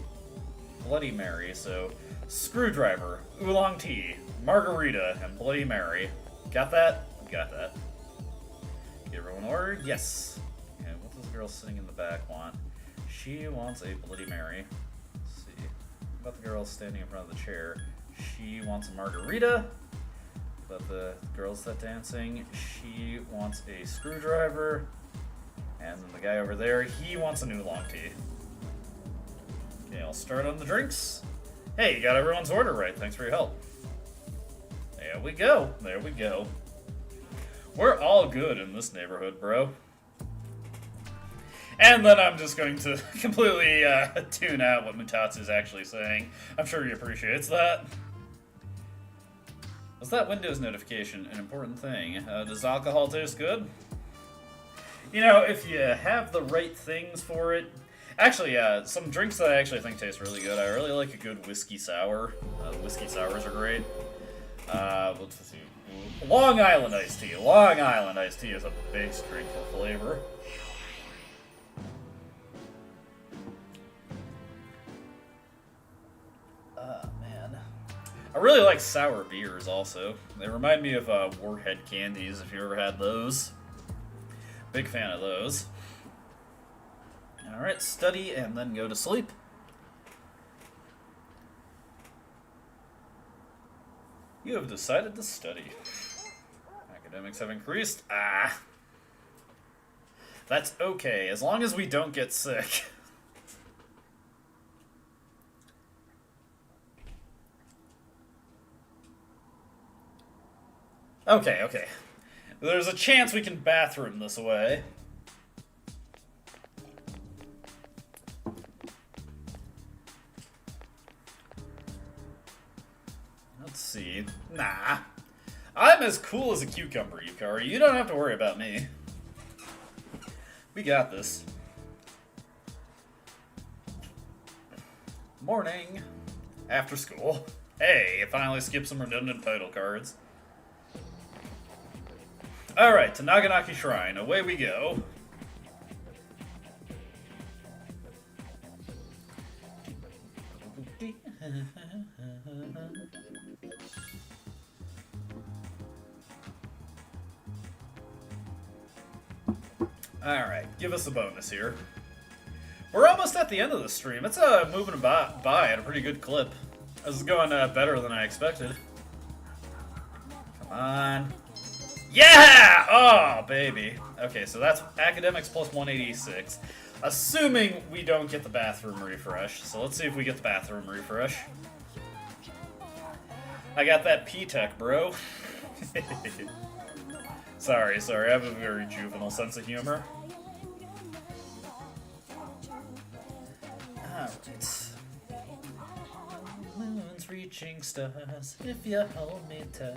Bloody Mary. So screwdriver, oolong tea, margarita, and Bloody Mary. Got that? Got that. Get everyone ordered? Yes. And what does the girl sitting in the back want? She wants a Bloody Mary. Let's see. What about the girl standing in front of the chair? She wants a margarita. What about the girls that dancing? She wants a screwdriver. And then the guy over there, he wants an oolong tea. Okay, I'll start on the drinks. Hey, you got everyone's order right. Thanks for your help. There we go. There we go. We're all good in this neighborhood, bro. And then I'm just going to completely tune out what Mutatsu's actually saying. I'm sure he appreciates that. Was that Windows notification an important thing? Does alcohol taste good? You know, if you have the right things for it. Actually, some drinks that I actually think taste really good. I really like a good whiskey sour. Whiskey sours are great. Let's see. Long Island iced tea. Long Island iced tea is a base drink for flavor. Man. I really like sour beers also. They remind me of Warhead candies, if you ever had those. Big fan of those. Alright, study and then go to sleep. You have decided to study. Academics have increased. Ah. That's okay, as long as we don't get sick. Okay, okay. There's a chance we can bathroom this away. Let's see. Nah. I'm as cool as a cucumber, Yukari. You don't have to worry about me. We got this. Morning. After school. Hey, I finally skipped some redundant title cards. Alright, to Naganaki Shrine. Away we go. Alright, give us a bonus here. We're almost at the end of the stream. It's moving by at a pretty good clip. This is going better than I expected. Come on. Yeah! Oh, baby. Okay, so that's academics plus 186. Assuming we don't get the bathroom refresh. So let's see if we get the bathroom refresh. I got that P-Tech, bro. Sorry, I have a very juvenile sense of humor. Alright. Moon's reaching stars, if you hold me tight.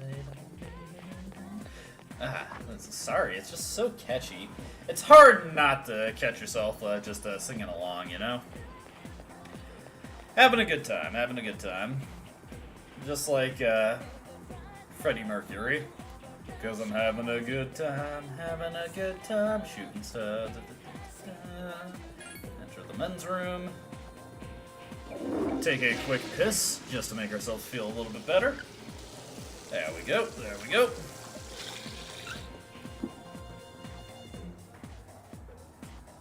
Sorry, it's just so catchy. It's hard not to catch yourself just singing along, you know? Having a good time, having a good time. Just like Freddie Mercury. Because I'm having a good time, shooting stuff. Enter the men's room. Take a quick piss, just to make ourselves feel a little bit better. There we go, there we go.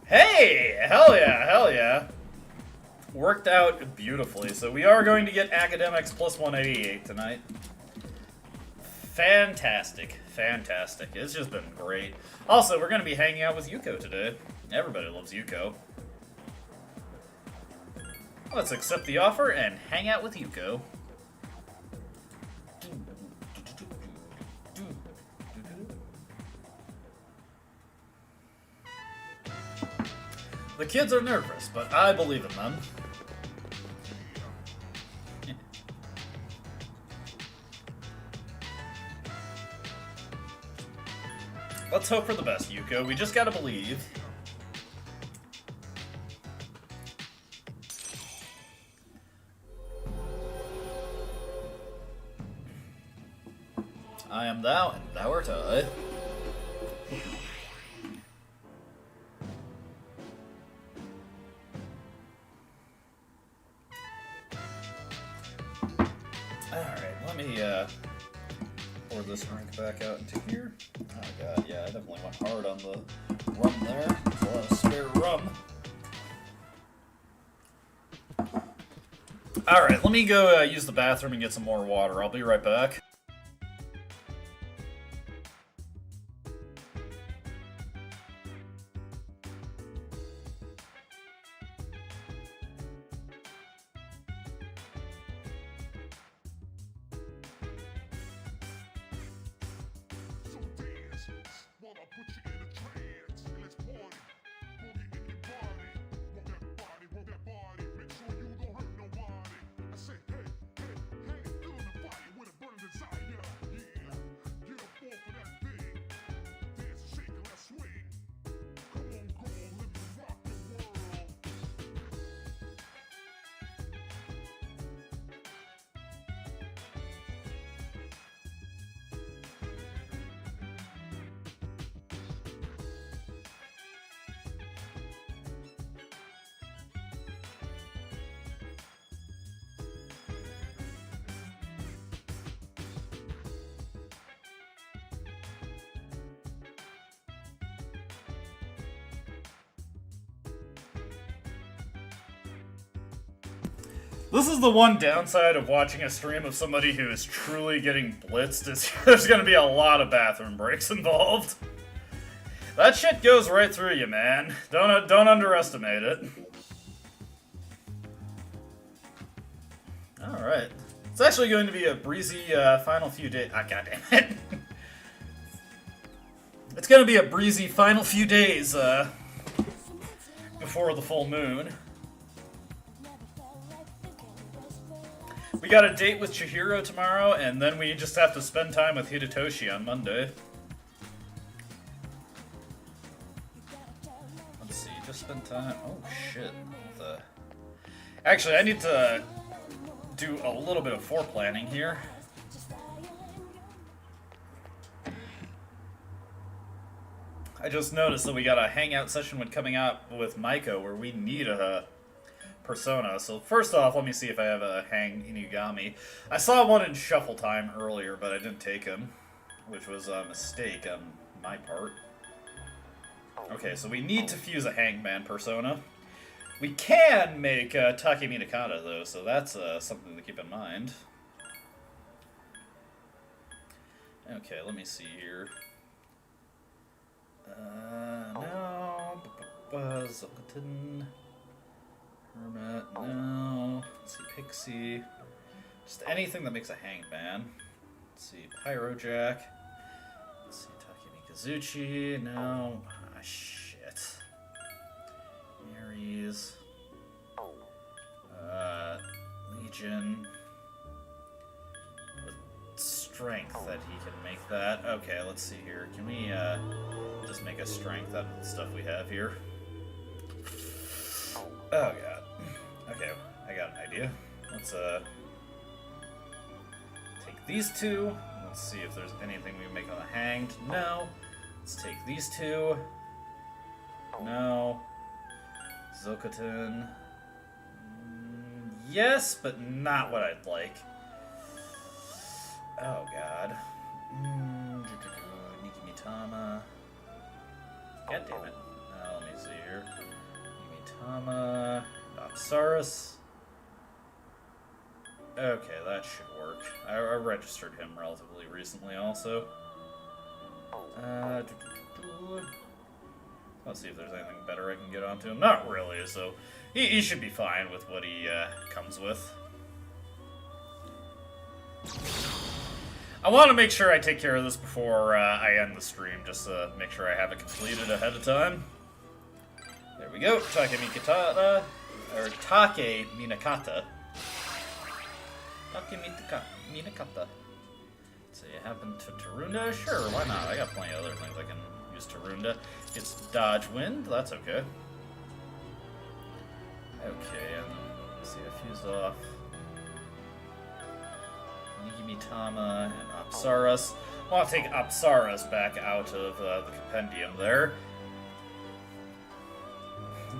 Hey! Hell yeah, hell yeah. Worked out beautifully. So we are going to get academics plus 188 tonight. Fantastic, fantastic. It's just been great. Also, we're going to be hanging out with Yuko today. Everybody loves Yuko. Let's accept the offer and hang out with Yuko. The kids are nervous, but I believe in them. Let's hope for the best, Yuko. We just gotta believe. I am thou, and thou art I. Alright, let me, pour this drink back out into here. Oh god, yeah, I definitely went hard on the rum there. There's a lot of spare rum. Alright, let me go use the bathroom and get some more water. I'll be right back. This is the one downside of watching a stream of somebody who is truly getting blitzed, is there's gonna be a lot of bathroom breaks involved. That shit goes right through you, man. Don't underestimate it. Alright. It's actually going to be a breezy final few days. Ah, goddammit. It's gonna be a breezy final few days before the full moon. We got a date with Chihiro tomorrow, and then we just have to spend time with Hidetoshi on Monday. Let's see, just spend time. Oh shit. Actually, I need to do a little bit of foreplanning here. I just noticed that we got a hangout session when coming out with Maiko where we need a persona. So first off, let me see if I have a hang Inugami. I saw one in Shuffle Time earlier, but I didn't take him, which was a mistake on my part. Okay, so we need to fuse a Hangman persona. We can make Takemi Nakata, though, so that's something to keep in mind. Okay, let me see here. No. Zoltan. Hermit, no. Let's see, Pixie. Just anything that makes a Hangman. Let's see, Pyrojack. Let's see, Takemi Kazuchi, no. Ah, shit. Ares. Legion. With strength that he can make that. Okay, let's see here. Can we just make a strength out of the stuff we have here? Oh god. Okay, I got an idea. Let's take these two. Let's see if there's anything we can make on the hanged? No. Let's take these two. No. Zokotin. Yes, but not what I'd like. Oh, God. Nikimitama. God damn it. Let me see here. Nikimitama. Apsaris. Okay, that should work. I registered him relatively recently, also. Let's see if there's anything better I can get onto him. Not really, so he should be fine with what he comes with. I want to make sure I take care of this before I end the stream, just to make sure I have it completed ahead of time. There we go. Take Minakata. So you happen to Tarunda? Sure, why not? I got plenty of other things I can use Tarunda. It's Dodge Wind, that's okay. Okay, and let's see, I fuse off Nikimitama and Apsaras. I want to take Apsaras back out of the compendium there.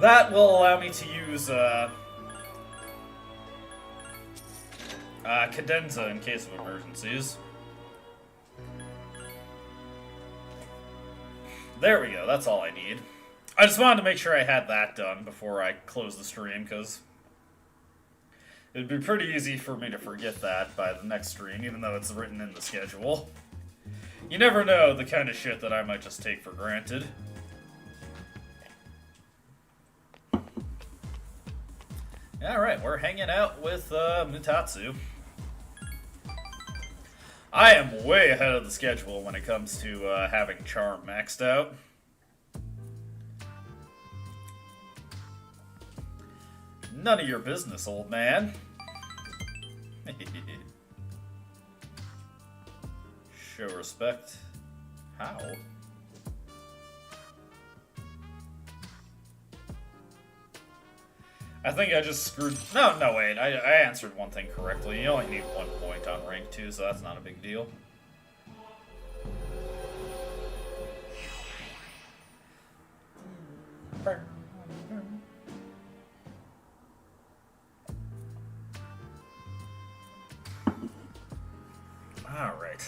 That will allow me to use Cadenza in case of emergencies. There we go, that's all I need. I just wanted to make sure I had that done before I close the stream, because it'd be pretty easy for me to forget that by the next stream, even though it's written in the schedule. You never know the kind of shit that I might just take for granted. Alright, we're hanging out with Mutatsu. I am way ahead of the schedule when it comes to having Charm maxed out. None of your business, old man. Show respect. How? I think I just screwed... No, wait. I answered one thing correctly. You only need 1 point on rank 2, so that's not a big deal. Alright.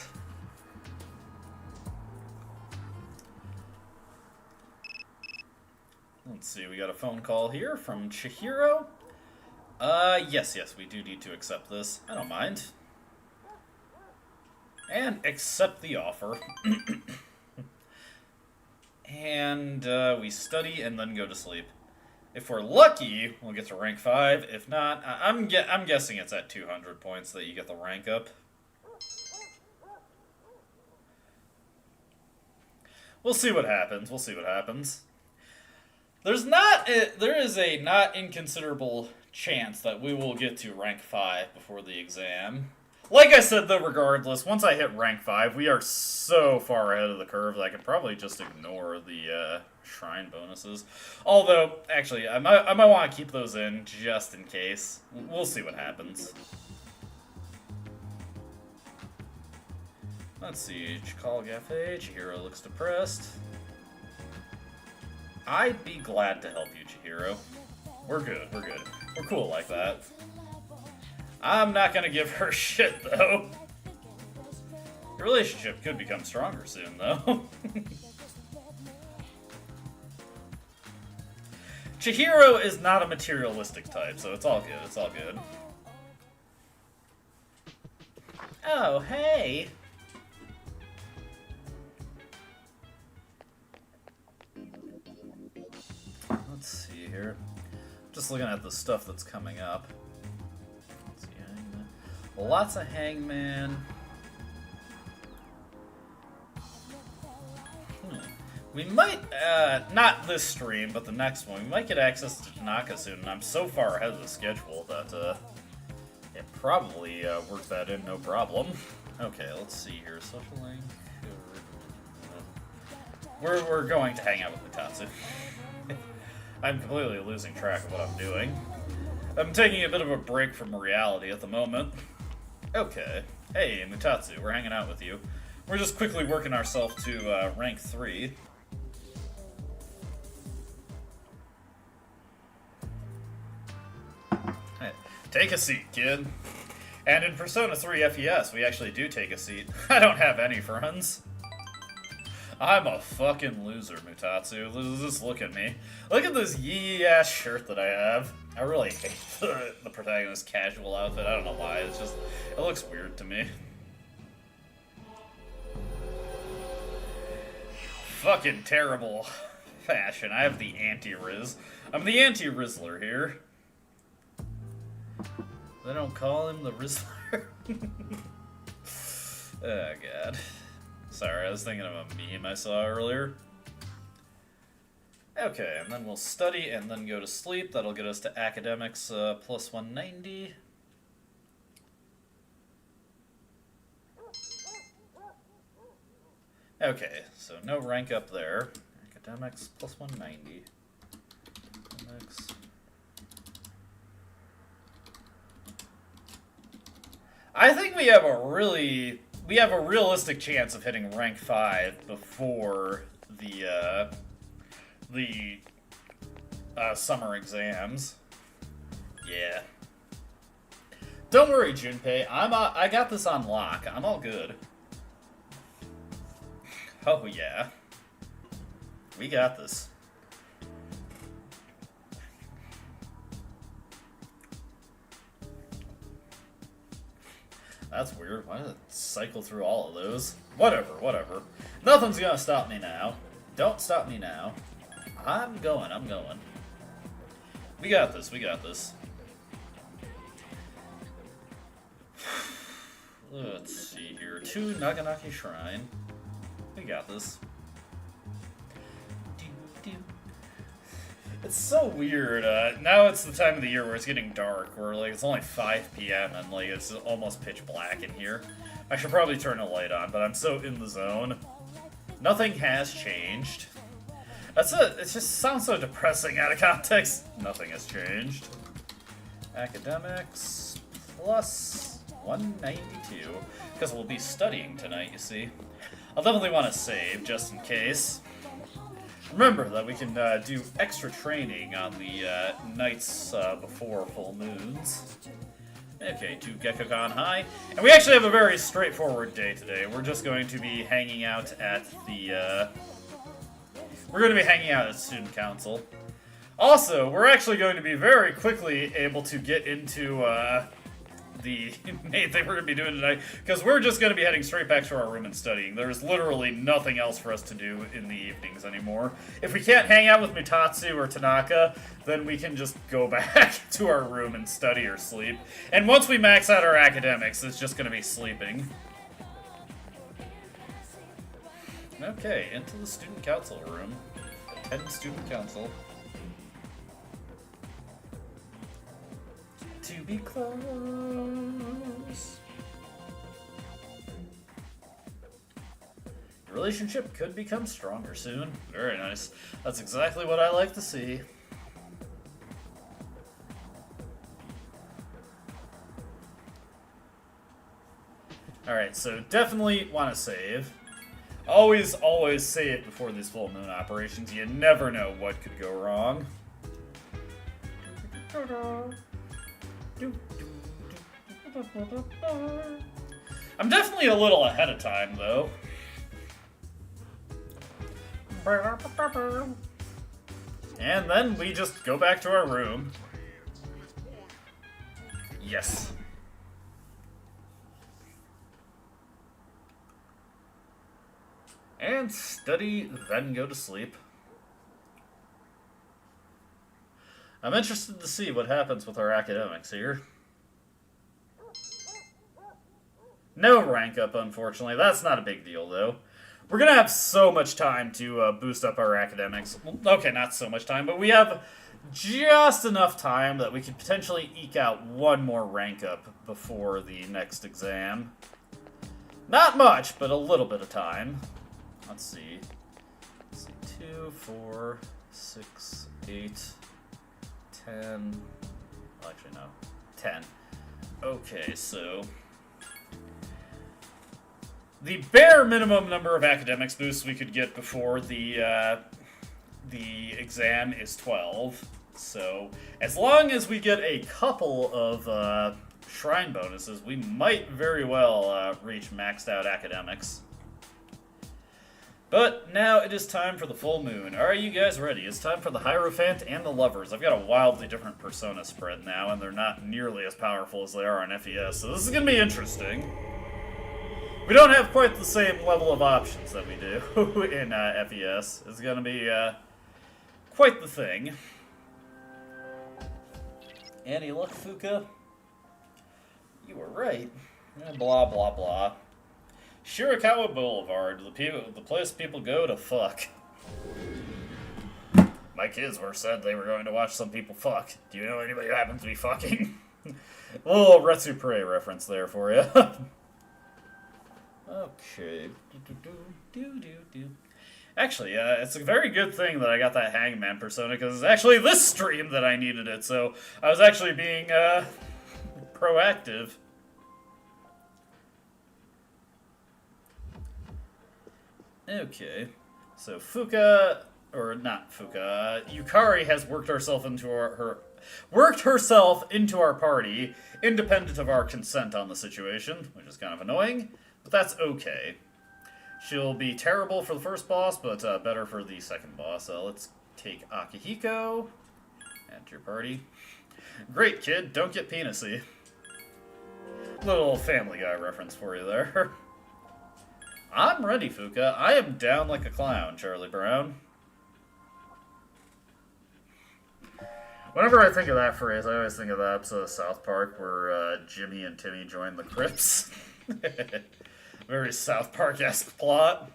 Let's see, we got a phone call here from Chihiro. Yes, we do need to accept this. I don't mind. And accept the offer. And we study and then go to sleep. If we're lucky, we'll get to rank 5. If not, I'm guessing it's at 200 points that you get the rank up. We'll see what happens. There is a not inconsiderable chance that we will get to rank 5 before the exam. Like I said, though, regardless, once I hit rank 5, we are so far ahead of the curve that I could probably just ignore the shrine bonuses. Although, actually, I might want to keep those in just in case. We'll see what happens. Let's see, Chikal Gafe, Chihiro looks depressed. I'd be glad to help you, Chihiro. We're good. We're cool like that. I'm not gonna give her shit, though. Your relationship could become stronger soon, though. Chihiro is not a materialistic type, so it's all good. Oh, hey! Let's see here. Just looking at the stuff that's coming up. Let's see, Hangman. Lots of Hangman. We might, not this stream, but the next one, we might get access to Tanaka soon, and I'm so far ahead of the schedule that, it probably, worked that in no problem. Okay, let's see here. Social link. We're going to hang out with Mutatsu. I'm completely losing track of what I'm doing. I'm taking a bit of a break from reality at the moment. Okay. Hey, Mutatsu, we're hanging out with you. We're just quickly working ourselves to rank 3. Hey, take a seat, kid. And in Persona 3 FES, we actually do take a seat. I don't have any friends. I'm a fucking loser, Mutatsu. Just look at me. Look at this yee-ass shirt that I have. I really hate the protagonist's casual outfit. I don't know why. It's just, it looks weird to me. Fucking terrible fashion. I have the anti-Riz. I'm the anti-Rizzler here. They don't call him the Rizzler. Oh, God. Sorry, I was thinking of a meme I saw earlier. Okay, and then we'll study and then go to sleep. That'll get us to academics plus 190. Okay, so no rank up there. Academics plus 190. Academics. I think we have a realistic chance of hitting rank 5 before the summer exams. Yeah. Don't worry, Junpei. I got this on lock. I'm all good. Oh yeah. We got this. That's weird. Why did it cycle through all of those? Whatever, whatever. Nothing's gonna stop me now. Don't stop me now. I'm going. We got this, we got this. Let's see here. 2 Naganaki Shrine. We got this. It's so weird. Now it's the time of the year where it's getting dark, where like it's only 5 p.m. and like it's almost pitch black in here. I should probably turn a light on, but I'm so in the zone. Nothing has changed. That's it. It just sounds so depressing out of context. Nothing has changed. Academics plus 192, because we'll be studying tonight, you see. I'll definitely want to save just in case. Remember that we can do extra training on the nights before full moons. Okay, to Gekkogan High. And we actually have a very straightforward day today. We're just going to be hanging out at the, we're going to be hanging out at Student Council. Also, we're actually going to be very quickly able to get into, the main thing we're going to be doing tonight, because we're just going to be heading straight back to our room and studying. There's literally nothing else for us to do in the evenings anymore. If we can't hang out with Mutatsu or Tanaka, then we can just go back to our room and study or sleep. And once we max out our academics, it's just going to be sleeping. Okay, into the student council room. Attend student council. To be close. Your relationship could become stronger soon. Very nice. That's exactly what I like to see. Alright, so definitely want to save. Always save before these full moon operations. You never know what could go wrong. I'm definitely a little ahead of time, though. And then we just go back to our room. Yes. And study, then go to sleep. I'm interested to see what happens with our academics here. No rank up, unfortunately. That's not a big deal, though. We're going to have so much time to boost up our academics. Well, okay, not so much time, but we have just enough time that we could potentially eke out one more rank up before the next exam. Not much, but a little bit of time. Let's see. 2, 4, 6, 8... 10. Well, actually, no. 10. Okay, so the bare minimum number of academics boosts we could get before the exam is 12. So, as long as we get a couple of shrine bonuses, we might very well reach maxed out academics. But now it is time for the full moon. Are you guys ready? It's time for the Hierophant and the Lovers. I've got a wildly different persona spread now, and they're not nearly as powerful as they are on FES, so this is going to be interesting. We don't have quite the same level of options that we do in FES. It's going to be quite the thing. Any luck, Fuka? You were right. Blah, blah, blah. Shirakawa Boulevard, the place people go to fuck. My kids were said they were going to watch some people fuck. Do you know anybody who happens to be fucking? A little Retsu Prey reference there for you. Okay. Actually, it's a very good thing that I got that Hangman persona, because it's actually this stream that I needed it, so I was actually being proactive. Okay, so Fuka, or not Fuka, Yukari has worked herself into our party, independent of our consent on the situation, which is kind of annoying, but that's okay. She'll be terrible for the first boss, but better for the second boss. Let's take Akihiko, add to your party. Great, kid, don't get penisy. Little Family Guy reference for you there. I'm ready, Fuka. I am down like a clown, Charlie Brown. Whenever I think of that phrase, I always think of that episode of South Park where Jimmy and Timmy join the Crips. Very South Park-esque plot.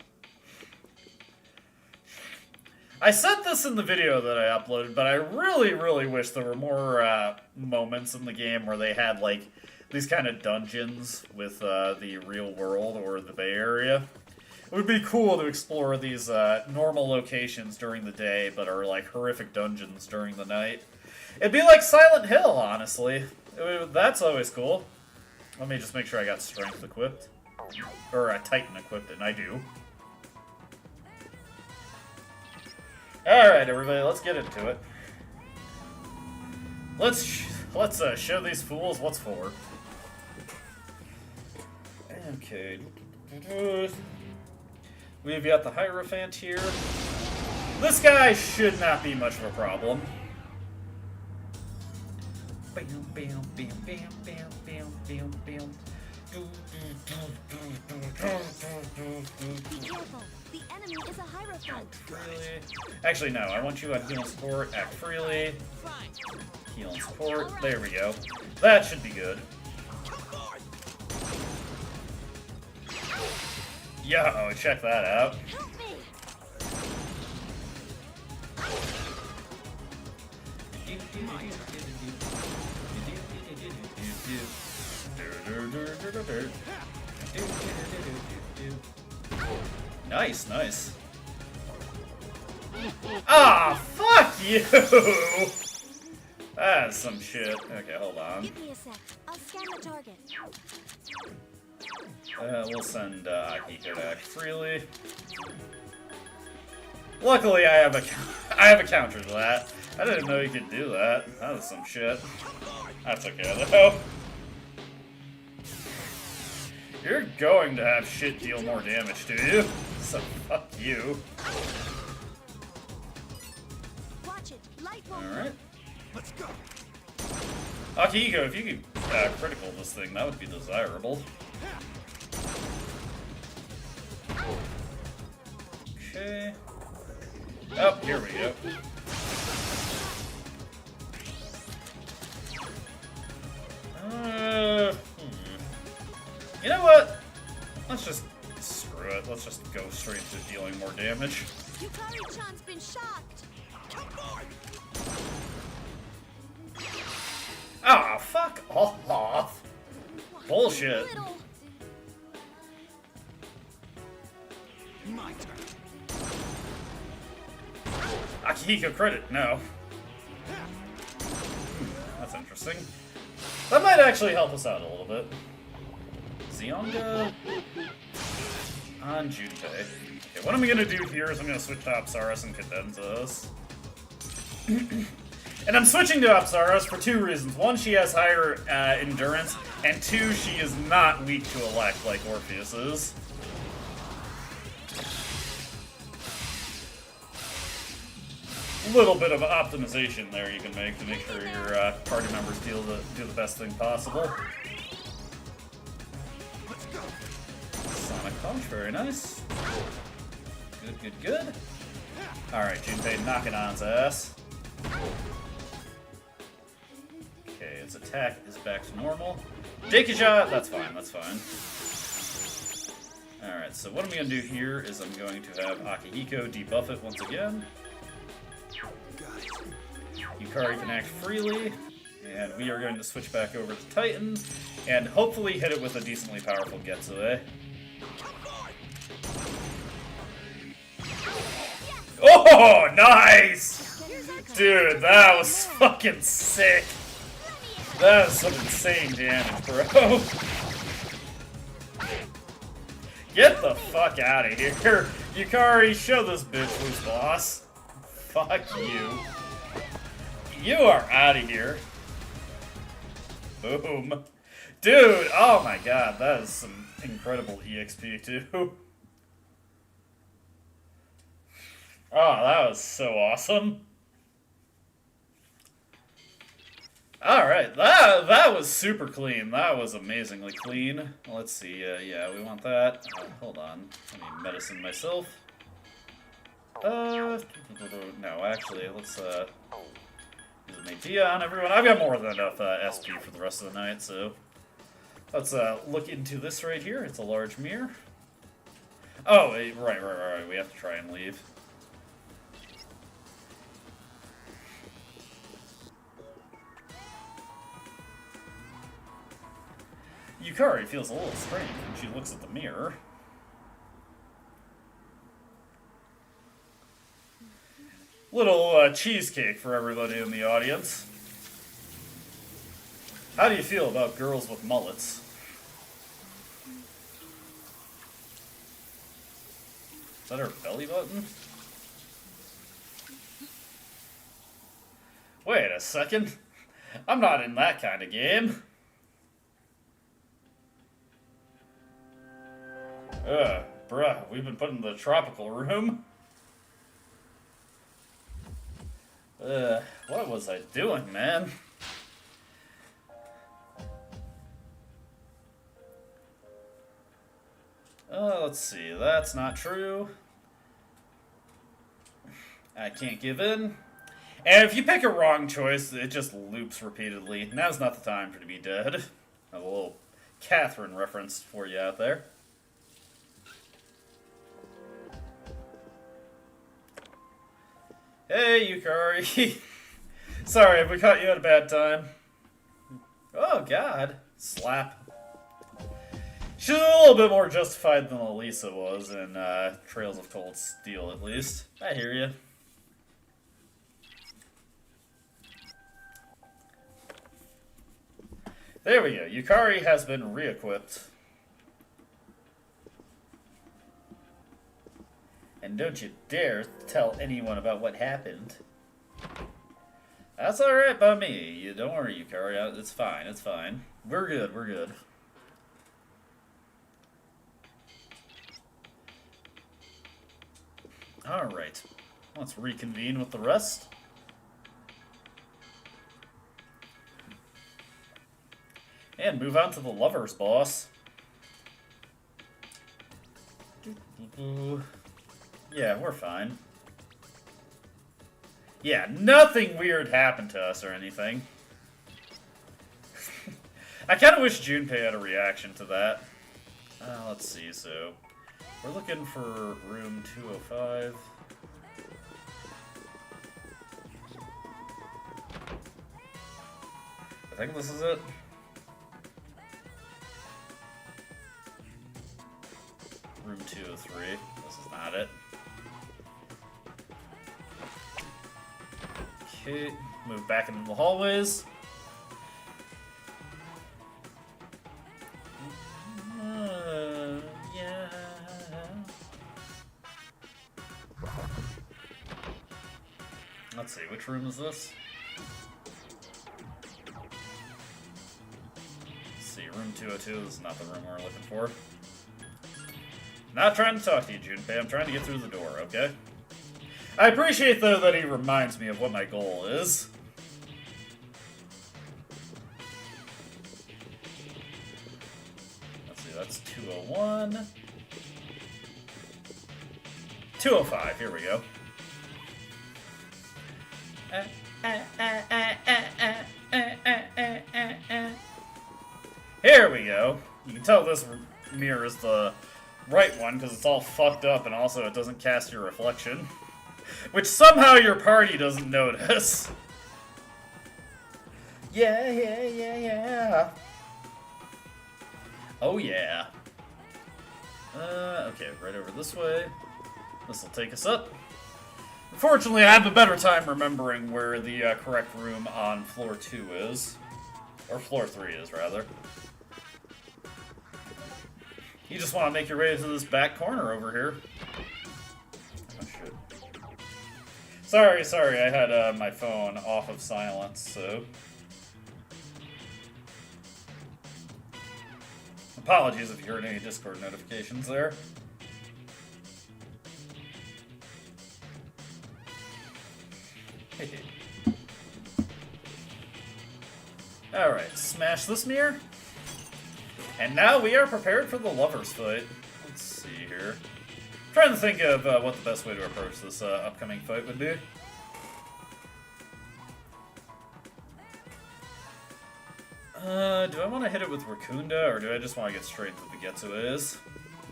I said this in the video that I uploaded, but I really, really wish there were more moments in the game where they had, like, these kind of dungeons with the real world or the Bay Area. It would be cool to explore these normal locations during the day, but are like horrific dungeons during the night. It'd be like Silent Hill, honestly. That's always cool. Let me just make sure I got Strength equipped. Or Titan equipped, and I do. Alright, everybody, let's get into it. Let's show these fools what's for. Okay. We've got the Hierophant here. This guy should not be much of a problem. Be careful. The enemy is a Hierophant. Actually, no. I want you on heal and support. Act freely. Heal and support. There we go. That should be good. Yo, check that out. Help me. Nice, nice. Ah, fuck you! That's some shit. Okay, hold on. Give me a sec. I'll scan the target. We'll send Akihiko to act freely. Luckily, I have a counter to that. I didn't know you could do that. That was some shit. That's okay though. You're going to have shit deal more damage to you, so fuck you. Watch it. Light won't All right. Let's go. Akihiko, if you could critical this thing, that would be desirable. Okay. Oh, here we go. You know what? Let's just screw it. Let's just go straight to dealing more damage. Yukari-chan's been shocked. Ah, fuck off. Bullshit. Little. My turn. Akihiko credit, no. That's interesting. That might actually help us out a little bit. Zeonga. on Junpei. Okay, what I'm gonna do here is I'm gonna switch to Apsaras and Cadenzas. And I'm switching to Apsaras for two reasons. One, she has higher endurance, and two, she is not weak to elect like Orpheus is. Little bit of optimization there you can make to make sure your party members do the best thing possible. Let's go. Sonic Punch, very nice. Good, good, good. Alright, Junpei knocking on his ass. Okay, its attack is back to normal. Deki shot, that's fine, that's fine. Alright, so what I'm going to do here is I'm going to have Akihiko debuff it once again. Got it. Yukari can act freely, and we are going to switch back over to Titan, and hopefully hit it with a decently powerful Getsue. Oh, nice! Dude, that was fucking sick. That was some insane damage, bro. Get the fuck out of here. Yukari, show this bitch who's boss. Fuck you. You are out of here. Boom. Dude, oh my god, that is some incredible EXP too. Oh, that was so awesome. Alright, that was super clean. That was amazingly clean. Let's see, yeah, we want that. Hold on, let me medicine myself. No, actually, let's, use an idea on everyone. I've got more than enough SP for the rest of the night, so let's look into this right here. It's a large mirror. Oh, right. We have to try and leave. Yukari feels a little strange when she looks at the mirror. Little cheesecake for everybody in the audience. How do you feel about girls with mullets? Is that her belly button? Wait a second. I'm not in that kind of game. Bruh, we've been put in the tropical room. What was I doing, man? Let's see, that's not true. I can't give in. And if you pick a wrong choice, it just loops repeatedly. Now's not the time for to be dead. A little Catherine reference for you out there. Hey, Yukari. Sorry, have we caught you at a bad time? Oh, God. Slap. She's a little bit more justified than Elisa was in Trails of Cold Steel, at least. I hear you. There we go. Yukari has been re-equipped. And don't you dare tell anyone about what happened. That's alright by me. You don't worry, Yukari. It's fine, it's fine. We're good, we're good. Alright. Let's reconvene with the rest. And move on to the lovers, boss. Yeah, we're fine. Yeah, nothing weird happened to us or anything. I kind of wish Junpei had a reaction to that. Let's see, so... We're looking for room 205. I think this is it. Room 203. This is not it. Okay, move back into the hallways. Yeah. Let's see, which room is this? Let's see, room 202. This is not the room we're looking for. Not trying to talk to you, Junpei. I'm trying to get through the door, okay? I appreciate, though, that he reminds me of what my goal is. Let's see, that's 201. 205, here we go. Here we go. You can tell this mirror is the right one because it's all fucked up and also it doesn't cast your reflection. Which somehow your party doesn't notice. Yeah. Oh yeah. Okay, right over this way. This will take us up. Unfortunately, I have a better time remembering where the correct room on floor 2 is. Or floor 3 is, rather. You just want to make your way to this back corner over here. Oh, shit. Sorry, I had my phone off of silence, so... Apologies if you heard any Discord notifications there. Alright, smash this mirror. And now we are prepared for the lovers fight. Let's see here. I'm trying to think of what the best way to approach this upcoming fight would be. Do I want to hit it with Rakunda, or do I just want to get straight to the Getsues?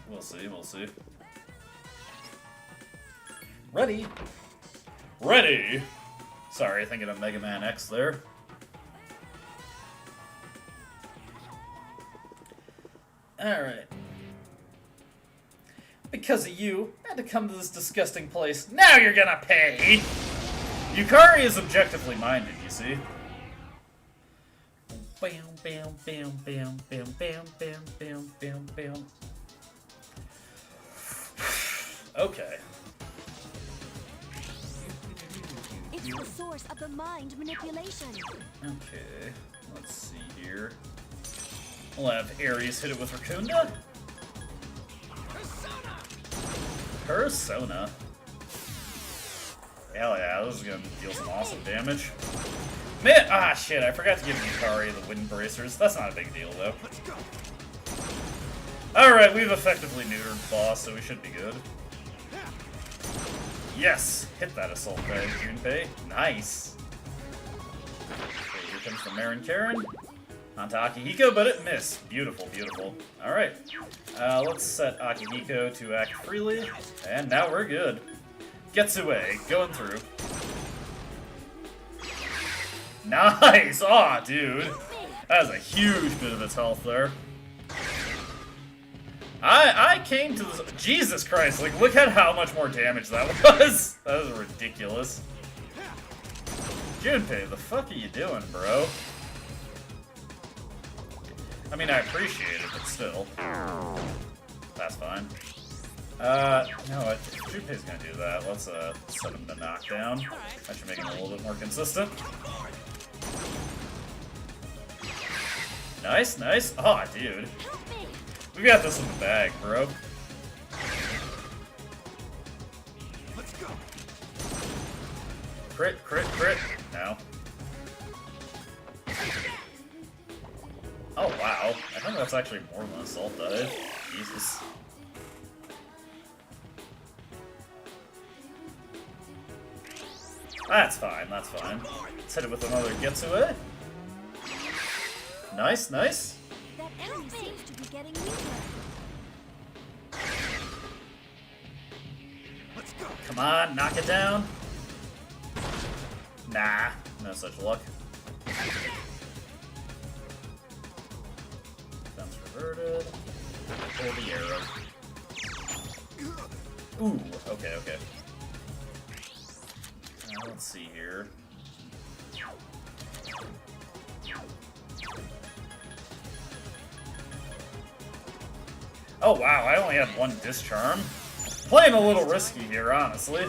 We'll see. Ready? Ready! Sorry, thinking of Mega Man X there. Alright. Because of you, I had to come to this disgusting place. Now you're gonna pay! Yukari is objectively minded, you see. Bam, bam, bam, bam, bam, bam, bam, bam, bam, bam. Okay. It's the source of the mind manipulation. Okay, let's see here. We'll have Ares hit it with Rakunda. Persona. Hell yeah, this is gonna deal some awesome damage. Man, shit, I forgot to give Yukari the wind bracers. That's not a big deal, though. Alright, we've effectively neutered the boss, so we should be good. Yes! Hit that assault guy, Junpei. Nice! Okay, here comes the Marin Karen. Onto Akihiko, but it missed. Beautiful, beautiful. Alright. Let's set Akihiko to act freely. And now we're good. Getsue, going through. Nice! Aw, dude. That was a huge bit of its health there. I came to this... Jesus Christ, like, look at how much more damage that was. That was ridiculous. Junpei, the fuck are you doing, bro? I mean, I appreciate it, but still. That's fine. You know what? If Junpei's gonna do that, let's set him to knockdown. That should make him a little bit more consistent. Nice, nice. Aw, dude. We got this in the bag, bro. Let's go. Crit, crit, crit. No. Oh, wow. I think that's actually more than assault dive. Jesus. That's fine, that's fine. Let's hit it with another Getsue. Nice, nice. That enemy seems to be getting weaker. Let's go. Come on, knock it down. Nah, no such luck. Defense reverted. Pull the arrow. Ooh, okay, okay. Let's see here. Oh wow, I only had one discharm. Playing a little risky here, honestly.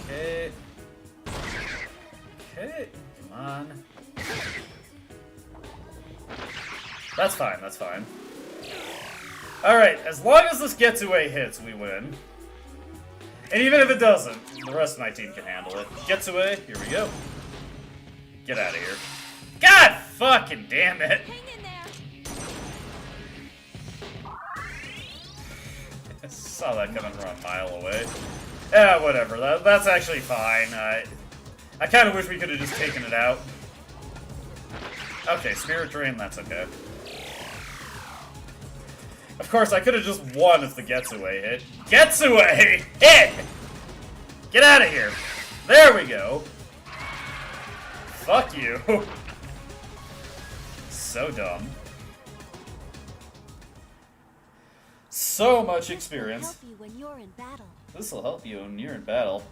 Okay. Okay, come on. That's fine, that's fine. Alright, as long as this Getsue hits, we win. And even if it doesn't, the rest of my team can handle it. Getsue, here we go. Get out of here. God fucking damn it! Hang in there. I saw that coming from a mile away. Yeah, whatever. That's actually fine. I kind of wish we could have just taken it out. Okay, Spirit Drain, that's okay. Of course, I could have just won if the Getsue hit. Getsue! Hit! Get out of here! There we go! Fuck you! So dumb. So much experience. Help you when you're in battle. This will help you when you're in battle.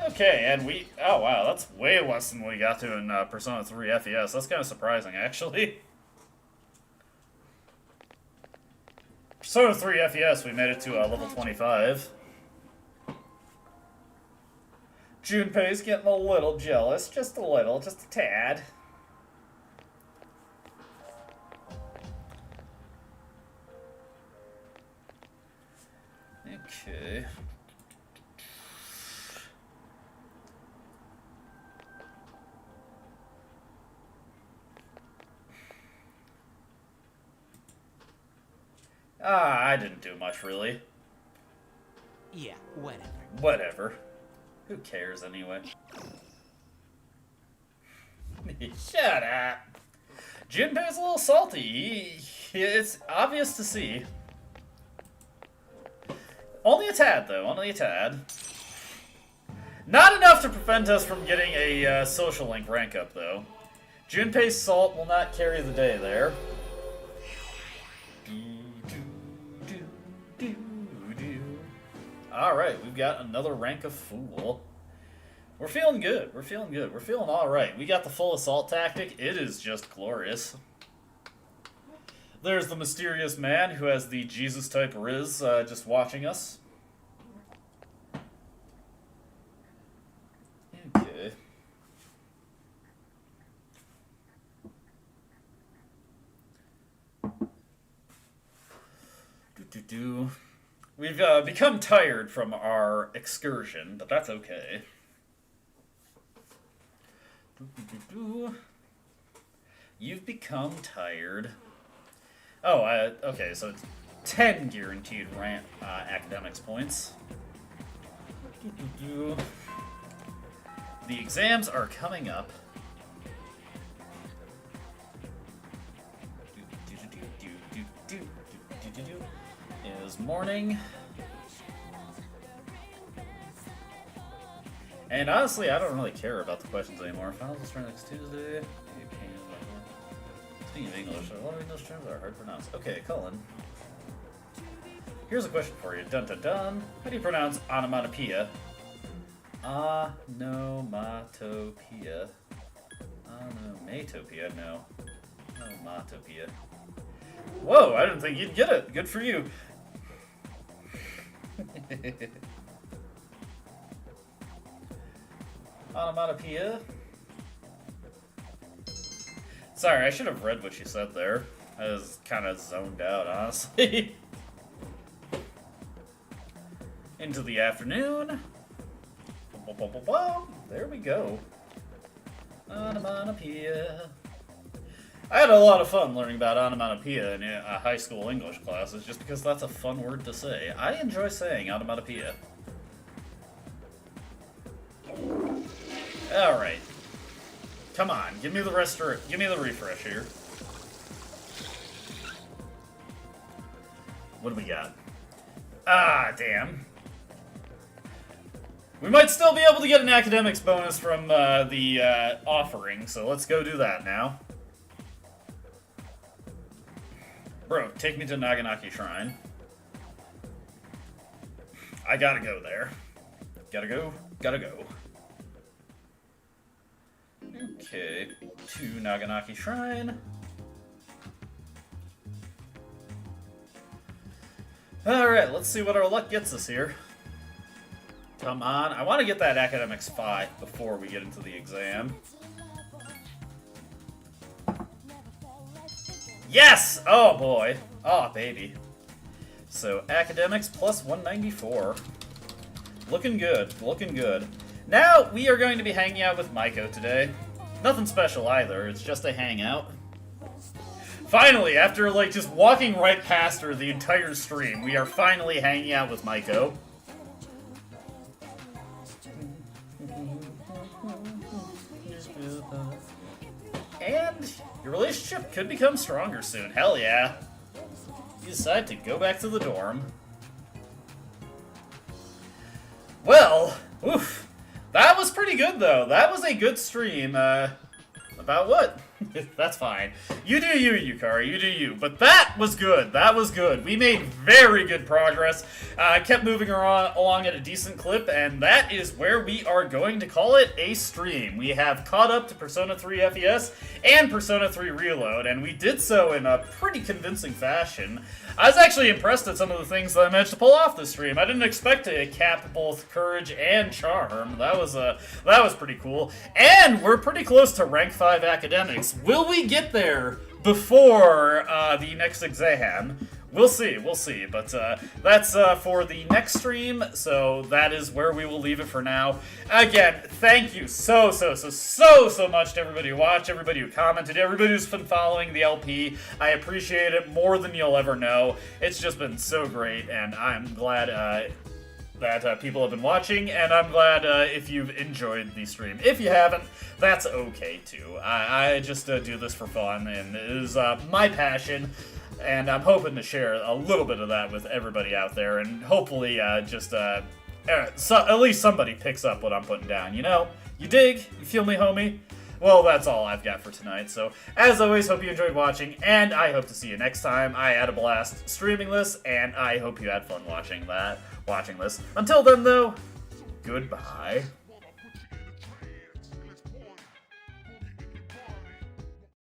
Okay, and we... Oh, wow, that's way less than we got to in Persona 3 FES. That's kind of surprising, actually. Persona 3 FES, we made it to level 25. Junpei's getting a little jealous. Just a little, just a tad. Okay. I didn't do much, really. Yeah, whatever. Whatever. Who cares, anyway? Shut up! Junpei's a little salty. It's obvious to see. Only a tad, though. Only a tad. Not enough to prevent us from getting a social link rank up, though. Junpei's salt will not carry the day there. Alright, we've got another rank of Fool. We're feeling good. We're feeling good. We're feeling alright. We got the full assault tactic. It is just glorious. There's the mysterious man who has the Jesus-type Riz just watching us. Okay. We've become tired from our excursion, but that's okay. You've become tired. Oh, okay, so it's 10 guaranteed academics points. The exams are coming up. Is morning. And honestly, I don't really care about the questions anymore. Finals will start next Tuesday. Speaking of English, a lot of English terms are hard to pronounce. Okay, Cullen. Here's a question for you. Dun dun dun. How do you pronounce onomatopoeia? Onomatopoeia. Onomatopoeia, no. Onomatopoeia. Whoa, I didn't think you'd get it. Good for you. Onomatopoeia. Sorry, I should have read what you said there. I was kind of zoned out, honestly. Into the afternoon. There we go. Onomatopoeia. I had a lot of fun learning about onomatopoeia in high school English classes just because that's a fun word to say. I enjoy saying onomatopoeia. Alright. Come on, give me the give me the refresh here. What do we got? Ah, damn. We might still be able to get an academics bonus from the offering, so let's go do that now. Bro, take me to Naganaki Shrine. I gotta go there. Gotta go, gotta go. Okay, to Naganaki Shrine. Alright, let's see what our luck gets us here. Come on. I want to get that Academics 5 before we get into the exam. Yes! Oh boy. Oh baby. So, Academics plus 194. Looking good, looking good. Now, we are going to be hanging out with Maiko today. Nothing special either, it's just a hangout. Finally, after like just walking right past her the entire stream, we are finally hanging out with Maiko. And your relationship could become stronger soon, hell yeah. You decide to go back to the dorm. Well, oof. That was pretty good, though. That was a good stream. About what? That's fine. You do you, Yukari. You do you. But that was good. That was good. We made very good progress. Kept moving along at a decent clip, and that is where we are going to call it a stream. We have caught up to Persona 3 FES and Persona 3 Reload, and we did so in a pretty convincing fashion. I was actually impressed at some of the things that I managed to pull off this stream. I didn't expect to cap both Courage and Charm. That was pretty cool. And we're pretty close to rank 5 Academics. Will we get there before the next exam? We'll see, but that's for the next stream, so that is where we will leave it for now. Again, thank you so much to everybody who watched, everybody who commented, everybody who's been following the LP. I appreciate it more than you'll ever know. It's just been so great, and I'm glad that people have been watching, and I'm glad if you've enjoyed the stream. If you haven't, that's okay too. I just do this for fun, and it is my passion. And I'm hoping to share a little bit of that with everybody out there, and hopefully so at least somebody picks up what I'm putting down, you know? You dig? You feel me, homie? Well, that's all I've got for tonight, so as always, hope you enjoyed watching, and I hope to see you next time. I had a blast streaming this, and I hope you had fun watching this. Until then, though, goodbye.